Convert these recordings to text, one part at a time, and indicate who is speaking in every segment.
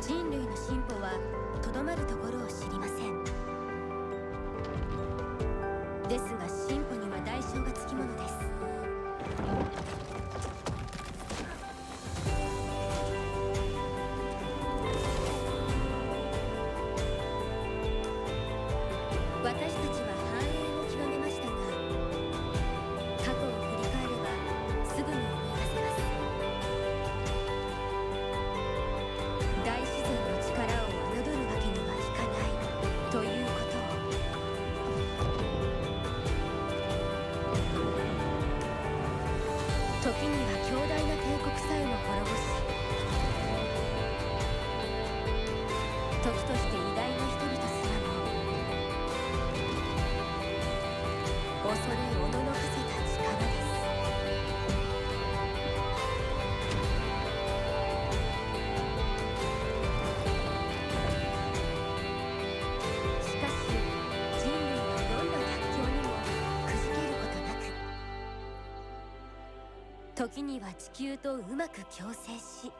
Speaker 1: 人類の進歩はとどまるところを知りません。ですが進歩には代償がつきものです。私たちは繁栄を極めましたが、過去を振り返ればすぐに思い出せます。大自然の力を侮るわけにはいかないということを。時には強大な帝国さえも滅ぼし、時として偉大な人々すらも恐れおののかせた力です。時には地球とうまく共生し、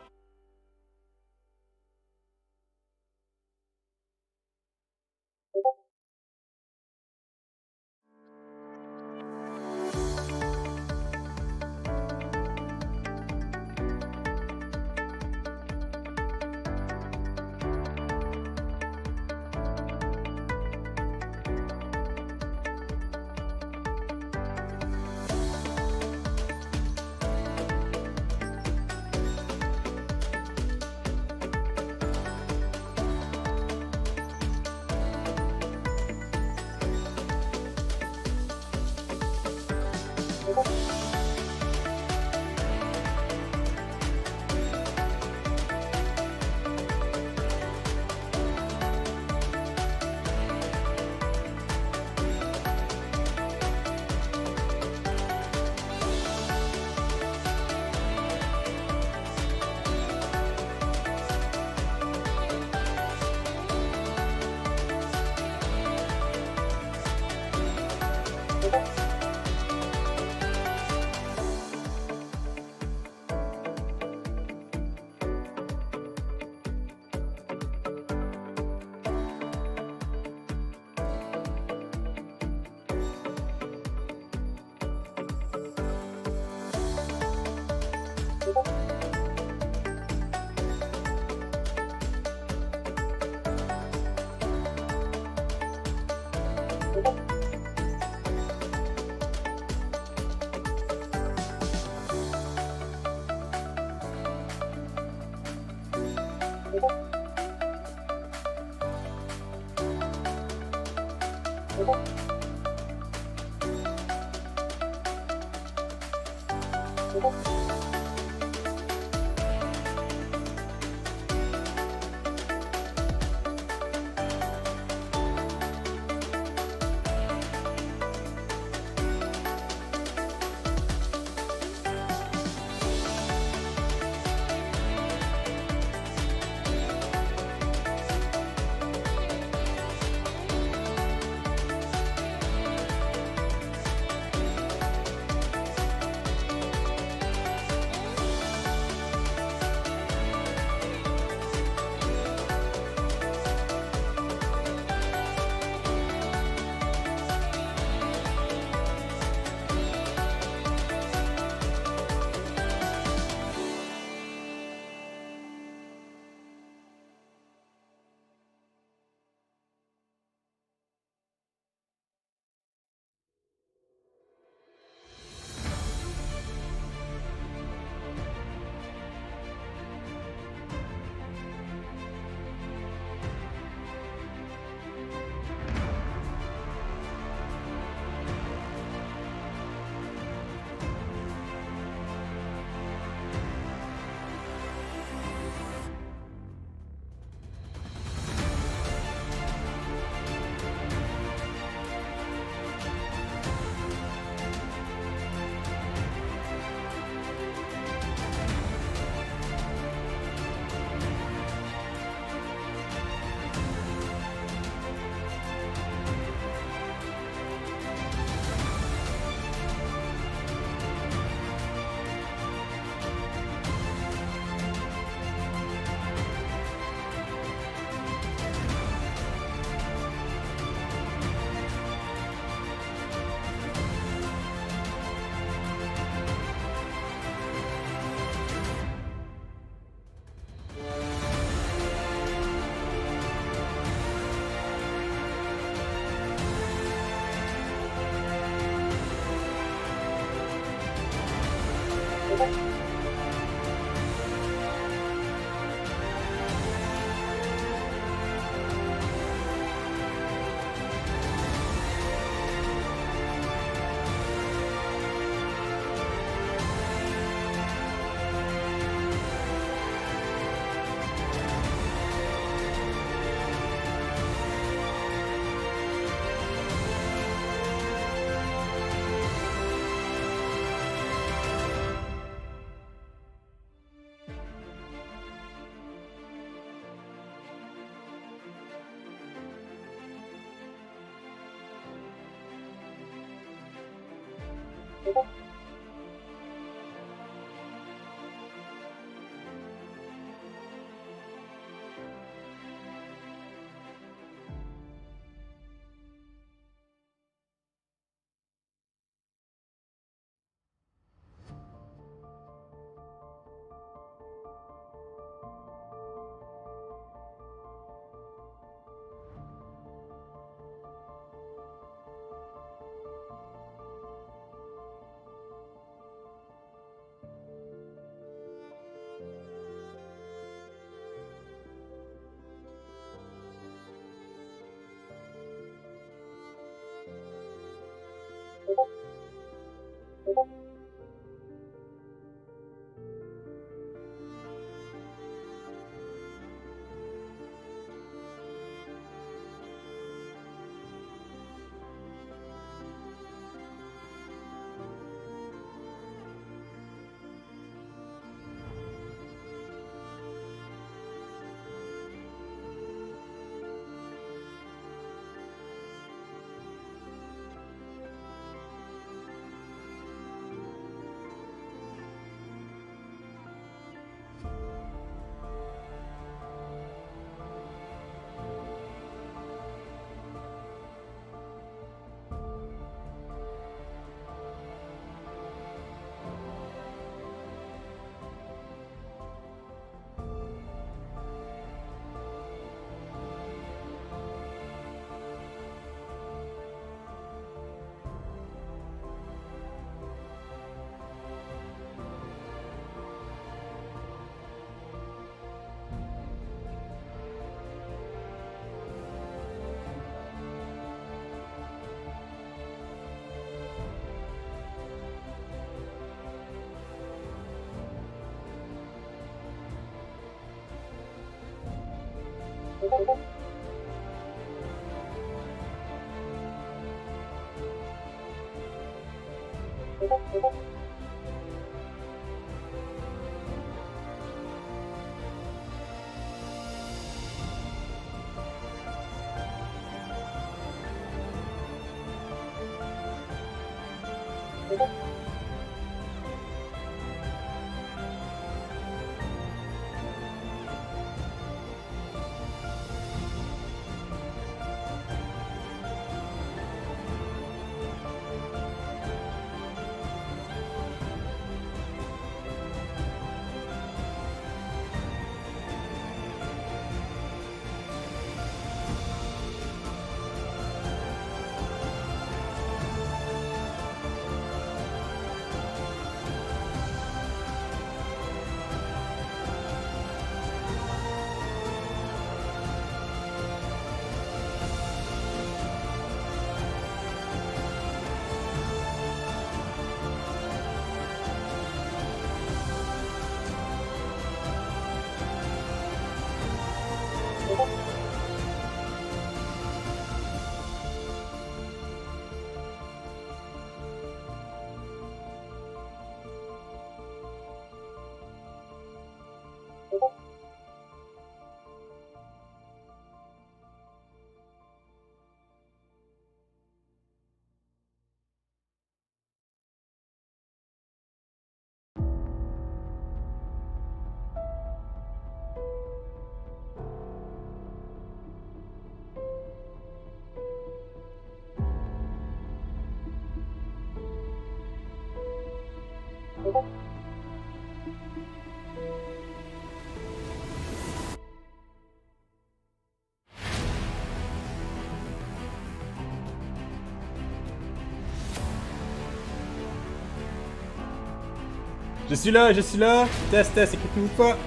Speaker 2: Je suis là, test, écoutez-vous pas.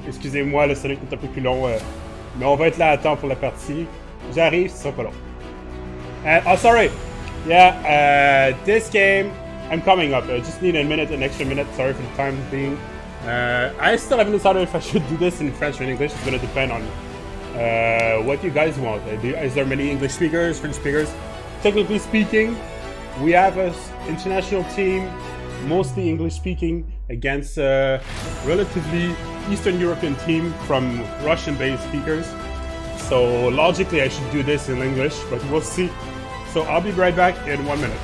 Speaker 2: Excusez-moi, le Sonic est un peu plus long, mais on va être là à temps pour la partie. J'arrive, ce sera pas long. Oh, sorry. Yeah, this game, I'm coming up. I just need an extra minute. Sorry for the time being. I still haven't decided if I should do this in French or in English. It's gonna depend on what you guys want. Is there many English speakers, French speakers? Technically speaking, we have an international team, mostly English speaking, against a relatively Eastern European team from Russian-based speakers. So logically I should do this in English, but we'll see. So I'll be right back in 1 minute.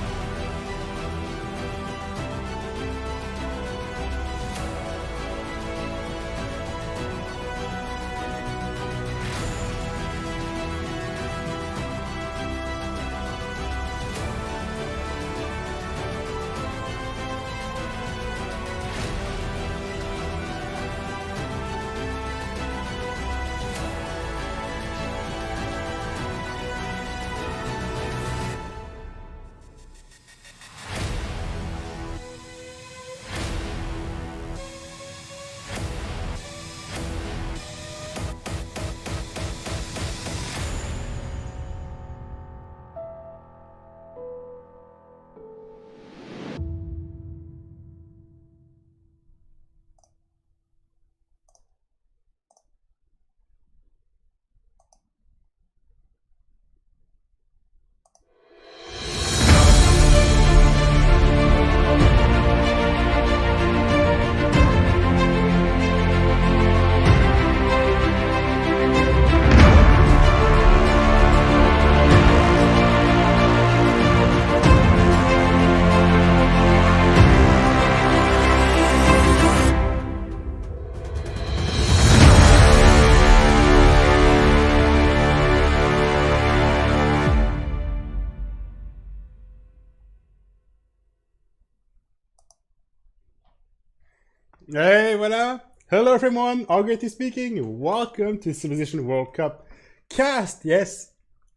Speaker 2: Hey, voilà. Hello everyone, Algerty speaking. Welcome to Civilization World Cup cast. Yes,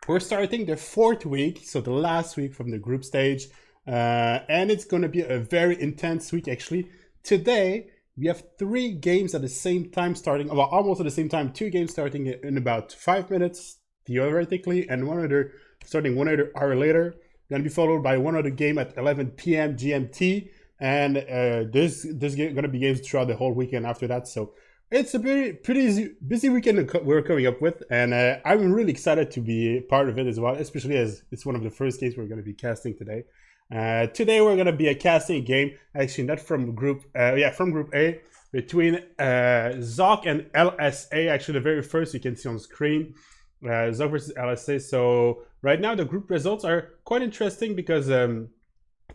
Speaker 2: we're starting the 4th week, so the last week from the group stage. And it's going to be a very intense week actually. Today, we have 3 games at the same time starting, well, almost at the same time, 2 games starting in about 5 minutes, theoretically, and one other starting 1 hour later. Going to be followed by one other game at 11 p.m. GMT. And there's going to be games throughout the whole weekend after that. So It's a pretty busy weekend we're coming up with, and I'm really excited to be part of it as well, especially as it's one of the first games we're going to be casting today. Today we're going to be casting a game, actually not from Group, from Group A, between Zoc and LSA. Actually, the very first you can see on screen, Zoc versus LSA. So right now the group results are quite interesting because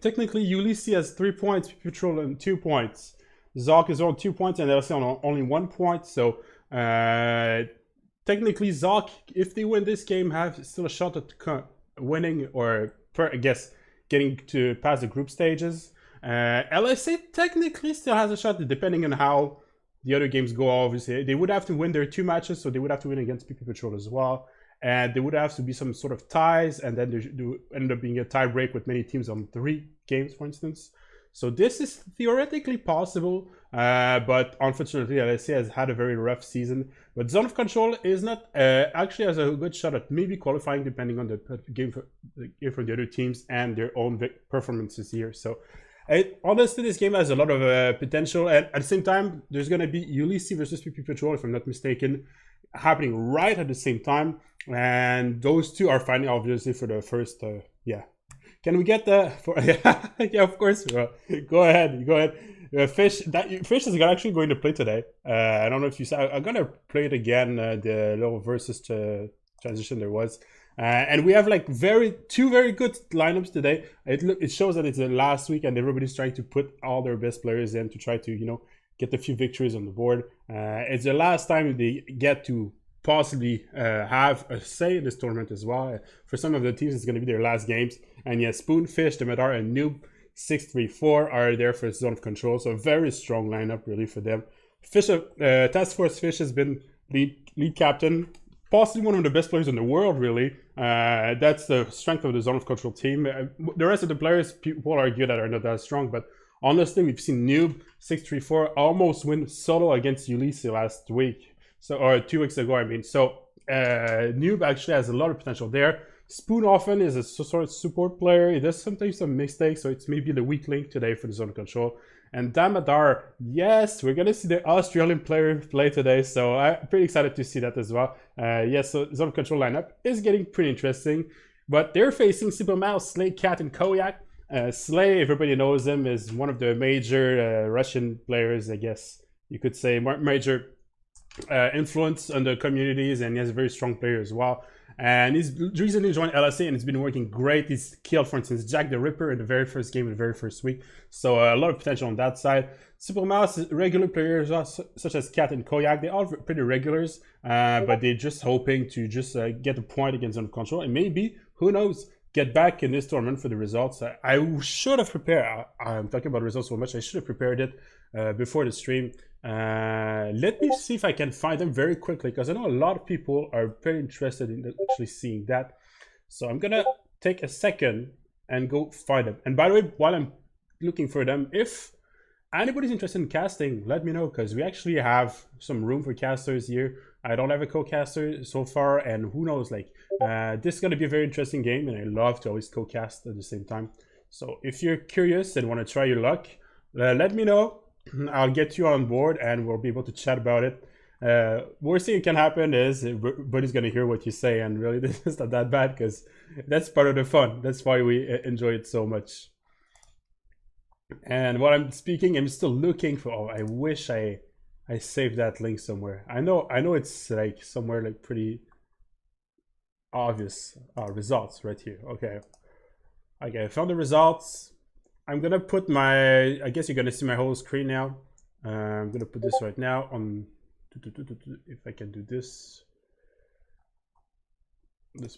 Speaker 2: technically Ulysses has 3 points, Patrol and 2 points. Zoc is on 2 points and LSA on only 1 point. So technically Zoc, if they win this game, have still a shot at winning or I guess getting to pass the group stages. LSA technically still has a shot depending on how the other games go. Obviously, they would have to win their 2 matches, so they would have to win against PP Patrol as well. And there would have to be some sort of ties, and then there end up being a tie break with many teams on 3 games, for instance. So this is theoretically possible, but unfortunately LSA has had a very rough season. But Zone of Control is not actually has a good shot at maybe qualifying depending on the game from the other teams and their own performances here. So honestly, this game has a lot of potential, and at the same time, there's going to be Ulysses versus PP Patrol, if I'm not mistaken, happening right at the same time, and those two are fighting obviously for the first, Can we get the yeah, of course. Go ahead. Fish is actually going to play today. I don't know if you saw. I'm gonna play it again. The little versus transition there was, and we have like two very good lineups today. It shows that it's the last week and everybody's trying to put all their best players in to try to get a few victories on the board. It's the last time they get to possibly have a say in this tournament as well. For some of the teams, it's going to be their last games. And yes, Spoonfish, Demetar, and Noob 634 are there for Zone of Control. So a very strong lineup really for them. Task Force Fish has been lead captain, possibly one of the best players in the world, really. That's the strength of the Zone of Control team. The rest of the players, people argue that are not that strong, but honestly, we've seen Noob 634 almost win solo against Ulysses last week. Or 2 weeks ago, I mean. So Noob actually has a lot of potential there. Spoon often is a sort of support player. He does sometimes some mistakes, so it's maybe the weak link today for the Zone of Control. And Damadar, yes, we're going to see the Australian player play today, so I'm pretty excited to see that as well. Yes, so Zone of Control lineup is getting pretty interesting. But they're facing Super Mouse, Slay, Cat, and Koyak. Slay, everybody knows him, is one of the major Russian players, I guess you could say, major influence on the communities, and he has a very strong player as well. And he's recently joined LSA and it's been working great. He's killed, for instance, Jack the Ripper in the very first game, in the very first week. So a lot of potential on that side. Super Mouse, regular players such as Cat and Koyak, they're all pretty regulars, but they're just hoping to just get a point against Zone of Control and maybe, who knows, get back in this tournament for the results. I should have prepared, I'm talking about results so much, I should have prepared it before the stream. Let me see if I can find them very quickly, because I know a lot of people are very interested in actually seeing that. So I'm gonna take a second and go find them. And by the way, while I'm looking for them, if anybody's interested in casting, let me know, because we actually have some room for casters here. I don't have a co-caster so far, and who knows, like this is gonna be a very interesting game, and I love to always co-cast at the same time. So if you're curious and want to try your luck, let me know. I'll get you on board and we'll be able to chat about it. Worst thing that can happen is everybody's going to hear what you say, and really this is not that bad, because that's part of the fun. That's why we enjoy it so much. And while I'm speaking, I'm still looking for, oh, I wish I saved that link somewhere. I know it's like somewhere like pretty obvious. Results right here. Okay, I found the results. I'm gonna put my, I guess you're gonna see my whole screen now. I'm gonna put this right now on, if I can do this. Let's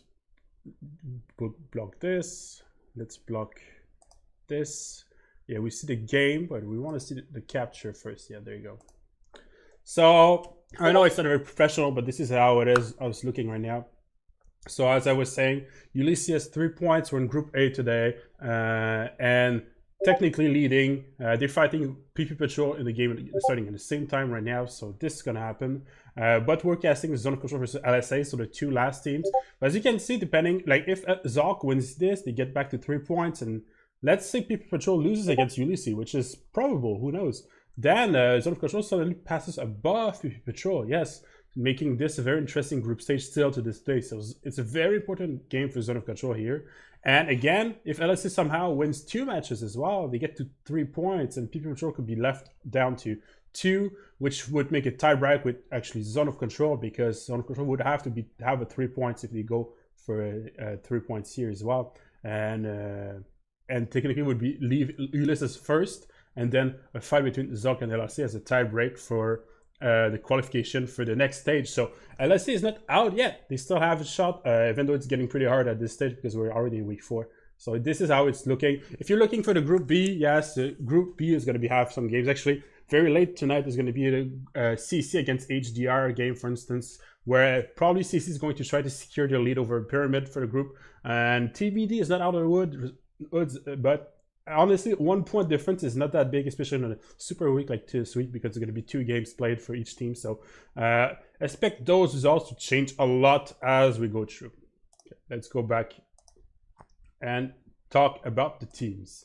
Speaker 2: block this. Let's block this. Yeah, we see the game, but we want to see the capture first. Yeah, there you go. So I know it's not very professional, but this is how it is. I was looking right now. So as I was saying, Ulysses has 3 points. We're in Group A today, and technically leading. They're fighting PP Patrol in the game starting at the same time right now, so this is gonna happen. But we're casting Zone of Control versus LSA, so the 2 last teams. But as you can see, depending, like if Zoc wins this, they get back to 3 points, and let's say PP Patrol loses against Ulysses, which is probable, who knows. Then Zone of Control suddenly passes above PP Patrol. Yes, making this a very interesting group stage still to this day. So it's a very important game for Zone of Control here. And again, if LSA somehow wins 2 matches as well, they get to 3 points, and PP Patrol could be left down to 2, which would make a tie break with actually Zone of Control, because Zone of Control would have to have a 3 points if they go for 3 points here as well. And technically would be leave Ulysses first, and then a fight between Zok and LSA as a tie break for the qualification for the next stage. So LSA is not out yet. They still have a shot, even though it's getting pretty hard at this stage because we're already in week 4. So this is how it's looking. If you're looking for the Group B, yes, the Group B is going to have some games. Actually, very late tonight is going to be a CC against HDR game, for instance, where probably CC is going to try to secure their lead over Pyramid for the group. And TBD is not out of the woods, but honestly, 1 point difference is not that big, especially in a super week like this week, because there's going to be 2 games played for each team. So expect those results to change a lot as we go through. Okay, let's go back and talk about the teams.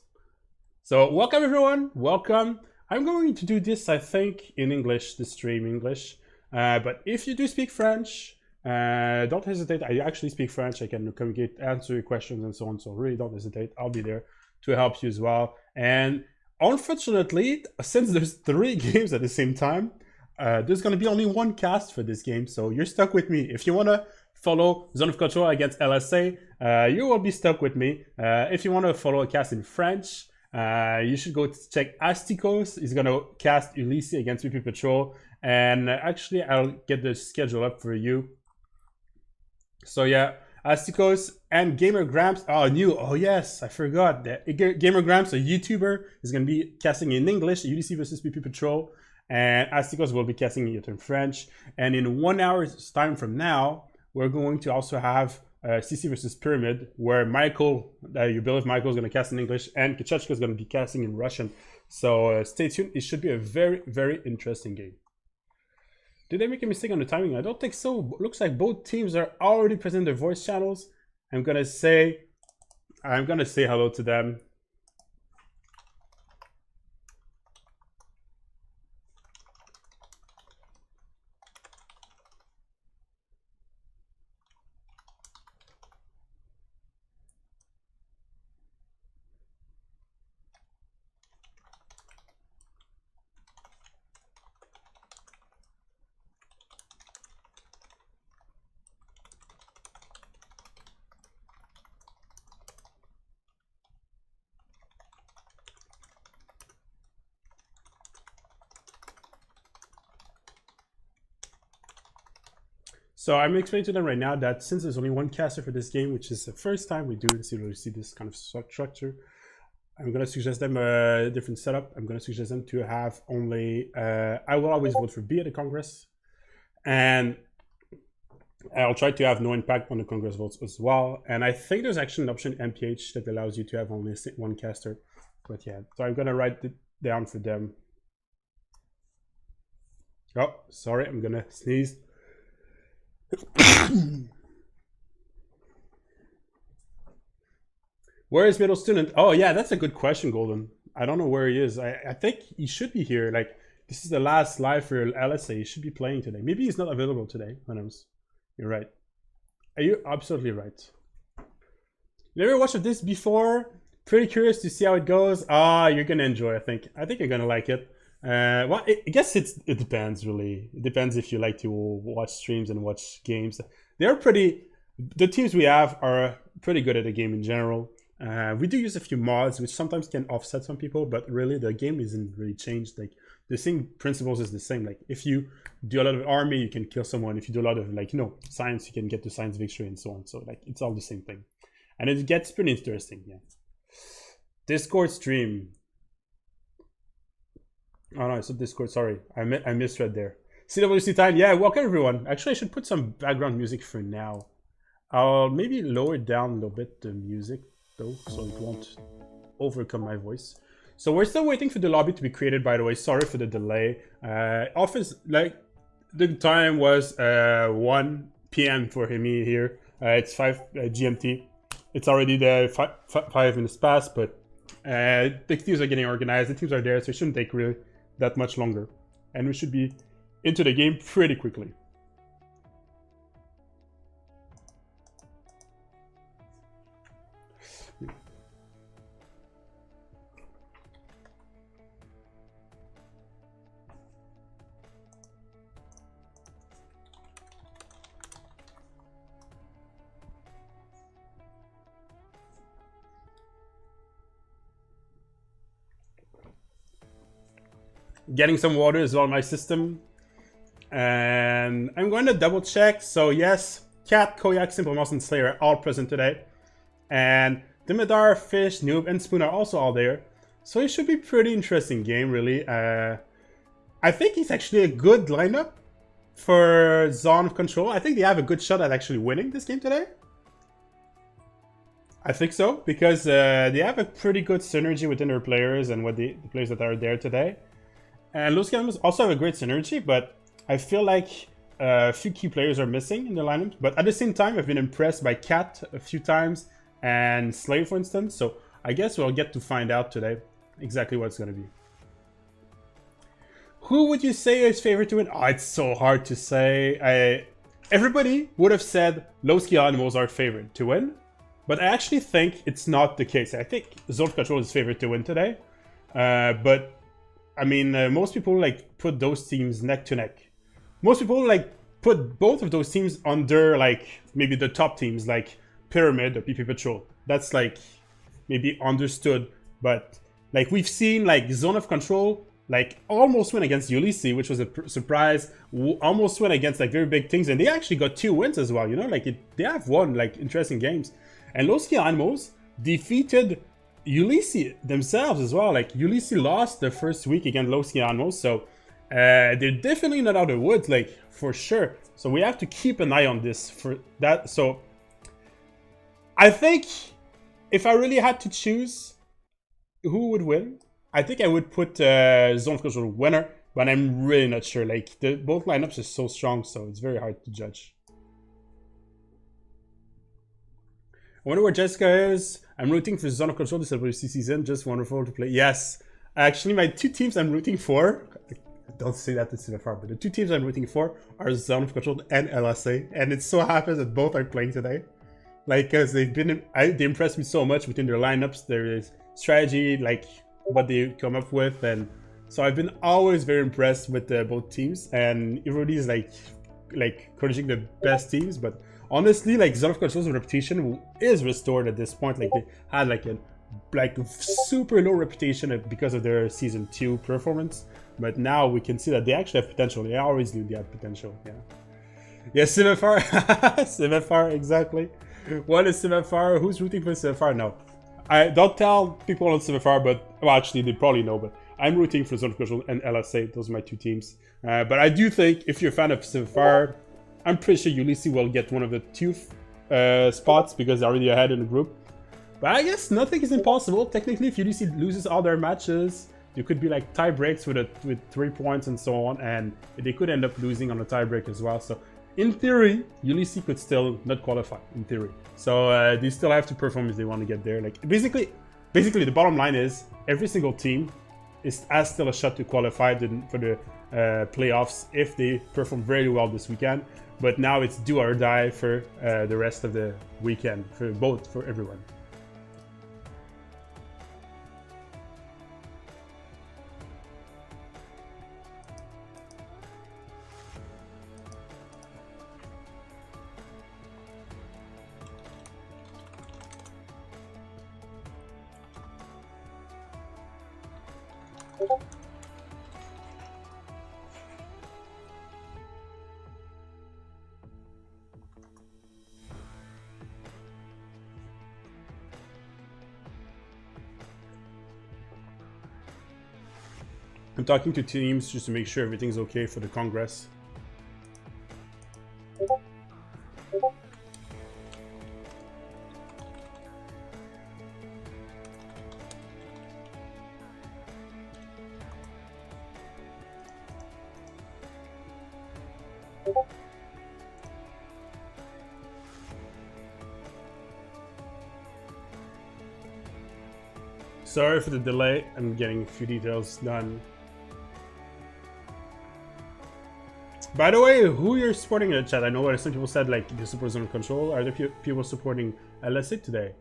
Speaker 2: So welcome everyone, welcome. I'm going to do this, I think, in English, the stream English. But if you do speak French, don't hesitate. I actually speak French. I can communicate, answer your questions and so on. So really don't hesitate. I'll be there to help you as well. And unfortunately, since there's 3 games at the same time, there's going to be only 1 cast for this game. So you're stuck with me. If you want to follow Zone of Control against LSA, you will be stuck with me. If you want to follow a cast in French, you should go check Asticos. He's going to cast Ulysses against PP Patrol. And actually, I'll get the schedule up for you. So yeah, Asticos and Gamer Gramps. Oh yes, I forgot that Gamer Gramps, a YouTuber, is going to be casting in English, UDC versus PP Patrol, and Asticos will be casting it in French. And in 1 hour's time from now, we're going to also have CC versus Pyramid, where Michael, you believe Michael is going to cast in English, and Kachachka is going to be casting in Russian. So stay tuned. It should be a very, very interesting game. Did I make a mistake on the timing? I don't think so. Looks like both teams are already present in their voice channels. I'm gonna say hello to them. So I'm explaining to them right now that since there's only 1 caster for this game, which is the first time we do in CWC this kind of structure, I'm going to suggest them a different setup. I'm going to suggest them to have only, I will always vote for B at the Congress, and I'll try to have no impact on the Congress votes as well. And I think there's actually an option MPH that allows you to have only 1 caster. But yeah, so I'm going to write it down for them. Oh, sorry, I'm going to sneeze. Where is middle student? Oh yeah, that's a good question, Golden. I don't know where he is. I think he should be here. Like, this is the last live for LSA. He should be playing today. Maybe he's not available today. Who knows? You're right. Are you absolutely right? You never watched this before? Pretty curious to see how it goes. You're gonna enjoy. I think you're gonna like it. Well, I guess it depends, really. It depends if you like to watch streams and watch games. The teams we have are pretty good at the game in general. We do use a few mods, which sometimes can offset some people, but really the game isn't really changed. Like, the same principles is the same. Like, if you do a lot of army, you can kill someone. If you do a lot of, like, science, you can get to science victory and so on. So, like, it's all the same thing. And it gets pretty interesting, yeah. Discord stream. Oh no, it's a Discord, sorry. I misread there. CWC time, yeah, welcome everyone. Actually, I should put some background music for now. I'll maybe lower down a little bit the music though, so it won't overcome my voice. So we're still waiting for the lobby to be created, by the way. Sorry for the delay. Office, like, the time was 1 p.m. for me here. It's 5 GMT. It's already the 5 minutes past, but the teams are getting organized. The teams are there, so it shouldn't take really that much longer. And we should be into the game pretty quickly. Getting some water as well in my system. And I'm going to double check. So yes, Cat, Koyak, Simple Mouse, and Slayer are all present today. And Dimidar, Fish, Noob, and Spoon are also all there. So it should be a pretty interesting game, really. I think it's actually a good lineup for Zone of Control. I think they have a good shot at actually winning this game today. I think so, because they have a pretty good synergy within their players and with the players that are there today. And Los Gatos also have a great synergy, but I feel like a few key players are missing in the lineup. But at the same time, I've been impressed by Cat a few times and Slay, for instance. So I guess we'll get to find out today exactly what it's going to be. Who would you say is favorite to win? Oh, it's so hard to say. Everybody would have said Los Gatos are favorite to win. But I actually think it's not the case. I think Zone of Control is favorite to win today. But I mean, most people like put those teams neck to neck. Most people like put both of those teams under like maybe the top teams like Pyramid or PP Patrol. That's like maybe understood, but like we've seen like Zone of Control like almost win against Ulysses, which was a surprise. Almost win against like very big things, and they actually got 2 wins as well. You know, like they have won like interesting games. And Los Gatos defeated Ulysses themselves as well. Like Ulysses lost the first week against Los Gatos, so they're definitely not out of the woods, like for sure. So we have to keep an eye on this for that. So I think if I really had to choose who would win, I think I would put Zone of Control winner, but I'm really not sure. Like both lineups are so strong, so it's very hard to judge. I wonder where Jessica is. I'm rooting for Zone of Control this CWC season. Just wonderful to play. Yes. Actually, my 2 teams I'm rooting for, don't say that to CFR, but the 2 teams I'm rooting for are Zone of Control and LSA. And it so happens that both are playing today. Like, because they impressed me so much within their lineups. There is strategy, like what they come up with. And so I've been always very impressed with both teams. And everybody is like encouraging the best teams, but honestly, like Zone of Control's reputation is restored at this point. Like they had like a super low reputation because of their season 2 performance, but now we can see that they actually have potential. They always knew they had potential. Yeah, CFR, CFR, exactly. What is CFR? Who's rooting for CFR? No, I don't tell people on CFR, but well, actually they probably know. But I'm rooting for Zone of Control and LSA. Those are my 2 teams. But I do think if you're a fan of CFR, I'm pretty sure Ulysses will get one of the 2 spots because they're already ahead in the group. But I guess nothing is impossible. Technically, if Ulysses loses all their matches, there could be like tie breaks with 3 points and so on, and they could end up losing on a tie break as well. So in theory, Ulysses could still not qualify, in theory. So they still have to perform if they want to get there. Like basically the bottom line is every single team has still a shot to qualify for the playoffs if they perform very well this weekend. But now it's do or die for the rest of the weekend, for everyone. I'm talking to teams just to make sure everything's okay for the Congress. Sorry for the delay. I'm getting a few details done. By the way, who you're supporting in the chat? I know some people said like you support Zone Control. Are there people supporting LSA today?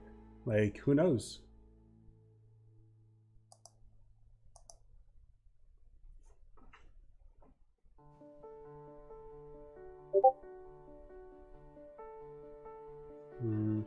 Speaker 2: Like, who knows? Hmm.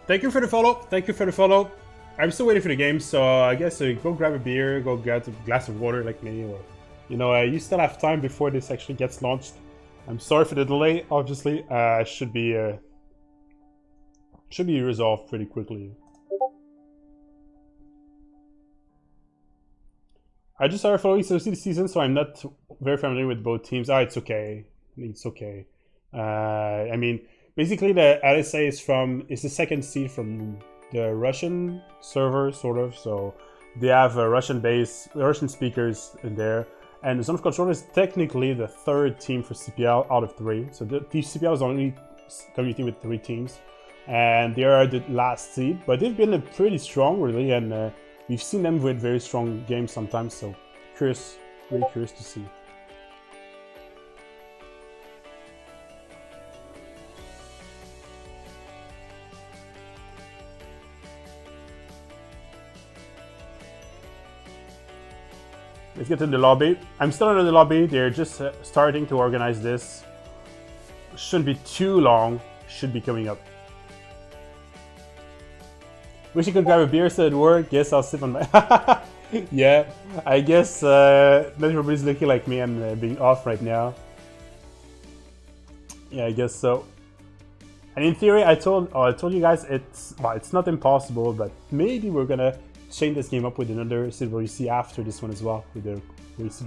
Speaker 2: Thank you for the follow. Thank you for the follow. I'm still waiting for the game, so I guess go grab a beer, go get a glass of water like me, or you still have time before this actually gets launched. I'm sorry for the delay. Obviously, should be resolved pretty quickly. I just started following CWC this season, so I'm not very familiar with both teams. Ah, it's okay. It's okay. I mean, basically the LSA is the second seed from the Russian server, sort of. So they have Russian speakers in there. And the Zone of Control is technically the third team for CPL out of 3. So the CPL is only community with 3 teams. And they are the last seed. But they've been pretty strong, really. And we've seen them with very strong games sometimes. So really curious to see. Let's get to the lobby. I'm still in the lobby. They're just starting to organize this. Shouldn't be too long. Should be coming up. Wish you could grab a beer so it work. Guess I'll sit on my... Yeah, I guess not everybody's looking like me and being off right now. Yeah, I guess so. And in theory, I told you guys it's not impossible, but maybe we're gonna change this game up with another CWC after this one as well, with the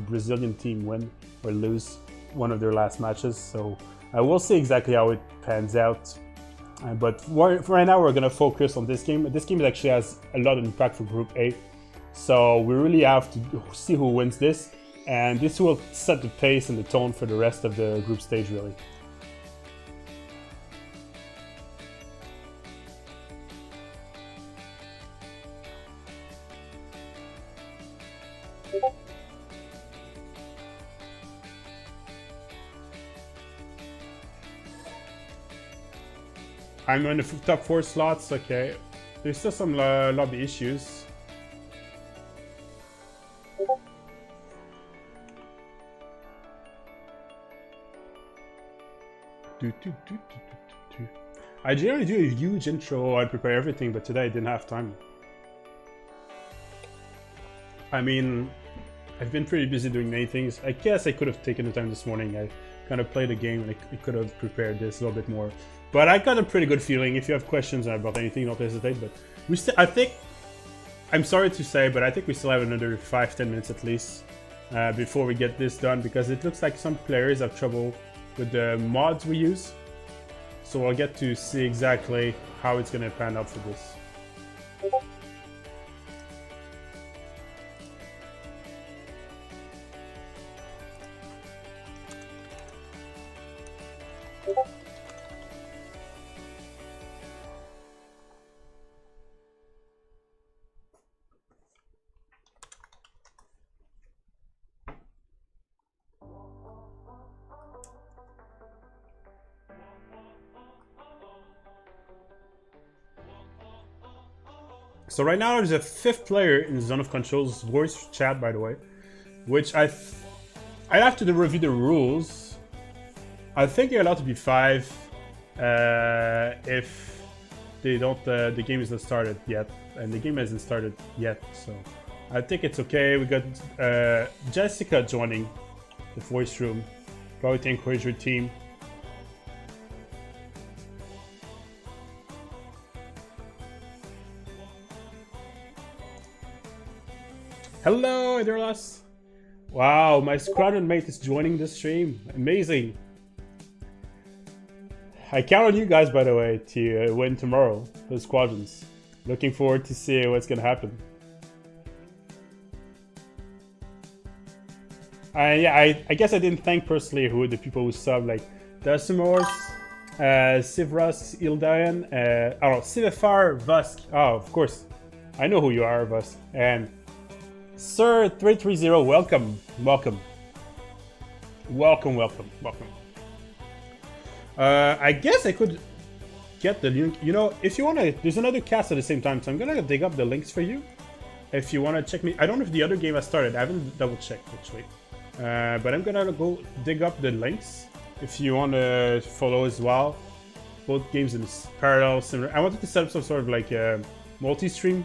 Speaker 2: Brazilian team win or lose one of their last matches. So we'll see exactly how it pans out. But for right now, we're gonna focus on this game. This game actually has a lot of impact for Group A, so we really have to see who wins this, and this will set the pace and the tone for the rest of the group stage, really. I'm in the top 4 slots, okay. There's still some lobby issues. I generally do a huge intro, I prepare everything, but today I didn't have time. I mean, I've been pretty busy doing many things. I guess I could have taken the time this morning. I kind of played the game and I could have prepared this a little bit more. But I got a pretty good feeling. If you have questions about anything, don't hesitate. But I think, I'm sorry to say, but I think we still have another 5-10 minutes at least before we get this done, because it looks like some players have trouble with the mods we use. So I'll get to see exactly how it's going to pan out for this. So right now there's a 5th player in the Zone of Control's voice chat, by the way, which I'd have to review the rules. I think you're allowed to be 5 if they don't. The game isn't started yet, and the game hasn't started yet, so I think it's okay. We got Jessica joining the voice room, probably to encourage your team. Hello, Ederlas. Wow, my squadron mate is joining the stream. Amazing. I count on you guys, by the way, to win tomorrow, the squadrons. Looking forward to see what's gonna happen. Yeah, I guess I didn't thank personally who the people who sub, like Dasimors, Sivras, Ildayan, I don't know, Sivafar, Vusk. Oh, of course. I know who you are, Vusk. And Sir 330, welcome. I guess I could get the link. You know, if you want to, there's another cast at the same time, so I'm gonna dig up the links for you. If you want to check me, I don't know if the other game has started. I haven't double checked actually, but I'm gonna go dig up the links if you want to follow as well. Both games in parallel, similar. I wanted to set up some sort of like multi-stream,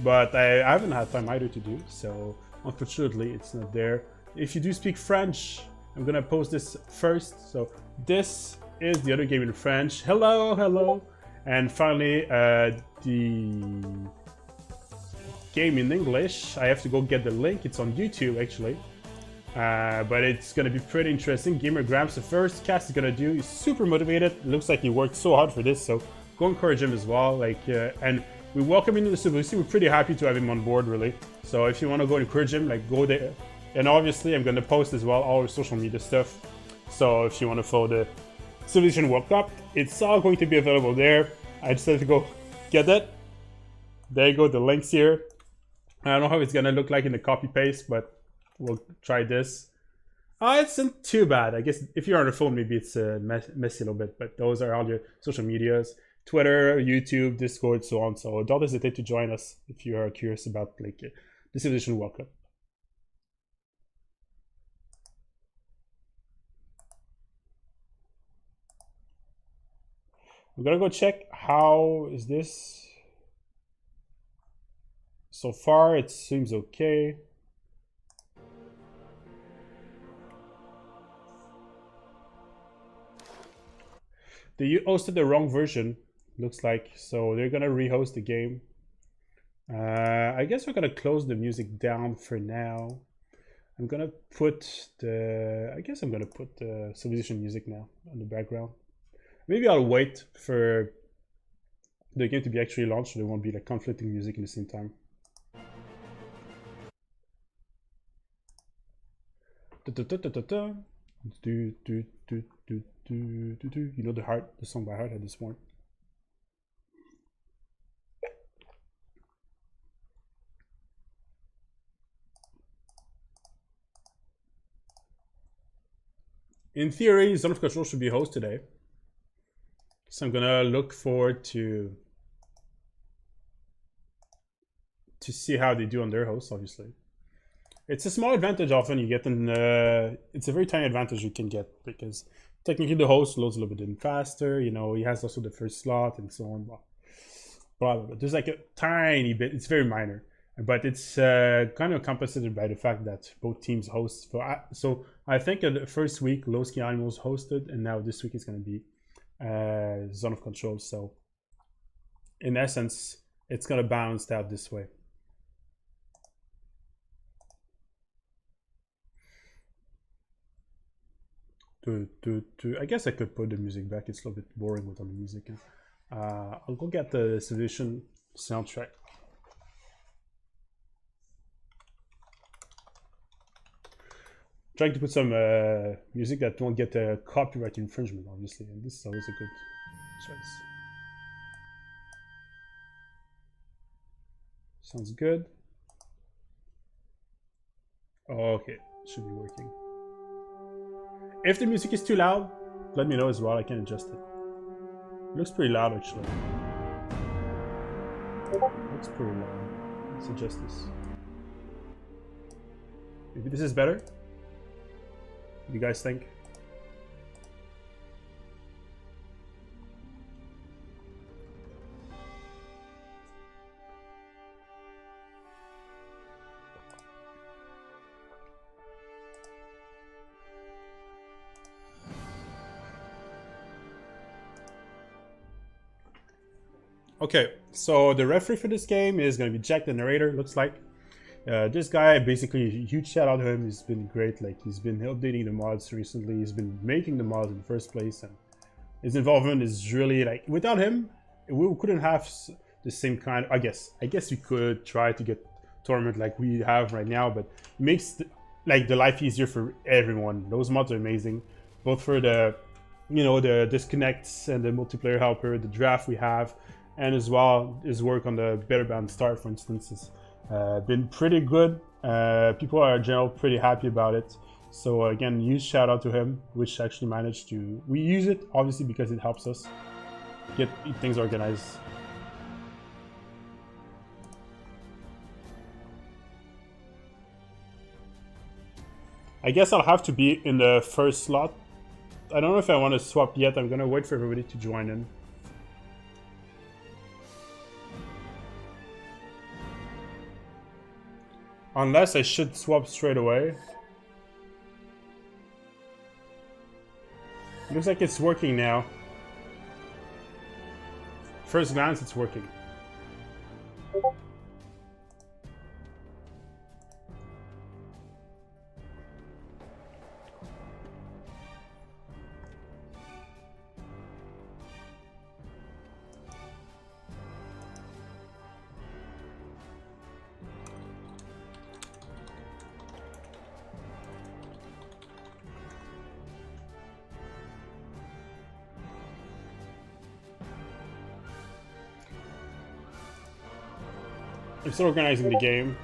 Speaker 2: but I haven't had time either to do. So unfortunately, it's not there. If you do speak French, I'm gonna post this first. So this is the other game in French. Hello. And finally, the game in English. I have to go get the link. It's on YouTube actually. But it's gonna be pretty interesting. Gamer Gramps, the first cast is gonna do. He's super motivated. It looks like he worked so hard for this. So go encourage him as well. Like and we welcome him to the CWC. We're pretty happy to have him on board, really. So if you want to go encourage him, like go there. And obviously, I'm going to post as well all our social media stuff. So if you want to follow the Civilization World Cup, it's all going to be available there. I just have to go get it. There you go, the links here. I don't know how it's going to look like in the copy paste, but we'll try this. It's not too bad. I guess if you're on the phone, maybe it's messy a little bit, but those are all your social medias. Twitter, YouTube, Discord, so on. So don't hesitate to join us if you are curious about like the Civilization World Cup. We're gonna go check how is this. So far, it seems okay. They hosted the wrong version. Looks like, so they're gonna rehost the game. I guess we're gonna close the music down for now. I'm gonna put the, I guess I'm gonna put the Civilization music now on the background. Maybe I'll wait for the game to be actually launched so there won't be like conflicting music in the same time. You know the song by heart at this point. In theory, Zone of Control should be host today. So I'm gonna look forward to see how they do on their host, obviously. It's a small advantage often you get in, it's a very tiny advantage you can get because technically the host loads a little bit faster, you know, he has also the first slot and so on. But there's like a tiny bit, it's very minor. But it's kind of compensated by the fact that both teams host. So I think the first week, Lowski Animals hosted, and now this week it's going to be Zone of Control. So in essence, it's going to balance out this way. I guess I could put the music back. It's a little bit boring without the music. I'll go get the Civilization soundtrack. Trying to put some music that won't get a copyright infringement, obviously, and this is always a good choice. Sounds good. Okay, should be working. If the music is too loud, let me know as well. I can adjust it. It looks pretty loud, actually. Looks pretty long. Let's adjust this. Maybe this is better? What do you guys think? Okay, so the referee for this game is going to be Jack the Narrator, looks like. This guy, basically, huge shout out to him. He's been great. Like, he's been updating the mods recently. He's been making the mods in the first place, and his involvement is really like, without him, we couldn't have the same kind. I guess we could try to get tournament like we have right now, but it makes the life easier for everyone. Those mods are amazing, both for the the disconnects and the multiplayer helper, the draft we have, and as well his work on the Better Bound Start, for instance, has been pretty good. People are in general pretty happy about it. So again, huge shout out to him, which actually managed to... We use it, obviously, because it helps us get things organized. I guess I'll have to be in the first slot. I don't know if I want to swap yet. I'm going to wait for everybody to join in. Unless I should swap straight away. Looks like it's working now. First glance, it's working. I'm still organizing the game.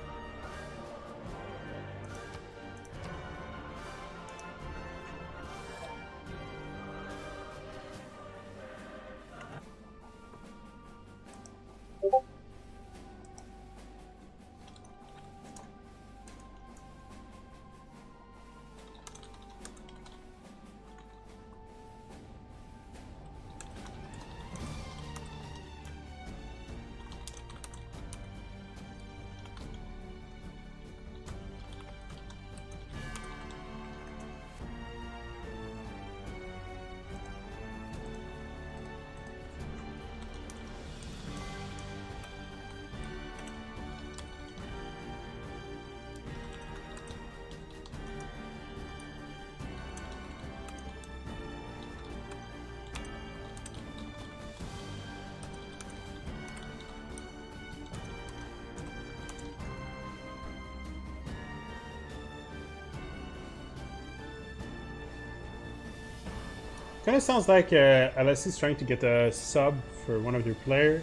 Speaker 2: Kind of sounds like LSA is trying to get a sub for one of their players.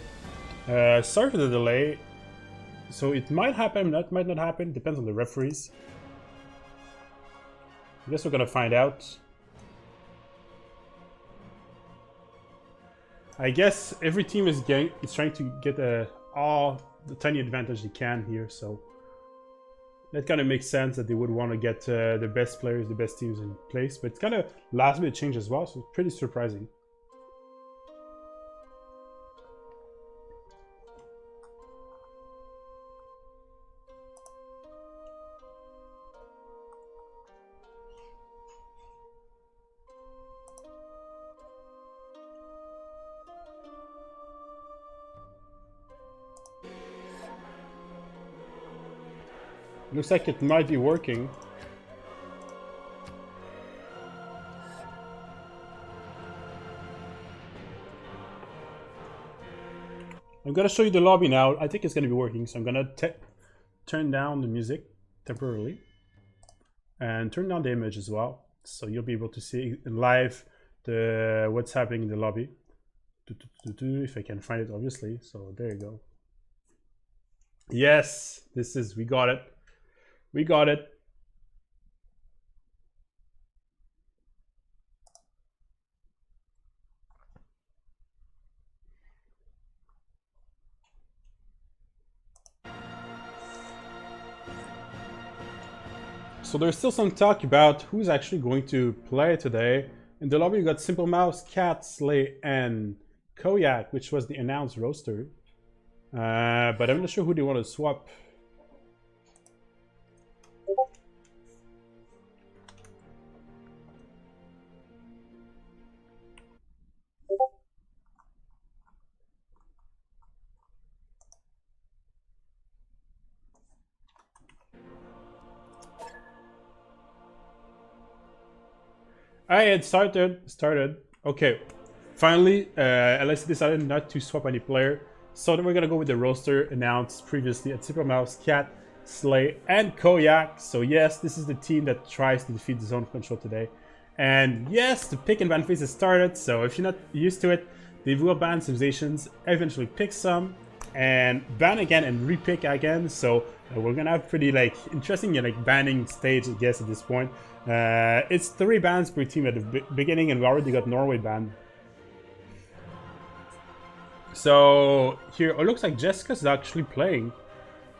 Speaker 2: Sorry for the delay. So it might happen, that might not happen. Depends on the referees. I guess we're gonna find out. I guess every team is trying to get all the tiny advantage they can here. So that kind of makes sense that they would want to get the best players, the best teams in place. But it's kind of last minute change as well, so it's pretty surprising. Looks like it might be working. I'm gonna show you the lobby now. I think it's gonna be working, so I'm gonna turn down the music temporarily and turn down the image as well, so you'll be able to see in live what's happening in the lobby. If I can find it, obviously. So there you go. Yes, we got it. We got it. So there's still some talk about who's actually going to play today. In the lobby, we got Simple Mouse, Cat, Slay, and Koyak, which was the announced roster. But I'm not sure who they want to swap. Alright, it started. Okay. Finally, LSA decided not to swap any player. So then we're gonna go with the roster announced previously at Simple Mouse, Cat, Slay, and Koyak. So yes, this is the team that tries to defeat the zone of control today. And yes, the pick and ban phase has started, so if you're not used to it, they will ban civilizations, eventually pick some, and ban again and repick again. So we're gonna have pretty interesting banning stage, I guess, at this point. It's 3 bans per team at the beginning, and we already got Norway banned. So here it looks like Jessica's actually playing.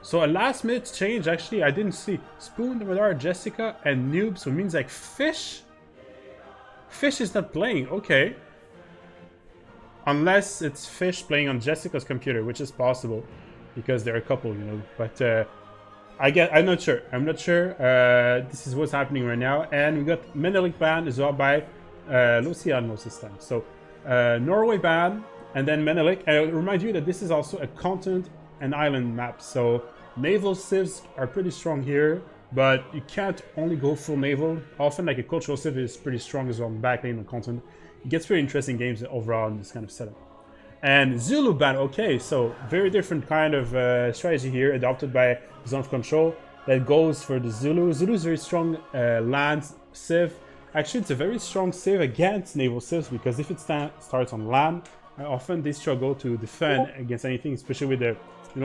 Speaker 2: So a last minute change, actually I didn't see. Spoon, Radar, Jessica, and Noob, so it means Fish? Fish is not playing, okay. Unless it's Fish playing on Jessica's computer, which is possible. Because there are a couple, you know, but I'm not sure. This is what's happening right now. And we got Menelik ban as well by Lucian most of the time. So Norway ban, and then Menelik. And I'll remind you that this is also a continent and island map. So naval civs are pretty strong here, but you can't only go full naval. Often a cultural civ is pretty strong as well in backlane on continent. It gets very interesting games overall in this kind of setup. And Zulu ban, okay, so very different kind of strategy here adopted by Zone of Control that goes for the Zulu. Zulu is very strong land civ. Actually, it's a very strong civ against naval civs because if it starts on land, often they struggle to defend against anything, especially with the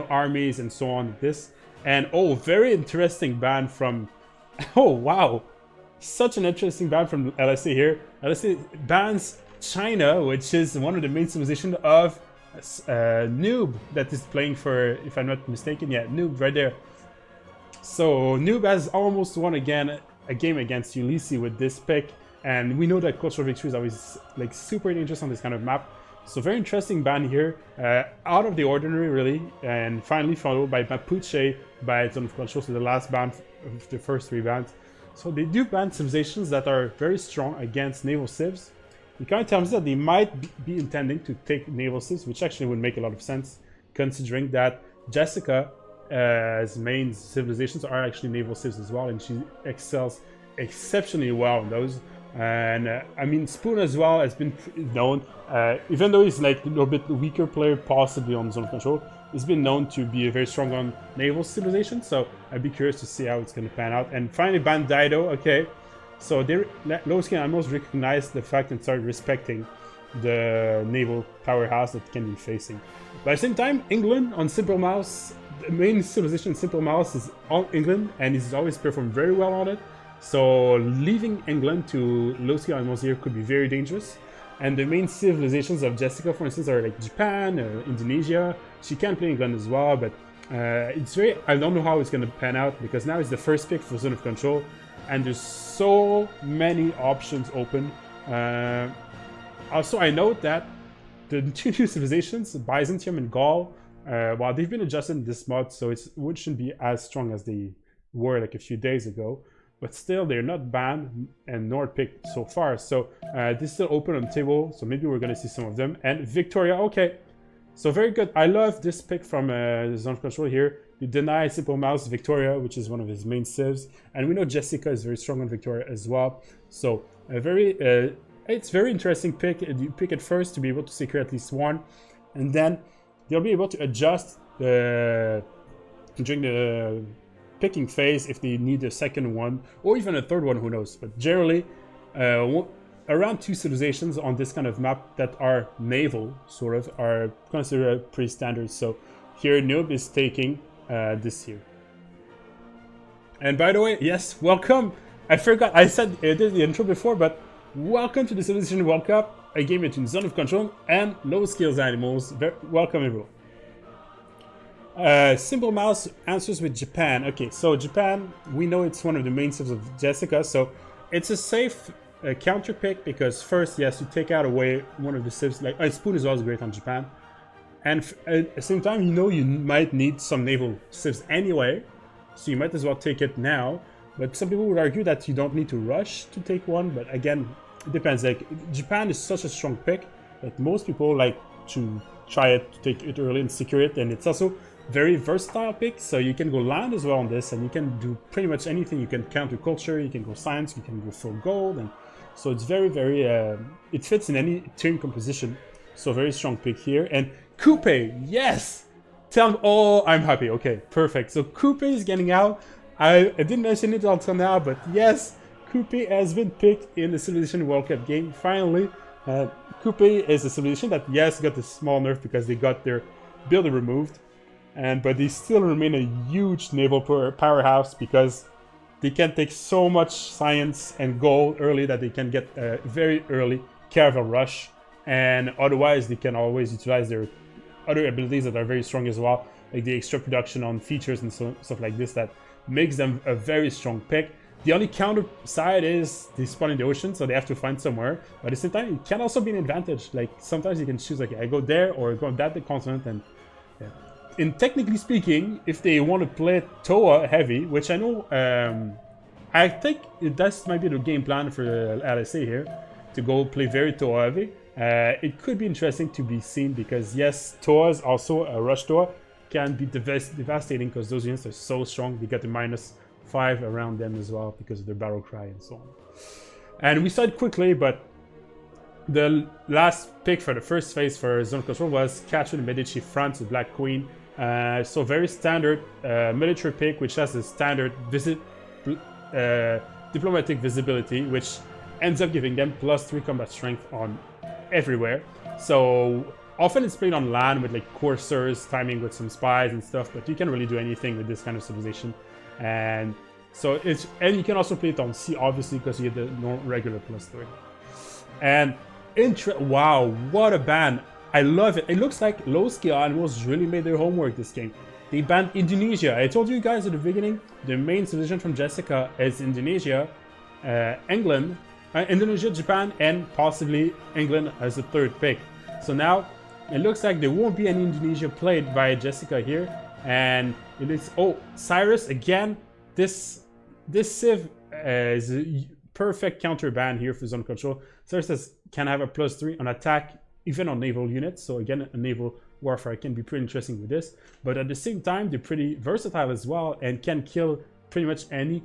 Speaker 2: armies and so on. This and very interesting ban from. Oh wow, such an interesting ban from LSA here. LSA bans China, which is one of the main civilizations of Noob that is playing for, if I'm not mistaken, yeah, Noob right there. So Noob has almost won again a game against Ulysses with this pick, and we know that cultural victory is always super dangerous on this kind of map. So very interesting ban here, out of the ordinary really, and finally followed by Mapuche by Zone of Control, so the last ban of the first 3 bans. So they do ban civilizations that are very strong against naval civs. It kind of tells me that they might be intending to take naval civs, which actually would make a lot of sense, considering that Jessica's main civilizations are actually naval civs as well, and she excels exceptionally well in those. And I mean, Spoon as well has been known, even though he's a little bit weaker player possibly on Zone of Control, he's been known to be very strong on naval civilization, so I'd be curious to see how it's going to pan out. And finally, ban Dido, okay. So Lowski and almost recognized the fact and started respecting the naval powerhouse that can be facing. But at the same time, England on Simple Mouse, the main civilization in Simple Mouse is on England, and he's always performed very well on it. So leaving England to Lowski and Mosier could be very dangerous. And the main civilizations of Jessica, for instance, are Japan, Indonesia. She can play England as well, but it's very. I don't know how it's going to pan out because now it's the first pick for Zone of Control, and there's so many options open. Also, I note that the 2 new civilizations, Byzantium and Gaul, while they've been adjusted in this mod, so it shouldn't be as strong as they were a few days ago. But still, they're not banned and nor picked so far. So this is still open on the table. So maybe we're going to see some of them. And Victoria, okay. So very good. I love this pick from Zone of Control here. You deny Simple Mouse Victoria, which is one of his main civs. And we know Jessica is very strong on Victoria as well. So it's very interesting pick. You pick it first to be able to secure at least 1. And then they'll be able to adjust during the picking phase if they need a second one or even a third one, who knows. But generally around 2 civilizations on this kind of map that are naval sort of are considered pretty standard. So here Noob is taking this here. And by the way, yes, welcome. I forgot, I said I did the intro before, but welcome to the Civilization World Cup, a game between Zone of Control and low skills animals. Welcome everyone. Simple Mouse answers with Japan. Okay, so Japan, we know it's one of the main civs of Jessica, so it's a safe counter pick because first, yes, you take out away one of the civs. Like Spoon is always great on Japan, and at the same time, you know you might need some naval civs anyway, so you might as well take it now. But some people would argue that you don't need to rush to take one, but again, it depends. Like Japan is such a strong pick that most people like to try it, to take it early and secure it, and it's also very versatile pick, so you can go land as well on this, and you can do pretty much anything. You can counter culture, you can go science, you can go full gold, and so it's very, very, it fits in any turn composition. So very strong pick here. And Coupe, yes! Tell me, oh, I'm happy, okay, perfect. So Coupe is getting out. I didn't mention it until now, but yes, Coupe has been picked in the Civilization World Cup game, finally. Coupe is a civilization that, yes, got a small nerf because they got their builder removed. But they still remain a huge naval powerhouse because they can take so much science and gold early that they can get a very early caravel rush, and otherwise they can always utilize their other abilities that are very strong as well, like the extra production on features and stuff like this that makes them a very strong pick. The only counter side is they spawn in the ocean, so they have to find somewhere, but at the same time it can also be an advantage. Like sometimes you can choose like I go there or go on that continent, and yeah. And technically speaking, if they want to play Toa heavy, which I know, I think that might be the game plan for LSA here, to go play very Toa heavy. It could be interesting to be seen because yes, Toa is also a rush Toa can be devastating because those units are so strong. They get the -5 around them as well because of their battle cry and so on. And we saw it quickly, but the last pick for the first phase for Zone Control was Catherine Medici France, the Black Queen. So very standard military pick, which has a standard diplomatic visibility, which ends up giving them +3 combat strength on everywhere. So often it's played on land with like coursers, timing with some spies and stuff, but you can really do anything with this kind of civilization. And so and you can also play it on sea, obviously, because you get the regular +3. And wow, what a ban! I love it. It looks like low scale animals really made their homework this game. They banned Indonesia. I told you guys at the beginning, the main civilization from Jessica is Indonesia, England, Indonesia, Japan, and possibly England as a third pick. So now it looks like there won't be any Indonesia played by Jessica here, and it is Cyrus again. This civ is a perfect counter ban here for zone control. Cyrus can have a +3 on attack, even on naval units. So again, a naval warfare can be pretty interesting with this. But at the same time, they're pretty versatile as well and can kill pretty much any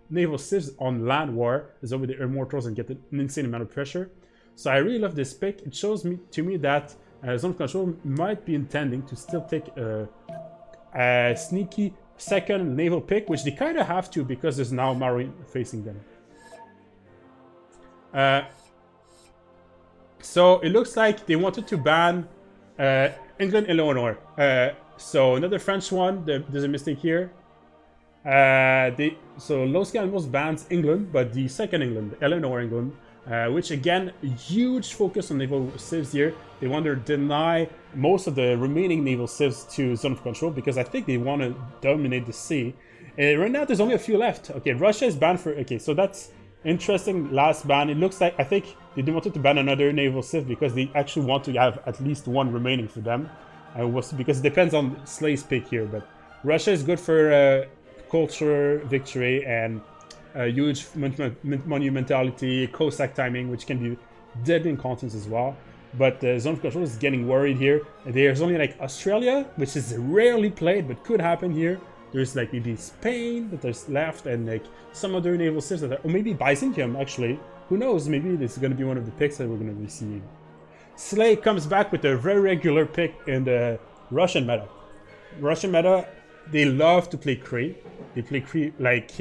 Speaker 2: naval civs on land war, as over the immortals, and get an insane amount of pressure. So I really love this pick. It shows to me that zone control might be intending to still take a sneaky second naval pick, which they kind of have to because there's now Marine facing them. So it looks like they wanted to ban England, Eleanor. So another French one. There's a mistake here. So low scale almost bans England, but the second England, Eleanor England, which again, huge focus on naval civs here. They want to deny most of the remaining naval civs to zone of control because I think they want to dominate the sea. Right now, there's only a few left. Okay, Russia is banned for. Okay, so that's interesting. Last ban. It looks like I think they wanted to ban another naval civ because they actually want to have at least one remaining for them. Because it depends on Slay's pick here, but Russia is good for culture, victory, and huge monumentality, Cossack timing, which can be deadly in continents as well. But zone of control is getting worried here. There's only like Australia, which is rarely played, but could happen here. There's like maybe Spain that there's left, and like some other naval civs that are, or maybe Byzantium actually. Who knows? Maybe this is going to be one of the picks that we're going to be seeing. Slay comes back with a very regular pick in the Russian meta. Russian meta, they love to play Kree. They play Kree like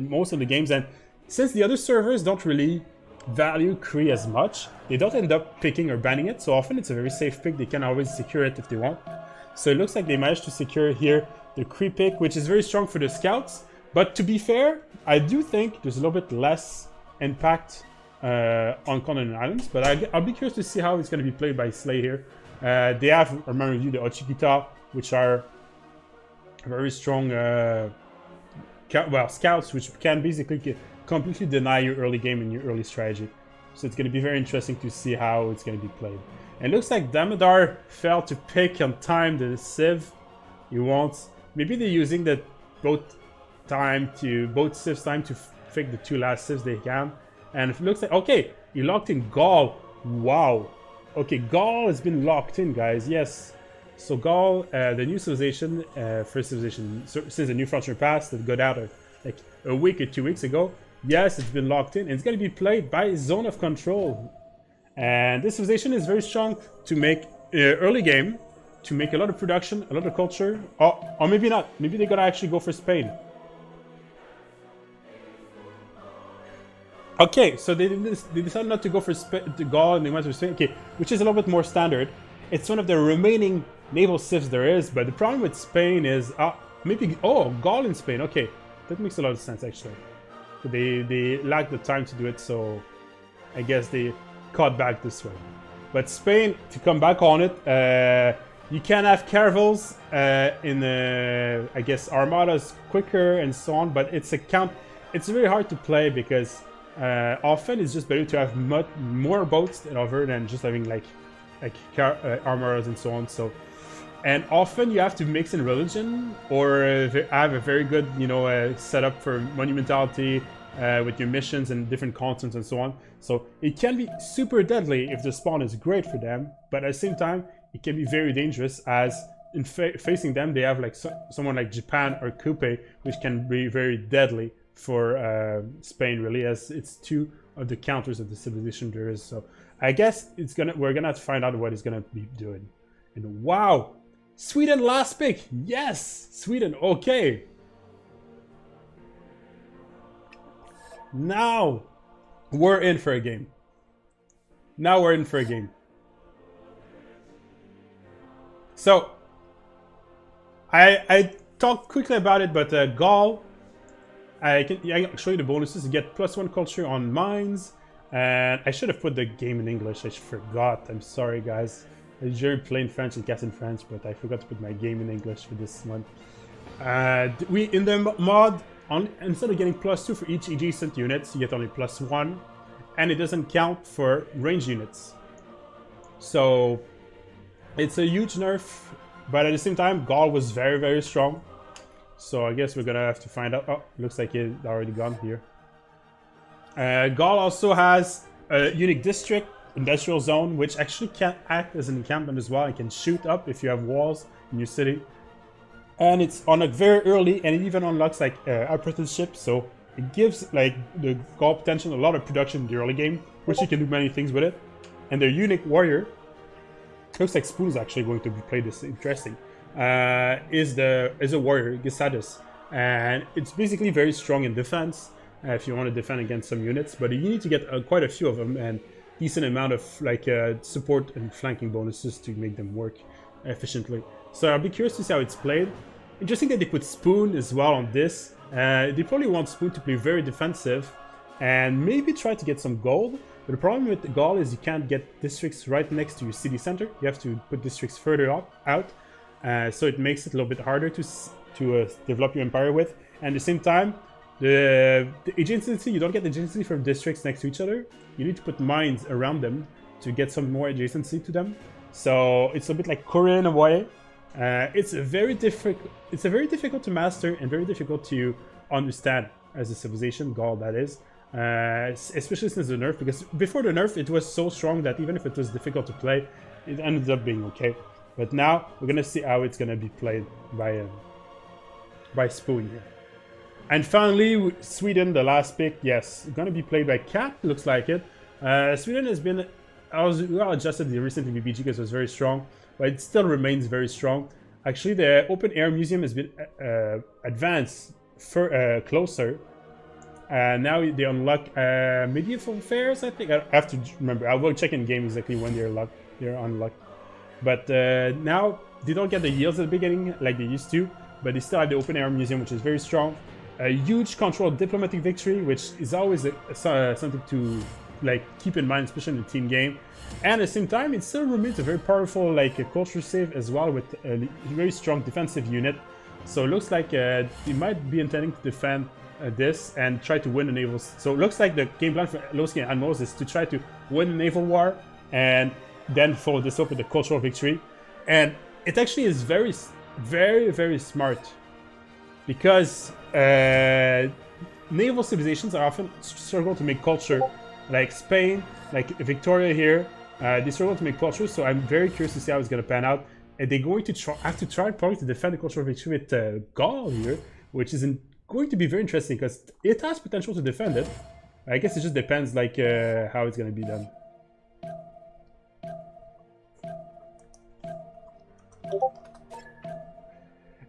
Speaker 2: most of the games, and since the other servers don't really value Kree as much, they don't end up picking or banning it. So often it's a very safe pick. They can always secure it if they want. So it looks like they managed to secure here the Kree pick, which is very strong for the scouts. But to be fair, I do think there's a little bit less impact on continent islands. But I'll be curious to see how it's going to be played by Slay here. They have, remember you, the Ochikita, which are very strong scouts, which can basically completely deny you early game in your early strategy. So it's going to be very interesting to see how it's going to be played. And it looks like Damodar failed to pick on time the Civ he wants. Maybe they're using the both civs time to fake the two last civs they can. And it looks like, okay, he locked in Gaul. Wow. Okay, Gaul has been locked in, guys. Yes. So Gaul, the new civilization, first civilization since the New Frontier passed, that got out like a week or 2 weeks ago. Yes, it's been locked in. And it's going to be played by Zone of Control. And this civilization is very strong to make early game, to make a lot of production, a lot of culture. Or maybe not. Maybe they're going to actually go for Spain. Okay, so they decided not to go for Gaul and they went for Spain. Okay, which is a little bit more standard. It's one of the remaining naval civs there is, but the problem with Spain is maybe Gaul in Spain. Okay, that makes a lot of sense actually. They lacked the time to do it, so I guess they caught back this way. But Spain, to come back on it, you can have caravels in I guess armadas quicker and so on, but it's very hard to play because often it's just better to have more boats than just having like armors and so on. So, and often you have to mix in religion or have a very good setup for monumentality with your missions and different continents and so on. So it can be super deadly if the spawn is great for them, but at the same time it can be very dangerous as in facing them they have like someone like Japan or Coupe, which can be very deadly for Spain, really, as it's two of the counters of the civilization there is. So I guess we're gonna have to find out what it's gonna be doing. And wow, Sweden last pick. Yes, Sweden. Okay. Now we're in for a game. So I talked quickly about it, but Gaul. I can show you the bonuses. You get +1 culture on mines. And I should have put the game in English. I forgot. I'm sorry, guys. I usually play in French and cast in French, but I forgot to put my game in English for this one. In the mod, instead of getting +2 for each adjacent units, you get only +1. And it doesn't count for range units. So it's a huge nerf. But at the same time, Gaul was very, very strong. So I guess we're gonna have to find out. Oh, looks like it's already gone here. Gaul also has a unique district, industrial zone, which actually can act as an encampment as well. It can shoot up if you have walls in your city. And it's on a very early, and it even unlocks like apprenticeship. So it gives like the Gaul potential a lot of production in the early game, which you can do many things with it. And their unique warrior, looks like Spoon is actually going to be played this interesting. Is a warrior, Gisadus, and it's basically very strong in defense if you want to defend against some units, but you need to get quite a few of them and decent amount of like support and flanking bonuses to make them work efficiently. So I'll be curious to see how it's played. Interesting that they put Spoon as well on this. They probably want Spoon to play very defensive and maybe try to get some gold. But the problem with Gaul is you can't get districts right next to your city center. You have to put districts further out. So it makes it a little bit harder to develop your empire with. And at the same time, the adjacency, you don't get adjacency from districts next to each other. You need to put mines around them to get some more adjacency to them. So it's a bit like Korea in a way. It's very difficult to master and very difficult to understand as a civilization, Gaul that is. Especially since the nerf, because before the nerf it was so strong that even if it was difficult to play, it ended up being okay. But now we're gonna see how it's gonna be played by Spoon here. And finally, Sweden, the last pick. Yes, gonna be played by Cat. Looks like it. Sweden has been well adjusted the recent VBG because it was very strong, but it still remains very strong. Actually, the open air museum has been advanced closer. Now they unlock medieval fairs. I think I have to remember. I will check in game exactly when they're unlocked. But now they don't get the yields at the beginning like they used to, but they still have the open air museum, which is very strong. A huge control diplomatic victory, which is always something to like keep in mind, especially in the team game. And at the same time, it still remains a very powerful like a culture save as well, with a very strong defensive unit. So it looks like they might be intending to defend this and try to win the naval. So it looks like the game plan for Lowski and Animals is to try to win the naval war and then follow this up with the cultural victory. And it actually is very, very, very smart, because naval civilizations are often struggle to make culture, like Spain, like Victoria here. They struggle to make culture, so I'm very curious to see how it's going to pan out. And they're going to have to try probably to defend the cultural victory with Gaul here, which is going to be very interesting because it has potential to defend it. I guess it just depends like how it's going to be done.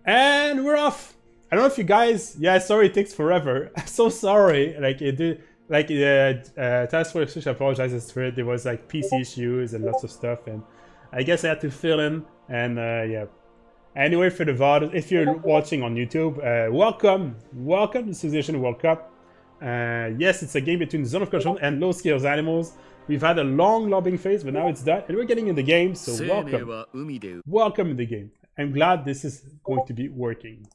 Speaker 2: And we're off. I don't know if you guys, yeah, sorry it takes forever. I'm so sorry. Like it did, like Task Force apologizes for it. There was like PC issues and lots of stuff, and I guess I had to fill in. And yeah. Anyway, for the VOD, if you're watching on YouTube, welcome to Civilization World Cup. Yes, it's a game between Zone of Control and Low Skills Animals. We've had a long lobbying phase, but now it's done, and we're getting in the game. So welcome in the game. I'm glad this is going to be working.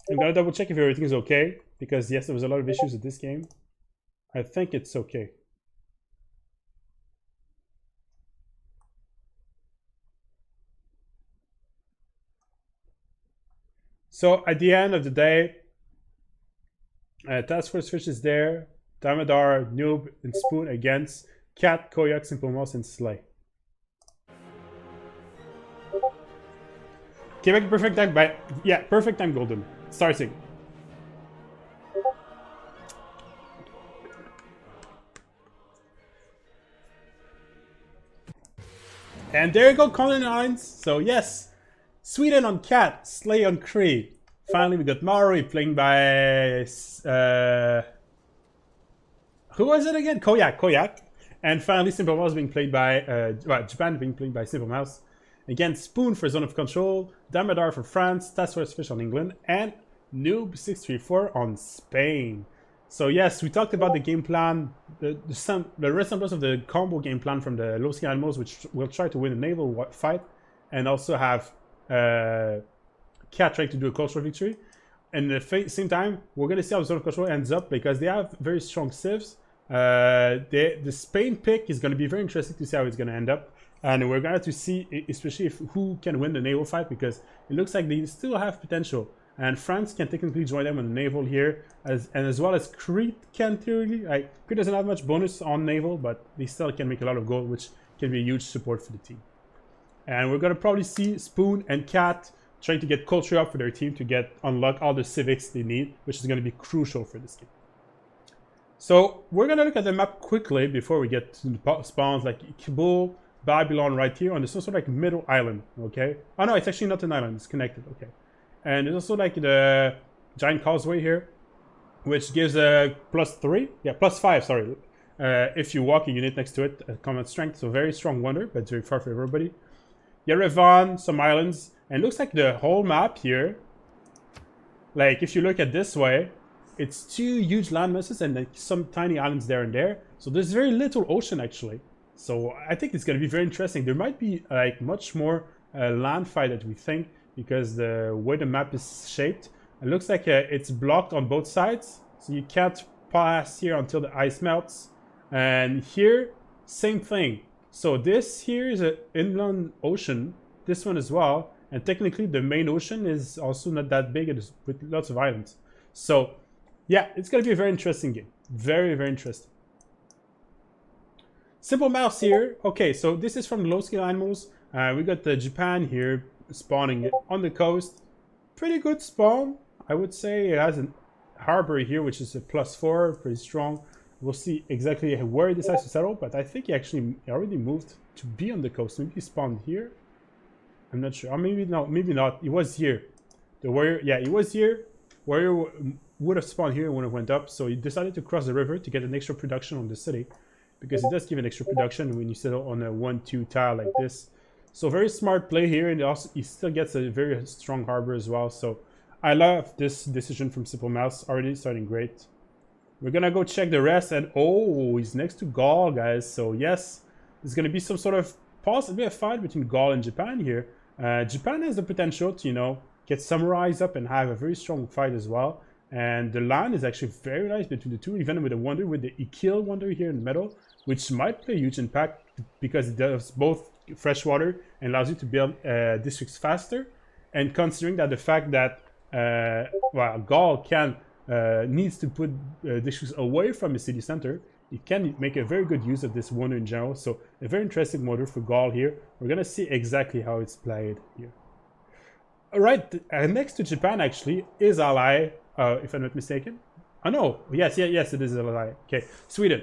Speaker 2: I'm gonna double check if everything is okay, because yes, there was a lot of issues with this game. I think it's okay. So at the end of the day, Task Force Fish is there, Damodar, Noob, and Spoon against Cat, Koyak, Simple Mouse, and Slay. Okay, make a perfect time by, yeah, perfect time golden. Starting. And there you go, colony lines. So yes, Sweden on Cat, Slay on Cree. Finally, we got Maori playing by who was it again? Koyak. And finally, Simple Mouse being played by Japan being played by Simple Mouse. Again, Spoon for Zone of Control, Damodar for France, Task Force Fish on England, and Noob634 on Spain. So yes, we talked about the game plan, the resemblance of the combo game plan from the Low Skill Animals, which will try to win a naval fight, and also have Cat trying to do a cultural victory. And at the same time, we're going to see how Zone of Control ends up, because they have very strong civs. The Spain pick is going to be very interesting to see how it's going to end up. And we're going to see, especially who can win the naval fight, because it looks like they still have potential. And France can technically join them on the naval here, as well as Crete can theoretically. Like, Crete doesn't have much bonus on naval, but they still can make a lot of gold, which can be a huge support for the team. And we're going to probably see Spoon and Cat trying to get culture up for their team to unlock all the civics they need, which is going to be crucial for this game. So we're going to look at the map quickly before we get to the spawns like Kabul, Babylon right here on this also like middle island, okay? Oh no, it's actually not an island, it's connected, okay. And there's also like the giant causeway here, which gives a +3, yeah, +5, sorry. If you walk a unit next to it, combat strength, so very strong wonder, but very far for everybody. Yerevan, some islands, and it looks like the whole map here, like if you look at this way, it's 2 huge land masses and like some tiny islands there and there. So there's very little ocean actually. So I think it's going to be very interesting. There might be like much more land fight that we think, because the way the map is shaped, it looks like it's blocked on both sides. So you can't pass here until the ice melts. And here, same thing. So this here is an inland ocean, this one as well. And technically the main ocean is also not that big, it is with lots of islands. So yeah, it's going to be a very interesting game. Very, very interesting. Simple Mouse here. Okay, so this is from the Low Skill Animals. We got the Japan here spawning on the coast. Pretty good spawn, I would say. It has a harbor here, which is a +4, pretty strong. We'll see exactly where he decides to settle, but I think he actually already moved to be on the coast. Maybe he spawned here. I'm not sure. Or maybe no, maybe not. He was here. The warrior, yeah, he was here. Warrior would have spawned here when it went up, so he decided to cross the river to get an extra production on the city, because it does give an extra production when you settle on a 1-2 tile like this. So very smart play here, and also he still gets a very strong harbor as well. So I love this decision from Simple Mouse, already starting great. We're gonna go check the rest, and oh, he's next to Gaul, guys. So yes, there's gonna be some sort of possibly a fight between Gaul and Japan here. Japan has the potential to, you know, get samurais up and have a very strong fight as well. And the line is actually very nice between the two, even with the wonder, with the Ikil wonder here in the middle, which might play a huge impact because it does both freshwater and allows you to build districts faster. And considering that the fact that well, Gaul can needs to put districts away from the city center, it can make a very good use of this wonder in general. So a very interesting wonder for Gaul here. We're gonna see exactly how it's played here. All right, next to Japan actually is ally, if I'm not mistaken. Oh no, yes, it is ally. Okay, Sweden.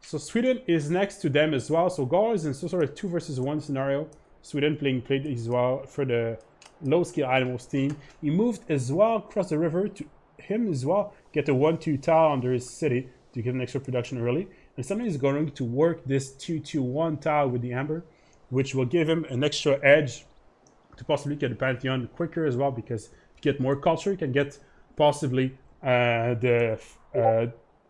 Speaker 2: So Sweden is next to them as well. So Gaul is in some sort of 2 versus 1 scenario. Sweden played as well for the low skill animals team. He moved as well across the river to him as well, get a 1-2 tile under his city to get an extra production early. And suddenly he's going to work this 2-2-1 tile with the amber, which will give him an extra edge to possibly get the Pantheon quicker as well, because to get more culture, you can get possibly the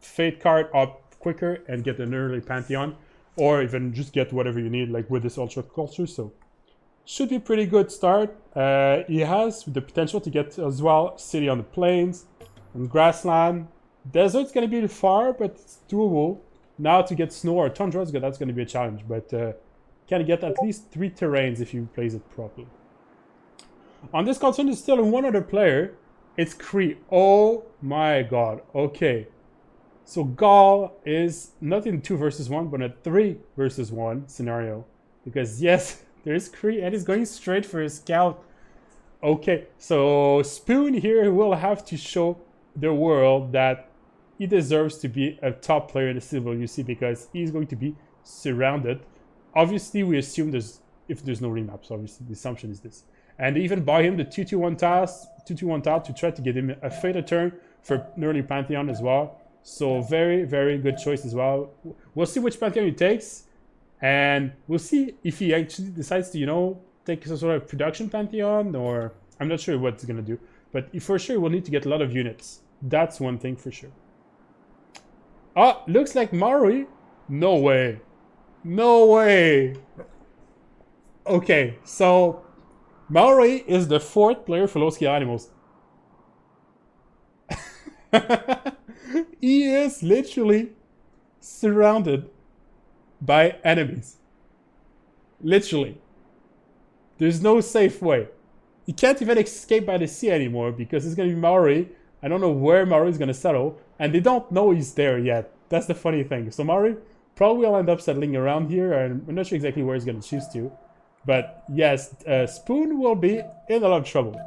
Speaker 2: Fate card up quicker and get an early Pantheon, or even just get whatever you need, like with this Ultra Culture. So should be a pretty good start. He has the potential to get as well City on the Plains, and Grassland. Desert's going to be far, but it's doable. Now to get Snow or Tundra, that's going to be a challenge, but can get at least 3 terrains if you place it properly. On this continent, there's still one other player. It's Cree. Oh my god. Okay. So Gaul is not in 2 versus 1, but a 3 versus 1 scenario. Because yes, there's Cree, and he's going straight for his scout. Okay, so Spoon here will have to show the world that he deserves to be a top player in the CWC, because he's going to be surrounded. Obviously, we assume if there's no remaps, obviously, the assumption is this. And they even buy him the 2-2-1 tile to try to get him a fatal turn for an early Pantheon as well. So very, very good choice as well. We'll see which Pantheon he takes, and we'll see if he actually decides to, you know, take some sort of production Pantheon, or I'm not sure what he's gonna do. But for sure, we'll need to get a lot of units. That's one thing for sure. Oh, looks like Maori. No way. No way. Okay, so Maori is the 4th player for low skill animals. He is literally surrounded by enemies. Literally. There's no safe way. He can't even escape by the sea anymore, because it's going to be Maori. I don't know where Maori is going to settle, and they don't know he's there yet. That's the funny thing. So Maori probably will end up settling around here, and I'm not sure exactly where he's going to choose to. But yes, Spoon will be in a lot of trouble.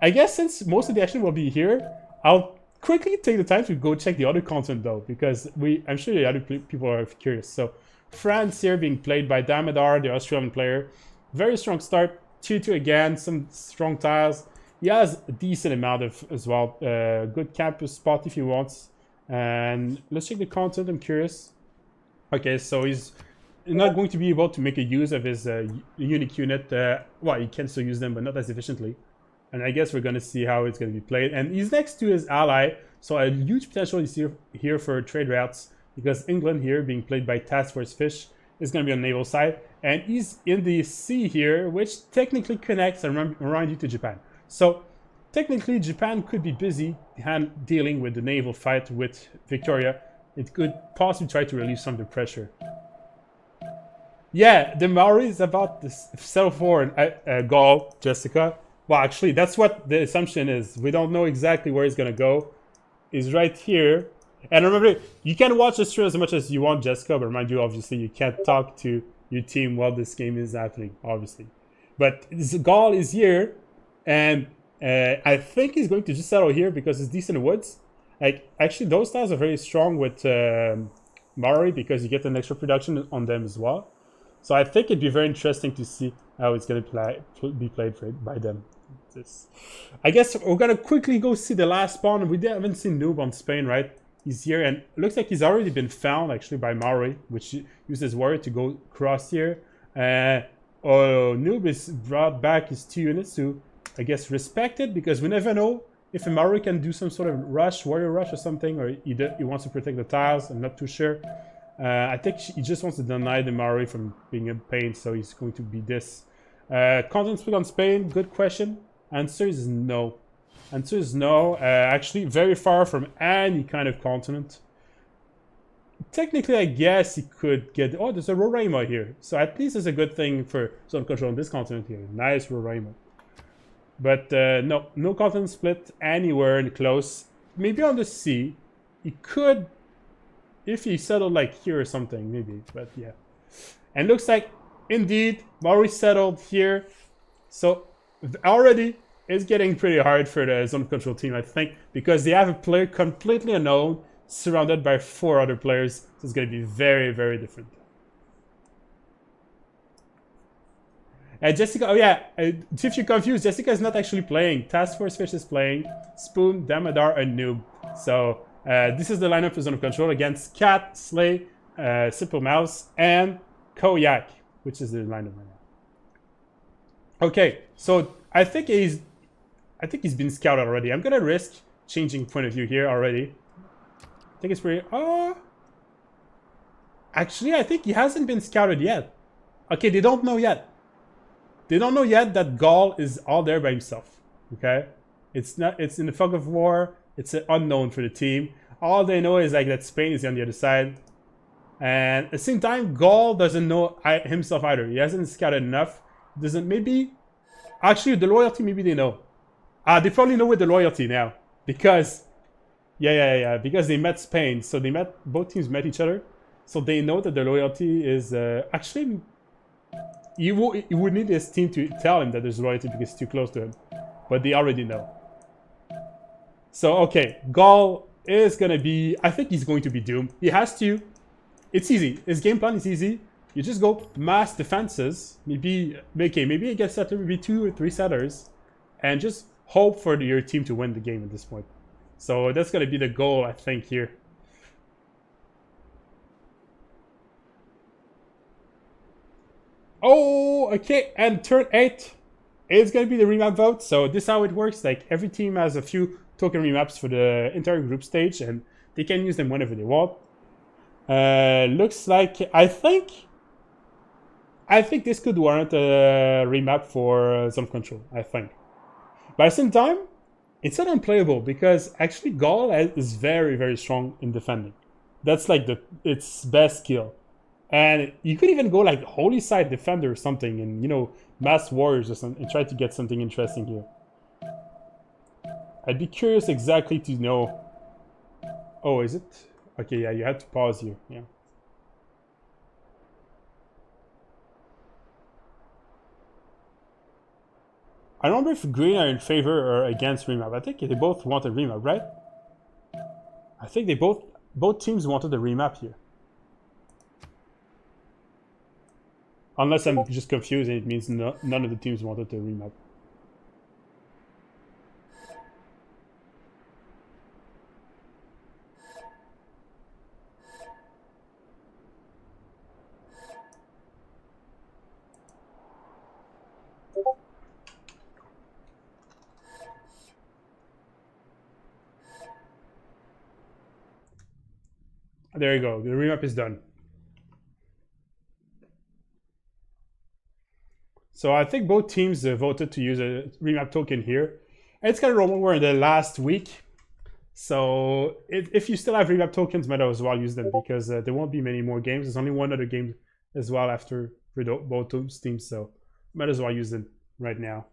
Speaker 2: I guess since most of the action will be here, I'll quickly take the time to go check the other continent though, because I'm sure the other people are curious. So France here being played by Damodar, the Australian player. Very strong start, 2-2 again, some strong tiles. He has a decent amount of as well. Good campus spot if he wants. And let's check the content, I'm curious. Okay, so he's not going to be able to make a use of his unique unit. Well, he can still use them, but not as efficiently. And I guess we're going to see how it's going to be played. And he's next to his ally, so a huge potential is here for trade routes, because England here, being played by Task Force Fish, is going to be on the naval side. And he's in the sea here, which technically connects around you to Japan. So technically, Japan could be busy dealing with the naval fight with Victoria. It could possibly try to relieve some of the pressure. Yeah, the Maori is about to settle for Gaul, Jessica. Well, actually, that's what the assumption is. We don't know exactly where he's going to go. He's right here. And remember, you can watch the stream as much as you want, Jessica, but remind you, obviously, you can't talk to your team while this game is happening, obviously. But Gaul is here, and I think he's going to just settle here because it's decent woods. Like, actually, those tiles are very strong with Maori, because you get an extra production on them as well. So I think it'd be very interesting to see how it's going to be played by them. this. I guess we're gonna quickly go see the last spawn. We haven't seen Noob on Spain, right? He's here, and it looks like he's already been found actually by Maori, which used his warrior to go cross here. Oh, Noob is brought back his 2 units to, I guess, respect it, because we never know if a Maori can do some sort of rush, warrior rush or something, or he wants to protect the tiles. I'm not too sure. I think he just wants to deny the Maori from being in pain, so he's going to be this. Continent split on Spain, good question. Answer is no. Answer is no. Actually, very far from any kind of continent. Technically, I guess he could get... Oh, there's a Roraima here. So at least it's a good thing for zone control on this continent here. Nice Roraima. But no continent split anywhere in close. Maybe on the sea. He could... If he settled like here or something, maybe. But yeah. And looks like, indeed, Maori settled here. So already... It's getting pretty hard for the zone control team, I think, because they have a player completely unknown, surrounded by 4 other players. So it's going to be very, very different. Jessica, oh yeah, if you're confused, Jessica is not actually playing. Task Force Fish is playing. Spoon, Damodar, and Noob. So this is the lineup for zone control against Cat, Slay, Simple Mouse, and Koyak, which is the lineup right now. Okay, so I think he's been scouted already. I'm gonna risk changing point of view here already. I think it's pretty... Actually, I think he hasn't been scouted yet. Okay, they don't know yet. They don't know yet that Gaul is all there by himself. Okay? It's in the fog of war. It's an unknown for the team. All they know is like that Spain is on the other side. And at the same time, Gaul doesn't know himself either. He hasn't scouted enough. Doesn't... Maybe... Actually, the loyalty, maybe they know. They probably know with the loyalty now, because because they met Spain, so both teams met each other, so they know that the loyalty is actually he would need his team to tell him that there's loyalty because it's too close to him, but they already know. So okay, Gaul is gonna be, I think he's going to be doomed. He has to. It's easy. His game plan is easy. You just go mass defenses, maybe he gets settler, maybe 2 or 3 settlers, and just hope for your team to win the game at this point. So that's going to be the goal, I think, here. Oh, okay. And turn 8 is going to be the remap vote. So this is how it works. Like, every team has a few token remaps for the entire group stage, and they can use them whenever they want. Looks like... I think this could warrant a remap for zone control, I think. But at the same time, it's not unplayable because actually Gaul is very, very strong in defending. That's like its best skill. And you could even go like Holy Side Defender or something and, you know, Mass Warriors or something and try to get something interesting here. I'd be curious exactly to know... Oh, is it? Okay, yeah, you had to pause here. Yeah. I don't remember if green are in favor or against remap. I think they both wanted remap, right? I think they both teams wanted the remap here. Unless I'm just confused and it means none of the teams wanted the remap. There you go. The remap is done. So I think both teams voted to use a remap token here. And it's kind of normal. We're in the last week. So if you still have remap tokens, might as well use them because there won't be many more games. There's only one other game as well after for both teams. So might as well use them right now.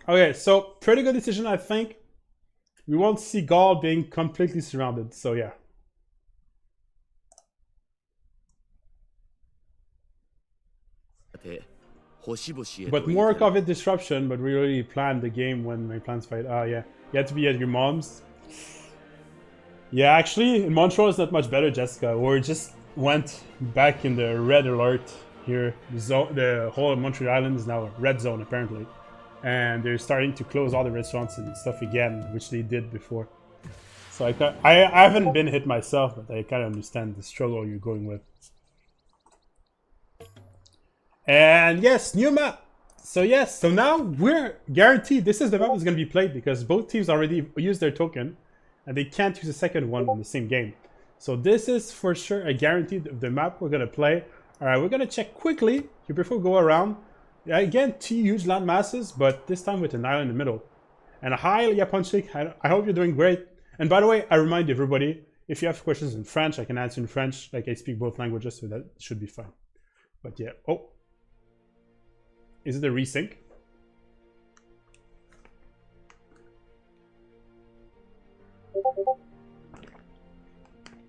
Speaker 2: Okay, so pretty good decision, I think. We won't see Gaul being completely surrounded, so yeah. But more COVID disruption, but we already planned the game when my plans fight. Oh yeah, you had to be at your mom's. Yeah, actually, in Montreal it's not much better, Jessica. We're went back in the red alert here. The whole of Montreal Island is now a red zone apparently, and they're starting to close all the restaurants and stuff again, which they did before. So I haven't been hit myself, but I kind of understand the struggle you're going with. And yes, new map. So yes, so now we're guaranteed this is the map that's going to be played because both teams already used their token and they can't use a second one in the same game. So this is for sure a guarantee of the map we're going to play. Alright, we're going to check quickly here before we go around. Yeah, again, 2 huge land masses, but this time with an island in the middle. And hi, Yaponchik, I hope you're doing great. And by the way, I remind everybody, if you have questions in French, I can answer in French. Like I speak both languages, so that should be fine. But yeah, oh. Is it a resync?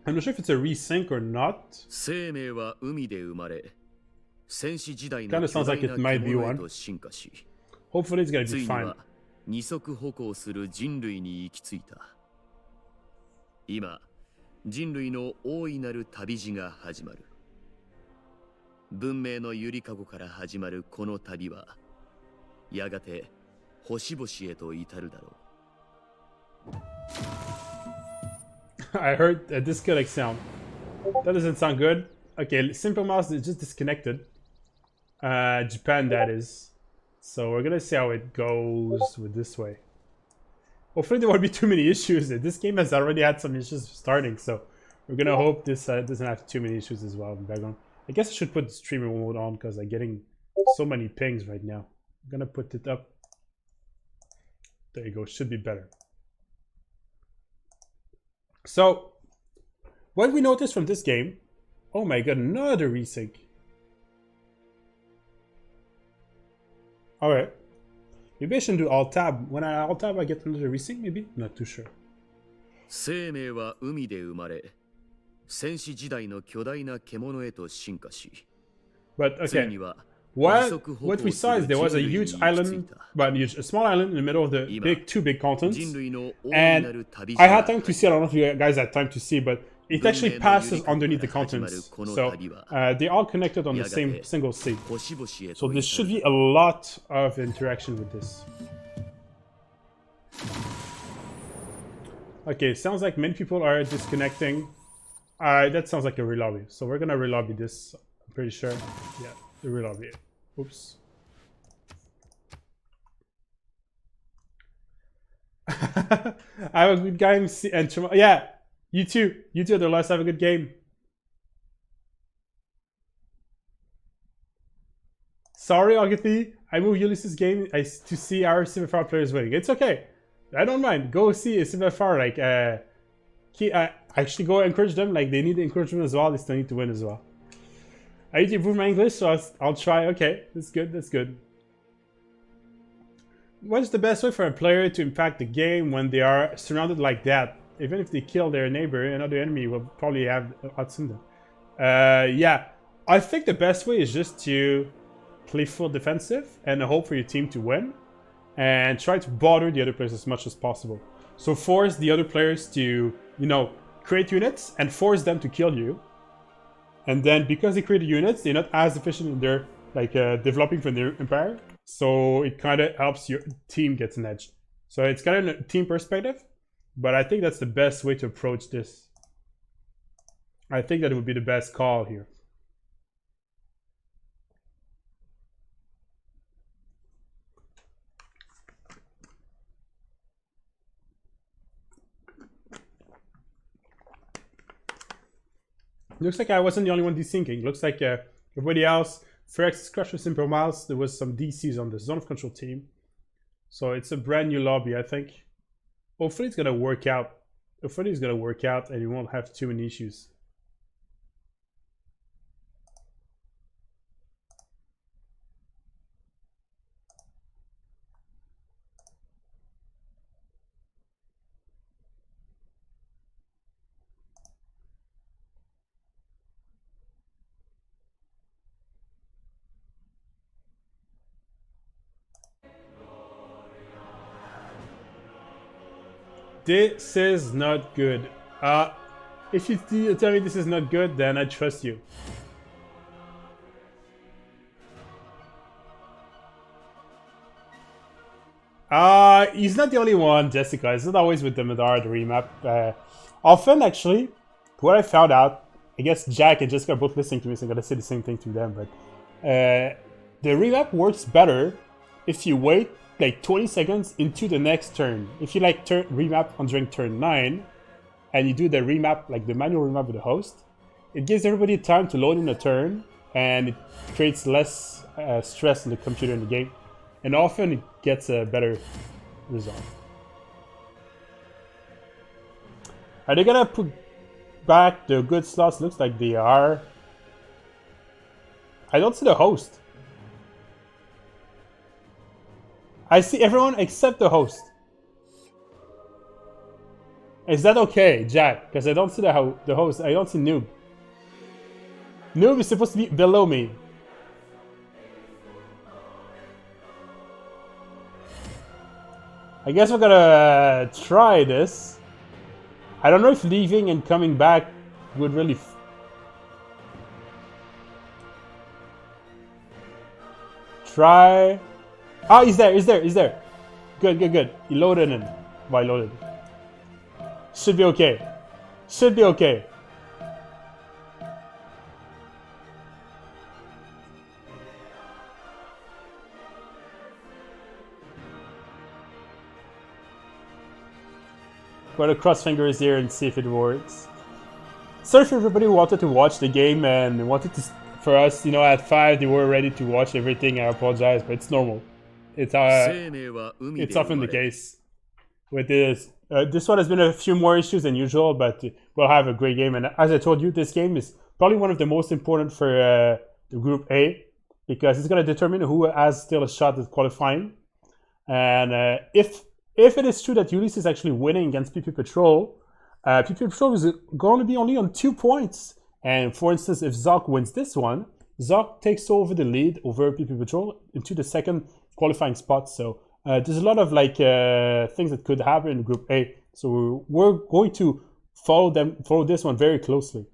Speaker 2: I'm not sure if it's a resync or not. Kind of sounds like it might be one. Hopefully it's gonna be fine.
Speaker 3: 二足歩行する人類に行き着いた。今、人類の大いなる旅路が始まる。文明のゆりかごから始まるこの旅は、やがて星々へと至るだろう。
Speaker 2: I heard a disconnect sound. That doesn't sound good. Okay, Simple Mouse is just disconnected. Japan, that is. So we're gonna see how it goes with this way. Hopefully there won't be too many issues. This game has already had some issues starting, so we're gonna hope this doesn't have too many issues as well in the background. I guess I should put the streamer mode on because I'm getting so many pings right now. I'm gonna put it up. There you go, should be better. So, what we noticed from this game, oh my god, another resync. Alright. Maybe I shouldn't do alt tab. When I alt tab, I get another resync, maybe? Not too sure.
Speaker 3: 生命は海で生まれ、戦士時代の巨大な獣へと進化し、
Speaker 2: But okay, what we saw is there was a huge island, but a small island in the middle of the two big continents, and I had time to see, I don't know if you guys had time to see, but it actually passes underneath the continents, so they're all connected on the same single sea. So there should be a lot of interaction with this. Okay, sounds like many people are disconnecting. That sounds like a relobby, so we're gonna relobby this, I'm pretty sure. Yeah, the relobby it. Oops. I have a good game, and yeah, you too, the last have a good game. Sorry, Agathy, I moved Ulysses' game to see our CWFR players winning. It's okay, I don't mind. Go see a CWFR, like, actually go encourage them, like they need encouragement as well, they still need to win as well. I need to improve my English, so I'll try. Okay, that's good, that's good. What's the best way for a player to impact the game when they are surrounded like that? Even if they kill their neighbor, another enemy will probably have outseen them. Yeah, I think the best way is just to play full defensive and hope for your team to win, and try to bother the other players as much as possible. So force the other players to, you know, create units and force them to kill you. And then because they created units, they're not as efficient in their, like, developing from their empire. So it kind of helps your team get an edge. So it's kind of a team perspective, but I think that's the best way to approach this. I think that it would be the best call here. Looks like I wasn't the only one desyncing. Looks like everybody else, Ferex, Crush with Simple Mouse, there was some DCs on the Zone of Control team. So it's a brand new lobby, I think. Hopefully it's gonna work out. Hopefully it's gonna work out and you won't have too many issues. This is not good. If you tell me this is not good, then I trust you. He's not the only one, Jessica. It's not always with the Madara, the remap. Often, actually, what I found out, I guess Jack and Jessica are both listening to me, so I'm gonna say the same thing to them, but the remap works better if you wait like 20 seconds into the next turn. If you like remap on during turn 9, and you do the remap, like the manual remap with the host, it gives everybody time to load in a turn, and it creates less stress in the computer in the game. And often it gets a better result. Are they gonna put back the good slots? Looks like they are. I don't see the host. I see everyone except the host. Is that okay, Jack? Because I don't see the host. I don't see Noob. Noob is supposed to be below me. I guess we're gonna try this. I don't know if leaving and coming back would really... Try... Oh, he's there, he's there, he's there. Good, good, good. He loaded in. Well, I loaded. Should be okay. Should be okay. Gotta cross fingers here and see if it works. Sorry for everybody who wanted to watch the game and wanted to, for us, you know, at 5 they were ready to watch everything. I apologize, but it's normal. It's often the case with this. This one has been a few more issues than usual, but we'll have a great game. And as I told you, this game is probably one of the most important for the Group A, because it's going to determine who has still a shot at qualifying. And if it is true that Ulysses is actually winning against PP Patrol, PP Patrol is going to be only on 2 points. And for instance, if Zoc wins this one, Zoc takes over the lead over PP Patrol into the second qualifying spot. So there's a lot of like things that could happen in Group A. So we're going to follow this one very closely.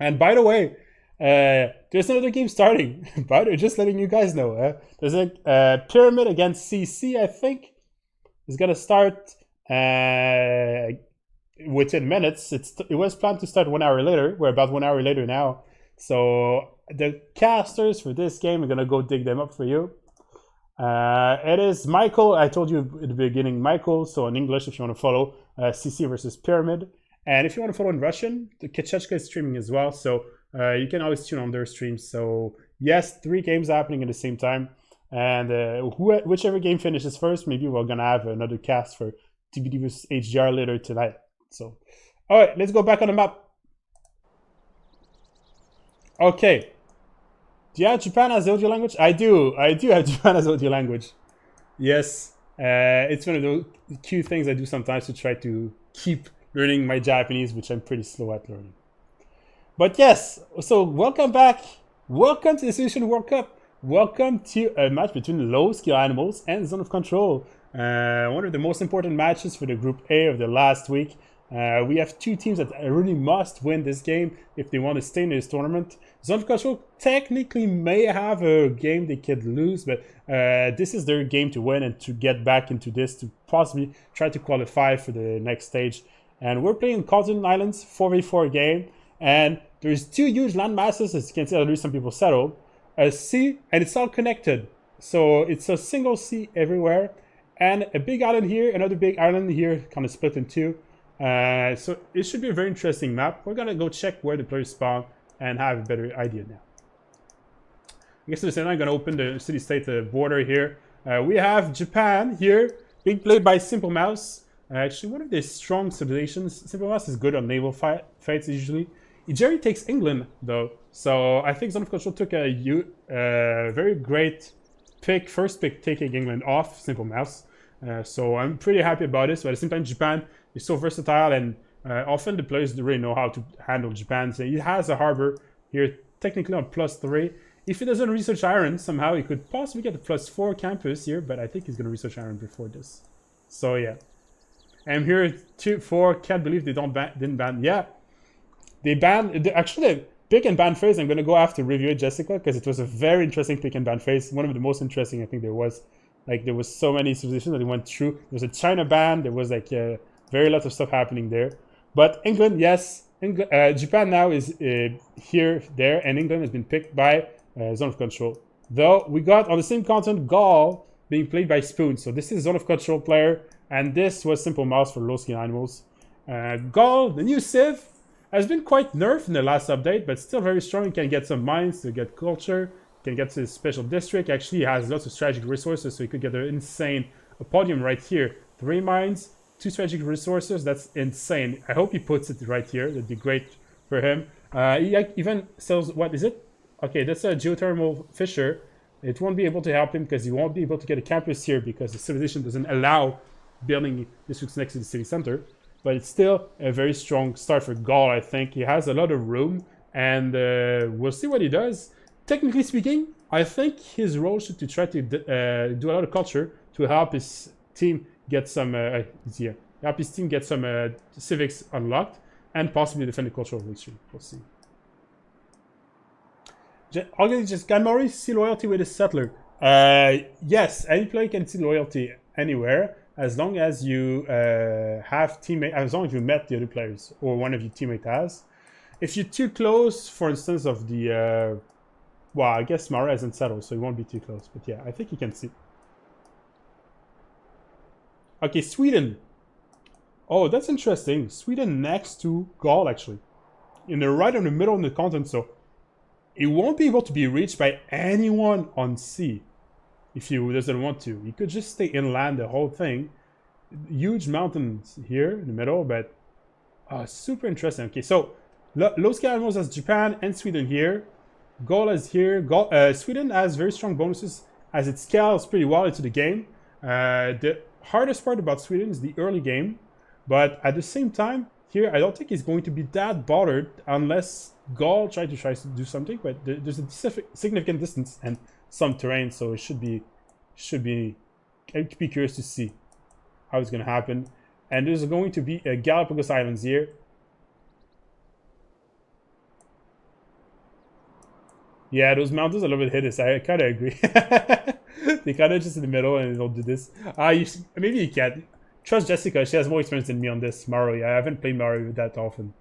Speaker 2: And by the way, there's another game starting. But just letting you guys know, there's a Pyramid against CC, I think. It's gonna start within minutes. It was planned to start 1 hour later. We're about 1 hour later now. So the casters for this game are gonna go dig them up for you. It is Michael. I told you at the beginning, Michael. So in English, if you want to follow, CC versus Pyramid. And if you want to follow in Russian, the Kachechka is streaming as well. So you can always tune on their streams. So yes, 3 games happening at the same time. And whichever game finishes first, maybe we're going to have another cast for TBD vs HDR later tonight. So, all right, let's go back on the map. Okay. Do you have Japan as the audio language? I do have Japan as audio language. Yes. It's one of those cute things I do sometimes to try to keep learning my Japanese, which I'm pretty slow at learning. But yes, so welcome back. Welcome to the Solution World Cup. Welcome to a match between Low Skill Animals and Zone of Control. One of the most important matches for the Group A of the last week. We have 2 teams that really must win this game if they want to stay in this tournament. Zone of Control technically may have a game they could lose, but this is their game to win and to get back into this to possibly try to qualify for the next stage. And we're playing Continent Islands 4v4 game, and there's 2 huge land masses, as you can see. Already some people settled. A sea, and it's all connected. So it's a single sea everywhere, and a big island here, another big island here, kind of split in 2. So it should be a very interesting map. We're gonna go check where the players spawn and have a better idea now. I guess I'm gonna open the city-state border here. We have Japan here, being played by Simple Mouse. Actually, one of the strong civilizations. Simple Mouse is good on naval fights usually. Jerry takes England though, so I think Zone of Control took a very great pick, first pick, taking England off Simple Mouse. So I'm pretty happy about this. But at the same time, Japan is so versatile, and often the players don't really know how to handle Japan. So he has a harbor here, technically on +3. If he doesn't research iron, somehow he could possibly get a +4 campus here, but I think he's going to research iron before this. So yeah. I'm here 2, 4. Can't believe they didn't ban. Yeah, they banned. Actually, the pick and ban phase. I'm gonna go after review it, Jessica, because it was a very interesting pick and ban phase. One of the most interesting I think there was. Like there was so many civilizations that they went through. There was a China ban. There was like very lot of stuff happening there. But England, yes. Japan now is here, there, and England has been picked by Zone of Control. Though we got on the same continent Gaul being played by Spoon. So this is Zone of Control player, and this was Simple Mouse for low skill animals. Gaul, the new Civ, has been quite nerfed in the last update, but still very strong. You can get some mines to get culture, can get to his special district. Actually, he has lots of strategic resources, so he could get an insane podium right here. 3 mines, 2 strategic resources. That's insane. I hope he puts it right here. That'd be great for him. He even sells, what is it? Okay, that's a geothermal fissure. It won't be able to help him because he won't be able to get a campus here because the civilization doesn't allow building districts next to the city center. But it's still a very strong start for Gaul, I think. He has a lot of room, and we'll see what he does. Technically speaking, I think his role should to try to do a lot of culture to help his team get some civics unlocked and possibly defend the cultural victory. We'll see. Can Maori see loyalty with his settler? Yes, any player can see loyalty anywhere as long as you have teammate. As long as you met the other players or one of your teammates has. If you're too close, for instance, of the well, I guess Mara hasn't settled, so he won't be too close. But yeah, I think he can see. Okay, Sweden. Oh, that's interesting. Sweden next to Gaul, actually. Right in the middle of the continent, so it won't be able to be reached by anyone on sea if he doesn't want to. He could just stay inland the whole thing. Huge mountains here in the middle, but super interesting. Okay, so Los Calamos has Japan and Sweden here. Gaul is here. Sweden has very strong bonuses as it scales pretty well into the game. The hardest part about Sweden is the early game, but at the same time, here I don't think he's going to be that bothered unless Gaul tries to do something. But there's a significant distance and some terrain, so it should be. I'd be curious to see how it's going to happen. And there's going to be a Galapagos Islands here. Yeah, those mountains are a little bit hideous. I kind of agree. They kind of just in the middle and they don't do this. Maybe you can't. Trust Jessica. She has more experience than me on this Mario. I haven't played Mario that often.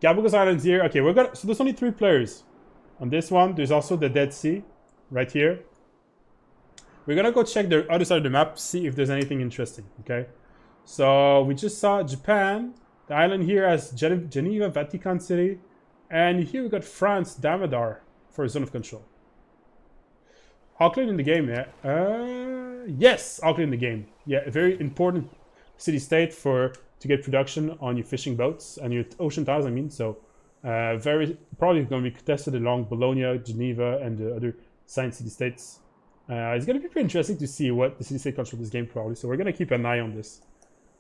Speaker 2: Galapagos Islands here. Okay, so there's only 3 players. On this one, there's also the Dead Sea right here. We're gonna go check the other side of the map, see if there's anything interesting. Okay, so we just saw Japan. The island here has Geneva, Vatican City, and here we got France, Damodar for Zone of Control. Auckland in the game, yeah. Yes, Auckland in the game. Yeah, a very important city-state to get production on your fishing boats and your ocean tiles. I mean, so very probably going to be tested along Bologna, Geneva, and the other signed city-states. It's going to be pretty interesting to see what the city-state control this game probably. So we're going to keep an eye on this.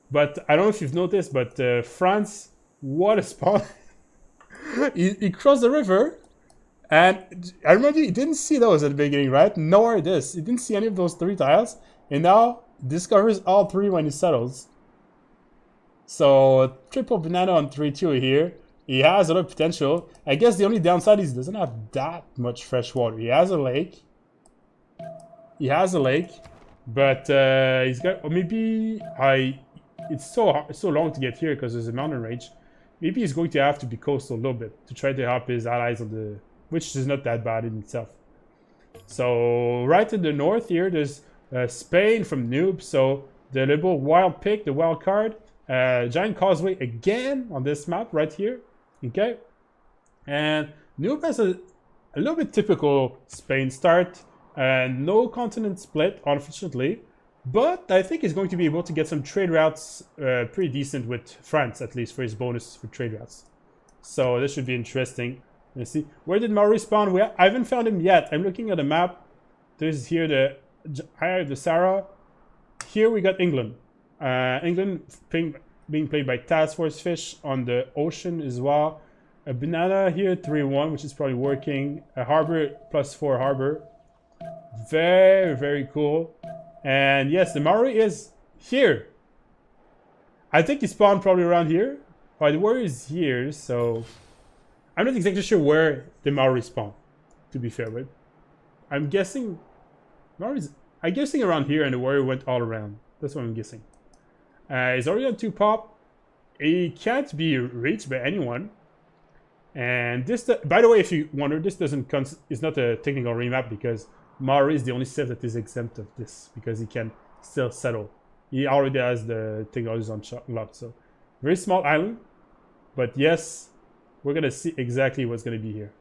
Speaker 2: But I don't know if you've noticed, but France, what a spot! he crossed the river. And I remember he didn't see those at the beginning, right? Nor this. He didn't see any of those 3 tiles. And now discovers all 3 when he settles. So triple banana on 3-2 here. He has a lot of potential. I guess the only downside is he doesn't have that much fresh water. He has a lake. But he's got it's so long to get here because there's a mountain range. Maybe he's going to have to be coastal a little bit to try to help his allies on the, which is not that bad in itself. So right in the north here, there's Spain from Noob. So the little wild pick, the wild card, giant causeway again on this map right here. Okay, and Noob has a little bit typical Spain start, and no continent split, unfortunately. But I think he's going to be able to get some trade routes pretty decent with France, at least for his bonus for trade routes. So this should be interesting. Let's see. Where did Maori spawn? I haven't found him yet. I'm looking at the map. There's here the Eye of the Sarah. Here we got England. England being played by Task Force Fish on the ocean as well. A banana here, 3-1, which is probably working. A harbor, +4 harbor. Very, very cool. And yes, the Maori is here. I think he spawned probably around here. Oh, the warrior is here, so I'm not exactly sure where the Maori spawn, to be fair, but I'm guessing I'm guessing around here, and the warrior went all around. That's what I'm guessing. He's already on 2 pop. He can't be reached by anyone. And this, by the way, if you wonder, this is not a technical remap because Maori is the only set that is exempt of this because he can still settle. He already has the technologies unlocked. So very small island, but yes, we're gonna see exactly what's gonna be here.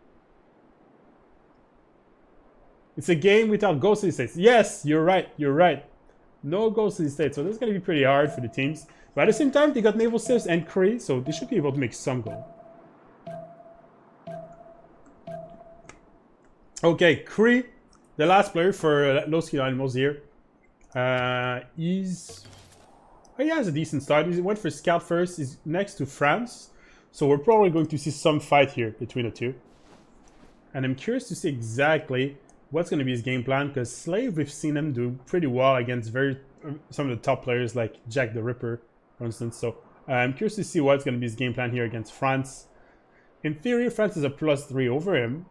Speaker 2: It's a game without ghostly states. Yes, you're right. You're right. No ghostly states, so this is gonna be pretty hard for the teams. But at the same time, they got naval sieves and Kree, so they should be able to make some goal. Okay, Kree, the last player for Low Skill Animals here. He has a decent start. He went for scout first. He's next to France, so we're probably going to see some fight here between the two. And I'm curious to see exactly what's going to be his game plan, because Slave, we've seen him do pretty well against some of the top players like Jack the Ripper, for instance. So I'm curious to see what's going to be his game plan here against France. In theory, France is a +3 over him.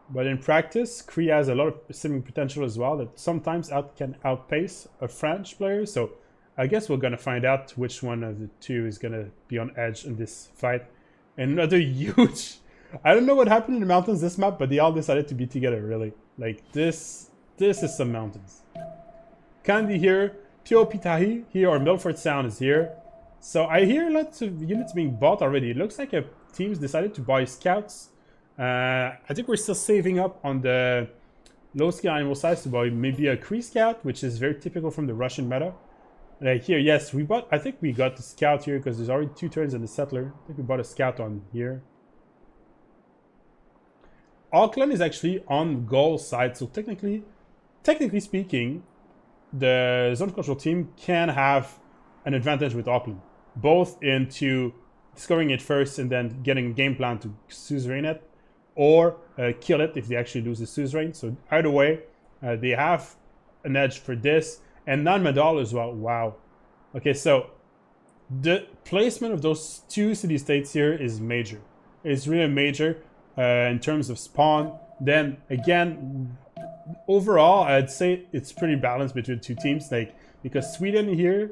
Speaker 2: But in practice, Kree has a lot of simming potential as well that sometimes can outpace a French player. So I guess we're going to find out which one of the two is going to be on edge in this fight. Another huge... I don't know what happened in the mountains this map, but they all decided to be together, really. Like, this is some mountains. Kandy here, Teopitahi here, or Milford Sound is here. So I hear lots of units being bought already. It looks like teams decided to buy scouts. I think we're still saving up on the low skill animal size to buy maybe a Kree scout, which is very typical from the Russian meta. Like here, yes, I think we got the scout here because there's already 2 turns in the settler. I think we bought a scout on here. Auckland is actually on goal side, so technically speaking, the zone control team can have an advantage with Auckland, both into discovering it first and then getting a game plan to suzerain it, or kill it if they actually lose the suzerain. So either way, they have an edge for this. And non-medal as well. Wow. Okay, so the placement of those 2 city-states here is major. It's really major in terms of spawn. Then again, overall, I'd say it's pretty balanced between the 2 teams. Like, because Sweden here,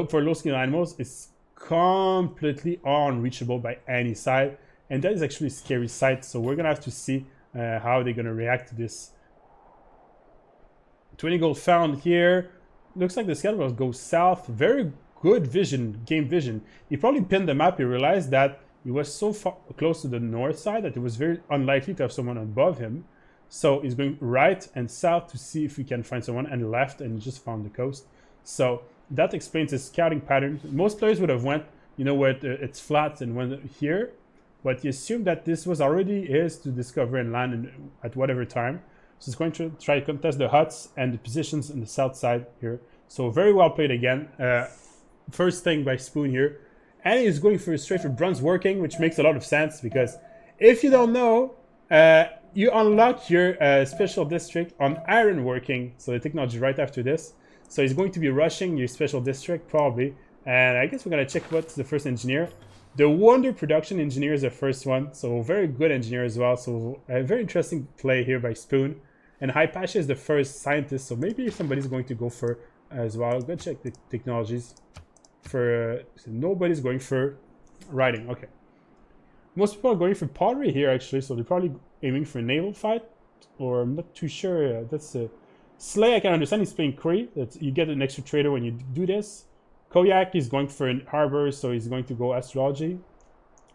Speaker 2: for low skill animals, is completely unreachable by any side. And that is actually a scary sight, so we're going to have to see how they're going to react to this. 20 gold found here. Looks like the scout will go south. Very good vision, game vision. He probably pinned the map. He realized that he was so far close to the north side that it was very unlikely to have someone above him. So he's going right and south to see if he can find someone, and left, and he just found the coast. So that explains his scouting pattern. Most players would have went, you know, where it's flat and went here. But he assumed that this was already his to discover and land at whatever time. So he's going to try to contest the huts and the positions on the south side here. So very well played again. First thing by Spoon here. And he's going straight for bronze working, which makes a lot of sense because if you don't know, you unlock your special district on iron working. So the technology right after this. So he's going to be rushing your special district probably. And I guess we're going to check what's the first engineer. The Wonder Production Engineer is the first one, so very good engineer as well. So a very interesting play here by Spoon. And Hypatia is the first scientist, so maybe somebody's going to go for as well. Go check the technologies. So nobody's going for writing. Okay. Most people are going for pottery here actually, so they're probably aiming for a naval fight, or I'm not too sure. That's a Slay. I can understand he's playing Kree. You get an extra trader when you do this. Koyak is going for an harbor, so he's going to go astrology.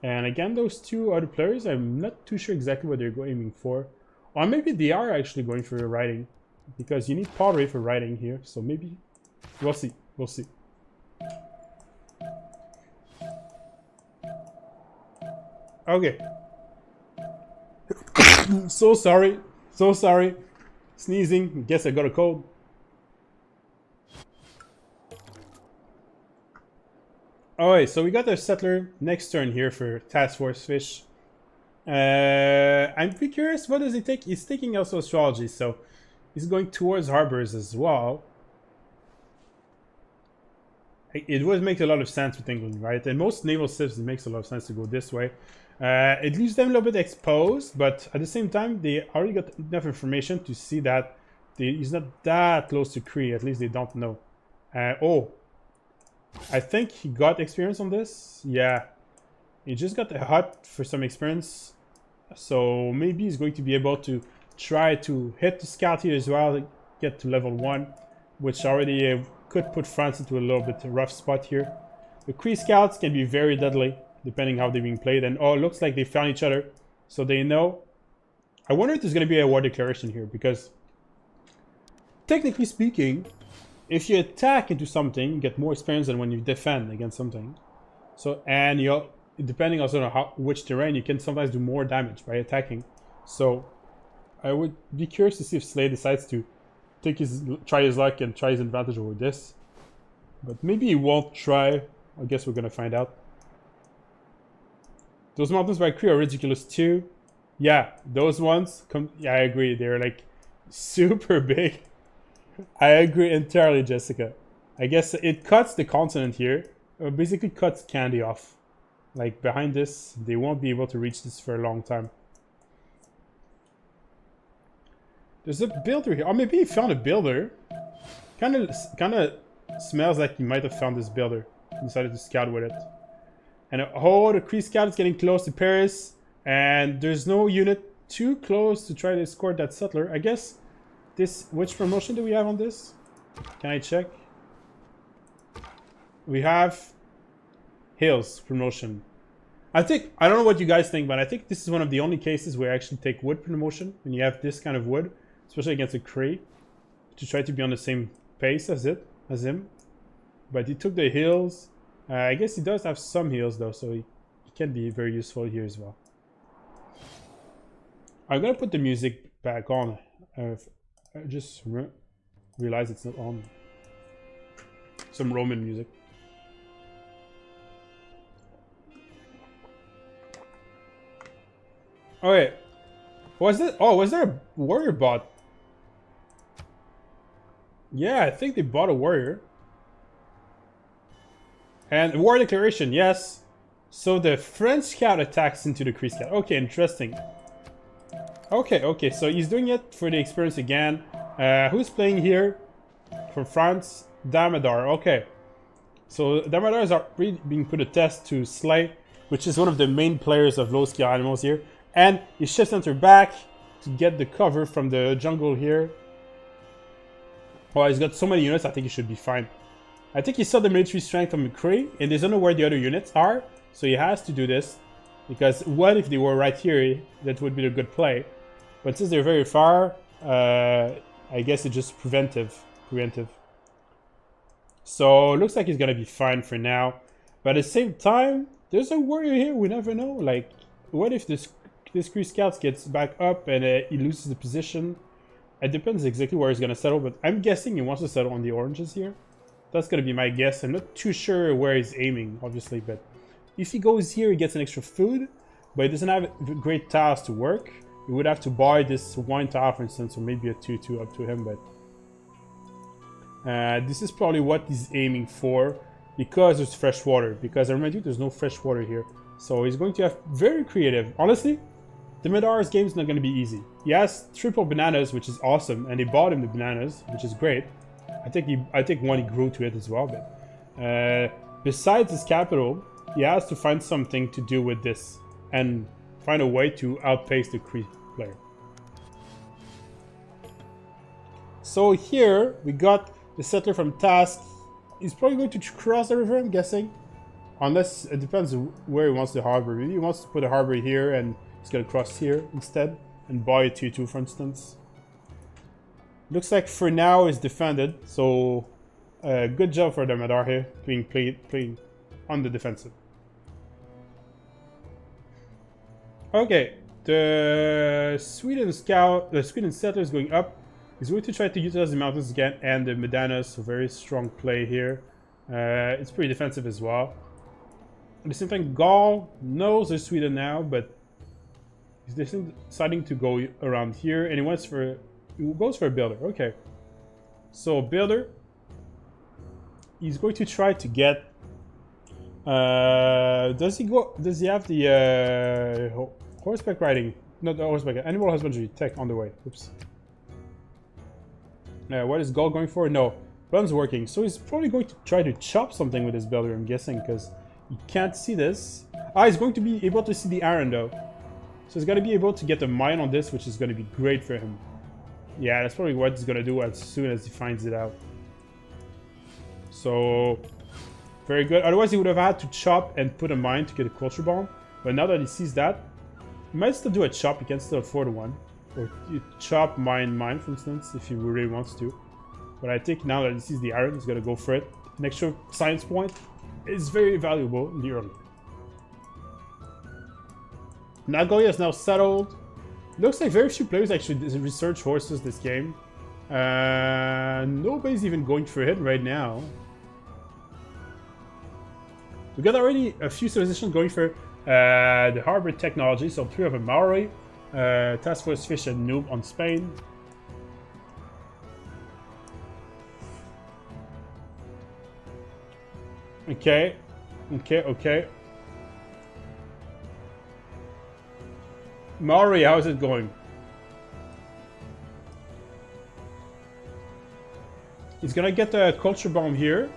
Speaker 2: And again, those 2 other players, I'm not too sure exactly what they're aiming for. Or maybe they are actually going for writing, because you need pottery for writing here. So maybe we'll see. We'll see. Okay. So sorry. So sorry. Sneezing. Guess I got a cold. Alright, so we got our settler next turn here for Task Force Fish. I'm pretty curious, what does he take? He's taking also astrology, so he's going towards harbors as well. it would make a lot of sense with England, right? And most naval ships, it makes a lot of sense to go this way. It leaves them a little bit exposed, but at the same time, they already got enough information to see that he's not that close to Kree. At least they don't know. Oh, I think he got experience on this. Yeah, he just got a hut for some experience. So maybe he's going to be able to try to hit the scout here as well, get to level 1, which already could put France into a little bit rough spot here. The Kree scouts can be very deadly, depending how they're being played. And oh, it looks like they found each other, so they know. I wonder if there's going to be a war declaration here, because technically speaking, if you attack into something, you get more experience than when you defend against something. So, and you're depending also on which terrain, you can sometimes do more damage by attacking. So I would be curious to see if Slay decides to try his luck and try his advantage over this. But maybe he won't try. I guess we're gonna find out. Those mountains by Kree are ridiculous too. Yeah, those ones yeah, I agree. They're like super big. I agree entirely, Jessica. I guess it cuts the continent here. Basically cuts Candy off. Like behind this, they won't be able to reach this for a long time. There's a builder here. Oh, maybe he found a builder. Kind of smells like he might have found this builder. He decided to scout with it. And oh, the Kree scout is getting close to Paris. And there's no unit too close to try to escort that settler. I guess this... Which promotion do we have on this? Can I check? We have... Hills promotion. I don't know what you guys think, but I think this is one of the only cases where I actually take wood promotion when you have this kind of wood, especially against a Kree, to try to be on the same pace as him. But he took the hills. I guess he does have some hills though, so he can be very useful here as well. I'm gonna put the music back on. I just realized it's not on. Some Roman music. Oh wait, was there a warrior bot? Yeah, I think they bought a warrior. And war declaration, yes. So the French scout attacks into the Kree scout. Okay, interesting. Okay, so he's doing it for the experience again. Who's playing here? For France, Damadar. Okay. So Damadar is already being put a test to Slay, which is one of the main players of low skill animals here. And he shifts center back to get the cover from the jungle here. Oh, he's got so many units, I think he should be fine. I think he saw the military strength from McCree, and doesn't know where the other units are. So he has to do this. Because what if they were right here? That would be a good play. But since they're very far, I guess it's just preventive. So it looks like he's gonna be fine for now. But at the same time, there's a warrior here, we never know. Like, what if this Kree scout gets back up and he loses the position? It depends exactly where he's going to settle, but I'm guessing he wants to settle on the oranges here. That's going to be my guess. I'm not too sure where he's aiming, obviously, but if he goes here, he gets an extra food, but he doesn't have great tiles to work. He would have to buy this one tile, for instance, or maybe a 2-2 up to him, but this is probably what he's aiming for because there's fresh water. Because I remind you, there's no fresh water here. So he's going to have very creative. Honestly, the Midar's game is not going to be easy. He has triple bananas, which is awesome, and they bought him the bananas, which is great. I think one he grew to it as well. But besides his capital, he has to find something to do with this and find a way to outpace the Kree player. So here we got the settler from Task. He's probably going to cross the river, I'm guessing. Unless, it depends where he wants the harbor. Maybe he wants to put a harbor here and he's going to cross here instead. And buy a 2-2, for instance. Looks like for now it's defended. So, good job for the Madar here. Playing on the defensive. Okay. The Sweden settler is going up. He's going to try to utilize the mountains again and the Medanas. So very strong play here. It's pretty defensive as well. At the same time, Gaul knows there's Sweden now, but he's deciding to go around here, and he goes for a builder. Okay, so builder. he's going to try to get. Does he have the horseback riding? Not the horseback. Animal husbandry tech on the way. Oops. What is Gaul going for? No, Run's working. So he's probably going to try to chop something with his builder. I'm guessing because you can't see this. He's going to be able to see the iron though. So he's going to be able to get a mine on this, which is going to be great for him. Yeah, that's probably what he's going to do as soon as he finds it out. So, very good. Otherwise, he would have had to chop and put a mine to get a culture bomb. But now that he sees that, he might still do a chop. He can still afford one. Or you chop, mine, for instance, if he really wants to. But I think now that he sees the iron, he's going to go for it. An extra science point is very valuable in the early. Nagoya is now settled. Looks like very few players actually research horses this game. Nobody's even going for it right now. We got already a few civilizations going for the harbor technology. So 3 of them: Maori, Task Force Fish, and Noob on Spain. Okay. Maori, how's it going? He's gonna get the culture bomb here.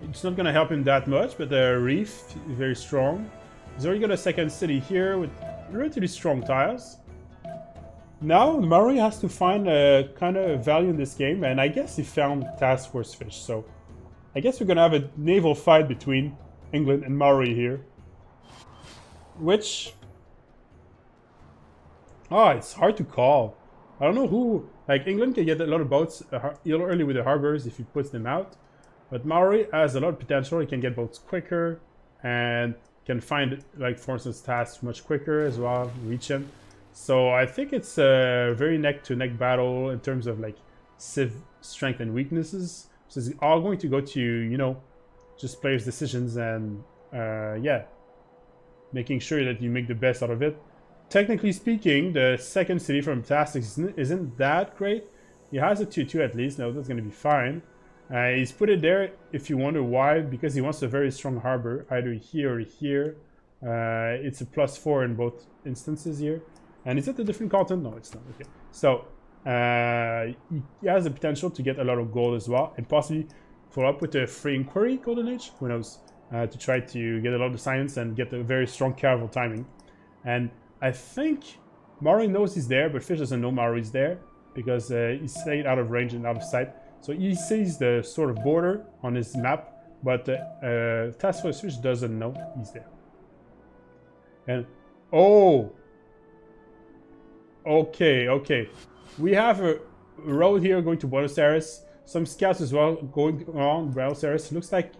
Speaker 2: It's not gonna help him that much, but the reef is very strong. He's already got a second city here with relatively strong tiles. Now Maori has to find a kind of value in this game, and I guess he found Task Force Fish. So I guess we're gonna have a naval fight between England and Maori here, which. Oh, it's hard to call. I don't know who. Like, England can get a lot of boats early with the harbors if he puts them out. But Maori has a lot of potential. He can get boats quicker and can find, like, for instance, tasks much quicker as well, reach him. So I think it's a very neck-to-neck battle in terms of, like, civ strength and weaknesses. So it's all going to go to, you know, just players' decisions and, yeah, making sure that you make the best out of it. Technically speaking, the second city from Tastics isn't that great. He has a 2-2 at least. Now that's going to be fine. He's put it there, if you wonder why, because he wants a very strong harbor, either here or here. It's a +4 in both instances here. And is it a different continent? No, it's not. Okay. So, he has the potential to get a lot of gold as well, and possibly follow up with a free inquiry Golden Age. Who knows? To try to get a lot of science and get a very strong cavalry timing. And I think Maori knows he's there, but Fish doesn't know Maori's there because he's stayed out of range and out of sight. So he sees the sort of border on his map, but Task Force Fish doesn't know he's there. And oh, okay. We have a road here going to Buenos Aires. Some scouts as well going on Buenos Aires. Looks like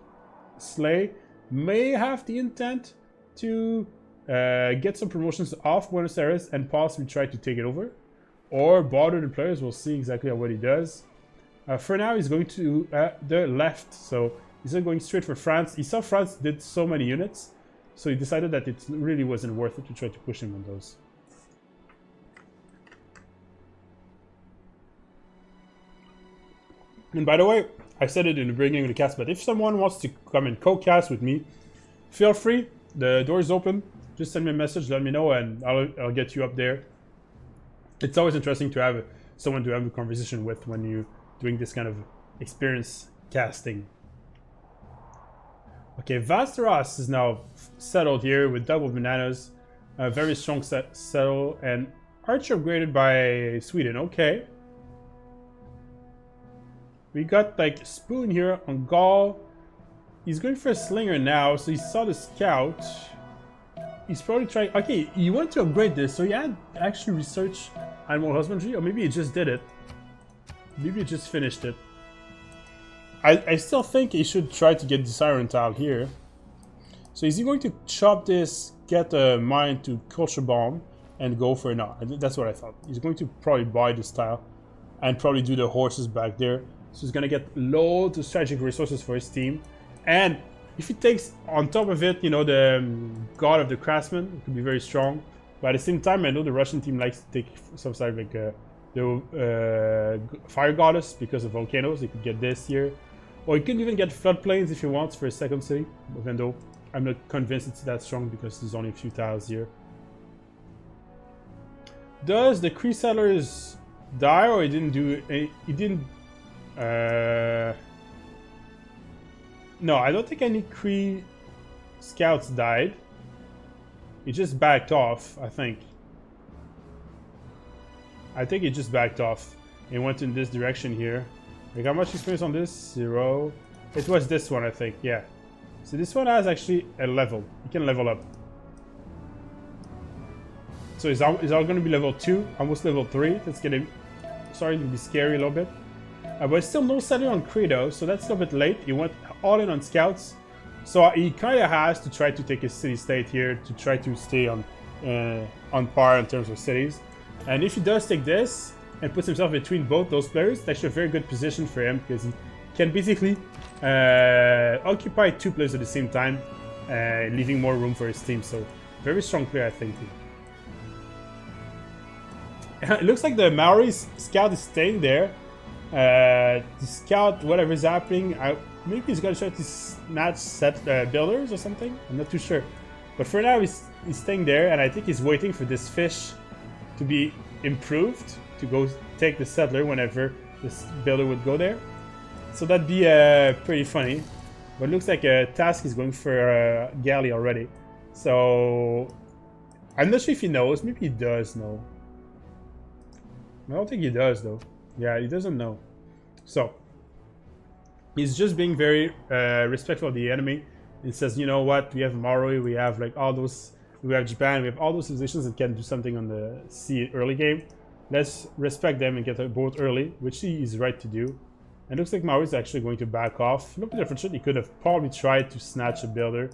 Speaker 2: Slay may have the intent to get some promotions off Buenos Aires and possibly try to take it over, or bother the players. We'll see exactly what he does. For now, he's going to the left, so he's not going straight for France. He saw France did so many units, so he decided that it really wasn't worth it to try to push him on those. And by the way, I said it in the beginning of the cast, but if someone wants to come and co-cast with me, feel free. The door is open. Just send me a message, let me know, and I'll get you up there. It's always interesting to have someone to have a conversation with when you're doing this kind of experience casting. Okay, Vasteros is now settled here with double bananas. A very strong settle, and Archer upgraded by Sweden. Okay. We got like Spoon here on Gaul. He's going for a slinger now, so he saw the scout. He's probably trying. Okay, he wanted to upgrade this, so he had actually researched animal husbandry, or maybe he just did it. Maybe he just finished it. I still think he should try to get this iron tile here. So is he going to chop this, get a mine to culture bomb, and go for it? No, that's what I thought. He's going to probably buy this tile and probably do the horses back there. So he's going to get loads of strategic resources for his team. And if he takes on top of it, you know, the God of the Craftsman, it could be very strong. But at the same time, I know the Russian team likes to take some sort of like the Fire Goddess because of volcanoes. They could get this here. Or you can even get floodplains if you want for a second city, even though I'm not convinced it's that strong because there's only a few tiles here. Does the Kree settlers die, or he didn't do any, he didn't no, I don't think any Kree scouts died. He just backed off, I think. I think he just backed off and went in this direction here. Like, how much experience on this? 0. It was this one, I think, yeah. So this one has actually a level. You can level up. So it's all going to be level 2, almost level 3. That's going to starting to be scary a little bit. But still no settler on Credo, so that's a little bit late. He went all in on scouts. So he kind of has to try to take his city-state here to try to stay on par in terms of cities. And if he does take this and puts himself between both those players, that's actually a very good position for him because he can basically occupy 2 players at the same time, leaving more room for his team. So very strong player, I think. It looks like the Maori scout is staying there. The scout, whatever's happening, maybe he's gonna try to snatch builders or something. I'm not too sure. But for now, he's staying there, and I think he's waiting for this fish to be improved to go take the settler whenever this builder would go there. So that'd be pretty funny. But it looks like a task is going for Galley already. So I'm not sure if he knows. Maybe he does know. I don't think he does though. Yeah, he doesn't know. So he's just being very respectful of the enemy. He says, you know what, we have Maroi, we have like all those, we have Japan, we have all those civilizations that can do something on the sea early game. Let's respect them and get a boat early, which he is right to do. And it looks like Maui is actually going to back off. A little bit different. He could have probably tried to snatch a builder,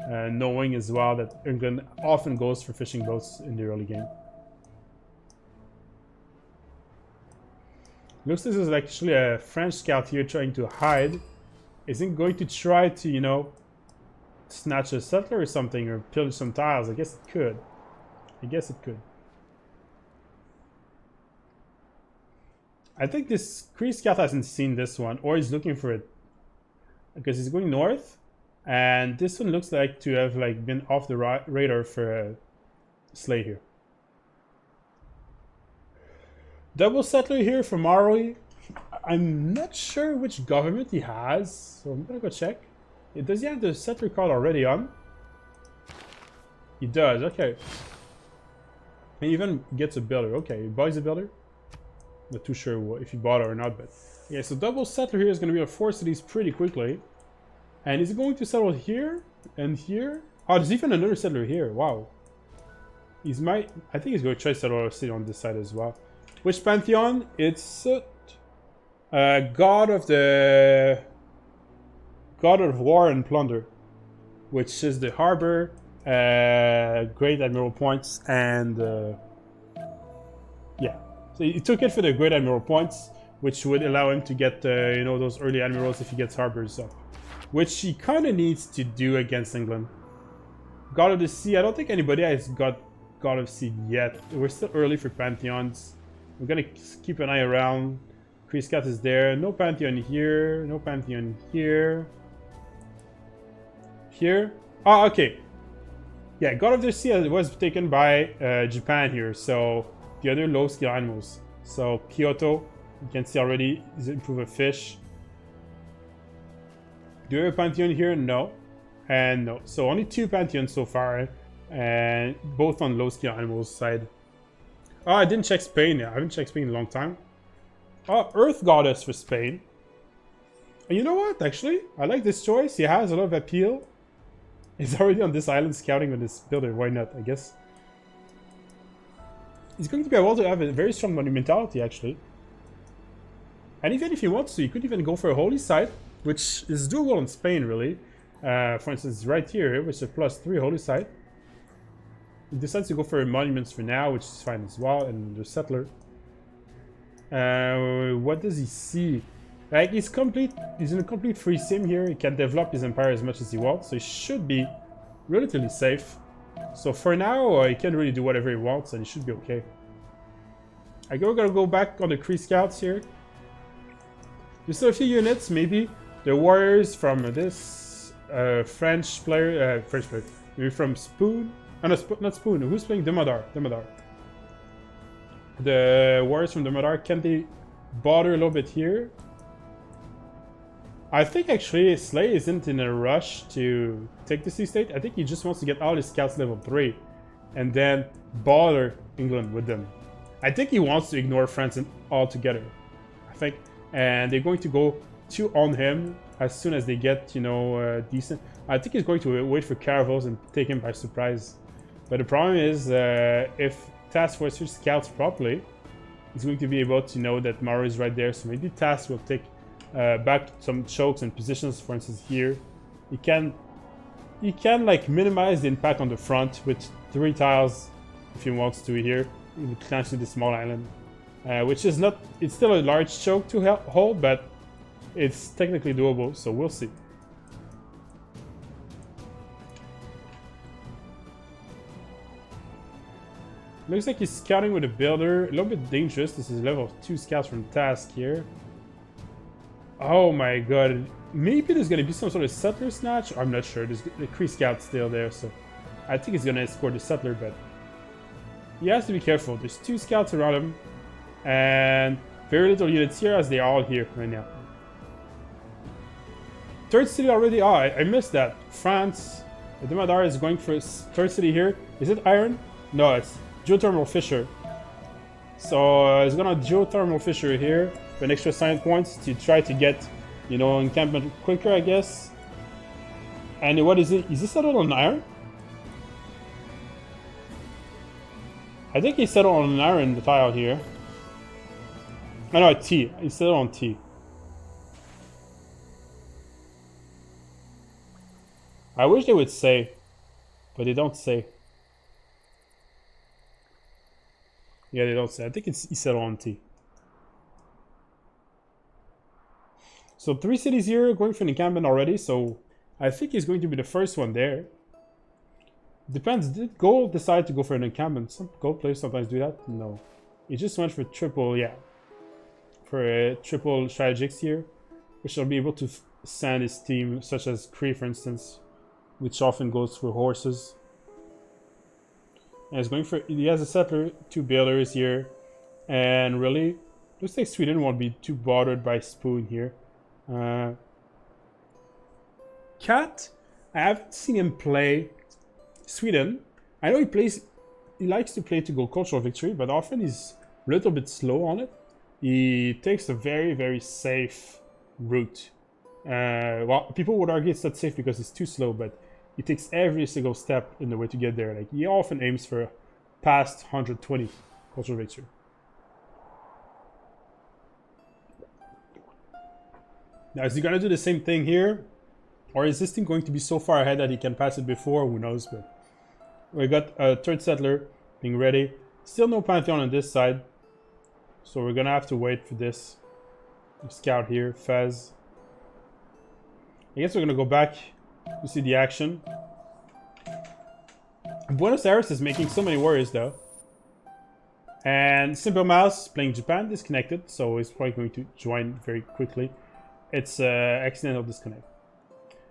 Speaker 2: knowing as well that England often goes for fishing boats in the early game. Looks like there's actually a French scout here trying to hide. Isn't going to try to, you know, snatch a settler or something, or pillage some tiles. I guess it could. I guess it could. I think this Kree scout hasn't seen this one, or he's looking for it. Because he's going north, and this one looks like to have like been off the radar for a sleigh here. Double settler here for Maroi. I'm not sure which government he has, so I'm gonna go check. Does he have the settler card already on? He does, okay. And he even gets a builder. Okay, he buys a builder. Not too sure if he bought it or not, but yeah, so double settler here is gonna be on 4 cities pretty quickly. And he's going to settle here and here. Oh, there's even another settler here. Wow. I think he's going to try to settle a city on this side as well. Which pantheon? It's God of War and Plunder, which is the harbor, Great Admiral points, and yeah. So he took it for the Great Admiral points, which would allow him to get you know, those early admirals if he gets harbors up, which he kind of needs to do against England. God of the Sea. I don't think anybody has got God of Sea yet. We're still early for pantheons. We're gonna keep an eye around. Kree Scout is there. No pantheon here. No pantheon here. Here. Oh, okay. Yeah, God of the Sea was taken by Japan here. So the other low skill animals. So Kyoto, you can see already is improve a fish. Do we have a pantheon here? No. And no. So only 2 pantheons so far, and both on low skill animals side. Oh, I didn't check Spain. I haven't checked Spain in a long time. Oh, Earth Goddess for Spain. And you know what, actually? I like this choice. He has a lot of appeal. He's already on this island scouting with this builder. Why not, I guess? He's going to be able to have a very strong monumentality, actually. And even if he wants to, he could even go for a holy site, which is doable in Spain, really. For instance, right here, which is a +3 holy site. He decides to go for monuments for now, which is fine as well, and the settler. What does he see? Like, he's in a complete free sim here. He can develop his empire as much as he wants, so he should be relatively safe. So for now, he can really do whatever he wants, and he should be okay. I guess we're gonna go back on the Kree Scouts here. There's still a few units, maybe. the warriors from this French player, maybe from Spoon. Oh, no, not Spoon. Who's playing Demodar? Demodar. The warriors from Demodar, can they bother a little bit here? I think actually Slay isn't in a rush to take the sea state. I think he just wants to get all his scouts level 3 and then bother England with them. I think he wants to ignore France altogether. I think, and they're going to go 2 on him as soon as they get, you know, decent. I think he's going to wait for caravels and take him by surprise. But the problem is, if Task Force scouts properly, he's going to be able to know that Maro is right there. So maybe Task will take back some chokes and positions. For instance, here, he can like minimize the impact on the front with 3 tiles if he wants to here. He would clench to the small island, which is not. It's still a large choke to hold, but it's technically doable. So we'll see. Looks like he's scouting with a builder. A little bit dangerous. This is level 2 scouts from Task here. Oh my god. Maybe there's going to be some sort of settler snatch. I'm not sure. There's the Kree scout still there, so I think he's going to escort the settler, but he has to be careful. There's 2 scouts around him, and very little units here as they are all here right now. Third city already. Oh, I missed that. France. The Demadar is going for third city here. Is it iron? No, it's geothermal fissure. So it's gonna geothermal fissure here for an extra science points to try to get, you know, encampment quicker, I guess. And what is it? Is this settled on iron? I think he settled on an iron tile here. I know, T. He settled on T. I wish they would say, but they don't say. Yeah, they don't say. I think it's he settled on T. So 3 cities here going for an encampment already, so I think he's going to be the first one there. Depends. Did Gold decide to go for an encampment? Some Gold players sometimes do that. No. He just went for triple, yeah. For a triple strategics here, which will be able to send his team, such as Kree, for instance, which often goes for horses. And he's going for, he has a settler, 2 builders here, and really, looks like Sweden won't be too bothered by Spoon here. Cat, I haven't seen him play Sweden. I know he likes to play to go cultural victory, but often he's a little bit slow on it. He takes a very, very safe route. Well, people would argue it's not safe because it's too slow, but he takes every single step in the way to get there. Like, he often aims for past 120 cultural victory. Now, is he gonna do the same thing here? Or is this team going to be so far ahead that he can pass it before? Who knows, but we got a third settler being ready. Still no Pantheon on this side. So we're gonna have to wait for this. Scout here, Fez. I guess we're gonna go back to see the action. Buenos Aires is making so many warriors though. And Simple Mouse playing Japan disconnected, so he's probably going to join very quickly. It's accidental disconnect.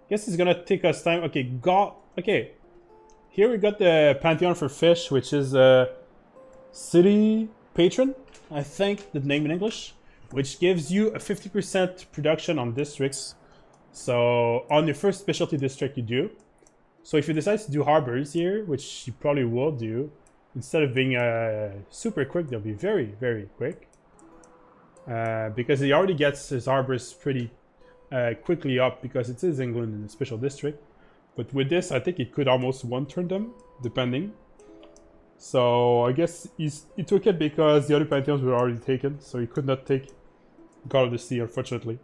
Speaker 2: Guess it's gonna take us time. Okay, okay. Here we got the Pantheon for Fish, which is City Patron, I think the name in English, which gives you a 50% production on districts. So on your first specialty district you do. So if you decide to do harbors here, which you probably will do, instead of being super quick, they'll be very, very quick. Because he already gets his harbors pretty quickly up because it is England in a special district. But with this, I think it could almost one-turn them, depending. So I guess he took it because the other Pantheons were already taken, so he could not take God of the Sea, unfortunately.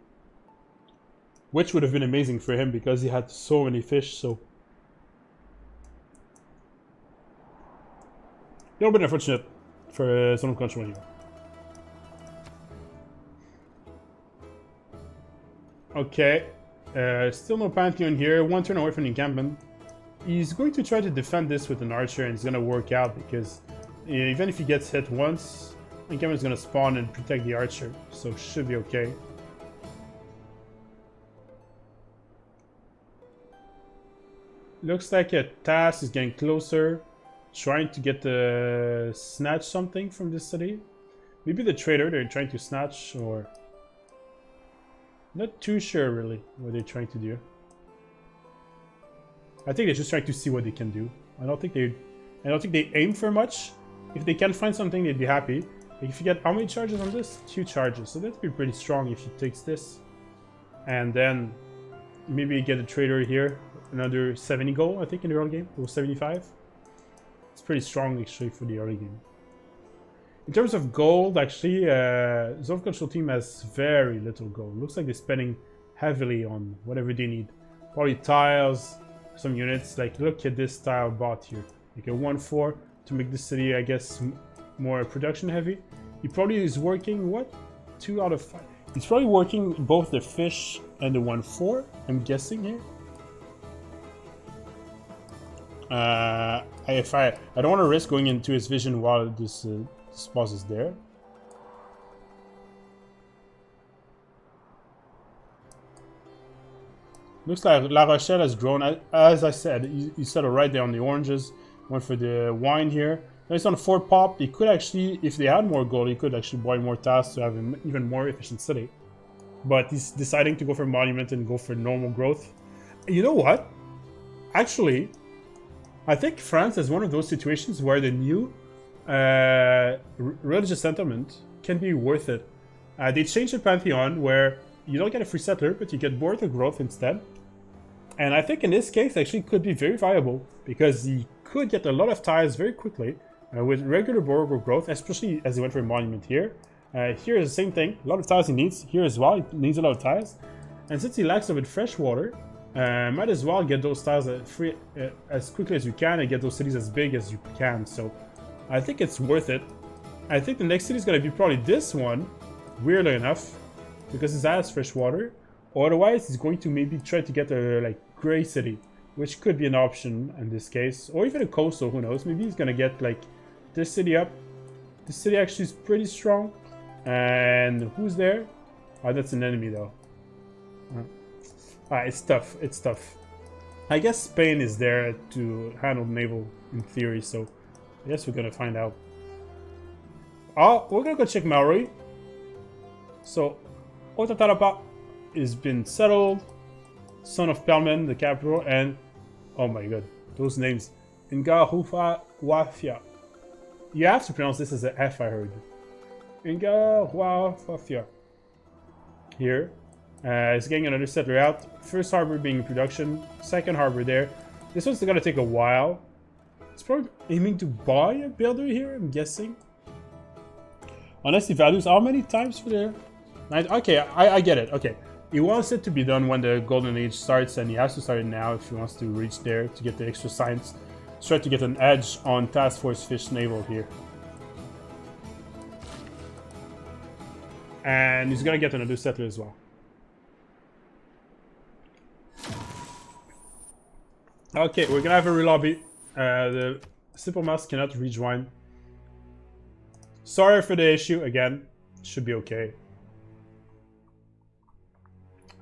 Speaker 2: Which would have been amazing for him because he had so many fish, so... A little bit unfortunate for Zone of Control here. Okay, still no Pantheon here, one turn away from the encampment. He's going to try to defend this with an archer and it's going to work out because even if he gets hit once, the encampment is going to spawn and protect the archer, so should be okay. Looks like a task is getting closer. Trying to get the snatch something from this city. Maybe the trader they're trying to snatch, or not too sure really what they're trying to do. I think they're just trying to see what they can do. I don't think they aim for much. If they can find something, they'd be happy. Like if you get how many charges on this? 2 charges. So that'd be pretty strong if he takes this. And then maybe you get a trader here. Another 70 gold, I think, in the early game. It was 75. It's pretty strong actually for the early game. In terms of gold, actually, Zov Control Team has very little gold. Looks like they're spending heavily on whatever they need. Probably tiles, some units. Like, look at this tile bought here. Like a 1-4 to make the city, I guess, more production heavy. He probably is working, what? 2 out of 5. He's probably working both the fish and the 1-4, I'm guessing here. I don't want to risk going into his vision while this boss is there. Looks like La Rochelle has grown. As I said, you settled right there on the oranges. Went for the wine here. Now it's on 4 pop. He could actually, if they had more gold, he could actually buy more tasks to have an even more efficient city. But he's deciding to go for monument and go for normal growth. You know what? Actually, I think France is one of those situations where the new religious sentiment can be worth it. They changed the Pantheon where you don't get a free settler, but you get border growth instead. And I think in this case, actually, could be very viable because he could get a lot of ties very quickly with regular border growth, especially as he went for a monument here. Here is the same thing, a lot of ties he needs. Here as well, he needs a lot of ties. And since he lacks a bit fresh water, might as well get those tiles free as quickly as you can and get those cities as big as you can. So I think it's worth it. I think the next city is going to be probably this one, weirdly enough, because it has fresh water. Otherwise, he's going to maybe try to get a like gray city, which could be an option in this case, or even a coastal. Who knows? Maybe he's going to get like this city up. This city actually is pretty strong. And who's there? Oh, that's an enemy though. It's tough. It's tough. I guess Spain is there to handle naval in theory, so I guess we're gonna find out. Oh, we're gonna go check Maori. So, Otatarapa has been settled. Son of Pelman, the capital, and oh my god, those names. Ingahufa Wafia. You have to pronounce this as an F, I heard. Ingahuafia. Here. It's getting another settler out. First harbor being in production. Second harbor there. This one's gonna take a while. It's probably aiming to buy a builder here, I'm guessing. Unless he values how many times for the... Okay, I get it. Okay. He wants it to be done when the golden age starts, and he has to start it now if he wants to reach there to get the extra science. Try to get an edge on Task Force Fish Naval here. And he's gonna get another settler as well. Okay, we're gonna have a relobby. The simple mouse cannot rejoin. Sorry for the issue again. Should be okay.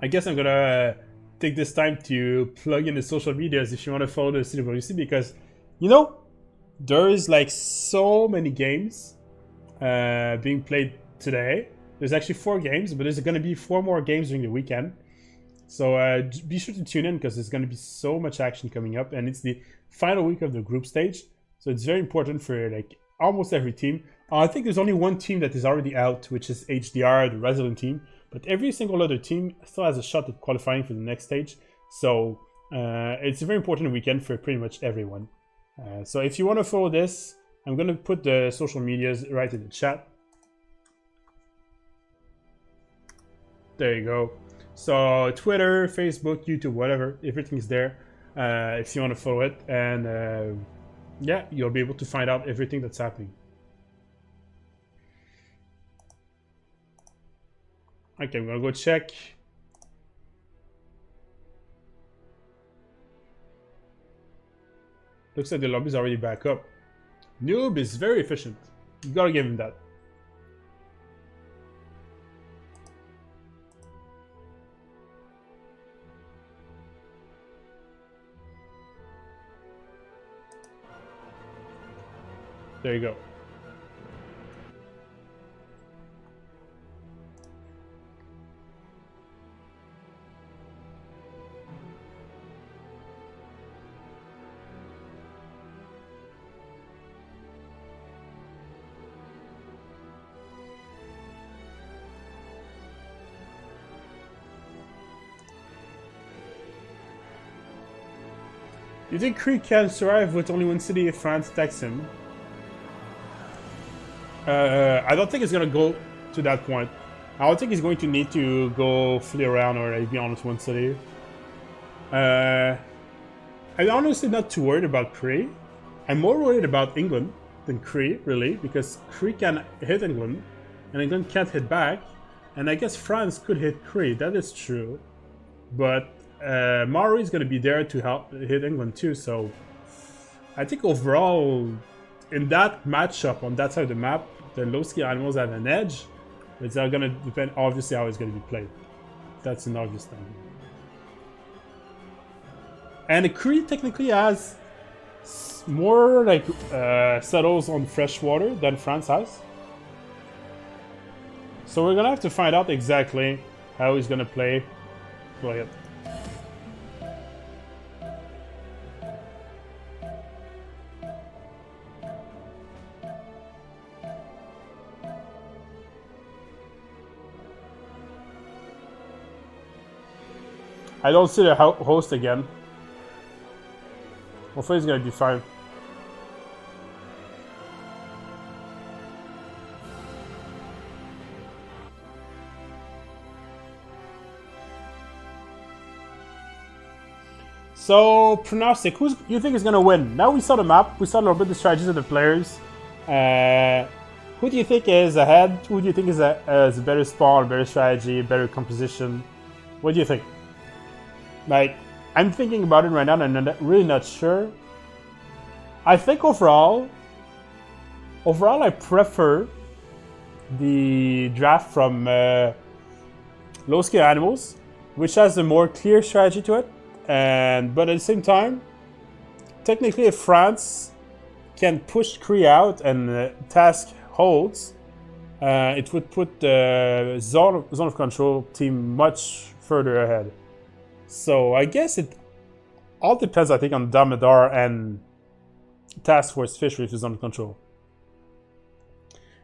Speaker 2: I guess I'm gonna take this time to plug in the social medias if you want to follow the CWC, because you know there is like so many games being played today. There's actually 4 games, but there's gonna be 4 more games during the weekend. So be sure to tune in because there's going to be so much action coming up, and it's the final week of the group stage. So it's very important for like almost every team. I think there's only one team that is already out, which is HDR, the resident team. But every single other team still has a shot at qualifying for the next stage. So it's a very important weekend for pretty much everyone. So if you want to follow this, I'm going to put the social medias right in the chat. There you go. So Twitter, Facebook, YouTube, whatever, everything's there if you want to follow it. And yeah, you'll be able to find out everything that's happening. Okay, I'm gonna go check. Looks like the lobby's already back up. Noob is very efficient. You gotta give him that. There you go. You think Cree can survive with only one city if France attacks him? I don't think it's gonna go to that point. I don't think he's going to need to go flee around or be honest one city. I'm honestly not too worried about Cree. I'm more worried about England than Cree, really, because Cree can hit England, and England can't hit back. And I guess France could hit Cree, that is true. But Maori is going to be there to help hit England too, so I think overall, in that matchup on that side of the map, the low-skill animals have an edge. It's going to depend, obviously, how it's going to be played. That's an obvious thing. And the Cree technically has more like settles on fresh water than France has. So we're going to have to find out exactly how he's going to play. Go ahead. I don't see the host again. Hopefully he's gonna be fine. So, pronostic, who you think is gonna win? Now we saw the map, we saw a little bit of the strategies of the players. Who do you think is ahead? Who do you think is a better spawn, a better strategy, a better composition? What do you think? Like, I'm thinking about it right now and I'm really not sure. I think overall I prefer the draft from Low Skill Animals, which has a more clear strategy to it. But at the same time, technically if France can push Cree out and task holds, it would put the zone of control team much further ahead. So I guess it all depends, I think, on Damodar and Task Force Fishery if it's under control.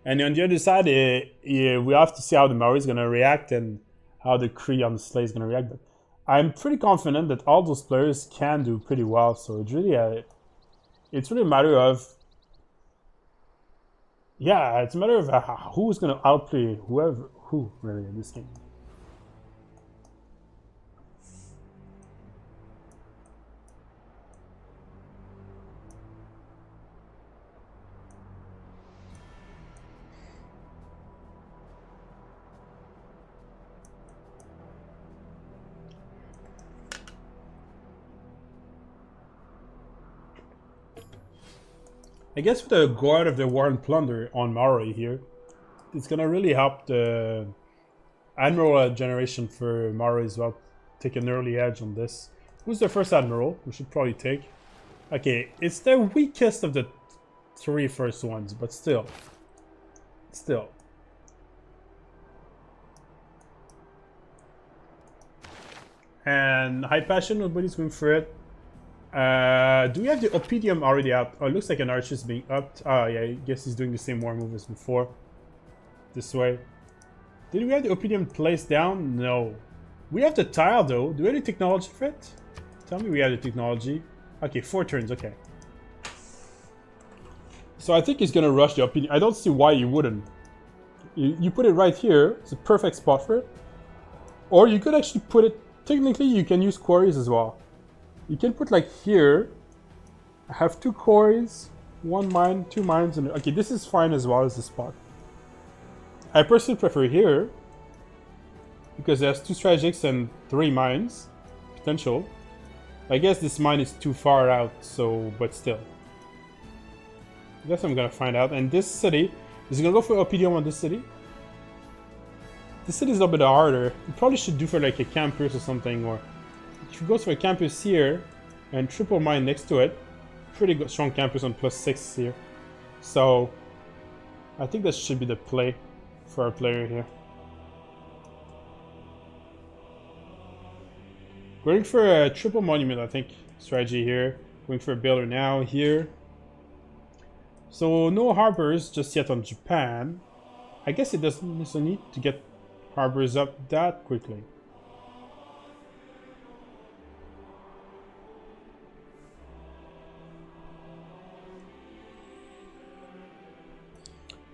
Speaker 2: And on the other side, we have to see how the Maori is going to react and how the Cree on the sleigh is going to react. But I'm pretty confident that all those players can do pretty well. So it's really a matter of, yeah, it's a matter of who's going to outplay who really in this game. I guess with the Guard of the War and Plunder on Maori here, it's gonna really help the Admiral generation for Maori as well. Take an early edge on this. Who's the first Admiral? We should probably take. Okay, it's the weakest of the three first ones, but still. And High Passion, nobody's going for it. Do we have the Opidium already up? Oh, it looks like an archer is being upped. Oh, yeah, I guess he's doing the same war move as before. This way. Did we have the Opidium placed down? No. We have the tile, though. Do we have the technology for it? Tell me we have the technology. Okay, 4 turns, okay. So I think he's gonna rush the Opidium. I don't see why you wouldn't. You put it right here. It's a perfect spot for it. Or you could actually put it... Technically, you can use quarries as well. You can put like here, have 2 quarries, 1 mine, 2 mines, and okay, this is fine as well as the spot. I personally prefer here because it has 2 strategics and 3 mines potential. I guess this mine is too far out, so but still. I guess I'm gonna find out. And this city is gonna go for Opidium on this city. This city is a little bit harder. You probably should do for like a campus or something, or if you go for a campus here and triple mine next to it, pretty good strong campus on +6 here. So I think that should be the play for our player here. Going for a triple monument, I think, strategy here. Going for a builder now here. So no harbors just yet on Japan. I guess it doesn't necessarily need to get harbors up that quickly.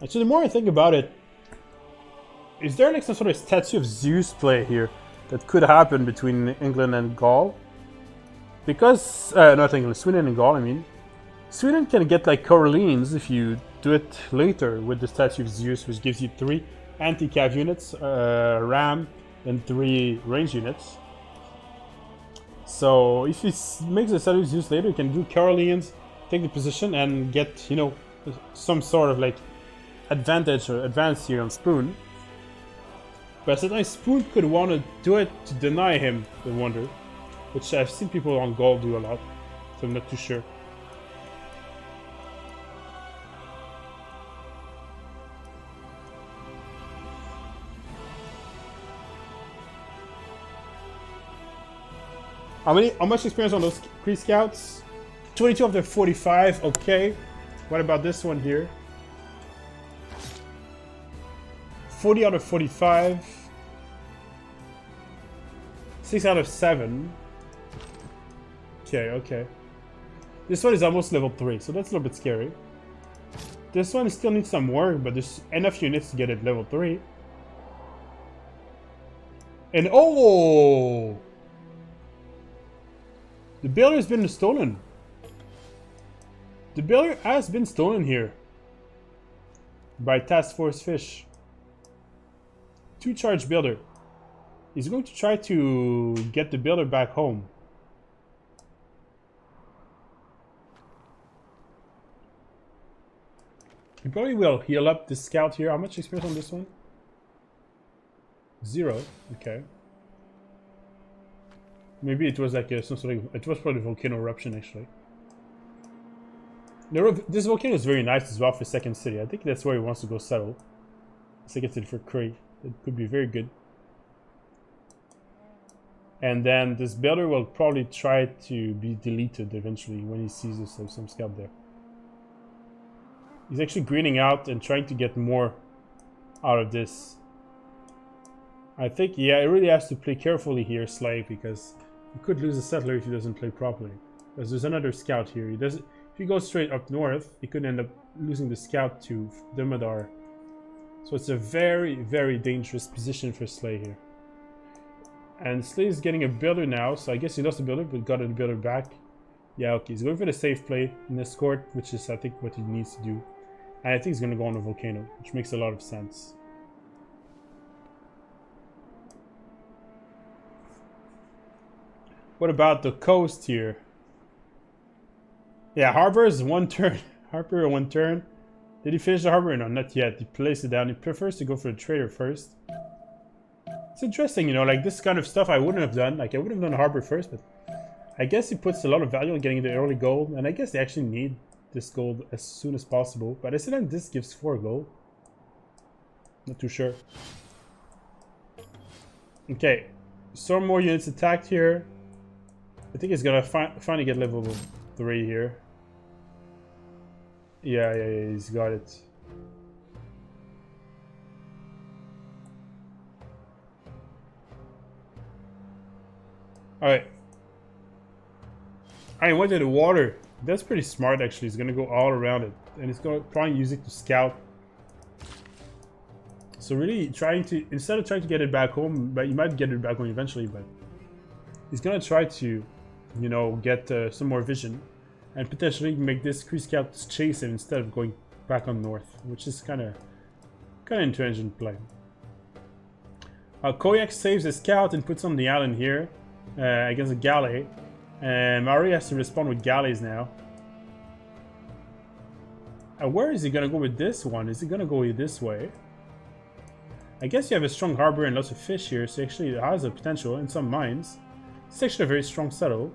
Speaker 2: Actually, the more I think about it, is there like some sort of statue of Zeus play here that could happen between England and Gaul? Because, not England, Sweden and Gaul, I mean. Sweden can get like Corellines if you do it later with the statue of Zeus, which gives you 3 anti-cav units, ram, and 3 range units. So if he makes the statue of Zeus later, you can do Corellines, take the position, and get, you know, some sort of like advantage or advance here on Spoon. But sometimes Spoon could want to do it to deny him the wonder, which I've seen people on Gaul do a lot, so I'm not too sure. How much experience on those pre-scouts? 22 of the 45, okay. What about this one here? 40 out of 45. 6 out of 7. Okay. This one is almost level 3, so that's a little bit scary. This one still needs some work, but there's enough units to get it level 3. And oh! The builder has been stolen. The builder has been stolen here. By Task Force Fish. 2 charge builder. He's going to try to get the builder back home. He probably will heal up the scout here. How much experience on this one? 0. Okay. Maybe it was like some sort of... It was probably volcano eruption, actually. This volcano is very nice as well for second city. I think that's where he wants to go settle. Second city for Kree. It could be very good. And then this builder will probably try to be deleted eventually when he sees some scout there. He's actually greening out and trying to get more out of this. I think, yeah, he really has to play carefully here, Slay, because he could lose a settler if he doesn't play properly. Because there's another scout here. He doesn't. If he goes straight up north, he could end up losing the scout to Dumadar. So it's a very, very dangerous position for Slay here. And Slay is getting a builder now, so I guess he lost the builder, but got a builder back. Yeah, okay, he's going for the safe play in escort, which is, I think, what he needs to do. And I think he's going to go on a volcano, which makes a lot of sense. What about the coast here? Yeah, harbor is 1 turn. Harbor 1 turn. Did he finish the harbor? No, not yet. He placed it down. He prefers to go for the trader first. It's interesting, you know, like this kind of stuff I wouldn't have done. Like I would have done harbor first, but I guess he puts a lot of value on getting the early gold, and I guess they actually need this gold as soon as possible. But I said that this gives 4 gold. Not too sure. Okay, some more units attacked here. I think he's gonna finally get level 3 here. Yeah, he's got it. Alright. I went to the water. That's pretty smart, actually. He's gonna go all around it. And he's gonna probably use it to scout. So really trying to, instead of trying to get it back home, but you might get it back home eventually, but he's gonna try to, you know, get some more vision. And potentially make this Kree scout chase him instead of going back on north. Which is kind of intelligent play. Koyak saves a scout and puts on the island here. Against a galley. And Maori has to respond with galleys now. Where is he gonna go with this one? Is he gonna go this way? I guess you have a strong harbor and lots of fish here, so actually it has a potential in some mines. It's actually a very strong settle.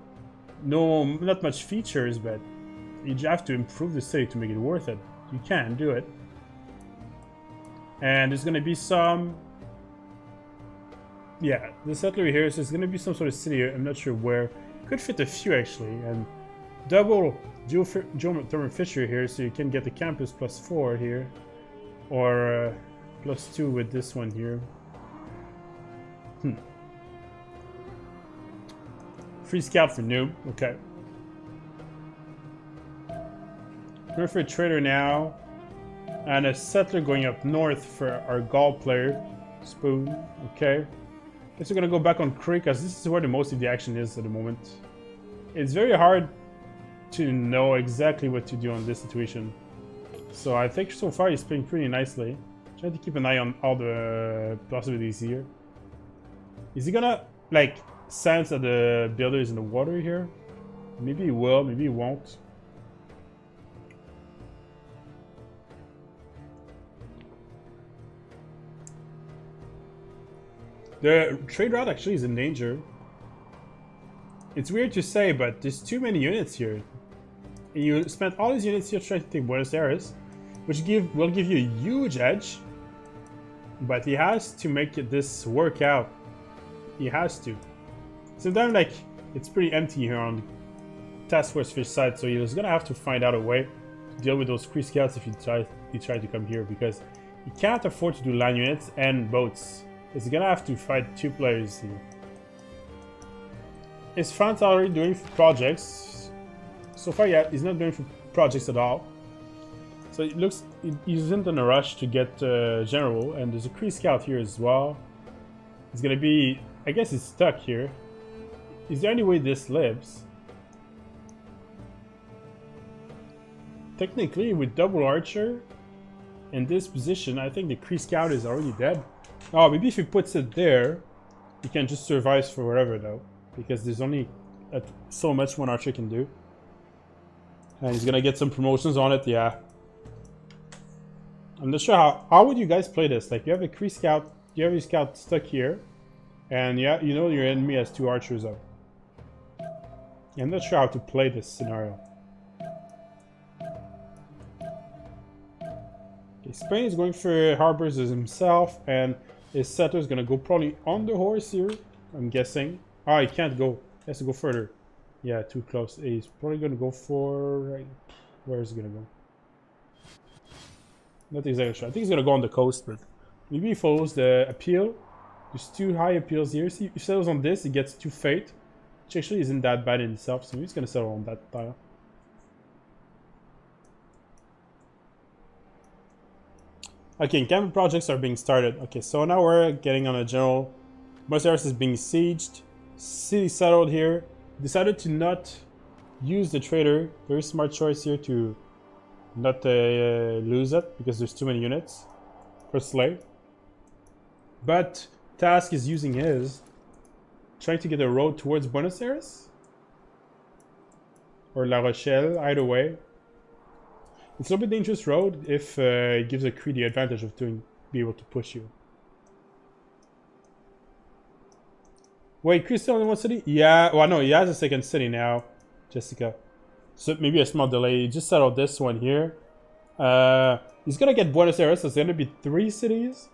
Speaker 2: No, not much features, but you have to improve the city to make it worth it. You can do it. And there's gonna be some... Yeah, the settler here, so there's gonna be some sort of city here. I'm not sure where. Could fit a few actually. And double geothermal fissure here, so you can get the campus +4 here. Or +2 with this one here. Free scout for noob. Okay. Going for a trader now. And a settler going up north for our Gaul player. Spoon. Okay. Guess we're gonna go back on Creek, because this is where the most of the action is at the moment. It's very hard to know exactly what to do on this situation. So I think so far he's playing pretty nicely. Trying to keep an eye on all the possibilities here. Is he gonna, like, sense that the builder is in the water here? Maybe he will, maybe he won't. The trade route actually is in danger. It's weird to say, but there's too many units here. And you spent all these units here trying to take Buenos Aires, which will give you a huge edge. But he has to make this work out. He has to. Sometimes, like, it's pretty empty here on the Task Force Fish side, so he's gonna have to find out a way to deal with those Kree scouts if you try to come here, because he can't afford to do land units and boats. He's gonna have to fight 2 players here. Is France already doing projects? So far, yeah, he's not doing projects at all. So it looks he isn't in a rush to get general, and there's a Kree scout here as well. It's gonna be, I guess, he's stuck here. Is there any way this lives? Technically, with double archer in this position, I think the Kree scout is already dead. Oh, maybe if he puts it there, he can just survive for wherever though, because there's only so much one archer can do. And he's gonna get some promotions on it, yeah. I'm not sure how would you guys play this? Like, you have a Kree scout, you have your scout stuck here, and yeah, you know your enemy has 2 archers up. I'm not sure how to play this scenario. Okay, Spain is going for harbors as himself, and his settler is gonna go probably on the horse here, I'm guessing. Ah, he can't go. He has to go further. Yeah, too close. He's probably gonna go for... Right. Where is he gonna go? Not exactly sure. I think he's gonna go on the coast, but maybe he follows the appeal. There's 2 high appeals here. See, if he settles on this, he gets 2 fate, which actually isn't that bad in itself, so he's gonna settle on that tile. Okay, camping projects are being started. Okay, so now we're getting on a general. Buenos Aires is being sieged. City settled here. Decided to not use the trader. Very smart choice here to not lose it, because there's too many units per slave. But Task is using his, trying to get a road towards Buenos Aires or La Rochelle, either way. It's a little bit dangerous road if it gives a Kree the advantage of be able to push you. Wait, Kree still in one city? Yeah, well no, he has a second city now, Jessica. So maybe a small delay. He just settled this one here. He's gonna get Buenos Aires, so it's gonna be 3 cities.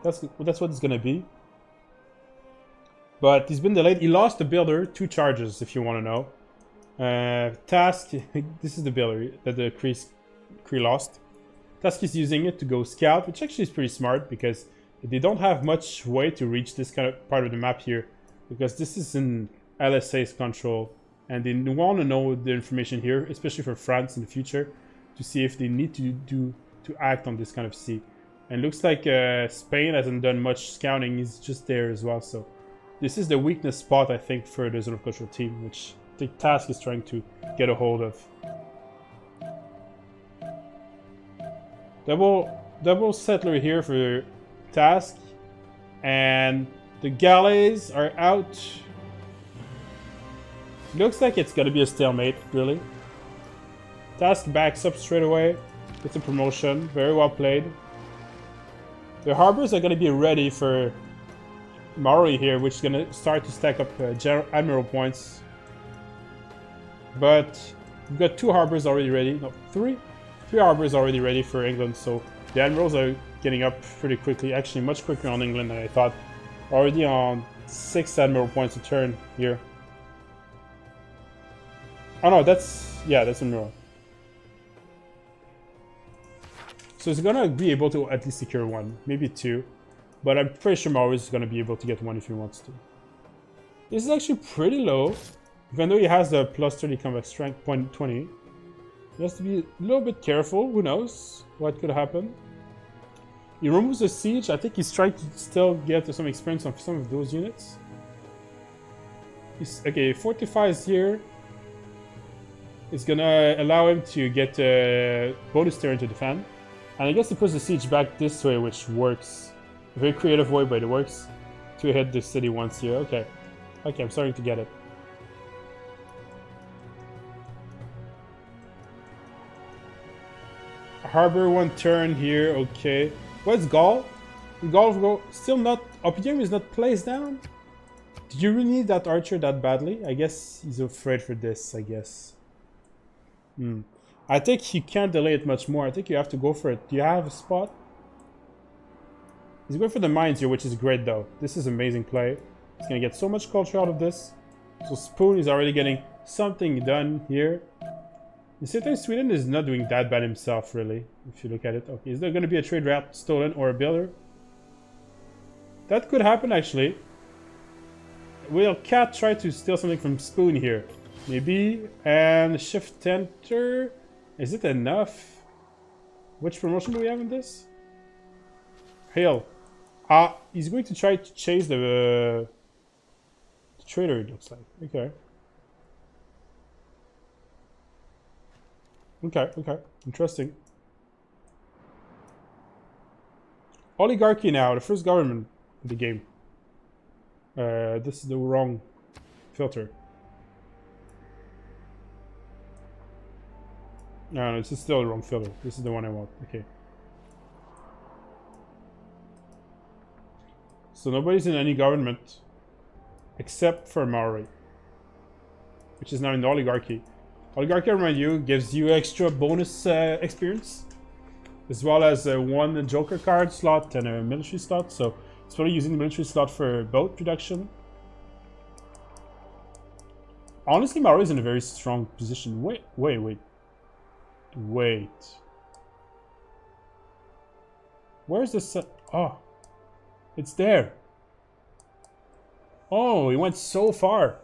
Speaker 2: That's what it's gonna be. But he's been delayed. He lost the builder, 2 charges if you want to know. Task, this is the builder that the Kree lost. Task is using it to go scout, which actually is pretty smart, because they don't have much way to reach this kind of part of the map here, because this is in LSA's control, and they want to know the information here, especially for France in the future, to see if they need to act on this kind of sea. And it looks like Spain hasn't done much scouting, he's just there as well, so this is the weakness spot, I think, for the Zone of Control team, which the Task is trying to get a hold of. Double settler here for Task, and the galleys are out. Looks like it's gonna be a stalemate, really. Task backs up straight away, gets a promotion, very well played. The harbors are gonna be ready for Maori here, which is gonna start to stack up admiral points. But we've got 2 harbors already ready. No, 3. 3 harbors already ready for England, so the admirals are getting up pretty quickly. Actually, much quicker on England than I thought. Already on 6 admiral points a turn here. Oh no, that's admiral. So it's gonna be able to at least secure 1, maybe 2. But I'm pretty sure Maurice is gonna be able to get 1 if he wants to. This is actually pretty low. Even though he has the plus 30 combat strength, 20. He has to be a little bit careful. Who knows what could happen. He removes the siege. I think he's trying to still get some experience on some of those units. Okay, fortifies here. It's gonna allow him to get bonus terrain to defend. And I guess he puts the siege back this way, which works. A very creative way, but it works. To hit the city once here. Okay. Okay, I'm starting to get it. Harbor 1 turn here, okay. What's Gaul? Gaul still not... Opium is not placed down? Did you really need that archer that badly? I guess he's afraid for this, I guess. I think you can't delay it much more. I think you have to go for it. Do you have a spot? He's going for the mines here, which is great though. This is amazing play. He's gonna get so much culture out of this. So Spoon is already getting something done here. The same time, Sweden is not doing that bad himself, really, if you look at it. Okay, is there going to be a trade route stolen or a builder? That could happen, actually. Will Cat try to steal something from Spoon here? Maybe. And Shift Enter. Is it enough? Which promotion do we have in this? Hail. He's going to try to chase the trader, it looks like. Okay. Okay. Interesting. Oligarchy now, the first government of the game. This is the wrong filter. No, this is still the wrong filter. This is the one I want. Okay. So nobody's in any government except for Maori, which is now in the oligarchy. Oligarchy, I remind you, gives you extra bonus experience, as well as 1 Joker card slot and a military slot. So it's probably using the military slot for boat production. Honestly, Maori is in a very strong position. Wait. Where's the oh, it's there. Oh, he went so far.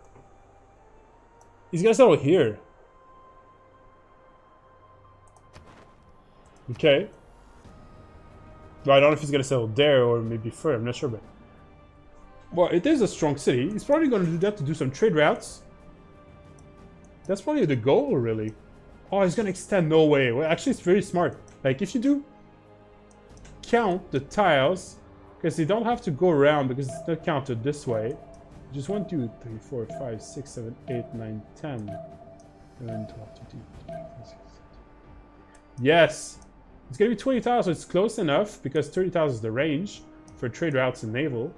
Speaker 2: He's gonna settle here. Okay. Well, I don't know if he's gonna settle there or maybe further. I'm not sure, but well, it is a strong city. He's probably gonna do that to do some trade routes. That's probably the goal, really. Oh, he's gonna extend. No way. Well, actually, it's very smart. Like, if you do count the tiles, because they don't have to go around because it's not counted this way. Just 1, 2, 3, 4, 5, 6, 7, 8, 9, 10, 11, 12, 13, 14, 15, 16, 17. Yes! It's gonna be 20 tiles, so it's close enough because 30 tiles is the range for trade routes and naval.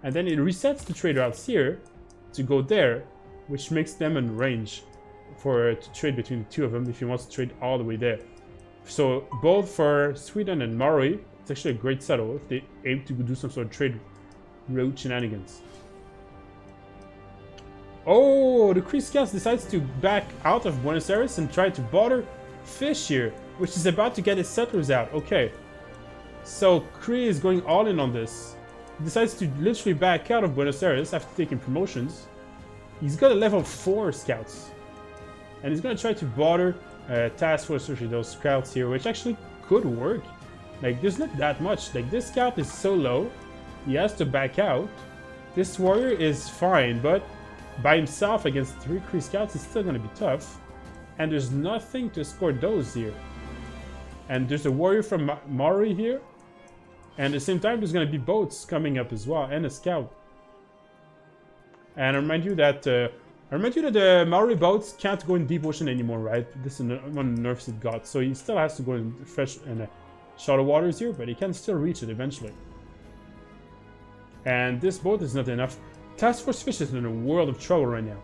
Speaker 2: And then it resets the trade routes here to go there, which makes them in range to trade between the two of them if he wants to trade all the way there. So both for Sweden and Maori, it's actually a great settle if they aim to do some sort of trade route shenanigans. Oh, the Kree Scouts decides to back out of Buenos Aires and try to bother Fish here, which is about to get his settlers out. Okay, so Kree is going all in on this. He decides to literally back out of Buenos Aires after taking promotions. He's got a level 4 scouts, and he's going to try to bother task force with those scouts here, which actually could work. Like, there's not that much. Like, this scout is so low, he has to back out. This warrior is fine, but by himself against 3 Kree scouts, it's still going to be tough. And there's nothing to score those here. And there's a warrior from Maori here. And at the same time, there's going to be boats coming up as well, and a scout. And I remind you that the Maori boats can't go in deep ocean anymore, right? This is one of the nerfs it got. So he still has to go in fresh and shallow waters here, but he can still reach it eventually. And this boat is not enough. Task Force Fish is in a world of trouble right now.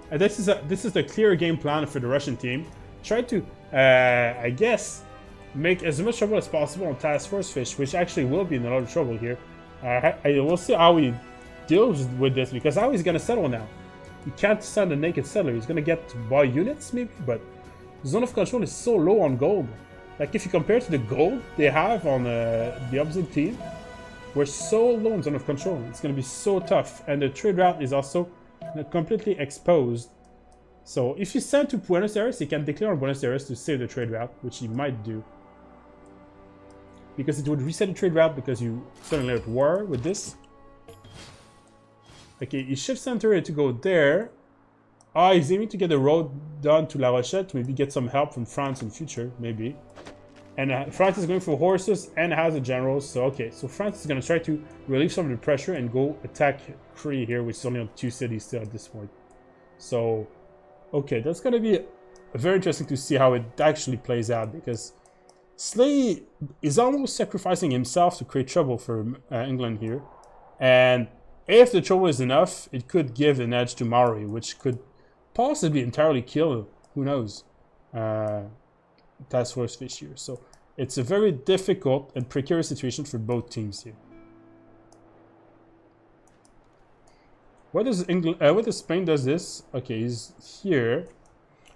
Speaker 2: And this is the clear game plan for the Russian team. try to, I guess, make as much trouble as possible on Task Force Fish, which actually will be in a lot of trouble here. We'll see how he deals with this, because how he's going to settle now. He can't send a naked settler. He's going to get to buy units, maybe, but Zone of Control is so low on gold. Like, if you compare to the gold they have on the opposite team, we're so low in Zone of Control. It's going to be so tough. And the trade route is also completely exposed. So if you send to Buenos Aires, he can declare on Buenos Aires to save the trade route, which he might do. Because it would reset the trade route because you suddenly at war with this. Okay, he shifts center to go there. Ah, he's aiming to get the road done to La Rochette, to maybe get some help from France in future, maybe. And France is going for horses and has a general, so okay. So France is going to try to relieve some of the pressure and go attack Cree here, which is only on 2 cities still at this point. So, okay, that's going to be very interesting to see how it actually plays out, because Slay is almost sacrificing himself to create trouble for England here. And if the trouble is enough, it could give an edge to Maori, which could possibly entirely kill, who knows, Task Force Fish here. So it's a very difficult and precarious situation for both teams here. What does England? What does Spain does this? Okay, he's here.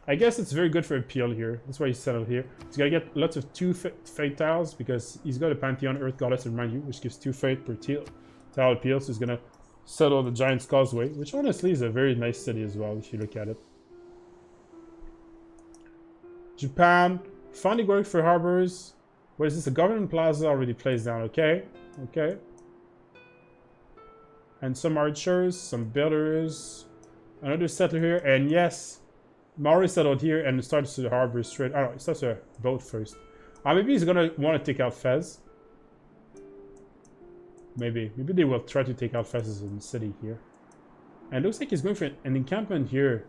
Speaker 2: I guess it's very good for appeal here. That's why he's settled here. He's gonna get lots of 2 fate tiles because he's got a Pantheon Earth Goddess, remind you, which gives 2 fate per tile appeal. So he's gonna settle the Giant's Causeway, which honestly is a very nice city as well if you look at it. Japan, finally going for harbors. What is this? A government plaza already placed down. Okay, okay. And some archers, some builders, another settler here, and yes, Maori settled here and starts to the harbor straight. Oh no, it starts a boat first. Maybe he's gonna want to take out Fez. Maybe they will try to take out Fez in the city here. And it looks like he's going for an encampment here.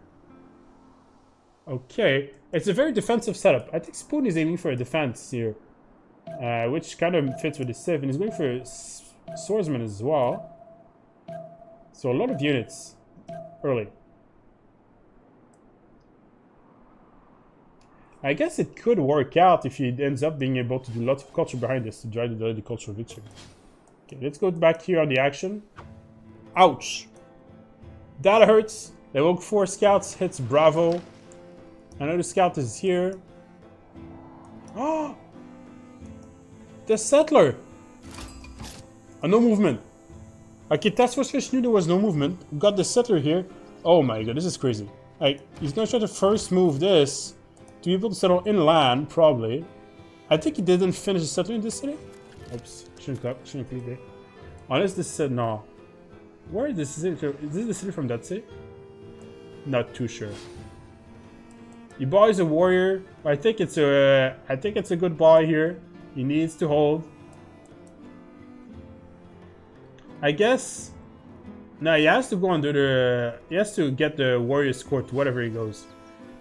Speaker 2: Okay, it's a very defensive setup. I think Spoon is aiming for a defense here, which kind of fits with the Civ, and he's going for a swordsman as well. So a lot of units early. I guess it could work out if he ends up being able to do lots of culture behind this to drive the cultural victory. Okay, let's go back here on the action. Ouch! That hurts. Level 4 scouts hits Bravo. Another scout is here. Oh! The settler! No movement. Okay, Task Force Fish knew there was no movement. We got the settler here. Oh my god, this is crazy. Like, he's gonna try to first move this to be able to settle inland, probably. I think he didn't finish the settler in this city. Oops, shouldn't click there. Unless this said no. Where is this city? Is this the city from that city? Not too sure. He buys a warrior. I think it's a good buy here. He needs to hold. I guess. No, he has to go under the. He has to get the warrior's court to whatever he goes.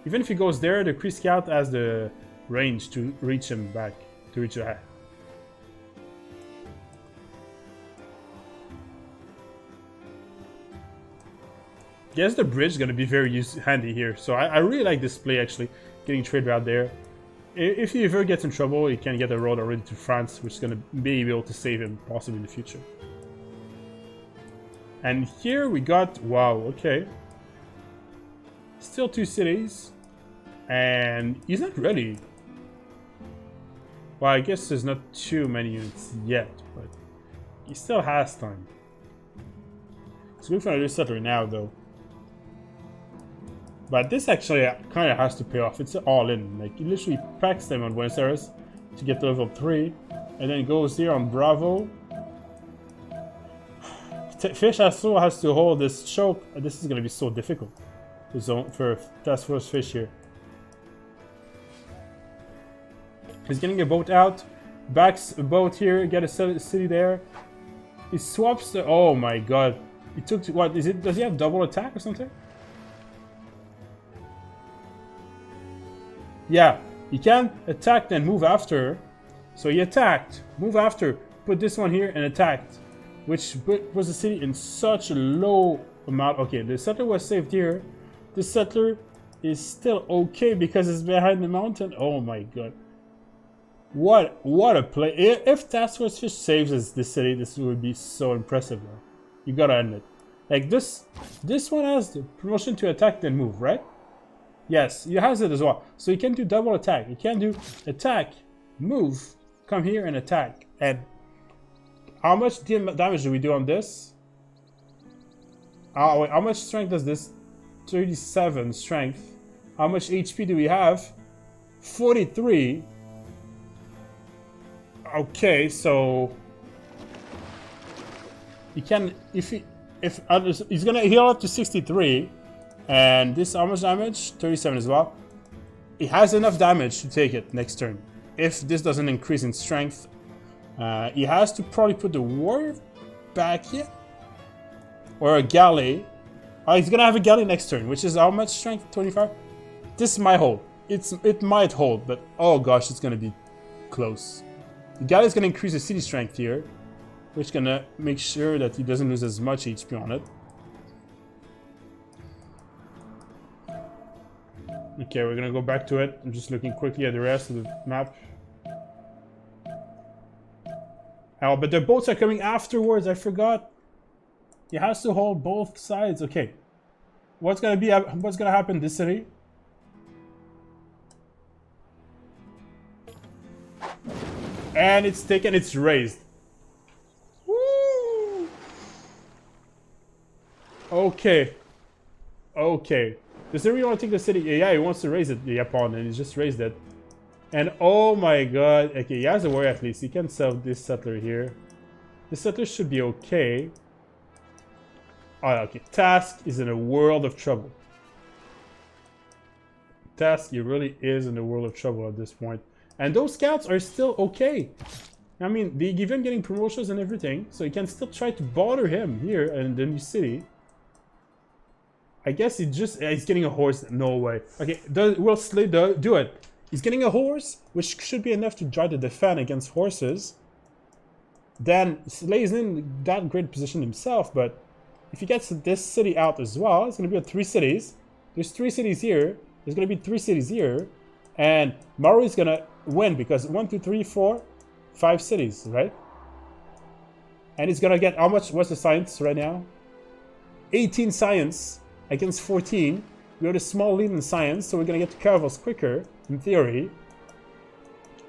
Speaker 2: Even if he goes there, the Kree Scout has the range to reach him back. To reach the. Guess the bridge is going to be very handy here. So I really like this play actually. Getting trade route there. If he ever gets in trouble, he can get a road already to France, which is going to be able to save him possibly in the future. And here we got, wow, okay. Still 2 cities. And he's not ready. Well, I guess there's not too many units yet, but he still has time. He's going for another settler now, though. But this actually kind of has to pay off. It's all in. Like, he literally packs them on Buenos Aires to get to level 3. And then goes here on Bravo. Fish also has to hold this choke. This is going to be so difficult for Task Force Fish here. He's getting a boat out. Backs a boat here. Get a city there. He swaps the... Oh my god. He took... What is it? Does he have double attack or something? Yeah. He can't attack then move after. So he attacked. Move after. Put this one here and attacked. Which was the city in such a low amount. Okay, the settler was saved here. This settler is still okay because it's behind the mountain. Oh my god. What a play. If Task Force Fish saves this city, this would be so impressive though. You gotta admit. Like this one has the promotion to attack then move, right? Yes, he has it as well. So you can do double attack. You can do attack, move, come here and attack. And how much damage do we do on this? Wait, how much strength does this? 37 strength. How much HP do we have? 43. Okay, so you can he's gonna heal up to 63, and this how much damage? 37 as well. He has enough damage to take it next turn. If this doesn't increase in strength, he has to probably put the warrior back here or a galley. He's gonna have a galley next turn, which is how much strength? 25. This might hold. It might hold, but oh gosh, it's gonna be close. The galley is gonna increase the city strength here, which is gonna make sure that he doesn't lose as much HP on it. Okay, we're gonna go back to it. I'm just looking quickly at the rest of the map. Oh, but the boats are coming afterwards. I forgot. He has to hold both sides. Okay, what's gonna happen this city? And it's taken. It's raised. Woo! Okay. Okay. Does he really want to take the city? Yeah, he wants to raise it, the pawn, and he just raised it. And oh my god. Okay, he has a warrior at least. He can sell this settler here. This settler should be okay. Oh, okay. Task is in a world of trouble. Task, he really is in a world of trouble at this point. And those scouts are still okay. I mean, they give him getting promotions and everything, so you can still try to bother him here in the new city. I guess he's getting a horse. No way. Okay, will Slay do it? He's getting a horse, which should be enough to try to defend against horses. Then Slay's in that great position himself, but if he gets this city out as well, it's going to be 3 cities. There's 3 cities here. There's going to be 3 cities here. And Maru is going to win because 1, 2, 3, 4, 5 cities, right? And he's going to get how much? What's the science right now? 18 science against 14. We have a small lead in science, so we're going to get to caravels quicker, in theory.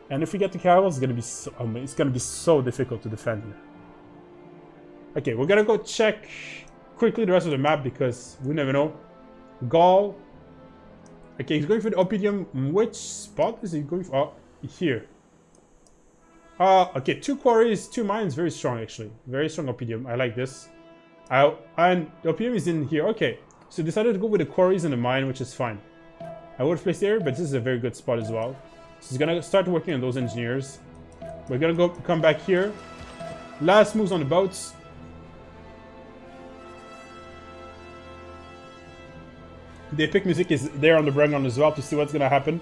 Speaker 2: And if we get to caravels, it's going to be so difficult to defend here. Okay, we're going to go check quickly the rest of the map because we never know. Gaul. Okay, he's going for the opium. Which spot is he going for? Oh, here. Okay, 2 quarries, 2 mines. Very strong, actually. Very strong opium. I like this. And the opium is in here. Okay, so decided to go with the quarries and the mine, which is fine. I would have placed there, but this is a very good spot as well. So he's gonna start working on those engineers. We're gonna come back here. Last moves on the boats. The epic music is there on the background as well to see what's gonna happen.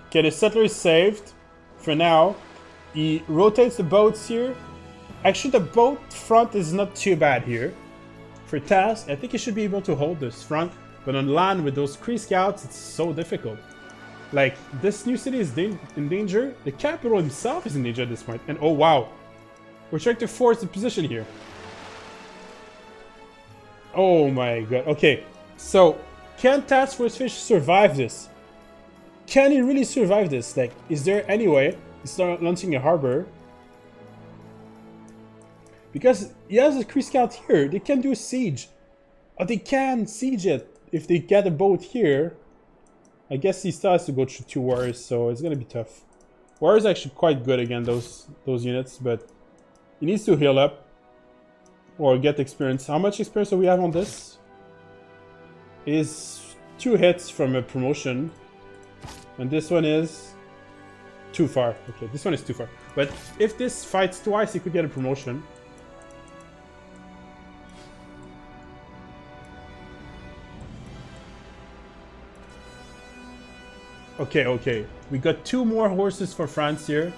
Speaker 2: Okay, the settler is saved for now. He rotates the boats here. Actually, the boat front is not too bad here. For Task, I think he should be able to hold this front, but on land with those Kree scouts, it's so difficult. Like, this new city is in danger. The capital himself is in danger at this point. And oh wow, we're trying to force the position here. Oh my god. Okay, so can Task Force Fish survive this? Can he really survive this? Like, is there any way to start launching a harbor? Because he has a Kree scout here. They can do a siege. Oh, they can siege it if they get a boat here. I guess he still has to go through 2 wars, so it's gonna be tough. War is actually quite good against those units, but he needs to heal up. Or get experience. How much experience do we have on this? Is 2 hits from a promotion. And this one is too far. Okay, this one is too far. But if this fights twice, he could get a promotion. Okay, okay. We got 2 more horses for France here.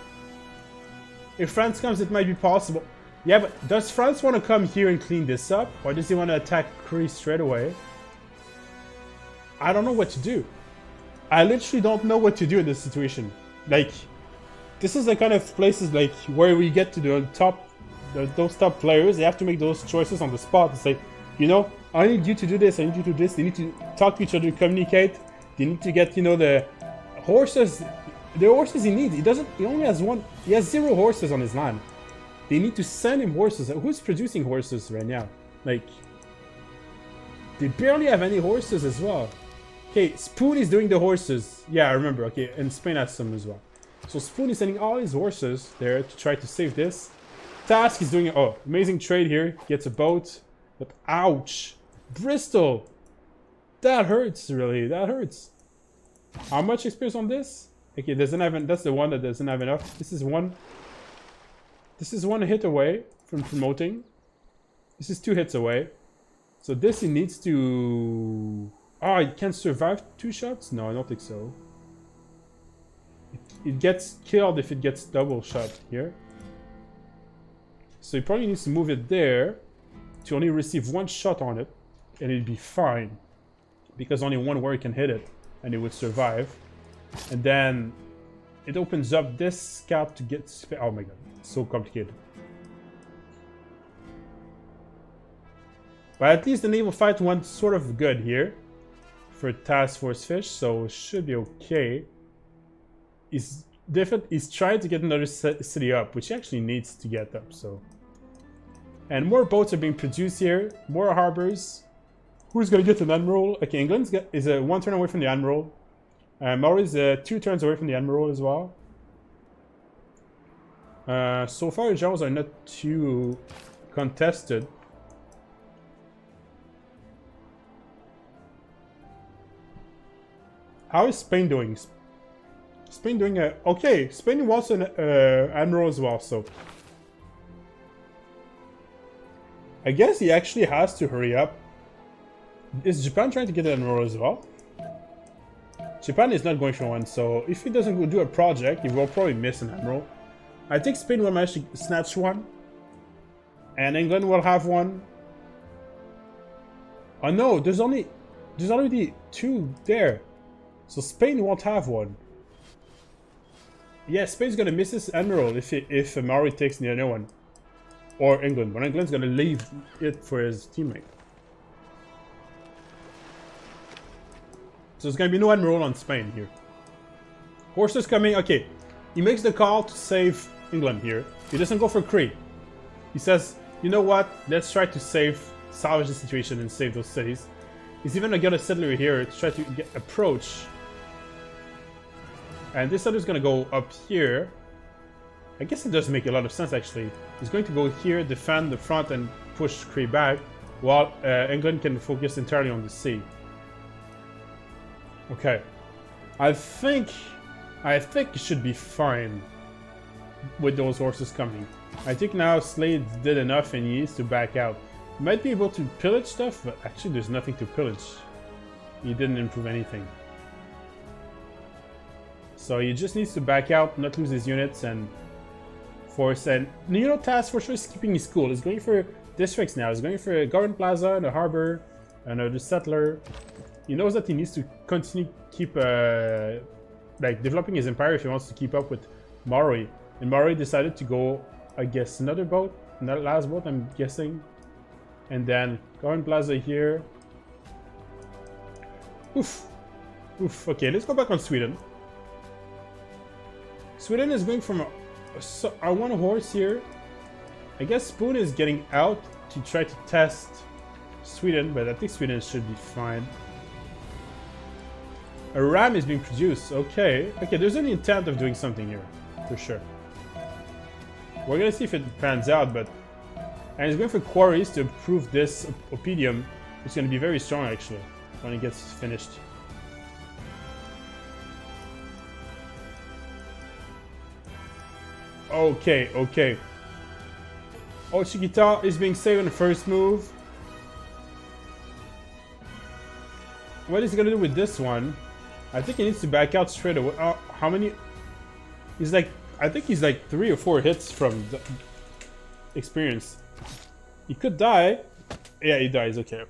Speaker 2: If France comes, it might be possible. Yeah, but does France want to come here and clean this up? Or does he want to attack Kree straight away? I don't know what to do. I literally don't know what to do in this situation. Like, this is the kind of places like where we get to the top, those top players. They have to make those choices on the spot and say, you know, I need you to do this, I need you to do this. They need to talk to each other, communicate. They need to get, you know, the horses he needs. He only has one, he has 0 horses on his land. They need to send him horses. Who's producing horses right now? Like, they barely have any horses as well. Okay, Spoon is doing the horses. Yeah, I remember. Okay, and Spain has some as well. So Spoon is sending all his horses there to try to save this. Task is doing, oh, amazing trade here. Gets a boat. But ouch. Bristol. That hurts, really. That hurts. How much experience on this? Okay, doesn't have, that's the one that doesn't have enough. This is one hit away from promoting. This is 2 hits away. So this he needs to... Oh, he can survive 2 shots? No, I don't think so. It gets killed if it gets double shot here. So he probably needs to move it there to only receive 1 shot on it, and it'd be fine. Because only 1 warrior can hit it, and it would survive. And then it opens up this scout to get... Oh my god, it's so complicated. But at least the naval fight went sort of good here for Task Force Fish, so it should be okay. He's trying to get another city up, which he actually needs to get up, so... And more boats are being produced here, more harbors. Who's gonna get an admiral? Okay, England is 1 turn away from the admiral. Maury's 2 turns away from the admiral as well. So far, the generals are not too contested. How is Spain doing? Spain doing okay, Spain wants an admiral as well, so... I guess he actually has to hurry up. Is Japan trying to get an admiral as well? Japan is not going for one, so if he doesn't go do a project, he will probably miss an admiral. I think Spain will manage to snatch one. And England will have one. Oh no, there's already 2 there. So Spain won't have one. Yeah, Spain's gonna miss his admiral if Maori takes the other one. Or England, but England's gonna leave it for his teammate. So there's gonna be no admiral on Spain here. Horses coming, okay. He makes the call to save England here. He doesn't go for Kree. He says, you know what, let's try to salvage the situation and save those cities. He's even gonna get a settler here to try to approach. And this settler's gonna go up here. I guess it does make a lot of sense actually. He's going to go here, defend the front and push Kree back, while England can focus entirely on the sea. Okay. I think it should be fine with those horses coming. I think now Slade did enough and he needs to back out. He might be able to pillage stuff, but actually there's nothing to pillage. He didn't improve anything. So he just needs to back out, not lose his units, and force. And you know, Task Force is keeping his cool. He's going for districts now. He's going for a Garden Plaza and a harbor, another settler. He knows that he needs to continue keep like developing his empire if he wants to keep up with Maori. And Maori decided to go, I guess, another boat, not last boat, I'm guessing. And then Garden Plaza here. Oof. Oof. Okay, let's go back on Sweden. Sweden is going from a 1 horse here. I guess Spoon is getting out to try to test Sweden, but I think Sweden should be fine. A ram is being produced. Okay. Okay, there's an intent of doing something here, for sure. We're gonna see if it pans out, but... And he's going for quarries to improve this Oppidum. It's gonna be very strong, actually, when it gets finished. Okay, okay. Oh, Chiquita is being saved in the first move. What is he gonna do with this one? I think he needs to back out straight away. Oh, how many? He's like, I think he's like 3 or 4 hits from experience. He could die. Yeah, he dies. Okay.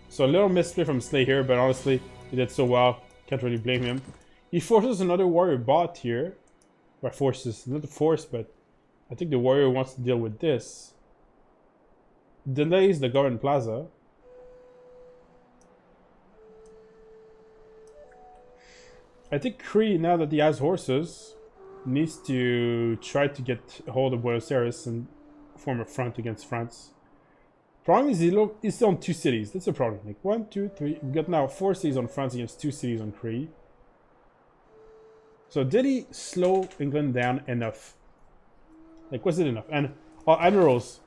Speaker 2: So a little misplay from Slay here, but honestly, he did so well. Can't really blame him. He forces another warrior bot here. Or forces, not the force, but I think the warrior wants to deal with this. Delays the Government Plaza. I think Kree, now that he has horses, needs to try to get hold of Buenos Aires and form a front against France. Problem is he's still on 2 cities. That's a problem. Like 1, 2, 3. We've got now 4 cities on France against 2 cities on Kree. So did he slow England down enough? Like, was it enough? And admirals.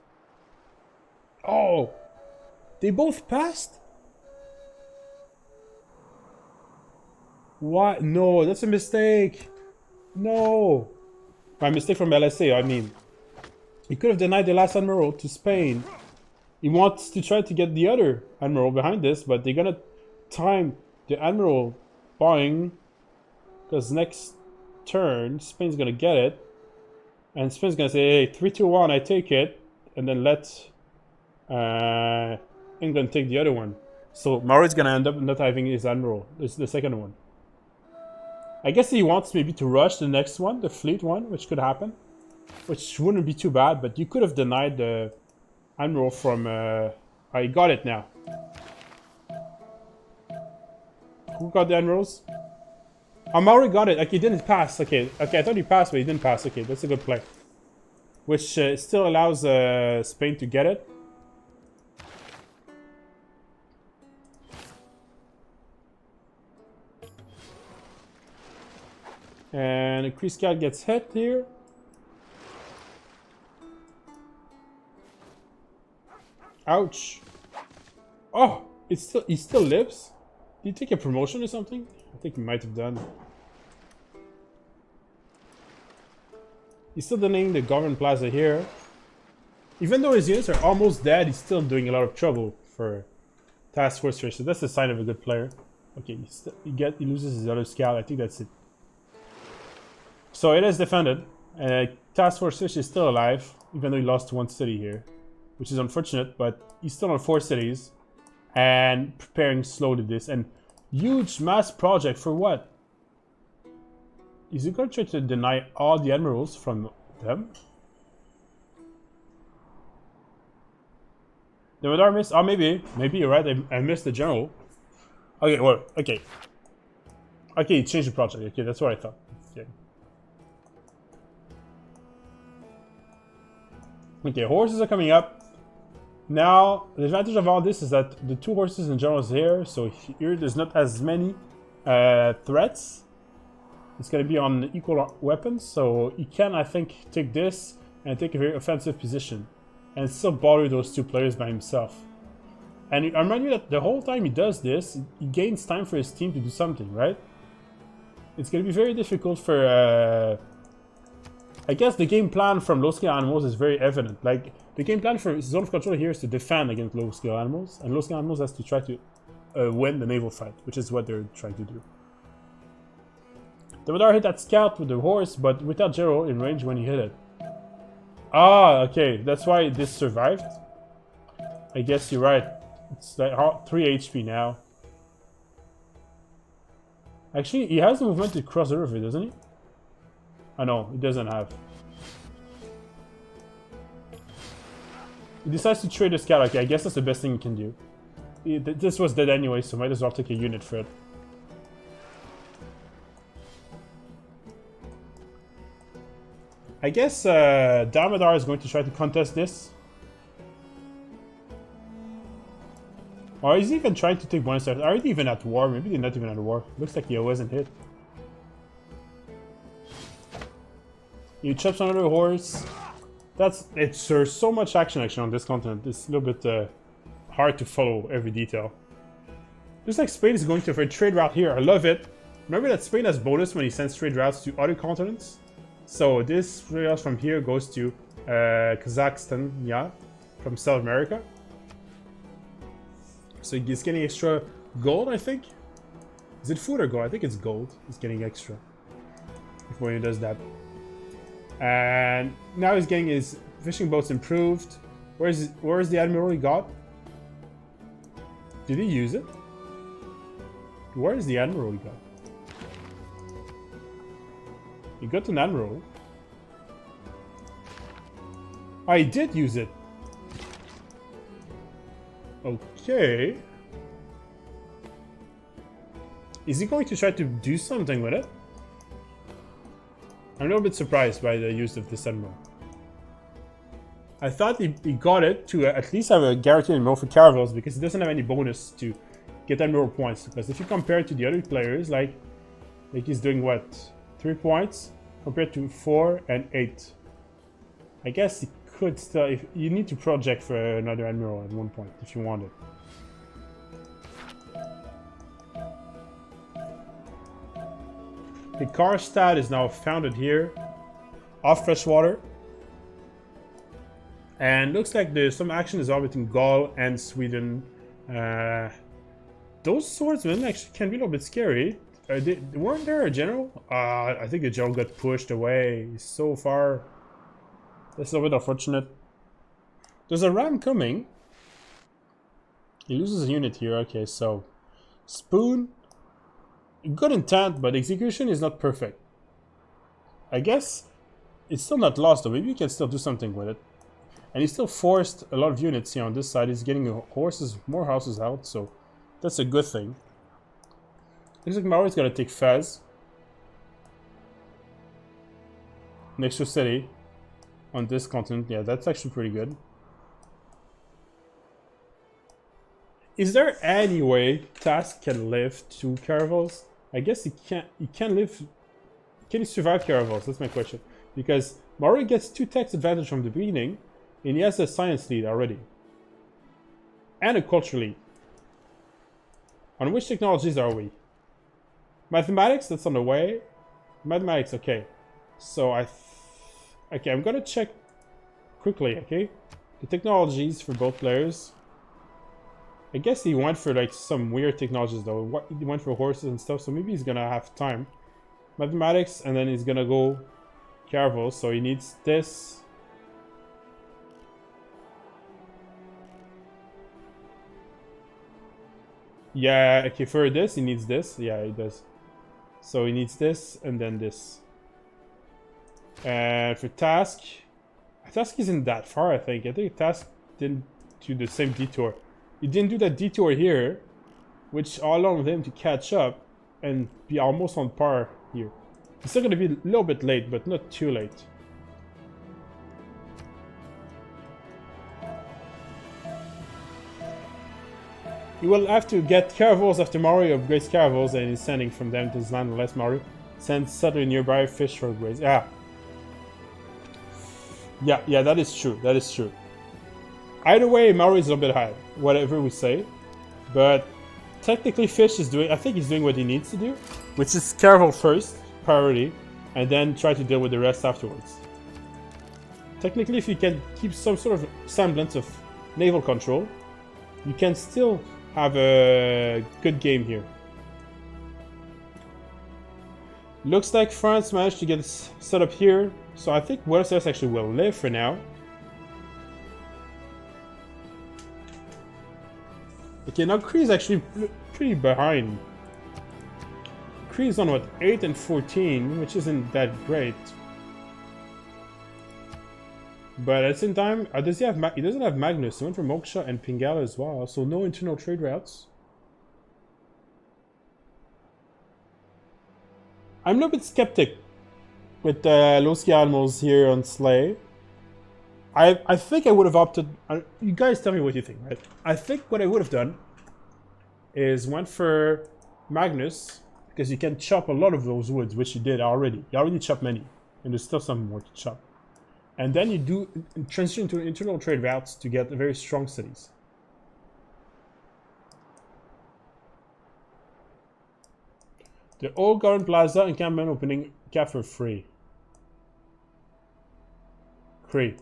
Speaker 2: Oh, they both passed. What? No, that's a mistake. No, my mistake from LSA. I mean, he could have denied the last admiral to Spain. He wants to try to get the other admiral behind this, but they're gonna time the admiral buying, because next turn Spain's gonna get it, and Spain's gonna say, "Hey, 3, 2, 1, I take it," and then let England take the other one. So Maury's gonna end up not having his admiral. This is the second one. I guess he wants maybe to rush the next one, the fleet one, which could happen, which wouldn't be too bad. But you could have denied the admiral from. I got it now. Who got the admirals? Oh, Maori got it. Okay, he didn't pass. Okay, I thought he passed, but he didn't pass. Okay, that's a good play. Which still allows Spain to get it. And a Kree Scout gets hit here. Ouch. Oh, he still lives? Did he take a promotion or something? I think he might have done. He's still denying the Government Plaza here. Even though his units are almost dead, he's still doing a lot of trouble for Task Force Fish. So that's a sign of a good player. Okay, he loses his other scout. I think that's it. So it is defended. Task Force Fish is still alive, even though he lost 1 city here, which is unfortunate, but he's still on 4 cities and preparing slowly this. And huge mass project for what? Is he going to try to deny all the admirals from them? The radar missed? Oh, maybe you're right. I missed the general. Okay, well, okay. Okay, he changed the project. Okay, that's what I thought. Okay. Okay, horses are coming up. Now, the advantage of all this is that the 2 horses in general is here, so here there's not as many threats. It's going to be on equal weapons, so he can, I think, take this and take a very offensive position and still bother those 2 players by himself. And I remind you that the whole time he does this, he gains time for his team to do something, right? It's going to be very difficult for... I guess the game plan from low-scale animals is very evident. Like, the game plan for Zone of Control here is to defend against low-scale animals, and low-scale animals has to try to win the naval fight, which is what they're trying to do. The radar hit that scout with the horse, but without General in range when he hit it. Ah, okay, that's why this survived. I guess you're right. It's like 3 HP now. Actually, he has the movement to cross the river, doesn't he? Oh no, he doesn't have. He decides to trade the scout. Okay, I guess that's the best thing he can do. This was dead anyway, so might as well take a unit for it. I guess Damodar is going to try to contest this. Or is he even trying to take Buenos Aires? Are they even at war? Maybe they're not even at war. Looks like he wasn't hit. He chops another horse. There's so much action on this continent. It's a little bit hard to follow every detail. Looks like Spain is going to for a trade route here. I love it. Remember that Spain has bonus when he sends trade routes to other continents? So this trade route from here goes to Kazakhstan, yeah, from South America. So he's getting extra gold, I think. Is it food or gold? I think it's gold. He's getting extra when he does that. And now he's getting his Fishing boats improved. Where's the admiral he got? Did he use it? Where is the admiral he got? He got an admiral. Oh, he did use it. Okay. Is he going to try to do something with it? I'm a little bit surprised by the use of this admiral. I thought he got it to at least have a guaranteed admiral for caravels because he doesn't have any bonus to get admiral points. Because if you compare it to the other players, like he's doing what? 3 points compared to 4 and 8. I guess he could still. If you need to project for another admiral at 1 point if you want it. The Karstad is now founded here, off freshwater. And looks like there's some action is all between Gaul and Sweden. Those swordsmen actually can be a little bit scary. Weren't there a general? I think the general got pushed away so far. That's a little bit unfortunate. There's a ram coming. He loses a unit here. Okay, so Spoon. Good intent, but execution is not perfect. I guess it's still not lost though. Maybe you can still do something with it. And he still forced a lot of units here on this side. He's getting horses, more houses out, so that's a good thing. Looks like Maori's gonna take Fez. Next to city. On this continent. Yeah, that's actually pretty good. Is there any way Task can live 2 caravels? I guess he can't. He can live. Can he survive caravels? That's my question. Because Maori gets 2 tax advantage from the beginning, and he has a science lead already, and a culture lead. On which technologies are we? Mathematics. That's on the way. Mathematics. Okay. So okay, I'm gonna check quickly. Okay, the technologies for both players. I guess he went for like some weird technologies though. He went for horses and stuff, so maybe he's gonna have time. Mathematics, and then he's gonna go caravels, so he needs this. Yeah, okay, for this, he needs this. Yeah, he does. So he needs this, and then this. And for Task isn't that far, I think. I think Task didn't do the same detour. He didn't do that detour here, which allowed him to catch up and be almost on par here. He's still going to be a little bit late, but not too late. He will have to get caravels after Maori upgrades caravels, and he's sending from them to his land unless Maori sends suddenly nearby fish for upgrades. Yeah, that is true. That is true. Either way, Maori is a little bit high, whatever we say. But technically, Fish is doing. I think he's doing what he needs to do, which is caravel first, priority, and then try to deal with the rest afterwards. Technically, if you can keep some sort of semblance of naval control, you can still have a good game here. Looks like France managed to get set up here, so I think Buenos Aires actually will live for now. Okay, now Cree is actually pretty behind. Cree is on what, 8 and 14, which isn't that great. But at the same time, does he have? He doesn't have Magnus. He went for Moksha and Pingala as well, so no internal trade routes. I'm a little bit skeptic with Los Alamos here on Slay. I think I would have opted. You guys tell me what you think, right? I think what I would have done is went for Magnus because you can chop a lot of those woods, which you did already. You already chopped many, and there's still some more to chop. And then you do transition to internal trade routes to get very strong cities. The Old Garden Plaza encampment opening cap for free. Cree.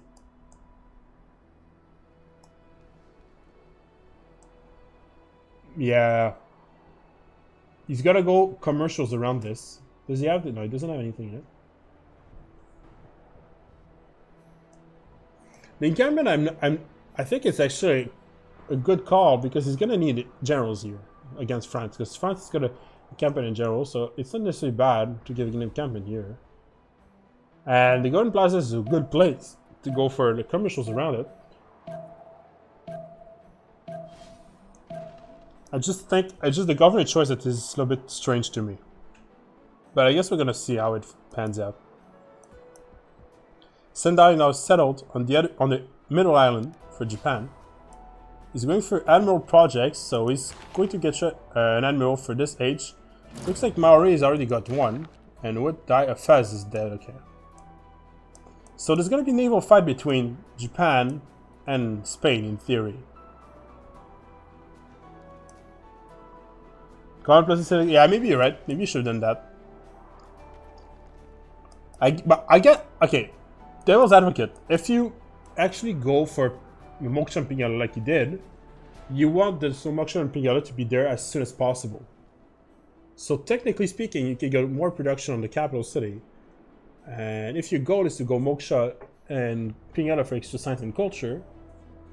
Speaker 2: Yeah. He's gotta go commercials around this. Does he have? No, he doesn't have anything yet. The encampment, I think it's actually a good call because he's gonna need generals here against France because France is gonna encampment in general, so it's not necessarily bad to get an encampment here. And the Golden Plaza is a good place to go for the commercials around it. I just the government choice that is a little bit strange to me. But I guess we're gonna see how it pans out. Sendai now settled on the middle island for Japan. He's going for admiral projects, so he's going to get an admiral for this age. Looks like Maori has already got one, and what die? Fez is dead. Okay. So there's gonna be a naval fight between Japan and Spain in theory. Yeah, maybe you're right. Maybe you should have done that. I get okay. Devil's advocate. If you actually go for Moksha and Pingala like you did, you want the Moksha and Pingala to be there as soon as possible. So technically speaking, you can get more production on the capital city. And if your goal is to go Moksha and Pingala for extra science and culture,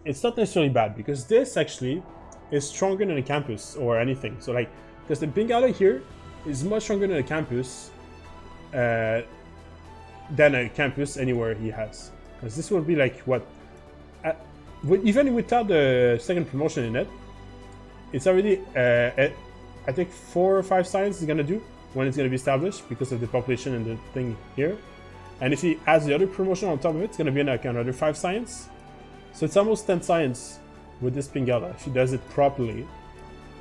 Speaker 2: it's not necessarily bad because this actually is stronger than a campus or anything. So like, because the Pingala here is much stronger than a campus anywhere he has. Because this will be like what, even without the second promotion in it, it's already I think 4 or 5 science is gonna do when it's gonna be established because of the population and the thing here. And if he adds the other promotion on top of it, it's gonna be like another 5 science. So it's almost 10 science with this Pingala if he does it properly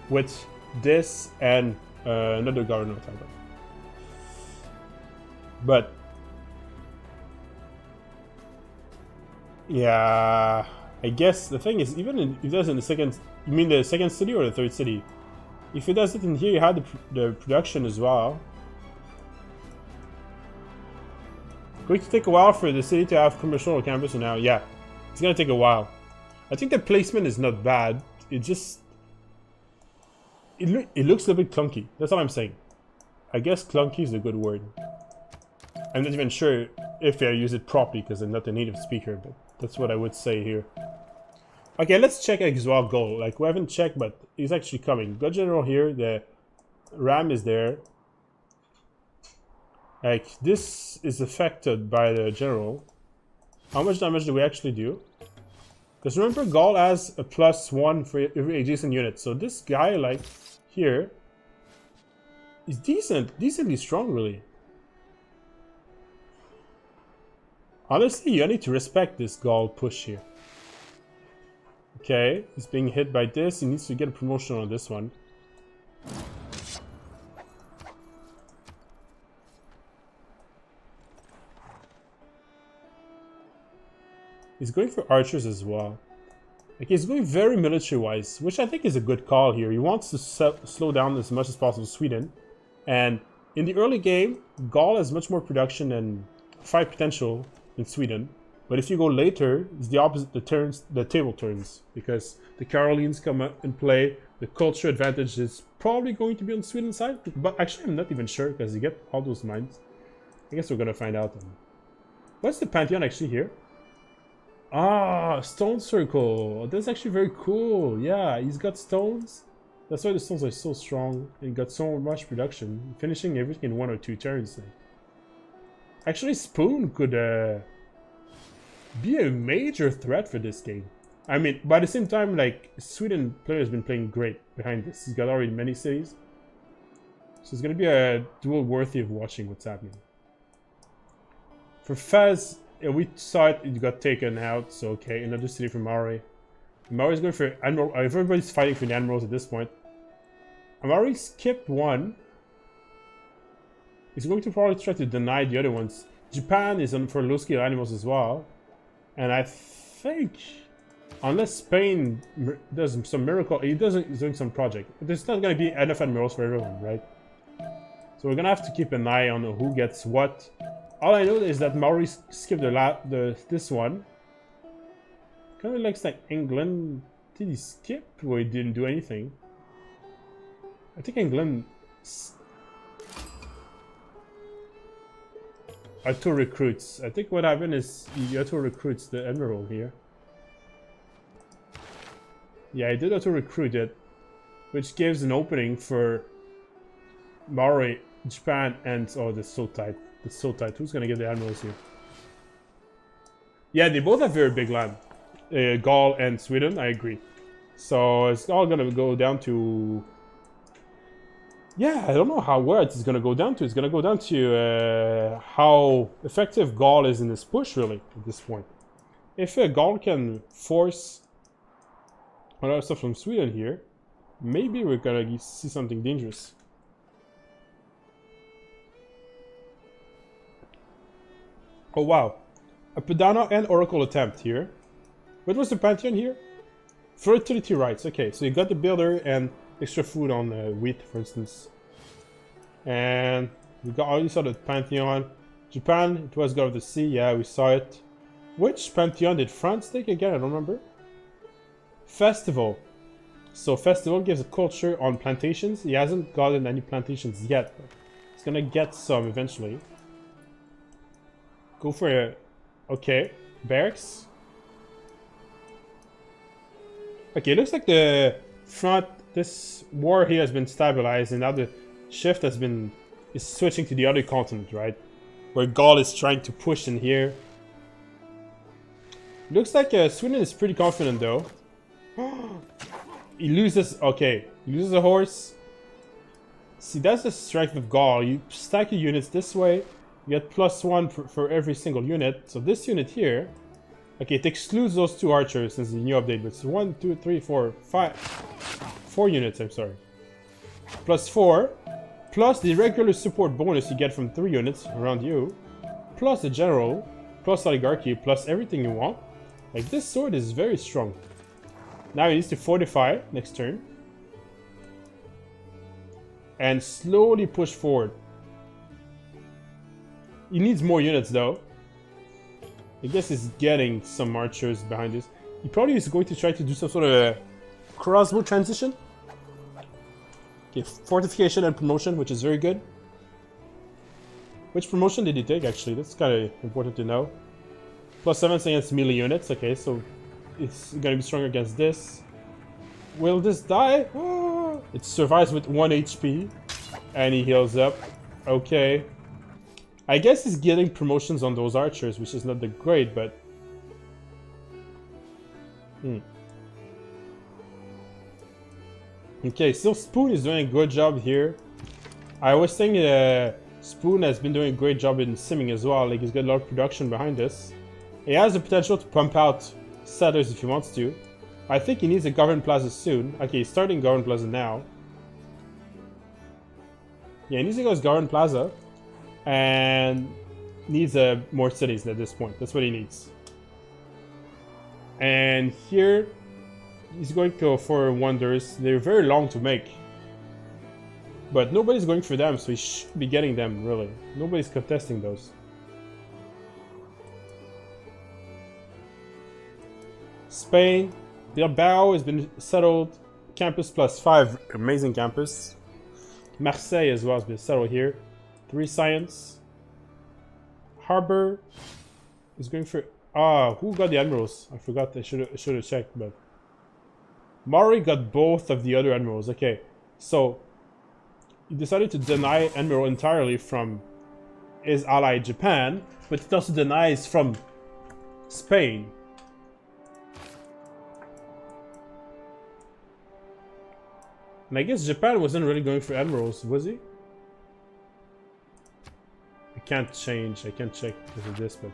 Speaker 2: with this and another governor title. But yeah, I guess the thing is, even if he does it in the second, you mean the second city or the third city? If he does it in here, you have the production as well. Going to take a while for the city to have commercial campus now. Yeah, it's gonna take a while. I think the placement is not bad. It just it looks a little bit clunky. That's all I'm saying. I guess clunky is a good word. I'm not even sure if I use it properly because I'm not a native speaker, but that's what I would say here. Okay, let's check Exoal goal. Like, we haven't checked, but he's actually coming. God General here, the Ram is there. Like, this is affected by the General. How much damage do we actually do? Because remember, Gaul has a +1 for every adjacent unit. So this guy, like, here, is decently strong, really. Honestly, you need to respect this Gaul push here. Okay, he's being hit by this. He needs to get a promotion on this one. He's going for archers as well. Like, he's going very military-wise, which I think is a good call here. He wants to slow down as much as possible Sweden. And in the early game, Gaul has much more production and fight potential than Sweden. But if you go later, it's the opposite. The table turns because the Carolines come up and play. The culture advantage is probably going to be on Sweden's side, but actually I'm not even sure because you get all those mines. I guess we're gonna find out. What's the Pantheon actually here? Ah, stone circle. That's actually very cool. Yeah, he's got stones. That's why the stones are so strong and got so much production, finishing everything in 1 or 2 turns. Actually, Spoon could be a major threat for this game. I mean, by the same time, like, Sweden player has been playing great behind this. He's got already many cities. So it's gonna be a duel worthy of watching what's happening. For Fez, we saw it got taken out, so okay, another city for Maori. Maori's going for Admiral. Everybody's fighting for the Admirals at this point. Maori skipped one. He's going to probably try to deny the other ones. Japan is on for low-scale animals as well. And I think, unless Spain does some miracle, he's doing some project. There's not going to be enough admirals for everyone, right? So we're going to have to keep an eye on who gets what. All I know is that Maori skipped this one. Kind of looks like England. Did he skip or he didn't do anything? I think England... auto recruits. I think what happened is he auto recruits the admiral here. Yeah, he did auto recruit it, which gives an opening for Maori, Japan, and oh, that's so tight. That's so tight. Who's gonna get the admirals here? Yeah, they both have very big land. Gaul and Sweden, I agree. So it's all gonna go down to. Yeah, I don't know where it's gonna go down to. It's gonna go down to how effective Gaul is in this push, really, at this point. If Gaul can force a lot of stuff from Sweden here, maybe we're gonna see something dangerous. Oh wow, a Padana and Oracle attempt here. What was the Pantheon here? Fertility rights. Okay, so you got the builder and extra food on wheat, for instance. And we got already saw the Pantheon. Japan, it was God of the Sea. Yeah, we saw it. Which Pantheon did France take again? I don't remember. Festival. So Festival gives a culture on plantations. He hasn't gotten any plantations yet. But he's gonna get some eventually. Go for a... Okay. Barracks. Okay, looks like the front... This war here has been stabilized and now the shift has been... is switching to the other continent, right? Where Gaul is trying to push in here. Looks like Sweden is pretty confident though. He loses... Okay, he loses a horse. See, that's the strength of Gaul. You stack your units this way. You get +1 for every single unit. So this unit here... Okay, it excludes those 2 archers since the new update. But it's 1, 2, 3, 4, 5... 4 units, I'm sorry. +4. Plus the regular support bonus you get from 3 units around you. Plus the general. Plus oligarchy. Plus everything you want. Like, this sword is very strong. Now he needs to fortify next turn. And slowly push forward. He needs more units though. I guess he's getting some archers behind this. He probably is going to try to do some sort of a crossbow transition. Okay, fortification and promotion, which is very good. Which promotion did he take actually? That's kind of important to know. +7 against melee units. Okay, so it's gonna be stronger against this. Will this die? Oh, it survives with 1 HP. And he heals up. Okay. I guess he's getting promotions on those archers, which is not that great, but... Okay, still Spoon is doing a good job here. I was saying Spoon has been doing a great job in simming as well. Like, he's got a lot of production behind this. He has the potential to pump out settlers if he wants to. I think he needs a Government Plaza soon. Okay, he's starting Government Plaza now. Yeah, he needs to go to Government Plaza. And needs more cities at this point. That's what he needs. And here, he's going to go for wonders. They're very long to make. But nobody's going for them, so he should be getting them, really. Nobody's contesting those. Spain. Bilbao has been settled. Campus +5. Amazing campus. Marseille as well has been settled here. 3 science. Harbor is going for... Ah, who got the admirals? I forgot. I should have checked, but... Mari got both of the other admirals. Okay, so... He decided to deny admiral entirely from his ally Japan, but it also denies from Spain. And I guess Japan wasn't really going for admirals, was he? I can't change. I can't check because of this, but...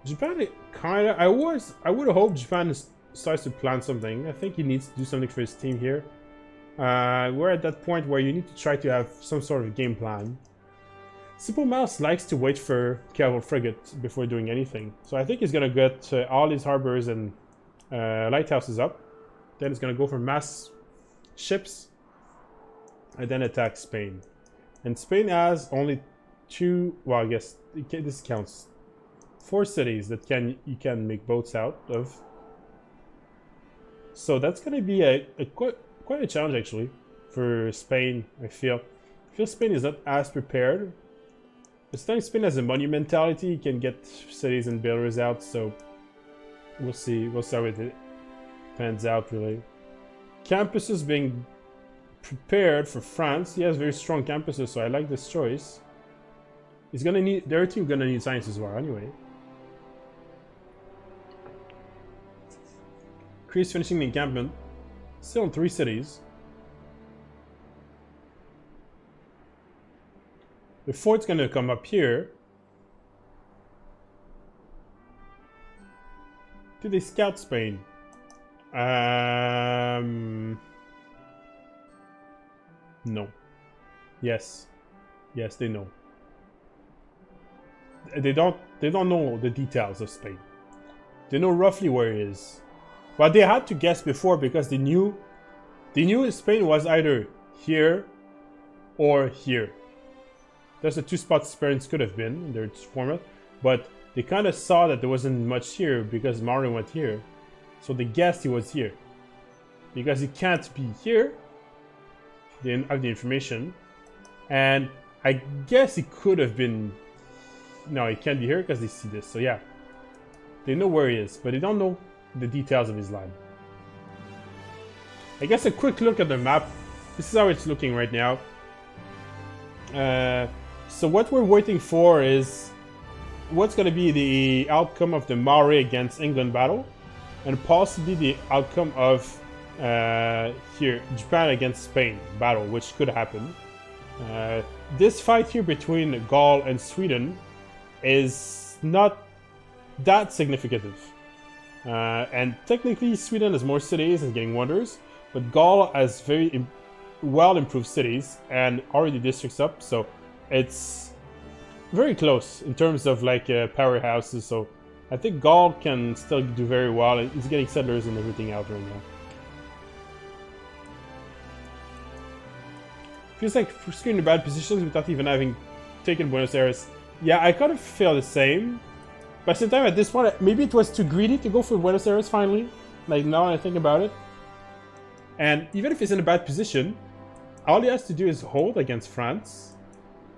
Speaker 2: Japan, kinda... I would have hoped Japan starts to plan something. I think he needs to do something for his team here. We're at that point where you need to try to have some sort of game plan. Simple Mouse likes to wait for Cavalry Frigate before doing anything. So I think he's gonna get all his harbors and lighthouses up. Then he's gonna go for mass ships. And then attack Spain. And Spain has only 2... Well, I guess this counts. 4 cities that you can make boats out of. So that's gonna be quite a challenge actually. for Spain. I feel Spain is not as prepared. This time Spain has a monumentality. You can get cities and builders out, so we'll see. We'll see how it pans out, really. Campuses being prepared for France. He has very strong campuses, so I like this choice. He's gonna need. Their team gonna need science as well, anyway. Chris finishing the encampment. Still in 3 cities. The fort's gonna come up here. Did they scout Spain? No. Yes. Yes, they know. They don't know the details of Spain. They know roughly where it is. But they had to guess before because they knew Spain was either here or here. There's the 2 spots Spain could have been in their format, but they kind of saw that there wasn't much here because Mario went here. So they guessed he was here. Because he can't be here, they didn't have the information. And I guess he could have been... No, he can't be here because they see this. So yeah, they know where he is, but they don't know the details of his line. I guess a quick look at the map. This is how it's looking right now. So what we're waiting for is what's going to be the outcome of the Maori against England battle, and possibly the outcome of here Japan against Spain battle, which could happen. This fight here between Gaul and Sweden is not that significant. And technically Sweden has more cities and getting wonders, but Gaul has very well improved cities and already districts up, so it's very close in terms of like powerhouses. So I think Gaul can still do very well, and he's getting settlers and everything out right now. Feels like we're screwing in bad positions without even having taken Buenos Aires. Yeah, I kind of feel the same. But at the same time, at this point, maybe it was too greedy to go for Buenos Aires finally. Like, now I think about it. And even if he's in a bad position, all he has to do is hold against France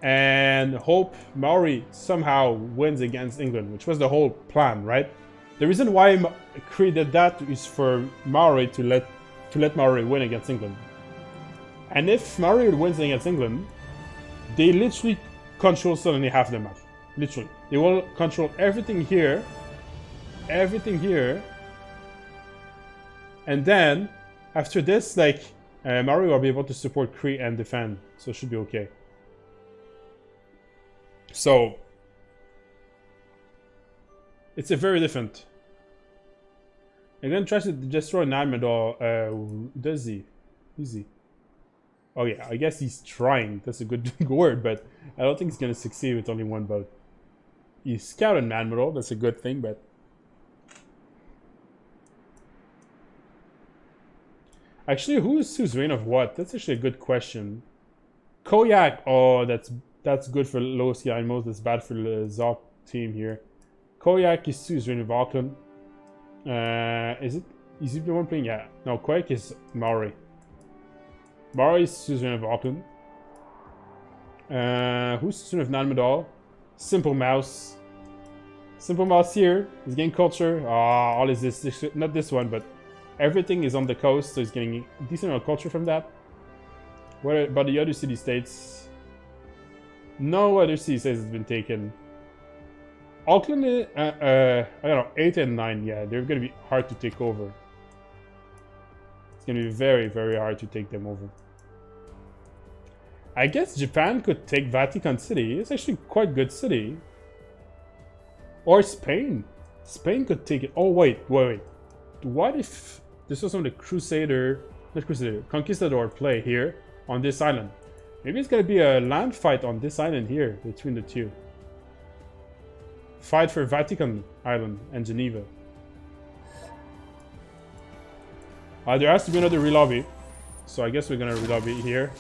Speaker 2: and hope Maori somehow wins against England, which was the whole plan, right? The reason why Kree did that is for Maori to let Maori win against England. And if Maori wins against England, they literally control suddenly half the map. Literally. They will control everything here. Everything here. And then, after this, like, Maori will be able to support Kree and defend. So it should be okay. So, it's a very different. England tries to destroy Nalmador. Does he? Is he? Oh yeah, I guess he's trying. That's a good word, but I don't think he's gonna succeed with only one boat. He's scouting Nalmador. That's a good thing, but actually, who's reign of what? That's actually a good question. Koyak. Oh, that's good for Los Yaimos. That's bad for the Zok team here. Koyak is who's reign of Auckland. Is he the one playing? Yeah. No, Koyak is Maori. Maori is Susan of Auckland. Who's Susan of Nalmador? Simple Mouse. Simple Mouse here. He's getting culture. All is this? Not this one, but everything is on the coast, so he's getting a decent amount of culture from that. What about the other city-states? No other city-states has been taken. Auckland, I don't know, 8 and 9, yeah, they're going to be hard to take over. It's going to be very, very hard to take them over. I guess Japan could take Vatican City. It's actually quite a good city. Or Spain. Spain could take it. Oh, wait. What if this was on the Conquistador play here on this island? Maybe it's going to be a land fight on this island here between the two. Fight for Vatican Island and Geneva. There has to be another relobby. So I guess we're going to relobby here.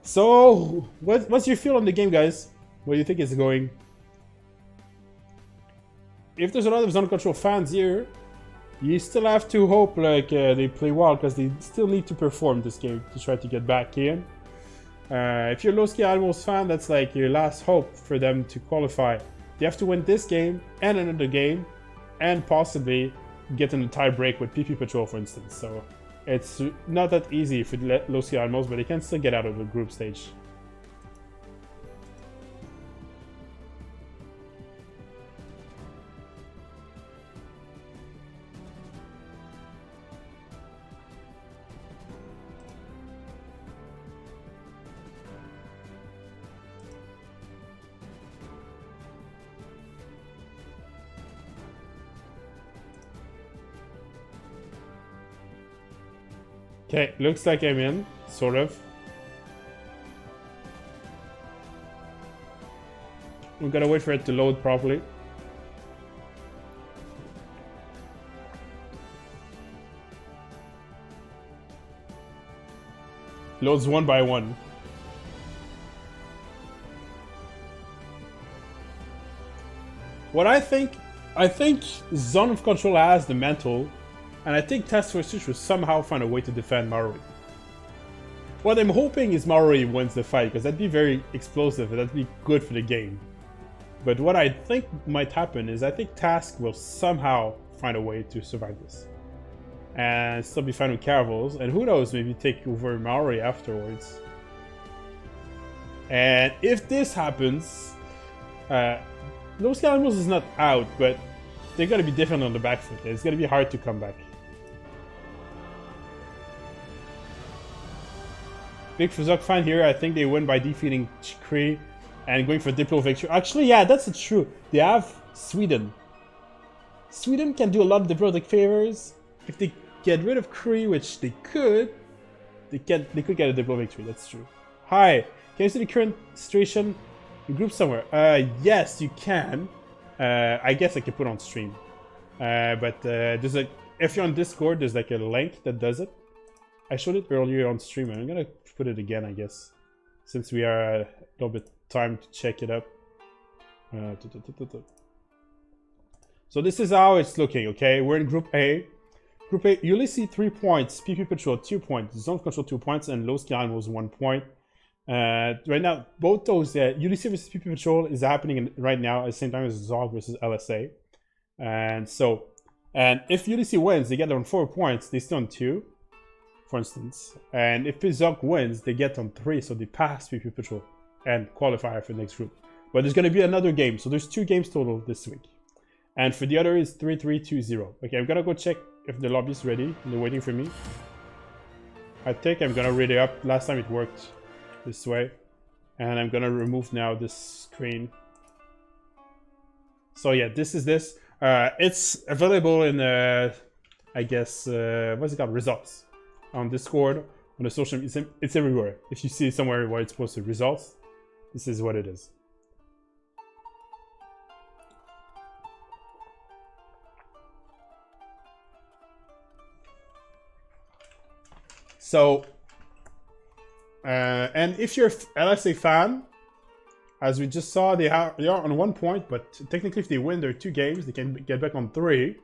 Speaker 2: So, what's your feel on the game, guys? What do you think is going? If there's a lot of Zone of Control fans here, you still have to hope like they play well, because they still need to perform this game to try to get back in. If you're a Low Skill Animals fan, that's like your last hope for them to qualify. They have to win this game and another game, and possibly get in a tie break with PP Patrol, for instance. So it's not that easy for the Low Skill Animals, but they can still get out of the group stage. Okay, looks like I'm in, sort of. We gotta wait for it to load properly. Loads one by one. What I think Zone of Control has the mental, and I think Task Force Switch will somehow find a way to defend Marui. What I'm hoping is Marui wins the fight, because that'd be very explosive and that'd be good for the game. But what I think might happen is I think Task will somehow find a way to survive this. And still be fine with Caravels, and who knows, maybe take over Marui afterwards. And if this happens, Low Skill Animals is not out, but they're gonna be different on the back foot. It's gonna be hard to come back. Big Fuzok fan here. I think they win by defeating Kree and going for Diplo victory. Actually, yeah, that's true. They have Sweden. Sweden can do a lot of diplomatic favors. If they get rid of Kree, which they could, they could get a Diplo victory. That's true. Hi, can you see the current situation? You group somewhere? Yes, you can. I guess I can put on stream. But there's a, if you're on Discord, there's like a link that does it. I showed it earlier on stream, and I'm gonna put it again, I guess, since we are a little bit time to check it up. So this is how it's looking. Okay, we're in Group A. Group A, you only see 3 points. PP Patrol 2 points. Zone Control 2 points, and Low Skill Animals 1 point. Right now, both those UDC versus PP Patrol is happening right now at the same time as Zog versus LSA. And so, and if UDC wins, they get on 4 points. They stay on 2, for instance. And if Zog wins, they get on 3, so they pass PP Patrol and qualify for the next group. But there's going to be another game, so there's 2 games total this week. And for the other is 3-3-2-0. Okay, I'm gonna go check if the lobby is ready. They're waiting for me. I think I'm gonna read it up. Last time it worked this way. And I'm gonna remove now this screen. So yeah, this is this. It's available in, I guess, what's it called? Results. On Discord, on the social media. It's everywhere. If you see somewhere where it's posted results, this is what it is. So, and if you're LSA fan, as we just saw, they are on 1 point, but technically if they win their 2 games, they can get back on 3.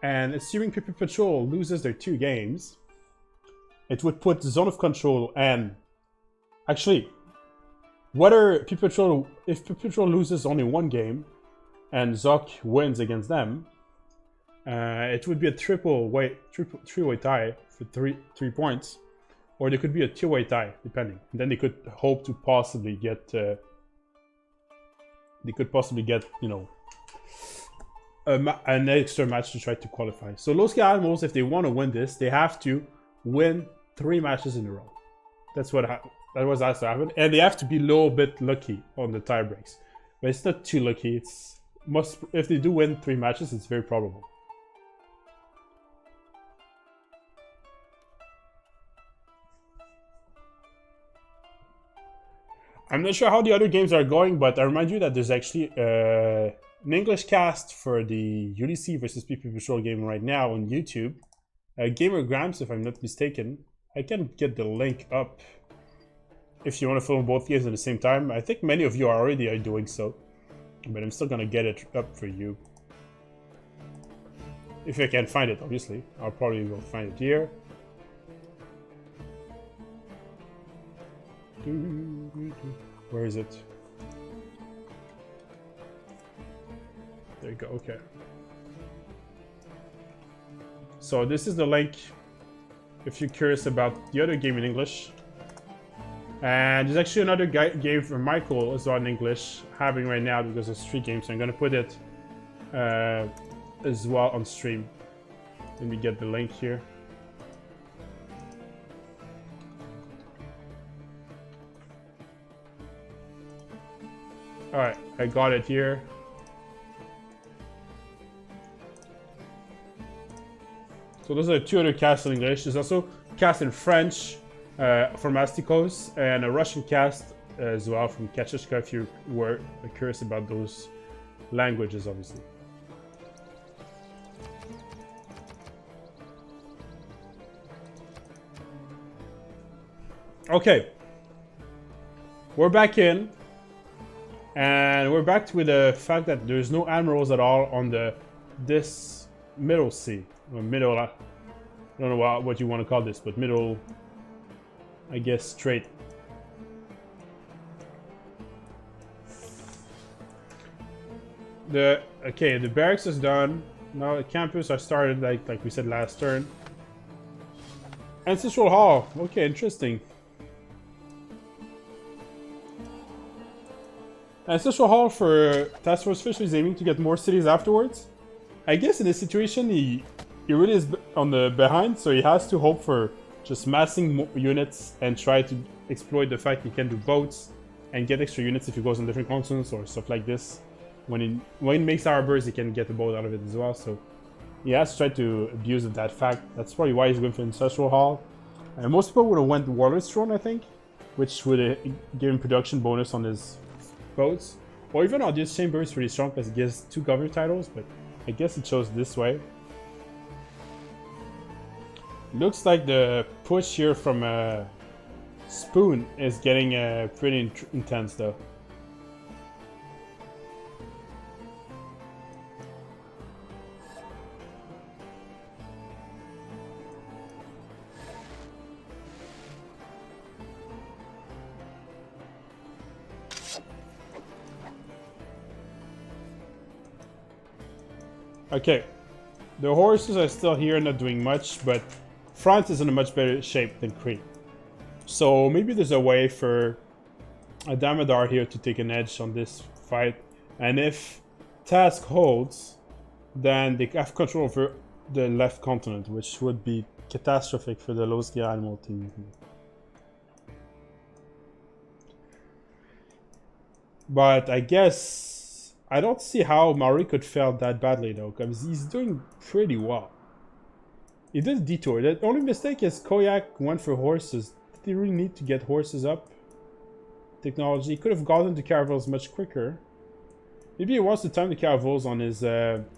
Speaker 2: And assuming PP Patrol loses their 2 games, it would put Zone of Control and... Actually, whether PP Patrol... If PP Patrol loses only 1 game, and Zok wins against them, it would be a three-way tie for 3 points, or there could be a 2-way tie, depending. And then they could hope to possibly get, you know, an extra match to try to qualify. So Low Skill Animals, if they want to win this, they have to win 3 matches in a row. That's what that was asked to happen, and they have to be a little bit lucky on the tie breaks. But it's not too lucky. It's if they do win 3 matches, it's very probable. I'm not sure how the other games are going, but I remind you that there's actually an English cast for the UDC versus PP Patrol game right now on YouTube. Gamer Grams, if I'm not mistaken. I can get the link up. if you want to film both games at the same time. I think many of you are already doing so, but I'm still gonna get it up for you. If I can find it, obviously. I'll probably will find it here. Where is it? There you go, okay. So this is the link if you're curious about the other game in English. And there's actually another game from Michael as well in English happening right now because there's 3 games. So I'm gonna put it as well on stream. Let me get the link here. Alright, I got it here. So those are 2 other casts in English. There's also cast in French from Astikos and a Russian cast as well from Kachishka if you were curious about those languages, obviously. Okay, we're back in, and we're back with the fact that there's no admirals at all on this middle sea, or middle. I don't know what you want to call this, but middle, I guess, strait. The barracks is done. Now the campus are started like we said last turn. Ancestral Hall. Okay, interesting. Ancestral Hall for Task Force Fish is aiming to get more cities afterwards. I guess in this situation he really is on the behind, so he has to hope for just massing more units and try to exploit the fact he can do boats and get extra units if he goes on different continents or stuff like this. When he makes harbors, he can get the boat out of it as well. So he has to try to abuse of that fact. That's probably why he's going for Ancestral Hall. And most people would have went Warlord's Throne, I think, which would have given production bonus on his boats. Or even Audience Chamber is pretty strong because it gives 2 governor titles, but I guess it chose this way. Looks like the push here from Spoon is getting pretty intense though. Okay, the horses are still here, not doing much, but France is in a much better shape than Crete. So maybe there's a way for a Damodar here to take an edge on this fight. And if Task holds, then they have control over the left continent, which would be catastrophic for the low scale animal team. But I guess I don't see how Maori could fail that badly though, because he's doing pretty well. He did a detour. The only mistake is Koyak went for horses. Did he really need to get horses up? Technology. He could have gotten the caravels much quicker. Maybe he wants to time the caravels on his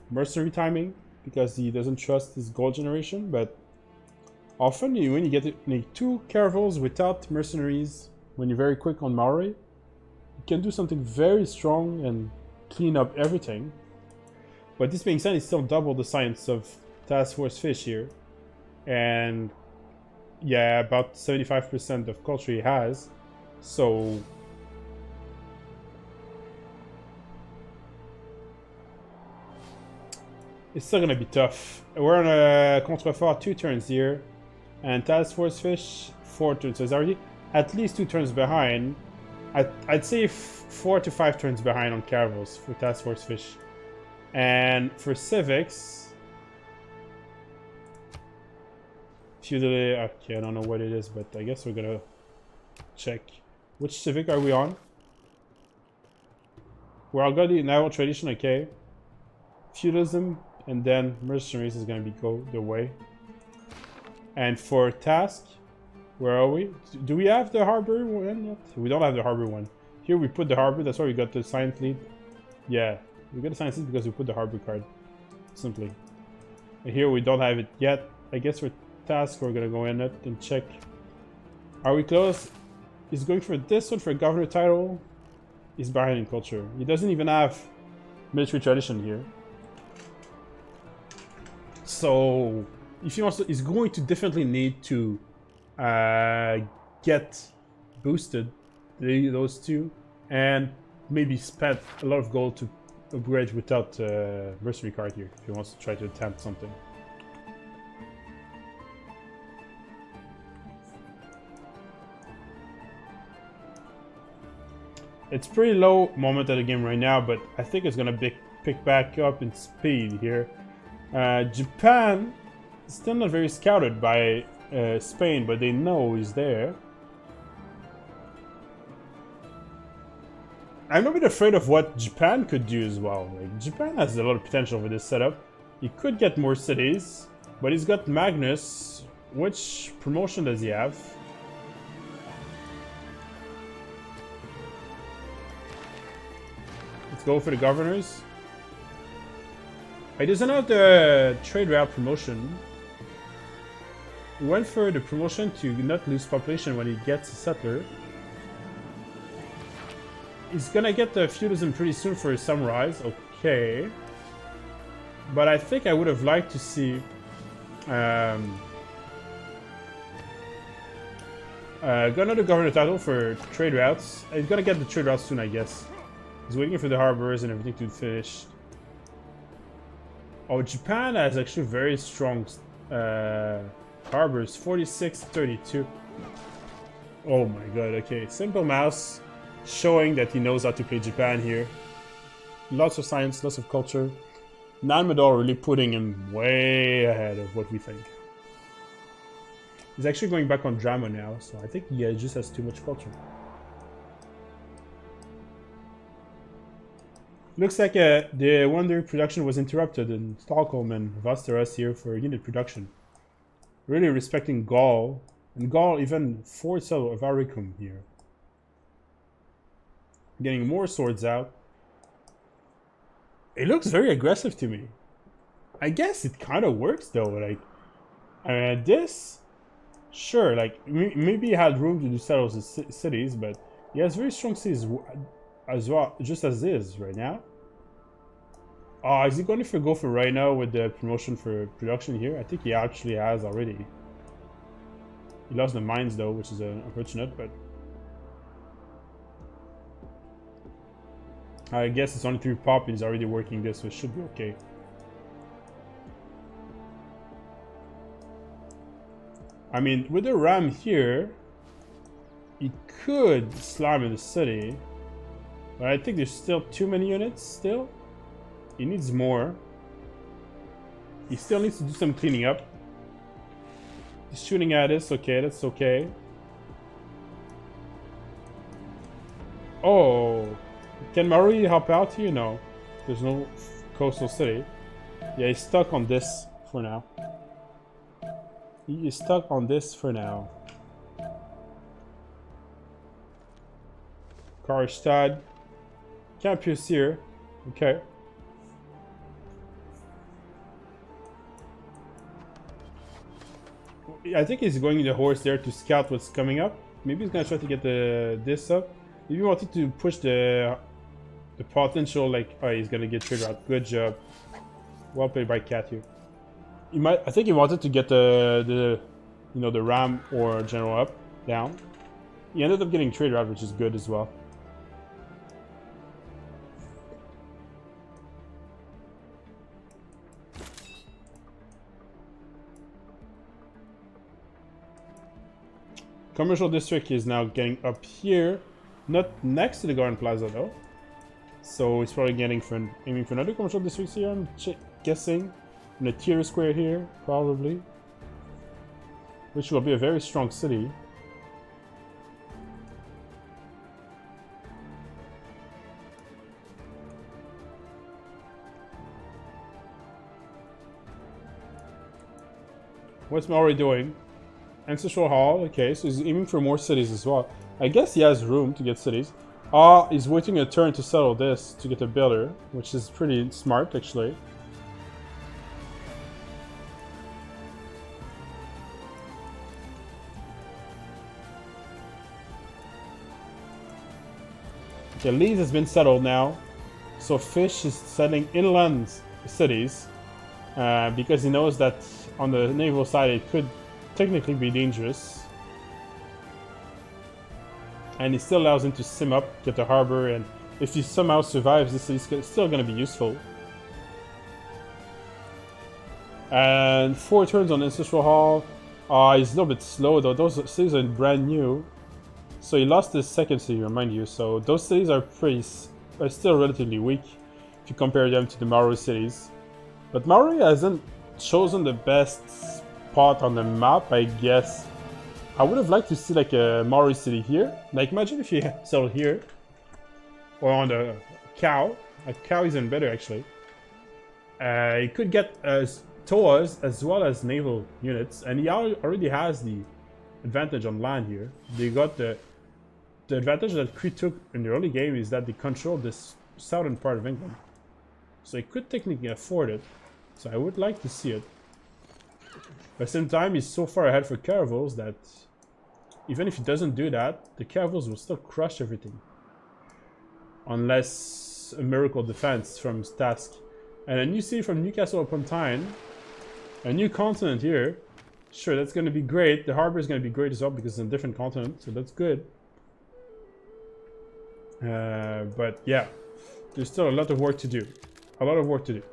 Speaker 2: mercenary timing because he doesn't trust his gold generation, but often when you get 2 caravels without mercenaries, when you're very quick on Maori, you can do something very strong and clean up everything. But this being said, it's still double the science of Task Force Fish here. And yeah, about 75% of culture he has. So it's still gonna be tough. We're on a Contrefort 2 turns here, and Task Force Fish 4 turns. So it's already at least 2 turns behind. I'd say 4 to 5 turns behind on caravels for Task Force Fish. And for civics, feudally, okay, I don't know what it is, but I guess we're gonna check. Which civic are we on? We're all got the naval tradition, okay. Feudalism, and then mercenaries is gonna go the way. And for task, where are we? Do we have the harbor one yet? We don't have the harbor one. Here we put the harbor, that's why we got the science lead. Yeah, we got the science lead because we put the harbor card. Simply. And here we don't have it yet. I guess for task we're gonna go in it and check. Are we close? He's going for this one for a governor title. He's behind in culture. He doesn't even have military tradition here. So if he wants to, he's going to definitely need to get boosted, those two, and maybe spend a lot of gold to upgrade without mercenary card here if he wants to try to attempt something. It's pretty low moment of the game right now, but I think it's gonna pick back up in speed here. Japan is still not very scouted by Spain, but they know he's there. I'm a bit afraid of what Japan could do as well. Like, Japan has a lot of potential with this setup. He could get more cities, but he's got Magnus. Which promotion does he have? Let's go for the governors. He doesn't have the trade route promotion. He went for the promotion to not lose population when he gets a settler. He's gonna get the feudalism pretty soon for his samurais, okay. But I think I would have liked to see got another governor title for trade routes. He's gonna get the trade routes soon, I guess. He's waiting for the harbors and everything to finish. Oh, Japan has actually very strong harbors, 46-32. Oh my god, okay. Simple Mouse showing that he knows how to play Japan here. Lots of science, lots of culture. Nanmadol really putting him way ahead of what we think. He's actually going back on drama now, so I think he just has too much culture. Looks like the Wonder production was interrupted in Stockholm and Vasteras here for unit production. Really respecting Gaul, and Gaul even forced settle of Aricum here. Getting more swords out. It looks very aggressive to me. I guess it kind of works though. Like, this, sure. Like maybe he had room to do settle his cities, but he has very strong cities as well, just as is right now. Is he going to go for right now with the promotion for production here? I think he actually has already. He lost the mines though, which is unfortunate, but I guess it's only 3 pop and he's already working this, so it should be okay. I mean, with the ram here, he could slam in the city, but I think there's still too many units still. He needs more. He still needs to do some cleaning up. He's shooting at us, okay, that's okay. Oh, can Maori help out here? No, there's no coastal city. Yeah, he's stuck on this for now. He is stuck on this for now. Karstad. Can't pierce here. Okay. I think he's going the horse there to scout what's coming up. Maybe he's gonna try to get this up. Maybe he wanted to push the potential, like, oh, he's gonna get triggered out. Good job. Well played by Cat here. I think he wanted to get the ram or general up, down. He ended up getting trade route, which is good as well. Commercial district is now getting up here, not next to the Garden Plaza though. So he's probably aiming for another commercial district here. I'm guessing in a tier square here, probably, which will be a very strong city. What's Maori doing? Ancestral Hall, okay, so he's aiming for more cities as well. I guess he has room to get cities. He's waiting a turn to settle this to get a builder, which is pretty smart actually. The Leeds has been settled now. So Fish is settling inland cities because he knows that on the naval side it could technically be dangerous. And it still allows him to sim up, get the harbor, and if he somehow survives, this is still going to be useful. And 4 turns on Ancestral Hall. He's a little bit slow though. Those cities are brand new. So he lost his second city, remind you. So those cities are still relatively weak if you compare them to the Maori cities. But Maori hasn't chosen the best spot on the map, I guess. I would have liked to see like a Maori city here. Like imagine if you settled here. Or on the cow. A cow is even better actually. You could get Toas as well as naval units. And he already has the advantage on land here. They got the advantage that Cree took in the early game is that they control this southern part of England. So he could technically afford it. So I would like to see it. But at the same time, he's so far ahead for Caravels that even if he doesn't do that, the Caravels will still crush everything. Unless a miracle defense from Task. And a new city from Newcastle upon Tyne. A new continent here. Sure, that's going to be great. The harbor is going to be great as well because it's a different continent. So that's good. But yeah, there's still a lot of work to do. A lot of work to do.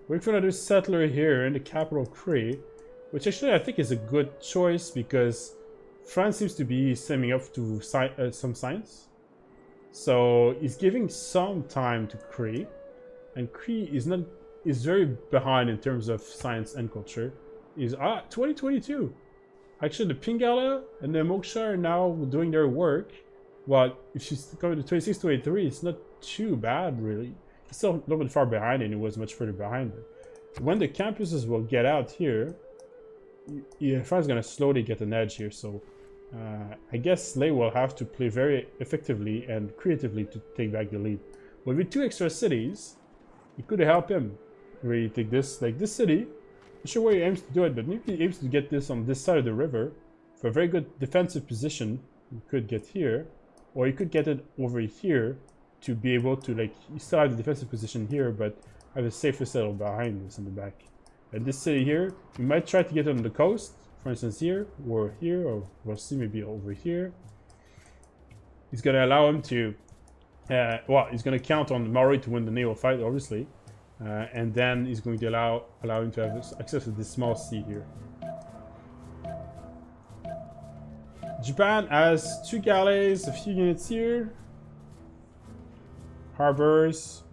Speaker 2: Wait for another settler here in the capital of Cree, which actually I think is a good choice because France seems to be stemming up to some science. So he's giving some time to Cree, and Cree is very behind in terms of science and culture. Is 2022. Actually, the Pingala and the Moksha are now doing their work. Well, if she's coming to 26 to 83, it's not too bad, really. It's still a little bit far behind, and it was much further behind. But when the campuses will get out here, France is going to slowly get an edge here. So I guess Slay will have to play very effectively and creatively to take back the lead. But with 2 extra cities, it could help him really take this. Like this city, not sure where he aims to do it, but maybe he aims to get this on this side of the river for a very good defensive position. You could get here, or you could get it over here to be able to, like, you still have the defensive position here, but have a safer settle behind this in the back. And this city here, you might try to get it on the coast, for instance here, or we'll see maybe over here. He's going to allow him to, well, he's going to count on Maori to win the naval fight, obviously. And then he's going to allow him to have access to this small sea here. Japan has 2 galleys, a few units here. Harbors.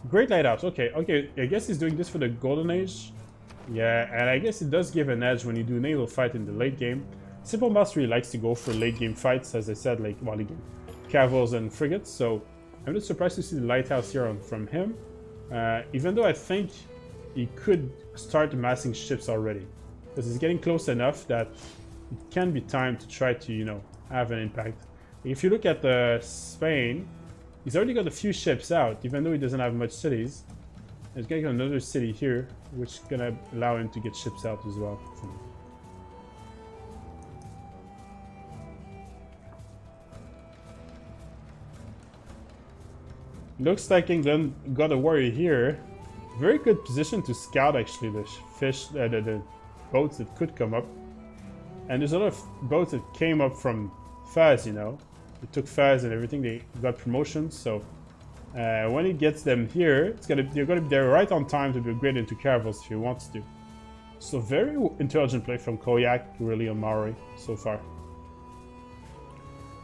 Speaker 2: Great lighthouse. Okay. I guess he's doing this for the Golden Age. Yeah, and I guess it does give an edge when you do naval fight in the late game. Simple Mastery likes to go for late game fights, as I said, like, well, late game cavals and frigates. So I'm not surprised to see the lighthouse here from him. Even though I think he could start amassing ships already. Because he's getting close enough that it can be time to try to, you know, have an impact. If you look at Spain, he's already got a few ships out, even though he doesn't have much cities. He's getting another city here, which is going to allow him to get ships out as well. Looks like England got a warrior here. Very good position to scout, actually, the the boats that could come up. And there's a lot of boats that came up from Faz, you know. They took Faz and everything, they got promotions, so when he gets them here, they're gonna be there right on time to be upgraded into caravels if he wants to. So very intelligent play from Koyak, really, on Maori so far.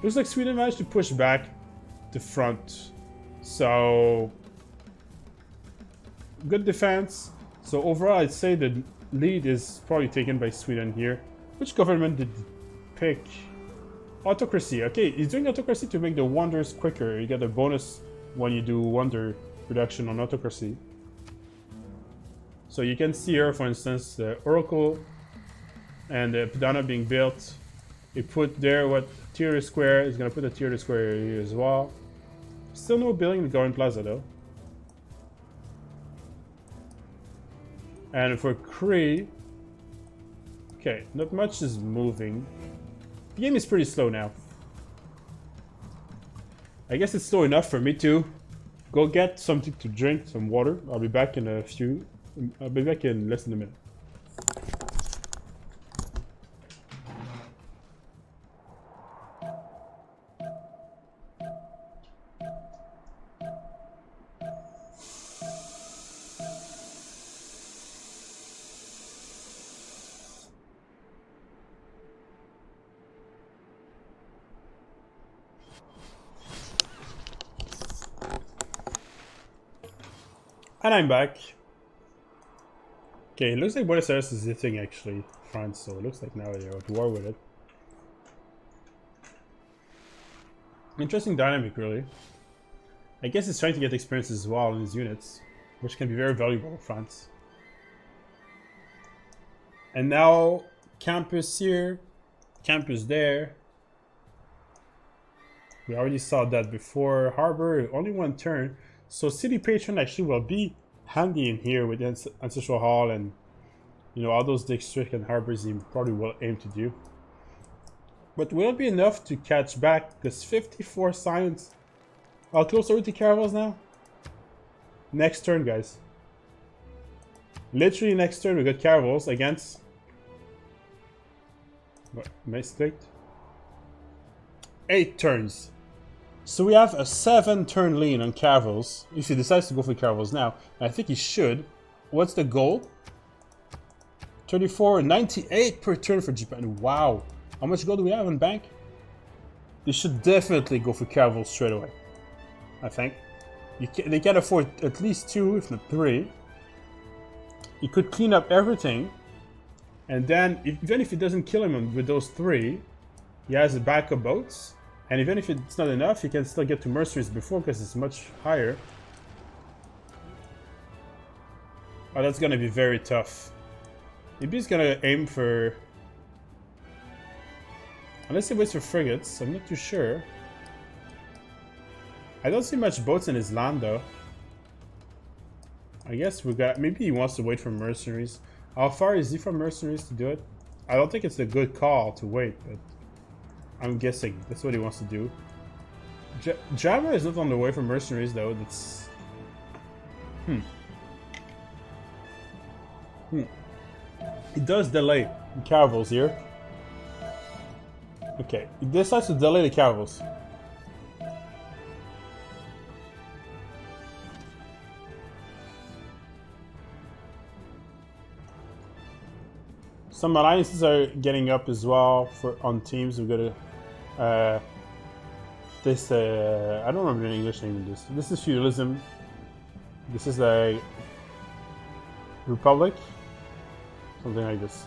Speaker 2: Looks like Sweden managed to push back the front. So good defense. So overall, I'd say the lead is probably taken by Sweden here. Which government did he pick? Autocracy. Okay, he's doing autocracy to make the wonders quicker. You get a bonus when you do wonder production on autocracy. So you can see here, for instance, the Oracle and the Padana being built. He put there what theater square. He's gonna put a theater square here as well. Still no building the Garden Plaza though. And for Cree, okay, not much is moving. The game is pretty slow now. I guess it's slow enough for me to go get something to drink, some water. I'll be back in less than a minute. And I'm back. Okay, it looks like Buenos Aires is hitting actually France, so it looks like now they're at war with it. Interesting dynamic, really. I guess it's trying to get experience as well in his units, which can be very valuable for France. And now, campus here, campus there. We already saw that before. Harbor, only one turn. So City Patron actually will be handy in here with Ancestral Hall and, you know, all those districts and harbors he probably will aim to do. But will it be enough to catch back? Because 54 science. How close are we to caravels now? Next turn, guys. Literally next turn we got caravels against... What? Mistake? 8 turns. So we have a 7-turn lean on caravels. If he decides to go for caravels now, and I think he should. What's the goal? 34, 98 per turn for Japan. Wow. How much gold do we have in bank? They should definitely go for caravels straight away. I think. They can afford at least 2, if not 3. He could clean up everything. And then, even if he doesn't kill him with those 3, he has a backup boats. And even if it's not enough, you can still get to mercenaries before because it's much higher. Oh, that's gonna be very tough. Maybe he's gonna aim for... Unless he waits for frigates, I'm not too sure. I don't see much boats in his land though. I guess we got... Maybe he wants to wait for mercenaries. How far is he from mercenaries to do it? I don't think it's a good call to wait, but... I'm guessing that's what he wants to do. Java is not on the way for mercenaries though. That's... He does delay the caravels here. Okay, he decides to delay the caravels. Some alliances are getting up as well on teams. We've got a I don't remember the English name of this. This is feudalism. This is a republic, something like this.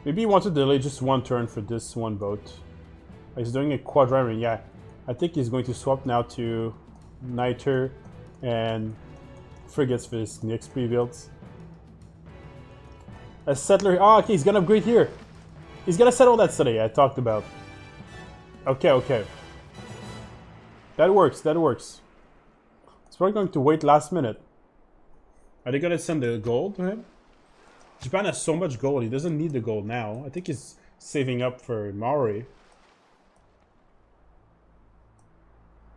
Speaker 2: Maybe he wants to delay just 1 turn for this 1 boat. He's doing a quadrilateral, yeah. I think he's going to swap now to Niter and frigates for his next pre-builds. A settler. Oh, okay, he's gonna upgrade here. He's gonna settle that city I talked about. Okay, okay. That works, that works. It's probably going to wait last minute. Are they gonna send the gold to him? Japan has so much gold, he doesn't need the gold now. I think he's saving up for Maori.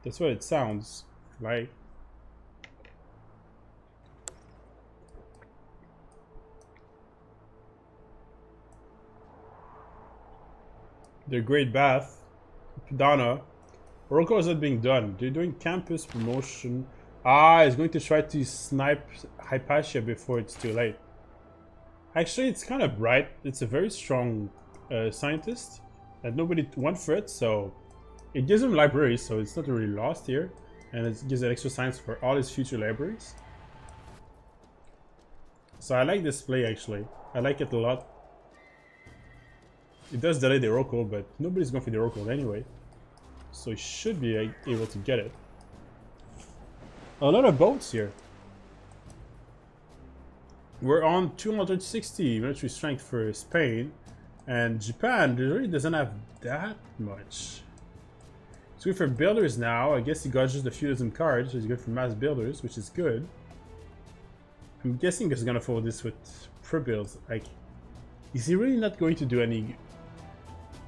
Speaker 2: That's what it sounds like. The Great Bath, Pidana. Morocco is not being done. They're doing campus promotion. Ah, he's going to try to snipe Hypatia before it's too late. Actually, it's kind of bright. It's a very strong scientist that nobody went for it, so it gives him libraries, so it's not really lost here. And it gives an extra science for all his future libraries. So I like this play actually. I like it a lot. It does delay the Oracle, but nobody's going for the Oracle anyway. So he should be able to get it. A lot of boats here. We're on 260 military strength for Spain. And Japan really doesn't have that much. It's good for builders now. I guess he got just a feudalism cards, so it's good for mass builders, which is good. I'm guessing he's gonna follow this with pro builds. Like, is he really not going to do any?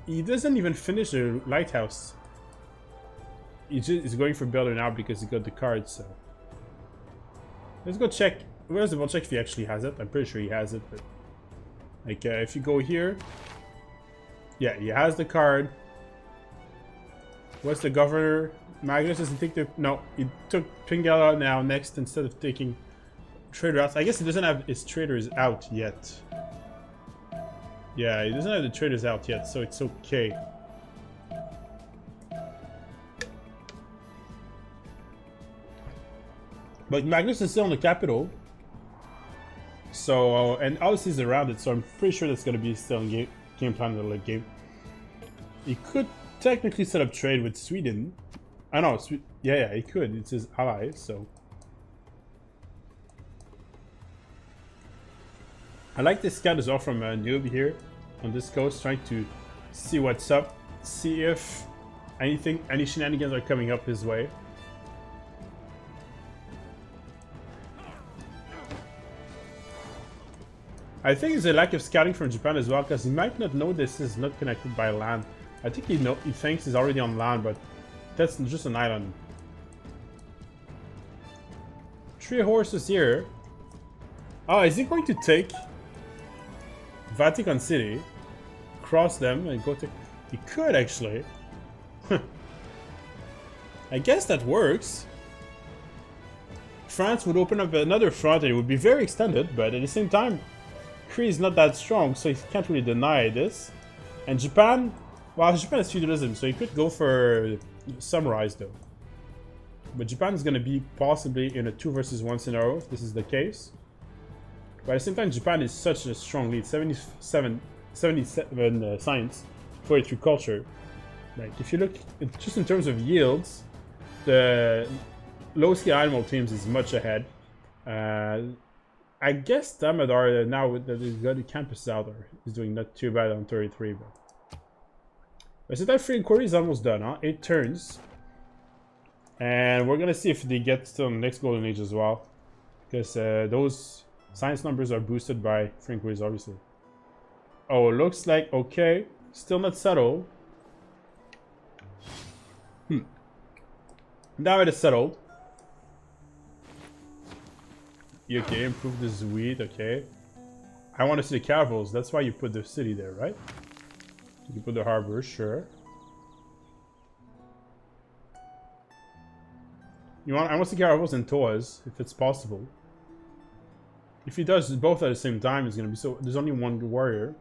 Speaker 2: He doesn't even finish the lighthouse. He's going for builder now because he got the cards. So let's go check. Where's the double check if he actually has it? I'm pretty sure he has it, but like if you go here, yeah, he has the card. What's the governor? Magnus doesn't take the no. He took Pingala now next instead of taking trader out. I guess he doesn't have his traders out yet. Yeah, he doesn't have the traders out yet, so it's okay. But Magnus is still in the capital. So, and obviously he's around it, so I'm pretty sure that's going to be still in game plan in the late game. He could technically set up trade with Sweden. I know, yeah, he could. It's his ally, so. I like this scout as well from a noob here on this coast, trying to see what's up, see if any shenanigans are coming up his way. I think it's a lack of scouting from Japan as well, because he might not know this is not connected by land. I think he thinks he's already on land, but that's just an island. 3 horses here. Oh, is he going to take Vatican City, cross them, and go to... He could, actually. I guess that works. France would open up another front, and it would be very extended, but at the same time, Kree is not that strong, so he can't really deny this. And Japan... Well, Japan is feudalism, so he could go for samurais, though. But Japan is going to be possibly in a 2 versus 1 scenario, if this is the case. But at the same time, Japan is such a strong lead. 77 science, 43 culture. Like, if you look just in terms of yields, the low-skill animal teams is much ahead. I guess Damodar now that he's got the campus out there is doing not too bad on 33. But so that free inquiry is almost done, huh? 8 turns. And we're gonna see if they get to the next golden age as well. Because those science numbers are boosted by free inquiries, obviously. Oh, looks like okay. Still not settled. Now it is settled. Okay, improve the Zwede, okay. I want to see the caravels, that's why you put the city there, right? You put the harbor, sure. I want to see caravels and Toas, if it's possible. If he does both at the same time, it's gonna be so... There's only one warrior.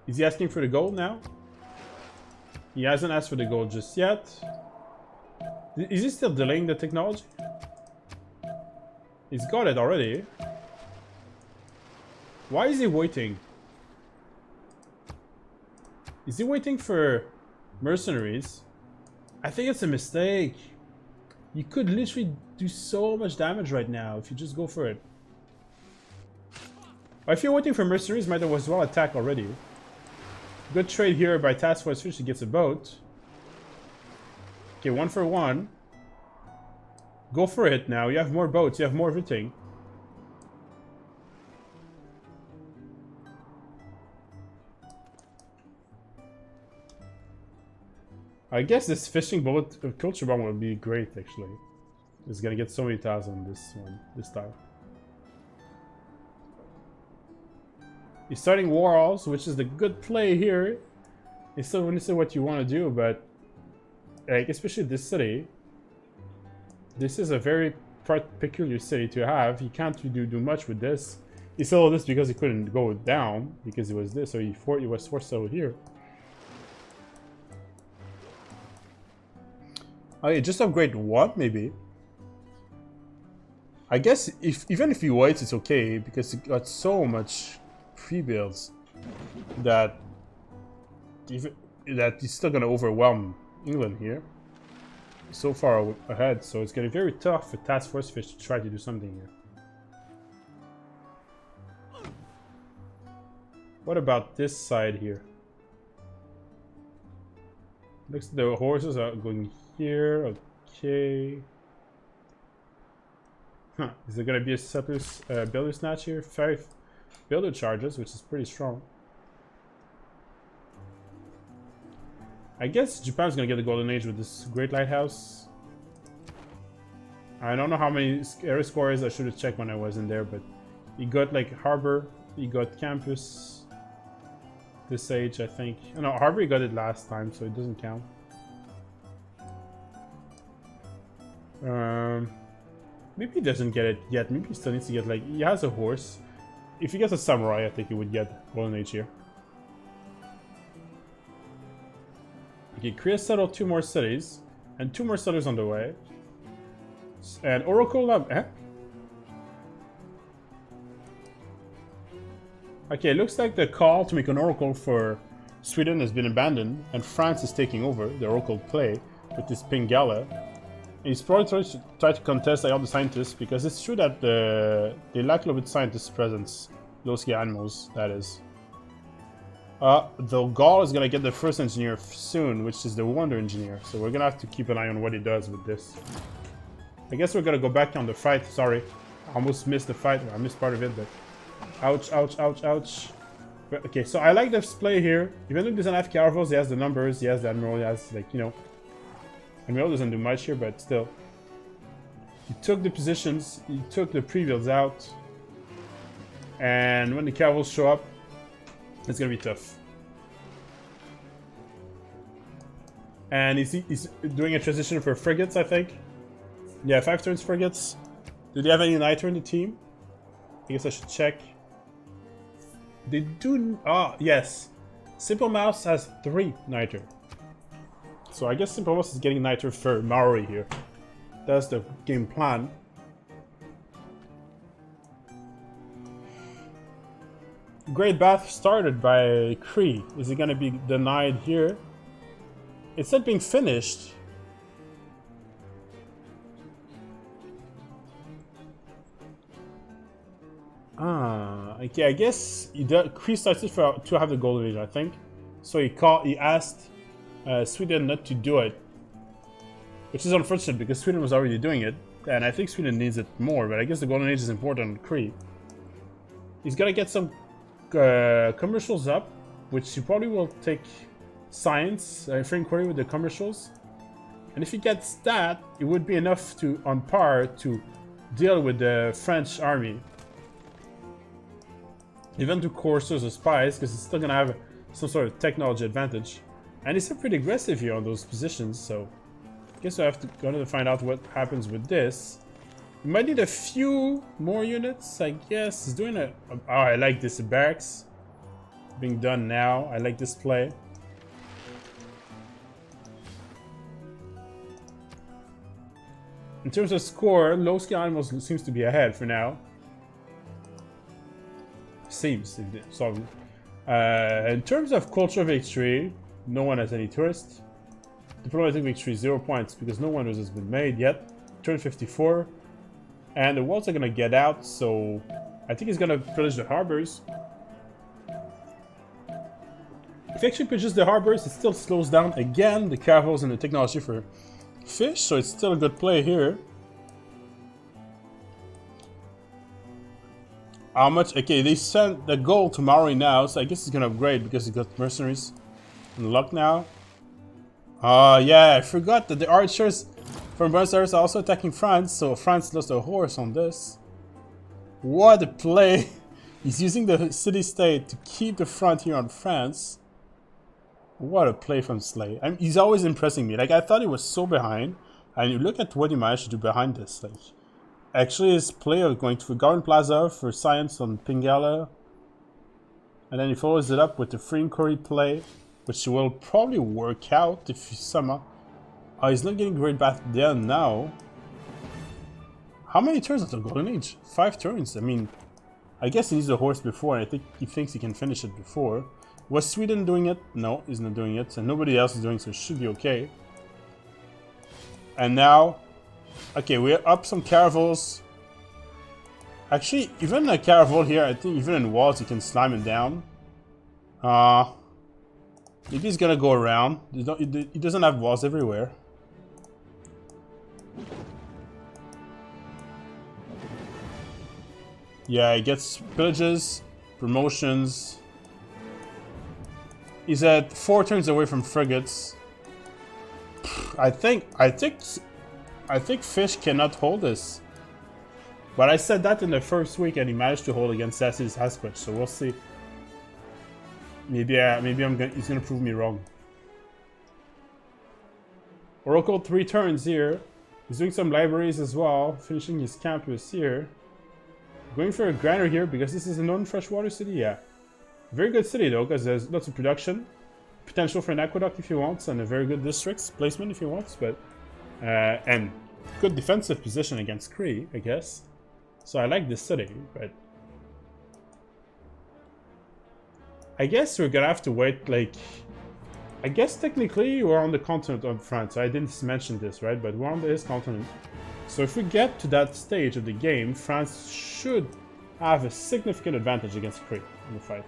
Speaker 2: Is he asking for the gold now? He hasn't asked for the gold just yet. Is he still delaying the technology? He's got it already. Why is he waiting? Is he waiting for mercenaries? I think it's a mistake. You could literally do so much damage right now if you just go for it. Or if you're waiting for mercenaries, might as well attack already. Good trade here by Task Force Fish. He gets a boat. Okay, 1 for 1. Go for it now. You have more boats. You have more everything. I guess this fishing bullet culture bomb would be great, actually. It's gonna get so many thousand this one, this time. You're starting wars, which is the good play here. You still want to say what you want to do, but like, especially this city, this is a very peculiar city to have. He can't do much with this. He sold this because he couldn't go down because it was this, so he was forced to sell here. Okay, just upgrade 1 maybe. I guess even if he waits, it's okay because he got so much pre-builds that he's still gonna overwhelm England here. So far ahead, so it's gonna be very tough for Task Force Fish to try to do something here. What about this side here? Looks like the horses are going here. Okay. Huh. Is there gonna be a settlers builder snatch here? 5 builder charges, which is pretty strong. I guess Japan's gonna get the golden age with this great lighthouse. I don't know how many area scores. I should have checked when I was in there, but you got like harbor, you got campus. This age, I think. No, harbor you got it last time, so it doesn't count. Maybe he doesn't get it yet. Maybe he still needs to get like he has a horse. If he gets a samurai, I think he would get golden age here. Okay, Korea settled 2 more cities, and 2 more settlers on the way. And Oracle Lab, Okay, looks like the call to make an oracle for Sweden has been abandoned, and France is taking over the oracle play with this Pingala. He's probably try to contest like all the scientists, because it's true that they lack a little bit of scientist presence. Those animals, that is. The Gaul is gonna get the first engineer soon, which is the Wonder Engineer. So we're gonna have to keep an eye on what he does with this. I guess we're gonna go back on the fight. Sorry, I almost missed the fight. I missed part of it, but ouch, ouch, ouch, ouch. But, okay, so I like this play here. Even though he doesn't have caravels, he has the numbers, he has the admiral, he has like, you know. Admiral doesn't do much here, but still. He took the positions, he took the previous out. And when the cavalry show up, it's gonna be tough. And he's doing a transition for frigates, I think. Yeah, 5 turns frigates. Do they have any niter in the team? I guess I should check. They do. Ah, yes. Simple Mouse has 3 niter. So I guess Simple Mouse is getting niter for Maori here. That's the game plan. Great Bath started by Cree. Is it gonna be denied here? It's not being finished. Okay, I guess Cree started to have the golden age, I think. So he asked Sweden not to do it, which is unfortunate because Sweden was already doing it, and I think Sweden needs it more. But I guess the golden age is important on Cree. He's gonna get some commercials up, which he probably will take science, free inquiry with the commercials. And if he gets that, it would be enough to on par to deal with the French army. Even to coursers or spies, because he's still gonna have some sort of technology advantage. And he's still pretty aggressive here on those positions, so I guess I have to go to find out what happens with this. We might need a few more units, I guess. He's doing oh, I like this barracks being done now. I like this play. In terms of score, low skill animals seems to be ahead for now. Seems. So, in terms of culture victory, no one has any tourists. Diplomatic victory, 0 points because no one has been made yet. Turn 54. And the walls are gonna get out, so I think he's gonna pillage the harbors. If he actually pillages the harbors, it still slows down again the caravels and the technology for fish, so it's still a good play here. How much? Okay, they sent the gold to Maori now, so I guess he's gonna upgrade because he got mercenaries and luck now. Yeah, I forgot that the archers from Buenos Aires are also attacking France, so France lost a horse on this. What a play! He's using the city-state to keep the front here on France. What a play from Slay. I mean, he's always impressing me. Like, I thought he was so behind, and you look at what he managed to do behind this. Like, actually, his play of going to Garden Plaza for science on Pingala, and then he follows it up with the free inquiry play, which will probably work out if he somehow. Oh, he's not getting Great Bath done now. How many turns until Golden Age? 5 turns. I mean, I guess he needs a horse before, and I think he thinks he can finish it before. Was Sweden doing it? No, he's not doing it, and nobody else is doing it, so it should be okay. And now, okay, we're up some caravels. Actually, even a caravel here, I think even in walls you can slam it down. Maybe he's gonna go around. He doesn't have walls everywhere. Yeah, he gets pillages, promotions. He's at 4 turns away from frigates. I think Fish cannot hold this. But I said that in the first week, and he managed to hold against Sassy's Hasquatch, so we'll see. Maybe he's gonna prove me wrong. Oracle 3 turns here. He's doing some libraries as well, finishing his campus here. Going for a grinder here because this is a non-freshwater city, yeah. Very good city though, because there's lots of production. Potential for an aqueduct if he wants, and a very good districts placement if he wants, but and good defensive position against Kree, I guess. So I like this city, but I guess we're gonna have to wait, like, I guess technically we're on the continent of France. I didn't mention this, right? But we're on his continent. So if we get to that stage of the game, France should have a significant advantage against Kree in the fight.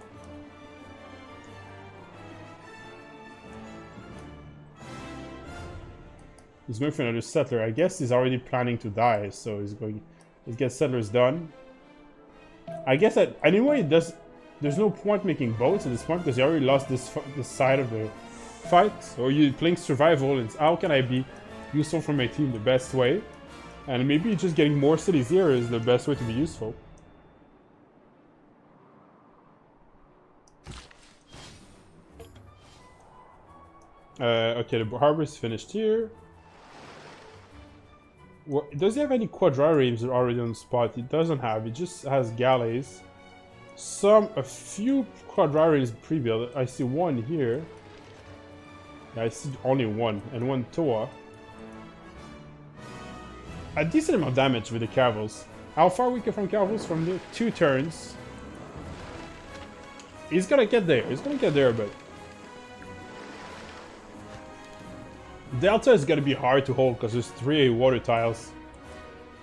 Speaker 2: He's going for another settler. I guess he's already planning to die, so let's get settlers done. I guess that anyway, there's no point making boats at this point because he already lost this side of the fight. Or you're playing survival, and how can I be useful for my team the best way? And maybe just getting more cities here is the best way to be useful. Okay, the harbor's finished here. Does he have any quadriremes already on the spot? He doesn't have. He just has galleys. A few quadriremes pre-built. I see one here. I see only one, and one Toa. A decent amount of damage with the cavalry. How far we get from cavalry? From the 2 turns. He's gonna get there. He's gonna get there, but Delta is gonna be hard to hold because there's 3 water tiles.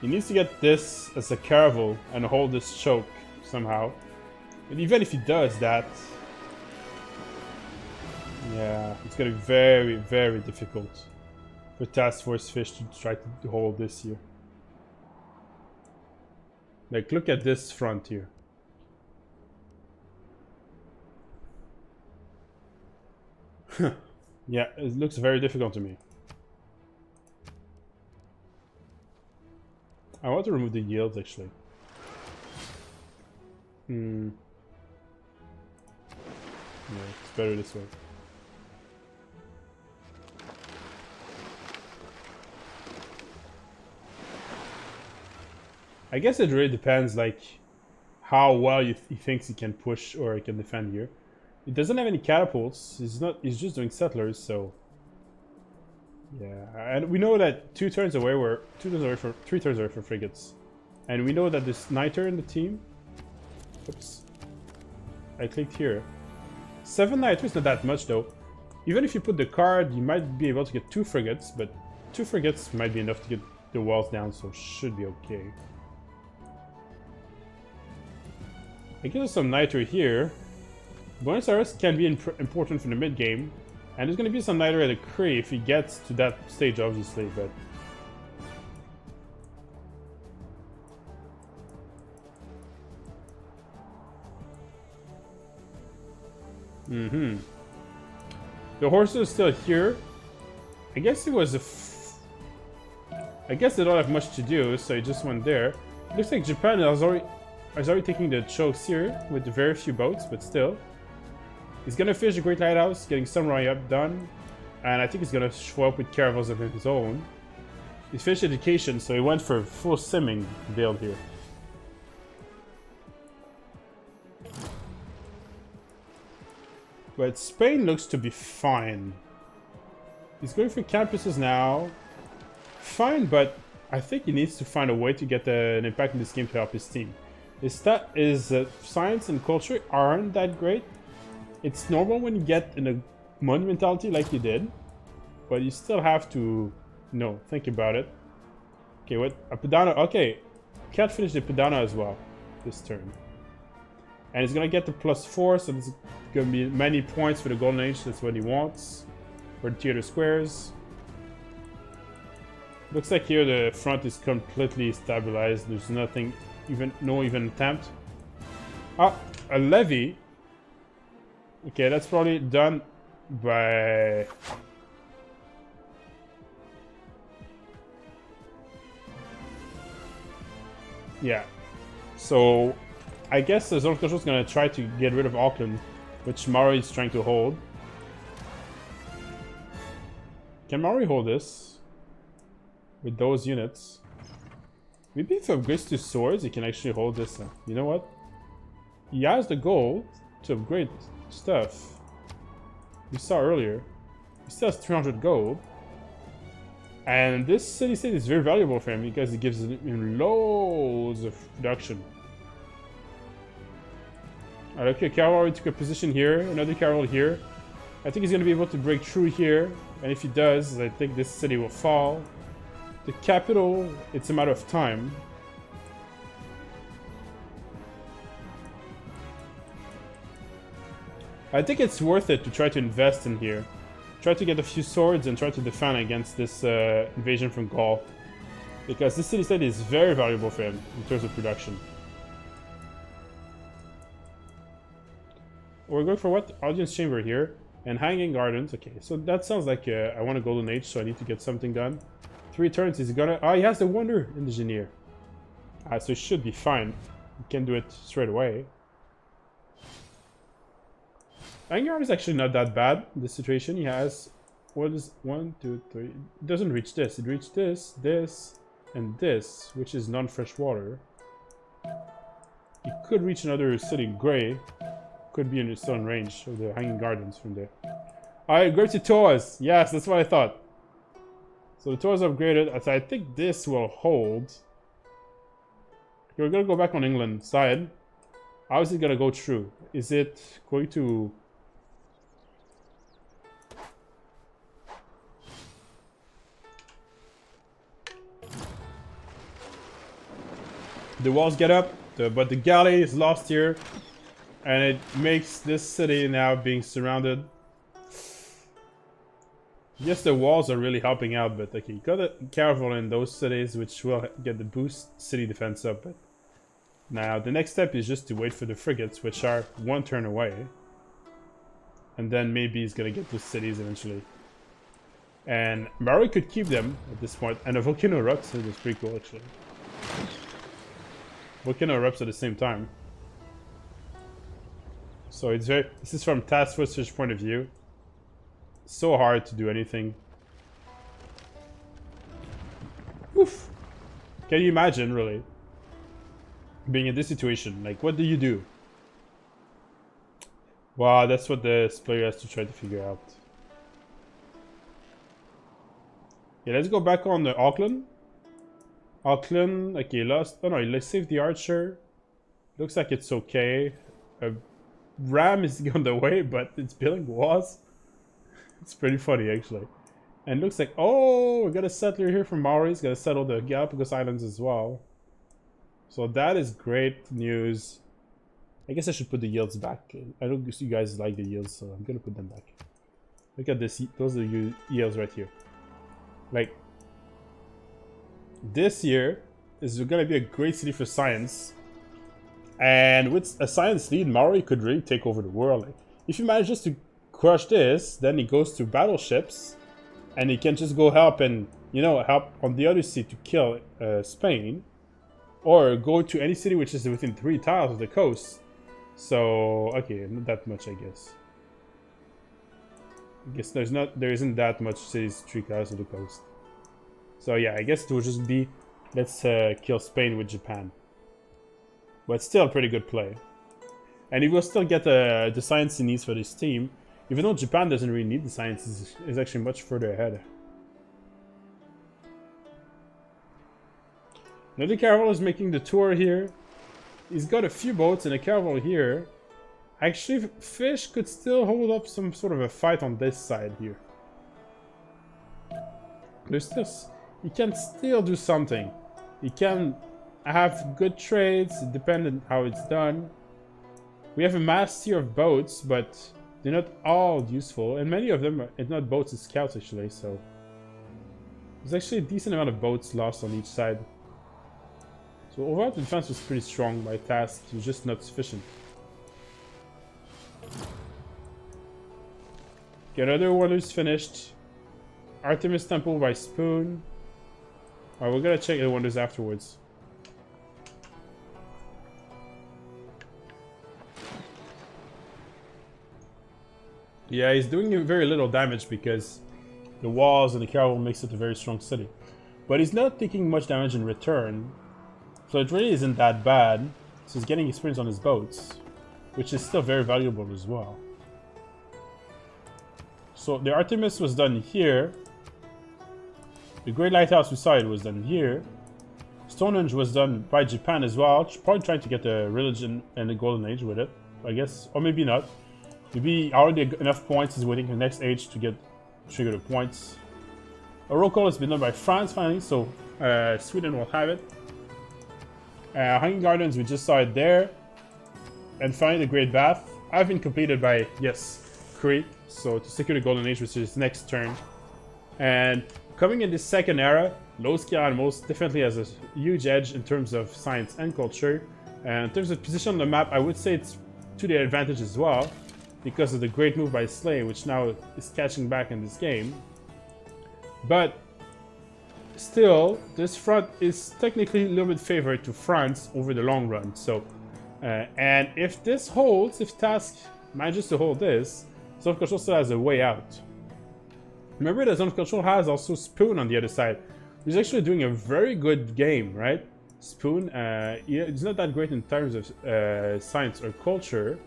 Speaker 2: He needs to get this as a caravel and hold this choke somehow. And even if he does that, yeah, it's gonna be very, very difficult for Task Force Fish to try to hold this here. Like, look at this front here. Yeah, it looks very difficult to me. I want to remove the yields, actually. Yeah, it's better this way. I guess it really depends, like, how well he thinks he can push or he can defend here. He doesn't have any catapults. He's just doing settlers, so yeah. And we know that 3 turns away for frigates. And we know that this niter in the team. Oops. I clicked here. 7 niter is not that much though. Even if you put the card, you might be able to get 2 frigates, but 2 frigates might be enough to get the walls down, so should be okay. I guess there's some niter here. Buenos Aires can be important for the mid game, and there's going to be some niter at a Kree if he gets to that stage, obviously. But the horse is still here. I guess it was I guess they don't have much to do, so he just went there. Looks like Japan is already taking the chokes here with very few boats, but still. He's gonna fish the Great Lighthouse, getting Samurai up done, and I think he's gonna show up with caravels of his own. He's finished education, so he went for full simming build here. But Spain looks to be fine. He's going for campuses now. Fine, but I think he needs to find a way to get an impact in this game to help his team. His science and culture aren't that great. It's normal when you get in a monumentality like you did, but you still have to, think about it. Okay, what? A Padana, okay. Can't finish the Padana as well this turn. And he's gonna get the +4, so there's gonna be many points for the Golden Age. That's what he wants. For the theater squares. Looks like here the front is completely stabilized. There's nothing, no even attempt. Ah, a levy. Okay, that's probably done by... Yeah. So, I guess the Zone Control is going to try to get rid of Auckland, which Maori is trying to hold. Can Maori hold this? With those units? Maybe if he upgrades to swords, he can actually hold this. You know what? He has the gold to upgrade stuff. You saw earlier. He still has 300 gold. And this city-state is very valuable for him because it gives him loads of production. Alright, okay, cavalry took a position here, another cavalry here. I think he's going to be able to break through here, and if he does, I think this city will fall. The capital, it's a matter of time. I think it's worth it to try to invest in here. Try to get a few swords and try to defend against this invasion from Gaul. Because this city-state is very valuable for him in terms of production. We're going for what? Audience chamber here. And hanging gardens. Okay, so that sounds like I want a golden age, so I need to get something done. 3 turns, he's gonna... Oh, he has the wonder engineer. So it should be fine. He can do it straight away. Hanging is actually not that bad in this situation. He has... What is... 1, 2, 3... It doesn't reach this. It reached this, this, and this, which is non-fresh water. He could reach another city gray. Could be in the stone range of the hanging gardens from there. Alright, go to Toas. Yes, that's what I thought. So the Toas upgraded. So I think this will hold. Okay, we're gonna go back on England side. How is it gonna go through? Is it going to... The walls get up, but the galley is lost here. And it makes this city now being surrounded. Yes, the walls are really helping out, but okay, you gotta be careful in those cities, which will get the boost city defense up. But now the next step is just to wait for the frigates, which are 1 turn away. And then maybe he's gonna get those cities eventually. And Maori could keep them at this point. And a volcano erupts, so it's pretty cool actually. Volcano erupts at the same time. So it's very... This is from Task Force's point of view. So hard to do anything. Oof. Can you imagine, really? Being in this situation. Like, what do you do? Wow, that's what this player has to try to figure out. Yeah, let's go back on the Auckland. Auckland, okay, lost... Oh no, let's save the archer. Looks like it's okay. Ram is on the way, but it's building walls. It's pretty funny, actually. And looks like... Oh, we got a settler here from Maori. He's gonna settle the Galapagos Islands as well. So that is great news. I guess I should put the yields back. I don't guess you guys like the yields, so I'm gonna put them back. Look at this. Those are the yields right here. Like... This year is gonna be a great city for science. And with a science lead, Maori could really take over the world. Like, if he manages to crush this, then he goes to battleships, and he can just go help and, you know, help on the other sea to kill Spain, or go to any city which is within 3 tiles of the coast. So, okay, not that much, I guess. I guess there isn't that much cities 3 tiles of the coast. So yeah, I guess it will just be, let's kill Spain with Japan. But still a pretty good play. And he will still get the science he needs for this team. Even though Japan doesn't really need the science, is actually much further ahead. Another caravel is making the tour here. He's got a few boats and a caravel here. Actually, Fish could still hold up some sort of a fight on this side here. There's this. He can still do something. He can have good trades, depending how it's done. We have a mass tier of boats, but they're not all useful, and many of them are not boats, it's scouts actually, so there's actually a decent amount of boats lost on each side. So overall the defense was pretty strong, by task, it was just not sufficient. Okay, another wonders finished. Artemis Temple by Spoon. Alright, we're gonna check the wonders afterwards. Yeah, he's doing very little damage because the walls and the castle makes it a very strong city. But he's not taking much damage in return, so it really isn't that bad. So he's getting experience on his boats, which is still very valuable as well. So the Artemis was done here. The Great Lighthouse we saw it was done here. Stonehenge was done by Japan as well, probably trying to get the religion and the Golden Age with it, I guess, or maybe not. Maybe already enough points is waiting for the next age to get trigger the points. A roll call has been done by France finally, so Sweden will have it. Hanging Gardens, we just saw it there. And finally the Great Bath. I've been completed by, yes, Crete, so to secure the Golden Age, which is next turn. And coming in this second era, Los Animals definitely has a huge edge in terms of science and culture. And in terms of position on the map, I would say it's to their advantage as well, because of the great move by Slay, which now is catching back in this game. But still, this front is technically a little bit favored to France over the long run. So, and if this holds, if Task manages to hold this, Zone of Control still has a way out. Remember that Zone of Control has also Spoon on the other side, who's actually doing a very good game, right? Spoon, he's not that great in terms of science or culture,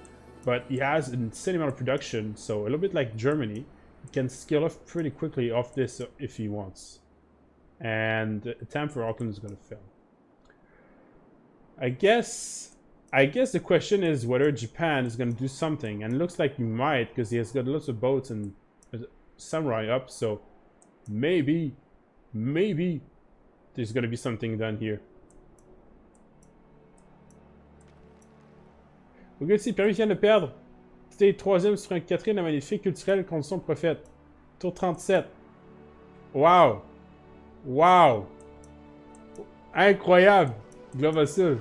Speaker 2: but he has an insane amount of production, so a little bit like Germany, he can scale off pretty quickly off this if he wants. And the attempt for Auckland is going to fail. I guess the question is whether Japan is going to do something, and it looks like he might, because he has got lots of boats and samurai up, so maybe there's going to be something done here. Au gars ici, permis vient de perdre. C'était 3e sur un 4e, la magnifique culturelle condition prophète. Tour 37. Wow! Wow! Incroyable! Global Sul.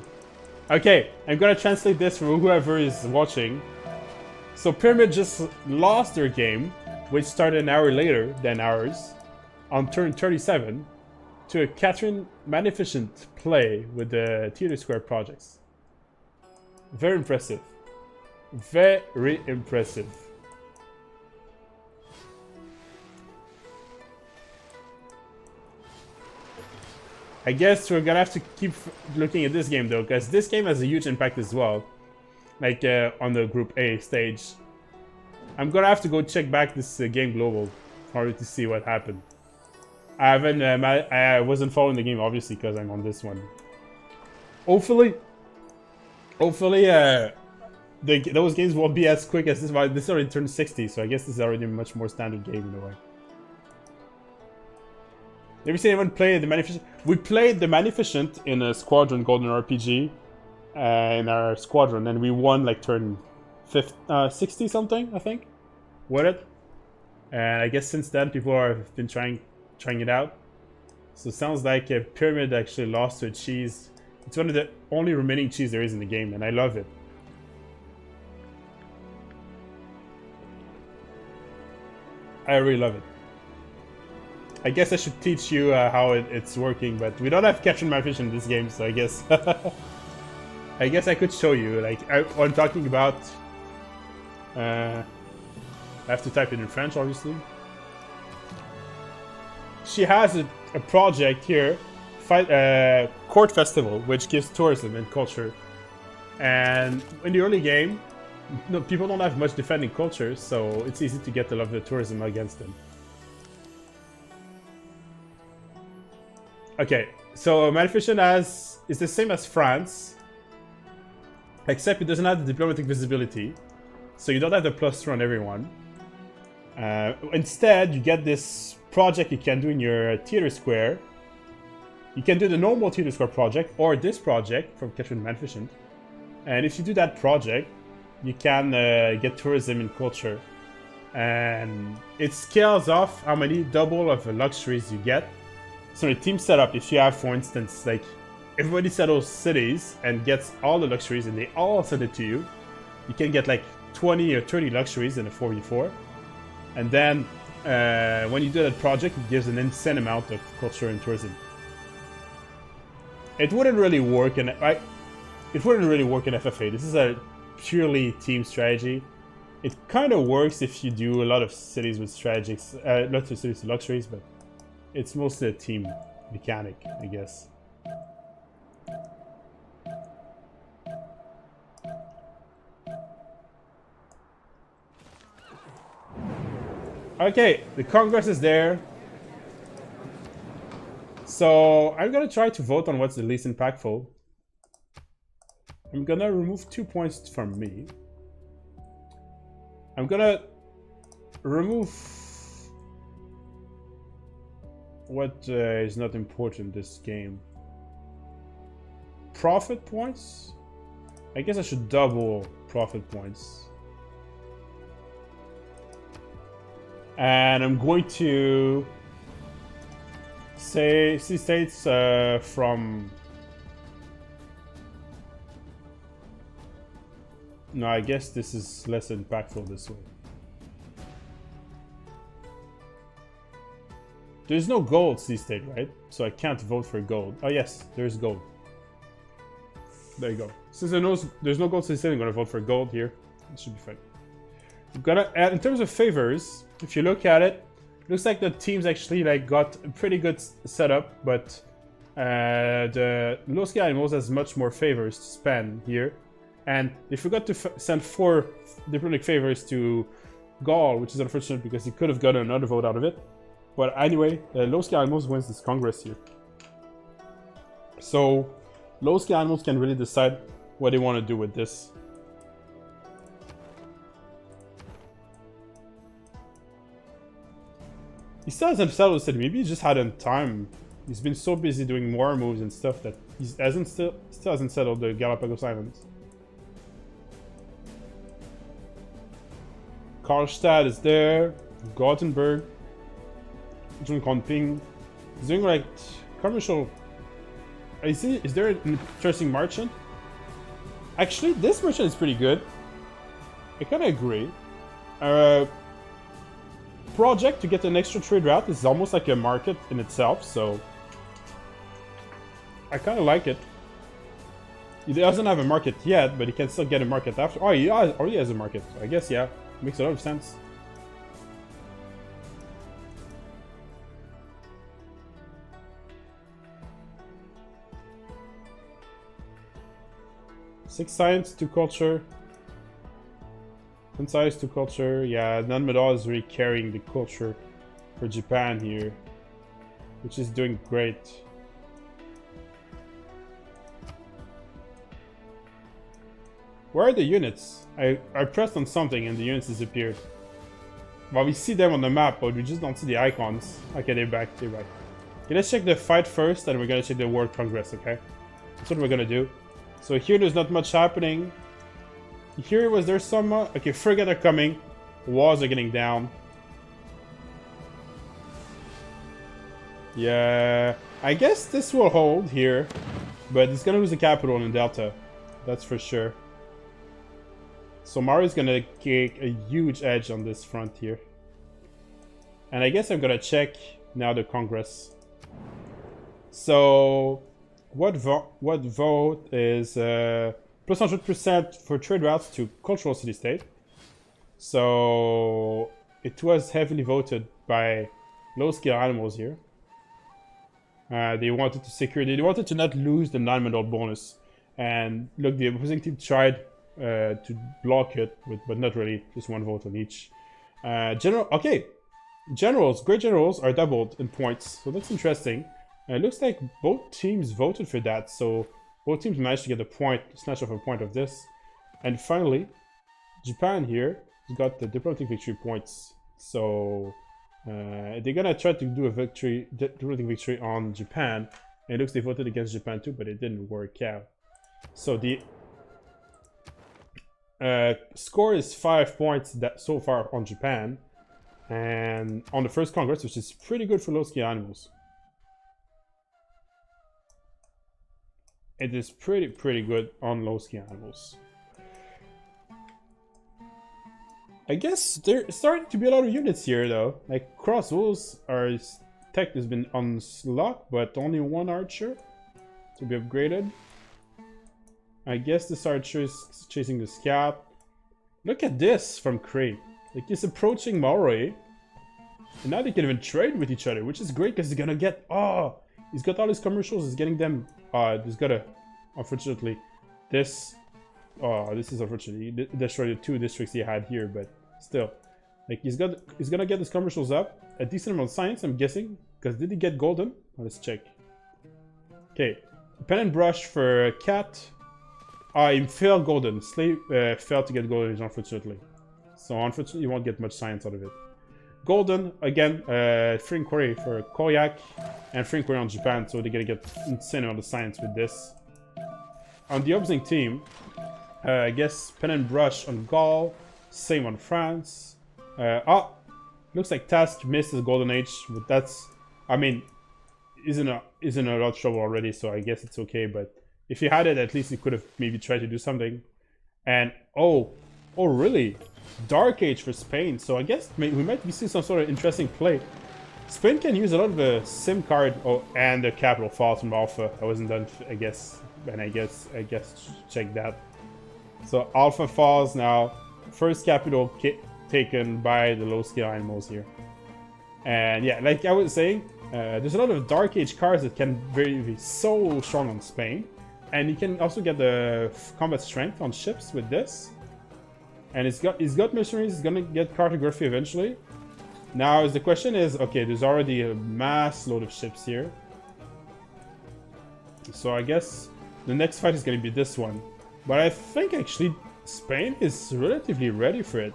Speaker 2: Okay, I'm gonna translate this for whoever is watching. So Pyramid just lost their game, which started an hour later than ours, on turn 37, to a Catherine Magnificent play with the Theater Square projects. Very impressive. Very impressive. I guess we're gonna have to keep looking at this game though, because this game has a huge impact as well. Like on the Group A stage. I'm gonna have to go check back this game global in order to see what happened. I haven't, I wasn't following the game obviously because I'm on this one. Hopefully, those games won't be as quick as this one. This already turned 60, so I guess this is already a much more standard game in a way. Never seen anyone play the Magnificent? We played the Magnificent in a Squadron Golden RPG in our squadron, and we won like turn 60 something, I think, with it. And I guess since then people have been trying it out. So it sounds like a Pyramid actually lost to a cheese. It's one of the only remaining cheese there is in the game, and I love it. I really love it. I guess I should teach you how it's working, but we don't have Captain Magnifish in this game, so I guess I guess I could show you. Like what I'm talking about. I have to type it in French, obviously. She has a project here, Court Festival, which gives tourism and culture. And in the early game, no, people don't have much defending culture, so it's easy to get a lot of the tourism against them. Okay, so Magnificent is the same as France, except it doesn't have the diplomatic visibility, so you don't have the +2 on everyone. Instead, you get this project you can do in your theater square. You can do the normal theater square project, or this project from Catherine Magnificent. And if you do that project, you can get tourism and culture. And it scales off how many double of the luxuries you get. So the team setup, if you have, for instance, like everybody settles cities and gets all the luxuries and they all send it to you, you can get like 20 or 30 luxuries in a 4v4. And then when you do that project, it gives an insane amount of culture and tourism. It wouldn't really work in FFA. This is a purely team strategy. It kind of works if you do a lot of cities with strategies, not cities with luxuries, but it's mostly a team mechanic, I guess. Okay, the Congress is there. So I'm gonna try to vote on what's the least impactful. I'm gonna remove 2 points from me. I'm gonna remove what is not important this game. Profit points? I guess I should double profit points. And I'm going to say city states from... No, I guess this is less impactful this way. There's no gold city state, right? So I can't vote for gold. Oh yes, there's gold. There you go. Since there's no gold city state, I'm gonna vote for gold here. It should be fine. I'm gonna add, in terms of favors, if you look at it, looks like the teams actually like got a pretty good setup, but the low scale animals has much more favors to spend here. And they forgot to send 4 diplomatic favors to Gaul, which is unfortunate because he could have gotten another vote out of it. But anyway, low scale animals wins this Congress here. So low scale animals can really decide what they want to do with this. He still hasn't settled the city. Maybe he just hadn't time. He's been so busy doing war moves and stuff that he still hasn't settled the Galapagos Islands. Karlstad is there. Gothenburg. Jönköping. He's doing like commercial. Is there an interesting merchant? Actually, this merchant is pretty good. I kind of agree. Project to get an extra trade route is almost like a market in itself, so I kind of like it. He doesn't have a market yet, but he can still get a market after. Oh, he already has a market. So I guess, yeah, makes a lot of sense. Six science to culture. 10 science to culture. Yeah, non-medal is really carrying the culture for Japan here, which is doing great. Where are the units? I pressed on something and the units disappeared. Well, we see them on the map, but we just don't see the icons. Okay, they're back, they're back. Okay, let's check the fight first, and we're gonna check the World Congress, okay? That's what we're gonna do. So here there's not much happening. Here was there some... okay, frigate are coming. Walls are getting down. Yeah, I guess this will hold here. But it's gonna lose the capital in Delta. That's for sure. So Mario's gonna take a huge edge on this front here. And I guess I'm gonna check now the Congress. So what vote is plus 100% for trade routes to cultural city-state. So it was heavily voted by low-scale animals here. They wanted to secure, they wanted to not lose the non-medal bonus. And look, the opposing team tried to block it, but not really, just one vote on each. Generals, great generals are doubled in points, so that's interesting. It looks like both teams voted for that, so both teams managed to get a point, snatch off a point of this. And finally, Japan here has got the diplomatic victory points. So they're gonna try to do a diplomatic victory on Japan. And it looks they voted against Japan too, but it didn't work out. So Score is 5 points that so far on Japan, and on the first Congress, which is pretty good for low-skill animals. It is pretty good on low-skill animals. I guess there's starting to be a lot of units here, though. Like, crossbows are tech has been unlocked, but only one archer to be upgraded. I guess this archer is chasing the scout. Look at this from Cray. Like, he's approaching Maori. And now they can even trade with each other, which is great because he's gonna get... Oh! He's got all his commercials, he's getting them... he's gotta... Unfortunately, this... Oh, this is unfortunately destroyed the 2 districts he had here, but still. Like, he's gonna get his commercials up. A decent amount of science, I'm guessing. Because did he get golden? Let's check. Okay. Pen and brush for Cat. He failed golden. Slave failed to get golden, unfortunately. So unfortunately, you won't get much science out of it. Golden, again, free inquiry for Koyak. And free inquiry on Japan, so they're gonna get insane amount of science with this. On the opposing team, I guess pen and brush on Gaul. Same on France. Looks like Task missed his golden age, but that's... I mean, he's in a lot of trouble already, so I guess it's okay, but if he had it, at least he could have maybe tried to do something. And, oh really? Dark Age for Spain, so I guess we might be seeing some sort of interesting play. Spain can use a lot of the SIM card, and the capital falls from Alpha. I wasn't done, I guess, and I guess check that. So Alpha falls now. First capital taken by the low skill animals here. And yeah, like I was saying, there's a lot of Dark Age cards that can be so strong on Spain. And you can also get the combat strength on ships with this. And he's got missionaries, he's gonna get cartography eventually. Now the question is, okay, there's already a mass load of ships here. So I guess the next fight is gonna be this one. But I think actually Spain is relatively ready for it.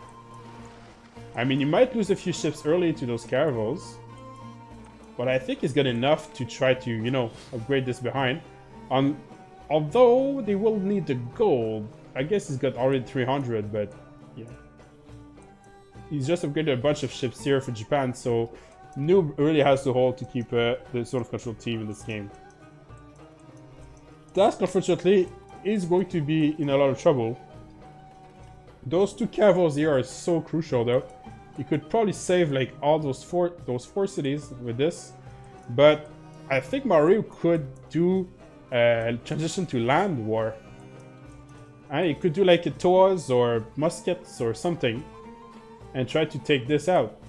Speaker 2: I mean, you might lose a few ships early to those caravels. But I think he's got enough to try to, you know, upgrade this behind. Although they will need the gold. I guess he's got already 300, but yeah. He's just upgraded a bunch of ships here for Japan, so Noob really has to hold to keep the sort of control team in this game. Task, unfortunately, is going to be in a lot of trouble. Those 2 caravels here are so crucial, though. You could probably save like all those four cities with this, but I think Mario could do transition to land war. And you could do like a Toas or muskets or something, and try to take this out.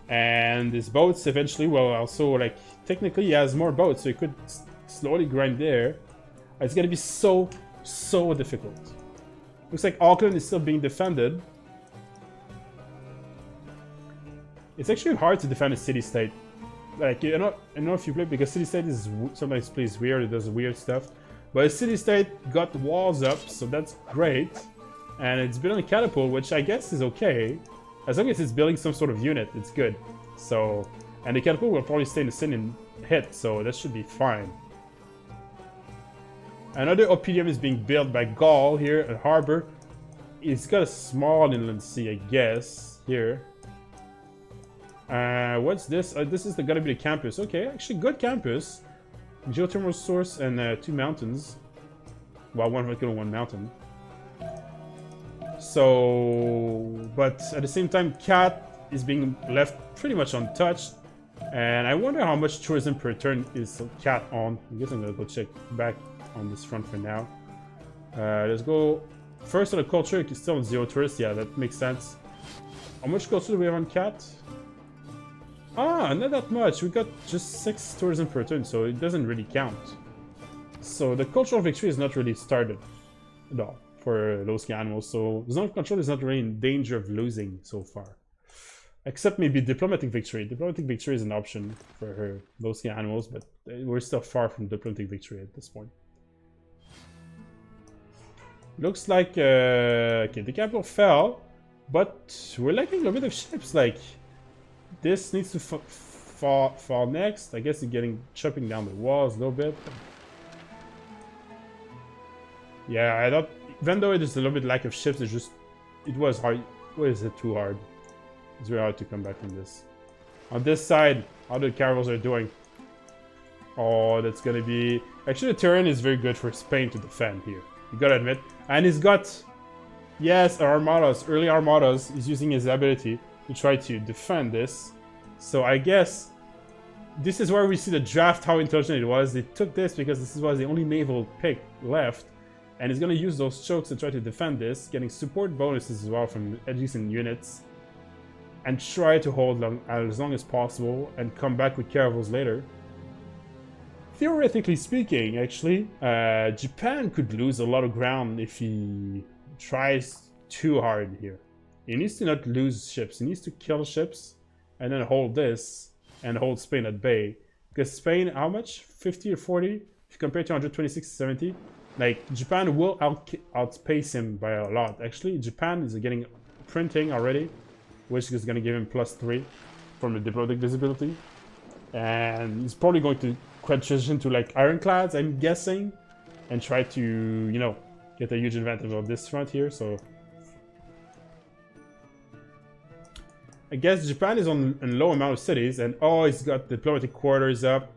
Speaker 2: And his boats eventually will also, like, technically he has more boats, so he could slowly grind there. It's gonna be so difficult. Looks like Auckland is still being defended. It's actually hard to defend a city-state. Like, I don't know if you play, because city-state is sometimes plays weird, it does weird stuff. But a city-state got the walls up, so that's great. And it's building a catapult, which I guess is okay. As long as it's building some sort of unit, it's good. So, and the catapult will probably stay in the scene and hit, so that should be fine. Another OPDM is being built by Gaul here at Harbor. It's got a small inland sea, I guess, here. What's this? This is gonna be the campus. Okay, actually good campus. Geothermal source and 2 mountains. Well, 1 volcano, 1 mountain. So, but at the same time, Cat is being left pretty much untouched. And I wonder how much tourism per turn is Cat on. I guess I'm gonna go check back on this front for now. Let's go first on the culture. It's still on 0 tourists. Yeah, that makes sense. How much culture do we have on Cat? Not that much. We got just 6 tourism per turn, so it doesn't really count. So the cultural victory is not really started at all for low skill animals. So zone of control is not really in danger of losing so far. Except maybe diplomatic victory. Diplomatic victory is an option for her low skill animals, but we're still far from diplomatic victory at this point. Looks like okay, the capital fell, but we're lacking a bit of ships. Like, this needs to fall next. I guess it's chopping down the walls a little bit. Yeah, I thought, even though it is a little bit lack of ships, it was hard. What is it too hard? It's very hard to come back from this. On this side, how the caravels are doing. Oh, that's gonna be... Actually, the terrain is very good for Spain to defend here. You gotta admit. And he's got... Yes, armadas, early armadas. He's using his ability to try to defend this. So I guess this is where we see the draft, how intelligent it was. They took this because this was the only naval pick left. And he's gonna use those chokes to try to defend this, getting support bonuses as well from adjacent units. And try to hold as long as possible and come back with caravels later. Theoretically speaking, actually, Japan could lose a lot of ground if he tries too hard here. He needs to not lose ships. He needs to kill ships and then hold this and hold Spain at bay. Because Spain, how much? 50 or 40? If you compare to 126 to 70, like Japan will outpace him by a lot. Actually, Japan is getting printing already, which is going to give him +3 from the diplomatic visibility. And he's probably going to transition to like ironclads, I'm guessing, and try to, you know, get a huge advantage on this front here. So I guess Japan is on a low amount of cities, and oh, he's got diplomatic quarters up.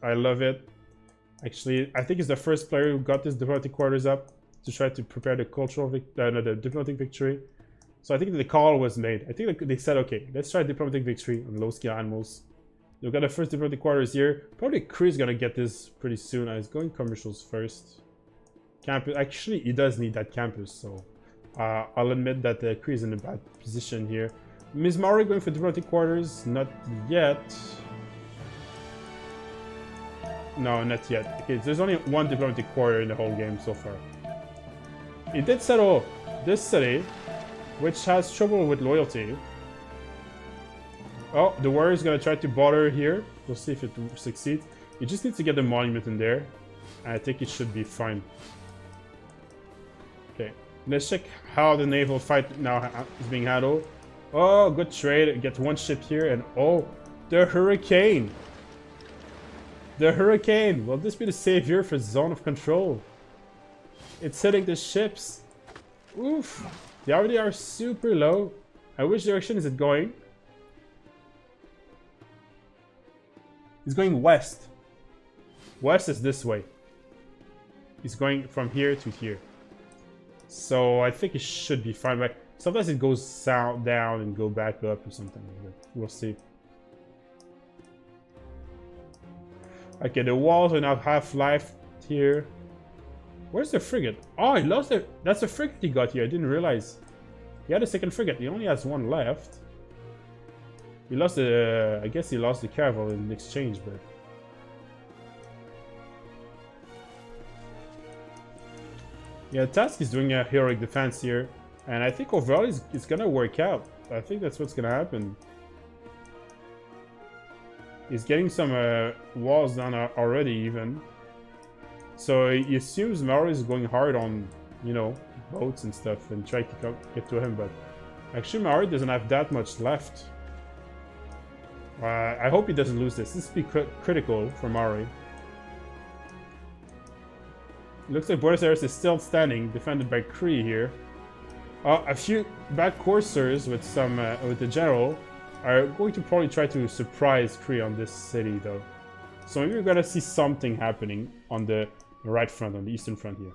Speaker 2: I love it. Actually, I think he's the first player who got this diplomatic quarters up to try to prepare the cultural the diplomatic victory. So I think the call was made. I think they said, okay, let's try diplomatic victory on low skill animals. We've got the first diplomatic quarters here. Probably Kree is gonna get this pretty soon. He's going commercials first. Campus. Actually, he does need that campus, so I'll admit that the Kree is in a bad position here. Ms. Maori going for diplomatic quarters? Not yet. No, not yet. Okay, there's only one diplomatic quarter in the whole game so far. He did settle this city, which has trouble with loyalty. Oh, the warrior is gonna try to bother here. We'll see if it succeeds. He just needs to get the monument in there. And I think it should be fine. Okay, let's check how the naval fight now is being handled. Oh, good trade. Get one ship here, and oh, the Hurricane. The Hurricane. Will this be the savior for zone of control? It's hitting the ships. Oof. They already are super low. Which direction is it going? It's going west. West is this way. He's going from here to here. So I think it should be fine. But sometimes it goes south down and go back up or something like that. We'll see. Okay, the walls are now half-life here. Where's the frigate? Oh, he lost it. That's a frigate he got here. I didn't realize. He had a second frigate. He only has one left. He lost the... I guess he lost the caravel in exchange, but... Yeah, Task is doing a heroic defense here. And I think overall it's gonna work out. I think that's what's gonna happen. He's getting some walls down already even. So he assumes Maori is going hard on, you know, boats and stuff and try to get to him, but actually Maori doesn't have that much left. I hope he doesn't lose this. This would be critical for Maori. Looks like Buenos Aires is still standing, defended by Kree here. A few bad coursers with some with the general are going to probably try to surprise Kree on this city though. So maybe we're gonna see something happening on the right front, on the eastern front here.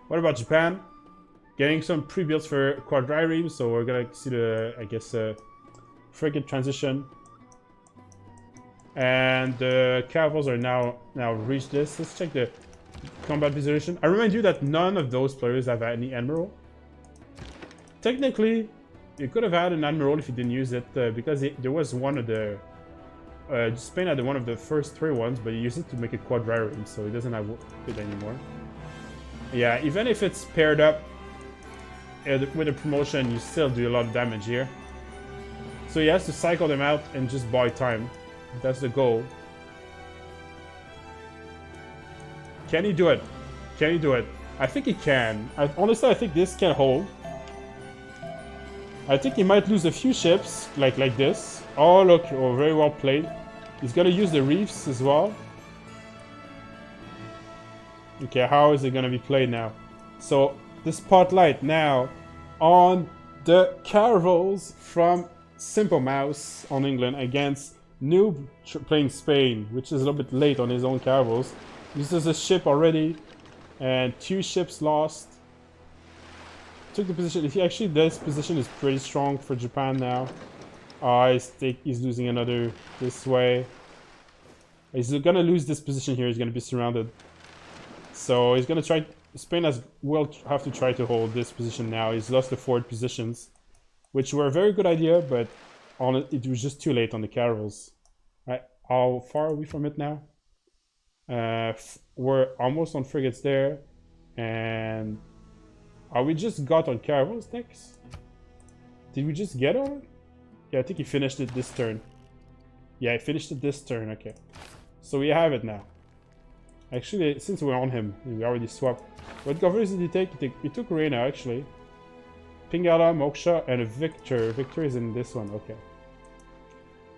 Speaker 2: What about Japan? Getting some pre-builds for quadriremes, so we're gonna see the, I guess, frigate transition. And the caravels are now reached this. Let's check the combat visualization. I remind you that none of those players have any admiral. Technically, you could have had an admiral if you didn't use it, because there was one of the... Spain had one of the first 3 ones, but he used it to make a quadrireme, so he doesn't have it anymore. Yeah, even if it's paired up with a promotion, you still do a lot of damage here. So he has to cycle them out and just buy time. That's the goal. Can he do it? Can he do it? I think he can. Honestly, I think this can hold. I think he might lose a few ships, like this. Oh, look. Oh, very well played. He's going to use the reefs as well. Okay, how is it gonna be played now? So the spotlight now on the caravels from Simple Mouse on England against Noob playing Spain, which is a little bit late on his own caravels. This is a ship already, and 2 ships lost. Took the position. Actually, this position is pretty strong for Japan now. I think he's losing another this way. He's gonna lose this position here. He's gonna be surrounded. So he's gonna try. Spain will have to try to hold this position now. He's lost the forward positions, which were a very good idea, but it was just too late on the caravels. Right, how far are we from it now? We're almost on frigates there, and are we just got on caravels next? Did we just get on it? Yeah, I think he finished it this turn. Yeah, he finished it this turn. Okay, so we have it now. Actually, since we're on him, we already swapped. What governors did he take? He took Reina, actually. Pingala, Moksha, and a Victor. Victor is in this one, okay.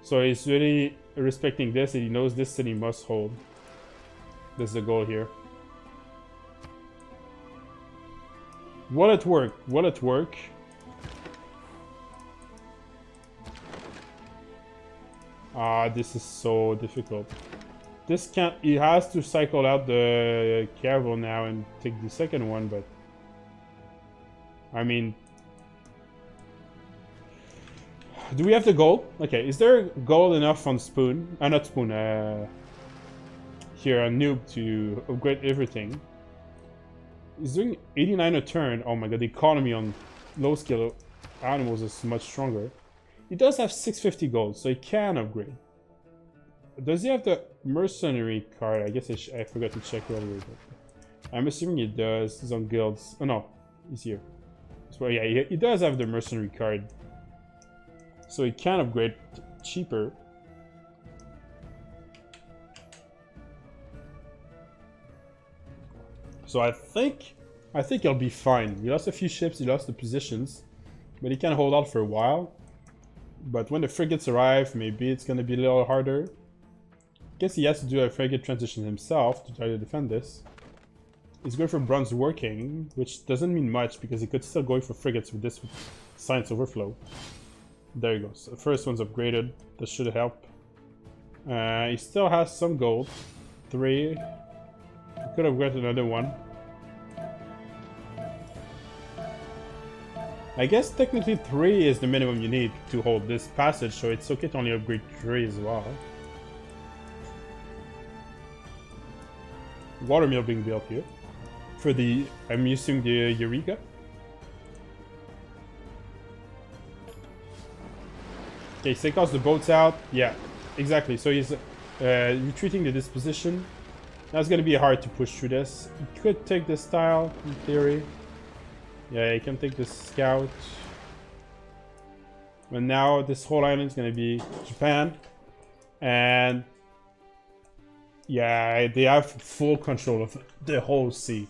Speaker 2: So he's really respecting this, and he knows this city must hold. That's the goal here. Will it work? Will it work? Ah, this is so difficult. This can't. He has to cycle out the caravel now and take the second one, but I mean, do we have the gold? Okay, is there gold enough on Spoon? Not Spoon. Here on Noob to upgrade everything. He's doing 89 a turn. Oh my god, the economy on low skill animals is much stronger. He does have 650 gold, so he can upgrade. Does he have the mercenary card? I guess I forgot to check earlier. But I'm assuming he does. He's on guilds. Oh no, he's here. So yeah, he does have the mercenary card. So he can upgrade cheaper. So I think he'll be fine. He lost a few ships, he lost the positions, but he can hold out for a while. But when the frigates arrive, maybe it's gonna be a little harder. Guess he has to do a frigate transition himself to try to defend this. He's going for bronze working, which doesn't mean much because he could still go for frigates with this science overflow. There he goes. The first one's upgraded. That should help. He still has some gold. 3. He could have got another one. I guess technically 3 is the minimum you need to hold this passage, so it's okay to only upgrade 3 as well. Watermill being built here. For the, I'm using the Eureka. Okay, Seikos the boats out. Yeah, exactly. So he's retreating to this position. That's gonna be hard to push through this. He could take this tile, in theory. Yeah, he can take this scout. But now this whole island is gonna be Japan. And yeah, they have full control of the whole sea.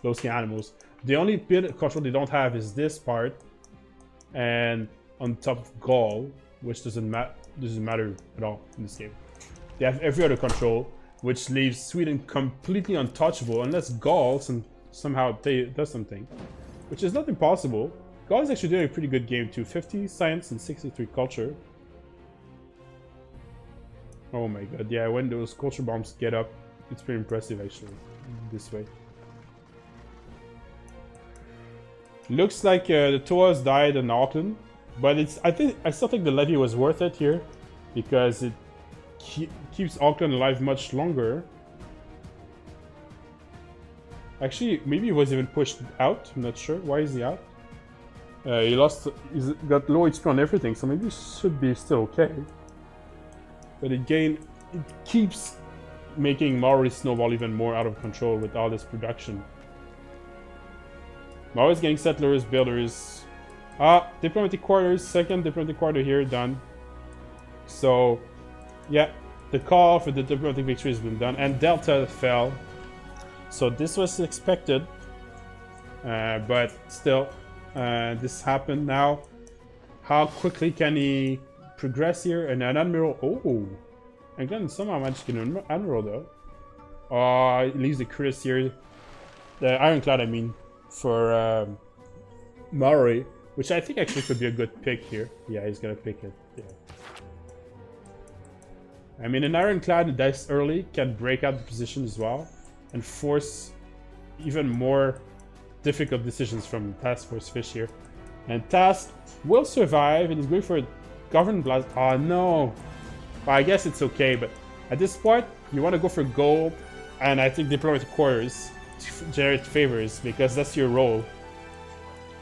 Speaker 2: Those animals. The only bit of control they don't have is this part. And on top of Gaul, which doesn't matter at all in this game. They have every other control, which leaves Sweden completely untouchable unless Gaul somehow does something, which is not impossible. Gaul is actually doing a pretty good game too. 50 science and 63 culture. Oh my god, yeah, when those culture bombs get up, it's pretty impressive actually, this way. Looks like the Toas died in Auckland, but I still think the levy was worth it here, because it keeps Auckland alive much longer. Actually, maybe he was even pushed out, I'm not sure. Why is he out? He's got low HP on everything, so maybe he should be still okay. But again, it keeps making Maori snowball even more out of control with all this production. Maori's getting settlers, builders. Diplomatic quarters, second diplomatic quarter here, done. So, yeah, the call for the diplomatic victory has been done, and Delta fell. So this was expected, but still, this happened. Now, how quickly can he progress here? And an admiral, oh, England somehow managed to get an admiral though. He leaves the Chris here. The Ironclad, I mean, for Maori, which I think actually could be a good pick here. Yeah, he's gonna pick it. Yeah. I mean, an Ironclad this early can break out the position as well and force even more difficult decisions from Task Force Fish here. And Task will survive and he's going for a Government Blast. Oh no! Well, I guess it's okay, but at this point, you want to go for gold and I think Diplomatic Quarters to generate favors because that's your role.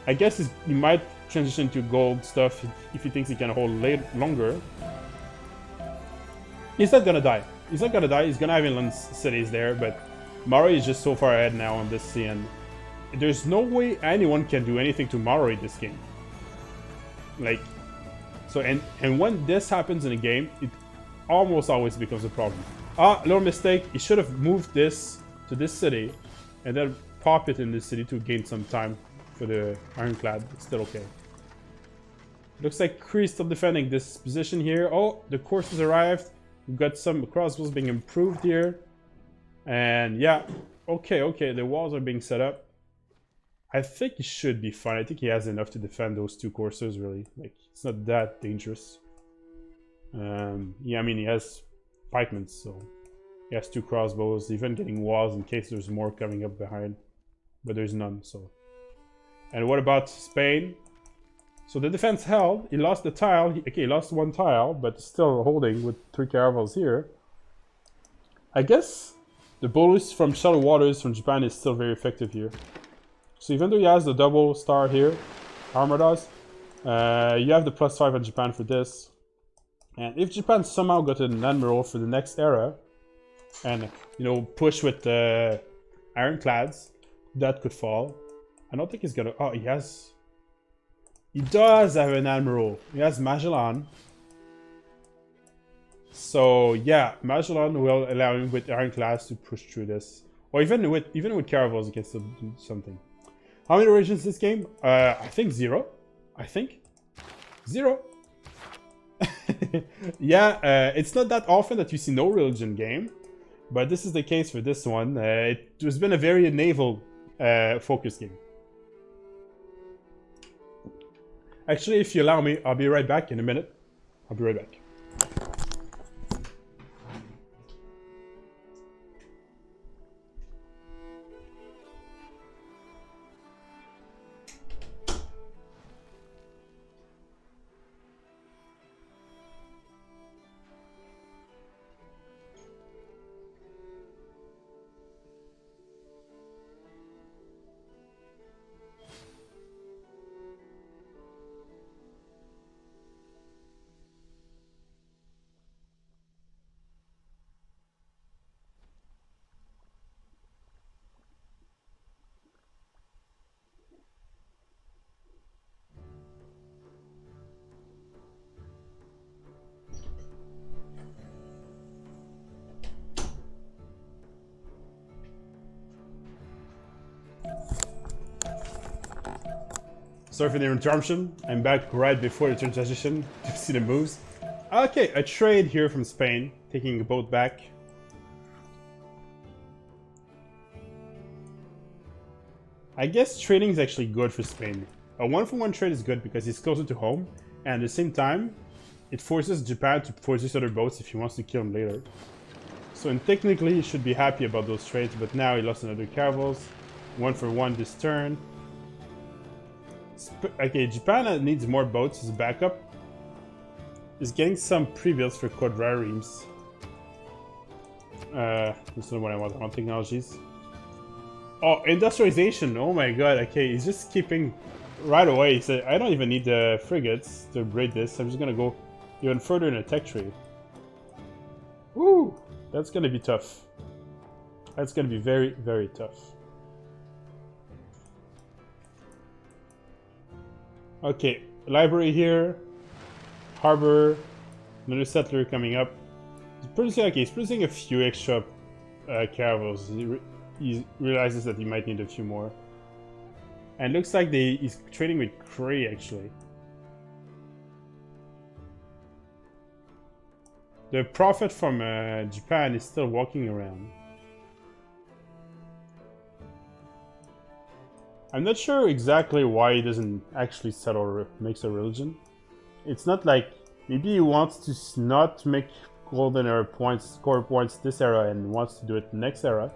Speaker 2: I guess he might transition to gold stuff if he thinks he can hold longer. He's not gonna die. He's not gonna die. He's gonna have inland cities there, but Maori is just so far ahead now on this sea, and there's no way anyone can do anything to Maori this game. Like, so and when this happens in a game, it almost always becomes a problem. Ah, little mistake. He should have moved this to this city, and then pop it in this city to gain some time for the Ironclad. It's still okay. Looks like Kree's still defending this position here. Oh, the course has arrived. We've got some crossbows being improved here. And yeah, okay, the walls are being set up. I think he should be fine. I think he has enough to defend those two coursers, really. Like, it's not that dangerous. Yeah, I mean, he has pikemen, so he has two crossbows, even getting walls in case there's more coming up behind. But there's none, so. And what about Spain? So the defense held. He lost the tile. He lost one tile, but still holding with 3 caravels here. I guess the bonus from shallow waters from Japan is still very effective here. So even though he has the double star here, Armor does, you have the +5 on Japan for this. And if Japan somehow got an admiral for the next era, and you know push with the Ironclads, that could fall. I don't think he's gonna. Oh, he has. He does have an admiral. He has Magellan. So yeah, Magellan will allow him with Ironclads to push through this, or even with caravels, he can still do something. How many regions this game? I think 0. I think 0. Yeah, it's not that often that you see no religion game, but this is the case for this one. It has been a very naval focused game. Actually, if you allow me, I'll be right back in a minute. I'll be right back. Sorry for the interruption. I'm back right before the turn transition to see the moves. Okay, a trade here from Spain, taking a boat back. I guess trading is actually good for Spain. A 1-for-1 trade is good because he's closer to home, and at the same time, it forces Japan to force these other boats if he wants to kill them later. So and technically, he should be happy about those trades, but now he lost another caravels. 1-for-1 this turn. Okay, Japan needs more boats as a backup. He's getting some pre-builds for quadraremes. That's not what I want technologies. Oh, industrialization! Oh my god, okay, he's just keeping right away. He said, I don't even need the frigates to upgrade this. I'm just gonna go even further in a tech trade. Woo! That's gonna be tough. That's gonna be very, very tough. Okay, library here, harbor, another settler coming up. He's producing a few extra caravels. He realizes that he might need a few more. And looks like he's trading with Kree actually. The prophet from Japan is still walking around. I'm not sure exactly why he doesn't actually settle or makes a religion. It's not like maybe he wants to not make golden era points, score points this era, and wants to do it next era.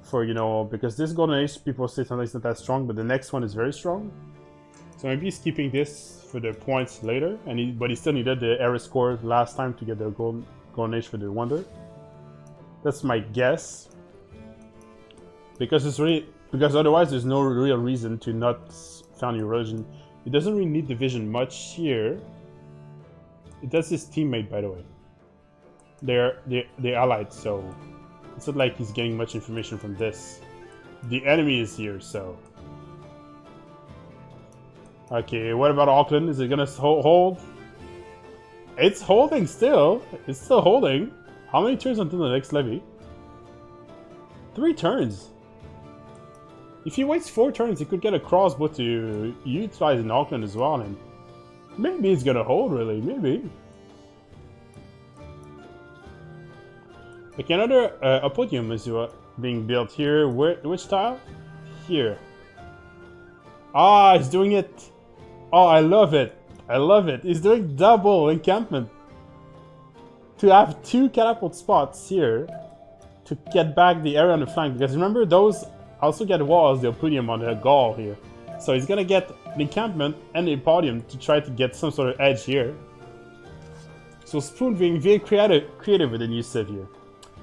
Speaker 2: For, you know, because this golden age people say sometimes not that strong, but the next one is very strong. So maybe he's keeping this for the points later, and but he still needed the era score last time to get the golden age for the wonder. That's my guess. Because otherwise there's no real reason to not found your religion. It doesn't really need division much here. That's his teammate, by the way. They're allied, so it's not like he's getting much information from this. The enemy is here, so. Okay, what about Auckland? Is it gonna hold? It's holding still. It's still holding. How many turns until the next levy? 3 turns. If he waits 4 turns, he could get a crossbow to utilize in Auckland as well, and maybe it's gonna hold, really. Maybe. Okay, another a podium is being built here. Which tile? Here. Ah, he's doing it. Oh, I love it. I love it. He's doing double encampment. To have 2 catapult spots here to get back the area on the flank. Because remember, those also get walls, they'll put him on the Gaul here. So he's gonna get the encampment and the podium to try to get some sort of edge here. So Spoon being very creative with the new civ here.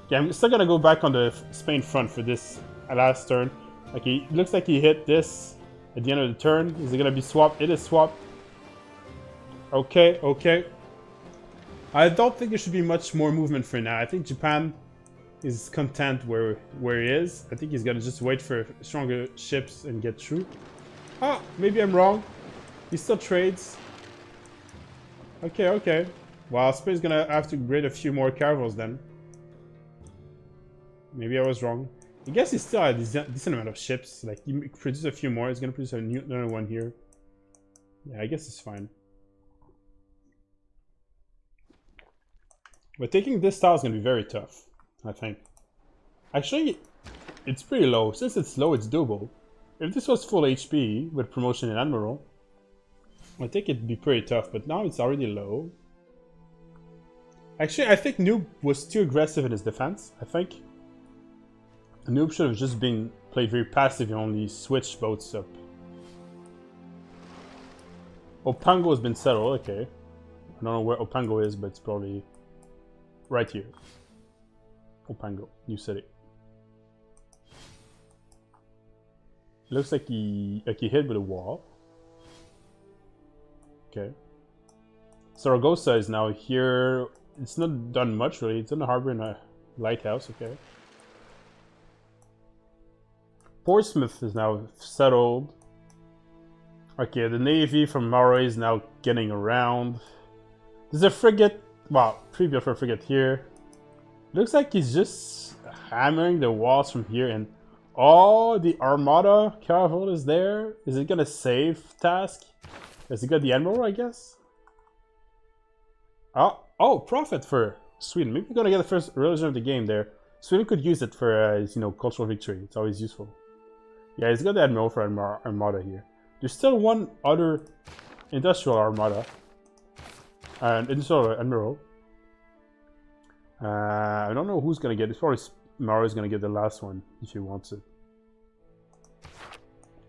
Speaker 2: Okay, I'm still gonna go back on the Spain front for this last turn. Okay, it looks like he hit this at the end of the turn. Is it gonna be swapped? It is swapped. Okay, okay. I don't think there should be much more movement for now. I think Japan is content where he is. I think he's gonna just wait for stronger ships and get through. Ah, maybe I'm wrong. He still trades. Okay, okay. Well, Spain's gonna have to grade a few more caravels then. Maybe I was wrong. I guess he still had a decent amount of ships. Like, he produced a few more. He's gonna produce another one here. Yeah, I guess it's fine. But taking this tile is gonna be very tough, I think. Actually, it's pretty low. Since it's low, it's doable. If this was full HP with promotion in Admiral, I think it'd be pretty tough, but now it's already low. Actually, I think Noob was too aggressive in his defense, I think. Noob should have just been played very passive and only switched boats up. Opango has been settled, okay. I don't know where Opango is, but it's probably right here. Opango, new city. Looks like he hit with a wall. Okay. Saragossa is now here. It's not done much really. It's in the harbor in a lighthouse, okay. Portsmouth is now settled. Okay, the navy from Maury is now getting around. There's a frigate, well, pre-built for a frigate here. Looks like he's just hammering the walls from here, and oh, the Armada caravel is there. Is it gonna save task? Has he got the Admiral, I guess? Oh, profit for Sweden. Maybe we're gonna get the first religion of the game there. Sweden could use it for, you know, cultural victory. It's always useful. Yeah, he's got the Admiral for Armada here. There's still one other industrial Armada. And industrial Admiral. I don't know who's gonna get it. It's probably Maury's gonna get the last one if he wants it.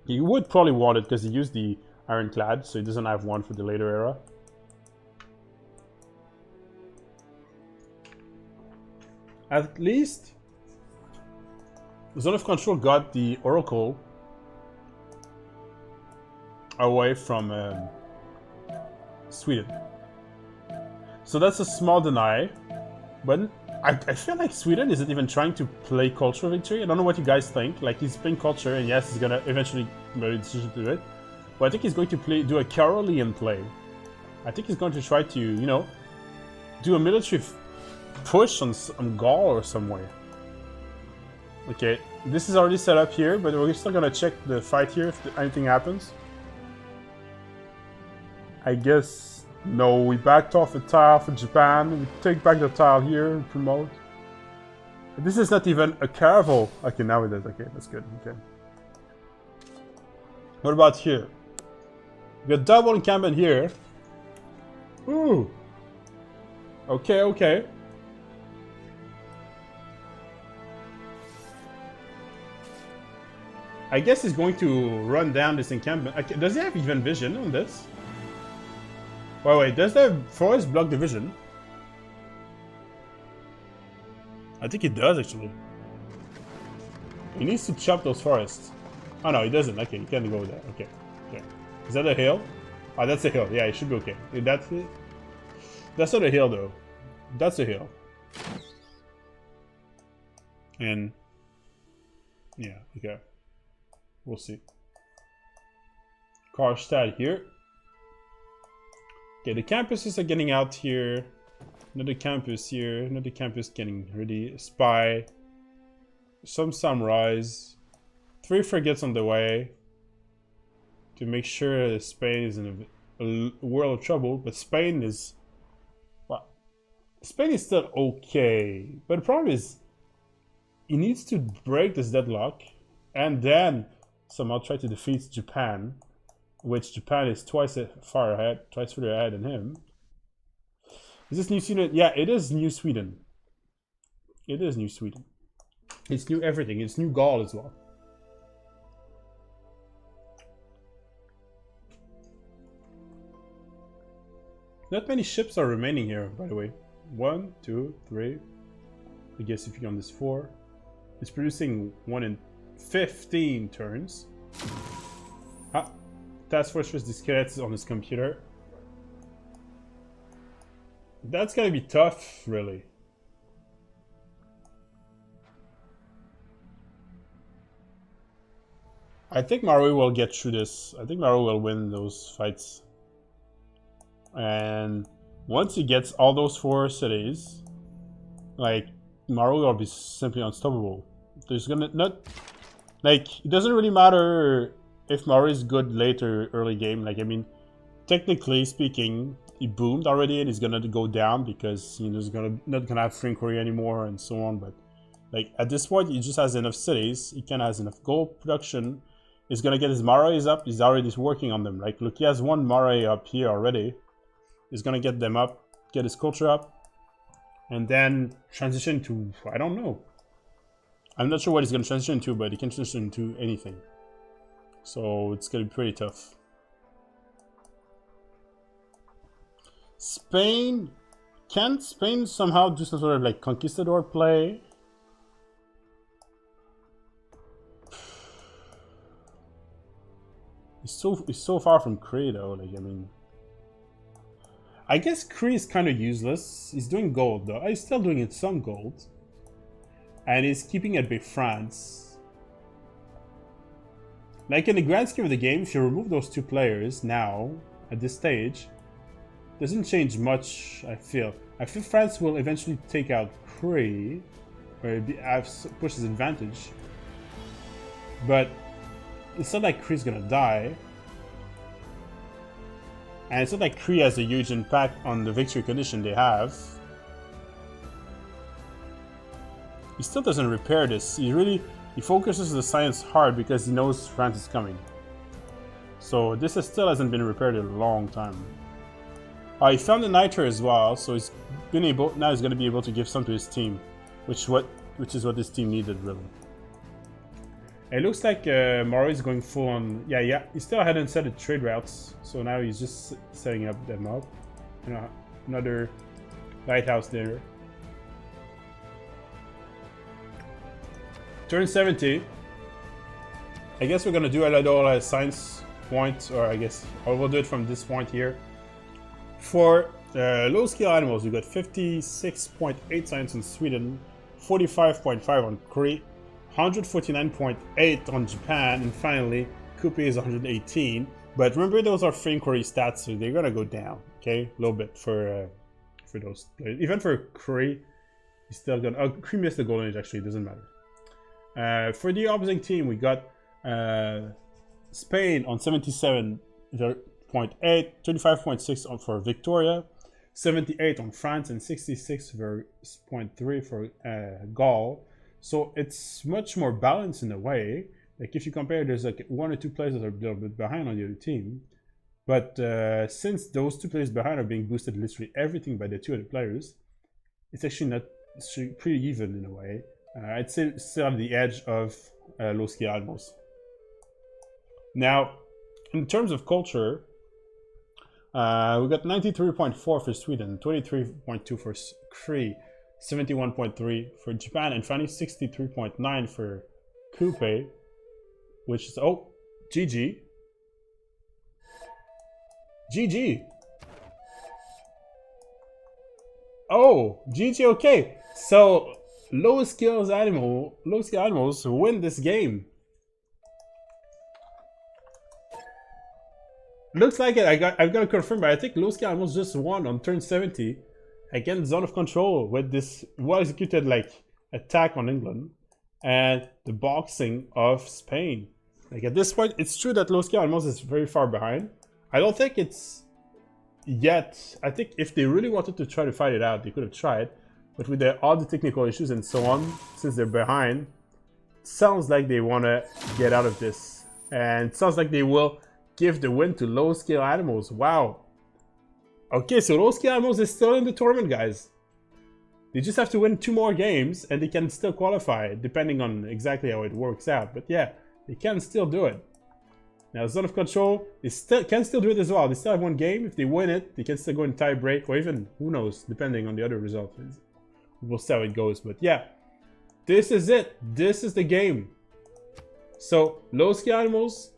Speaker 2: He would probably want it because he used the Ironclad, so he doesn't have one for the later era. At least Zone of Control got the Oracle away from Sweden. So that's a small deny, but I feel like Sweden isn't even trying to play cultural victory. I don't know what you guys think. Like, he's playing culture, and yes, he's gonna eventually make a decision to do it. But I think he's going to do a Carolean play. I think he's going to try to, you know, do a military push on Gaul or somewhere. Okay, this is already set up here, but we're still gonna check the fight here if anything happens. I guess no, we backed off the tile for Japan. We take back the tile here and promote. This is not even a caravel. Okay, now it is. Okay, that's good. Okay. What about here? We got double encampment here. Ooh. Okay, okay. I guess he's going to run down this encampment. Okay, does he have even vision on this? Wait, does the forest block the vision? I think it does, actually. He needs to chop those forests. Oh no, he doesn't. Okay, he can't go there. Okay, okay. Is that a hill? Oh, that's a hill. Yeah, it should be okay. That's not a hill, though. That's a hill. And... yeah, okay. We'll see. Karstad here. Okay, the campuses are getting out here. Another campus here. Another campus getting ready. Spy. Some samurais. 3 frigates on the way. To make sure Spain is in a world of trouble. But Spain is... well, Spain is still okay. But the problem is... he needs to break this deadlock. And then... somehow try to defeat Japan, which Japan is twice further ahead than him. Is this New Sweden? Yeah, it is New Sweden. It is New Sweden. It's new everything. It's new Gaul as well. Not many ships are remaining here, by the way. 1, 2, 3. I guess if you count this 4. It's producing 1 in 15 turns. Ah, Task Force disconnects on his computer. That's gonna be tough, really. I think Maru will get through this. I think Maru will win those fights. And once he gets all those 4 cities, like, Maru will be simply unstoppable. There's gonna not... like, it doesn't really matter if Maru is good later early game. Like, I mean, technically speaking, he boomed already and he's gonna go down because, you know, he's not gonna have free Korea anymore and so on. But like at this point, he just has enough cities. He kind of has enough gold production. He's gonna get his Marae up. He's already working on them. Like, look, he has 1 Marae up here already. He's gonna get them up, get his culture up, and then transition to, I don't know. I'm not sure what he's going to transition to, but he can transition to anything. So it's going to be pretty tough. Spain. Can Spain somehow do some sort of like conquistador play? He's so far from Kree though. Like, I mean, I guess Kree is kind of useless. He's doing gold though. He's still doing it some gold. And he's keeping it by France. Like, in the grand scheme of the game, if you remove those 2 players now, at this stage, doesn't change much, I feel. I feel France will eventually take out Kree, or push his advantage. But it's not like Kree's gonna die. And it's not like Kree has a huge impact on the victory condition they have. He still doesn't repair this. He focuses the science hard because he knows France is coming. So this still hasn't been repaired in a long time. He found the niter as well, so he's been able. Now he's going to be able to give some to his team, which is what this team needed really. It looks like Mori is going full on. Yeah. He still hadn't set the trade routes, so now he's just setting them up. You know, another lighthouse there. Turn 70. I guess we're gonna do a little science point, or I guess we'll do it from this point here. For low skill animals, we got 56.8 science in Sweden, 45.5 on Korea, 149.8 on Japan, and finally, Coupe is 118. But remember, those are frame Korea stats, so they're gonna go down. Okay, a little bit for those players. Even for Korea, he's still gonna. Oh, Korea missed the golden age. Actually, it doesn't matter. For the opposing team, we got Spain on 77.8, 35.6 for Victoria, 78 on France, and 66.3 for Gaul. So it's much more balanced in a way. Like if you compare, there's like 1 or 2 players that are a little bit behind on the other team. But since those 2 players behind are being boosted literally everything by the 2 other players, it's actually not pretty even in a way. I'd say still on the edge of Los Alamos. Now, in terms of culture, we got 93.4 for Sweden, 23.2 for Cree, 71.3 for Japan, and finally 63.9 for Coupe, which is, oh, GG. GG. Oh, GG, okay. So, low skills animals win this game. Looks like it. I've got to confirm, but I think low skill animals just won on turn 70 against Zone of Control with this well-executed like attack on England and the boxing of Spain. Like at this point, it's true that low skill animals is very far behind. I don't think it's yet. I think if they really wanted to try to fight it out, they could have tried. But with all the technical issues and so on, since they're behind, it sounds like they want to get out of this. And it sounds like they will give the win to low scale animals. Wow. Okay, so low scale animals is still in the tournament, guys. They just have to win 2 more games and they can still qualify, depending on exactly how it works out. But yeah, they can still do it. Now, Zone of Control, they can still do it as well. They still have 1 game. If they win it, they can still go in tie break, or even, who knows, depending on the other result. We'll see how it goes. But yeah, this is it. This is the game. So, low scale animals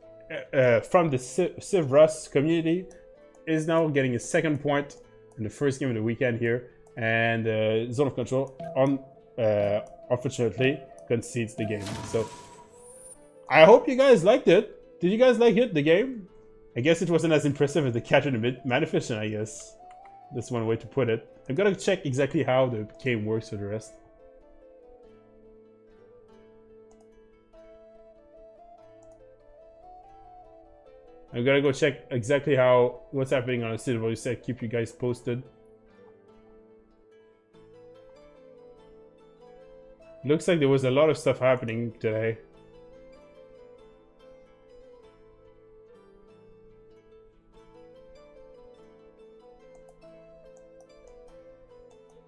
Speaker 2: from the Civ Rust community is now getting a 2nd point in the first game of the weekend here. And Zone of Control, unfortunately, concedes the game. So, I hope you guys liked it. Did you guys like it, the game? I guess it wasn't as impressive as the Catcher in the Magnificent, I guess. That's one way to put it. I've got to check exactly how the game works for the rest. I've got to go check exactly what's happening on the CWC. Keep you guys posted. Looks like there was a lot of stuff happening today.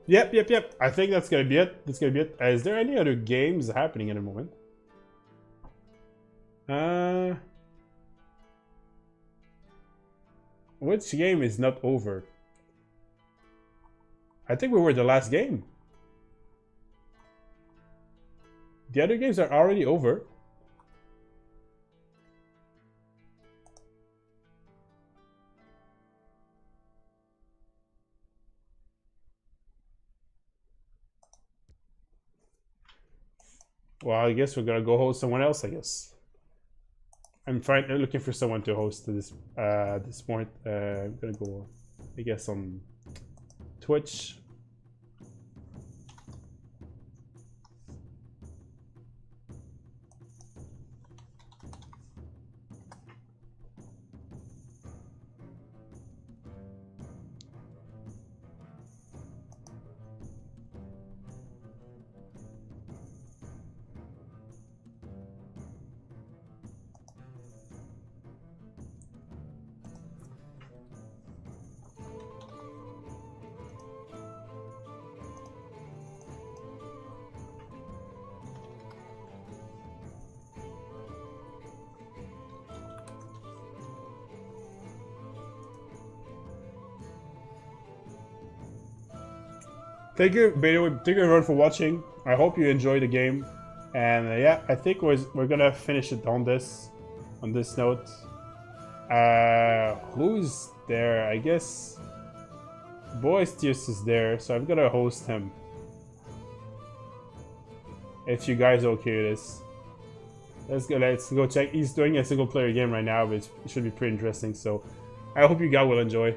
Speaker 2: Yep. I think that's gonna be it. Is there any other games happening at the moment? Which game is not over? I think we were the last game. The other games are already over. Well, I guess we're gonna go host someone else, I guess. I'm looking for someone to host this this point. I'm gonna go, I guess, on Twitch. Thank you everyone for watching. I hope you enjoyed the game, and yeah, I think we're gonna finish it on this note. Who's there? I guess Boistius is there, so I'm gonna host him. If you guys are okay with this, let's go check. He's doing a single player game right now, but it should be pretty interesting. So I hope you guys will enjoy.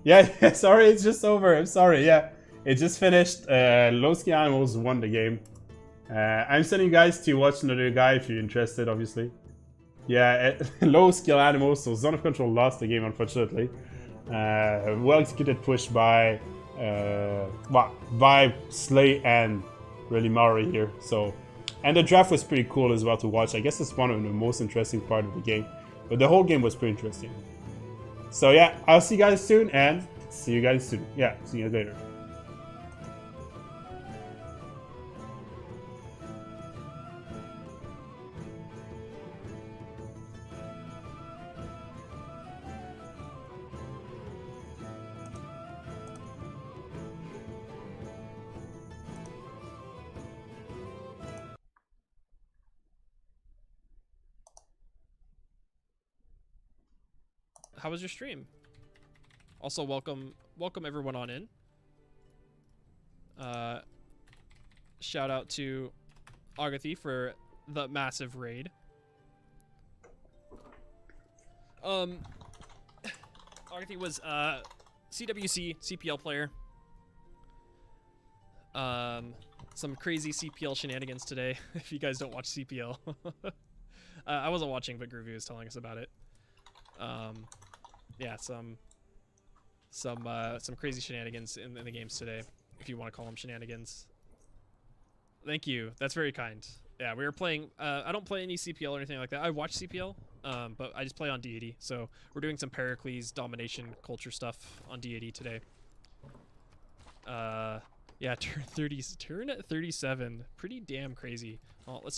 Speaker 2: Yeah, sorry, it's just over. I'm sorry. Yeah, it just finished. Low skill animals won the game. I'm sending you guys to watch another guy if you're interested, obviously. Yeah, low skill animals. So Zone of Control lost the game, unfortunately. Well executed push by Slay and really Mari here. So, and the draft was pretty cool as well to watch. I guess it's one of the most interesting part of the game, but the whole game was pretty interesting. So yeah, I'll see you guys soon, and see you guys soon. Yeah, see you guys later.
Speaker 4: How was your stream? Also, welcome everyone on in. Shout out to Agathy for the massive raid. Agathy was CWC CPL player. Some crazy CPL shenanigans today. If you guys don't watch CPL, I wasn't watching, but Groovy was telling us about it. Yeah, some crazy shenanigans in the games today, if you want to call them shenanigans. Thank you. That's very kind. Yeah, we were playing. I don't play any CPL or anything like that. I watch CPL, but I just play on deity. So we're doing some Pericles domination culture stuff on deity today. Yeah, turn at 37. Pretty damn crazy. Well, let's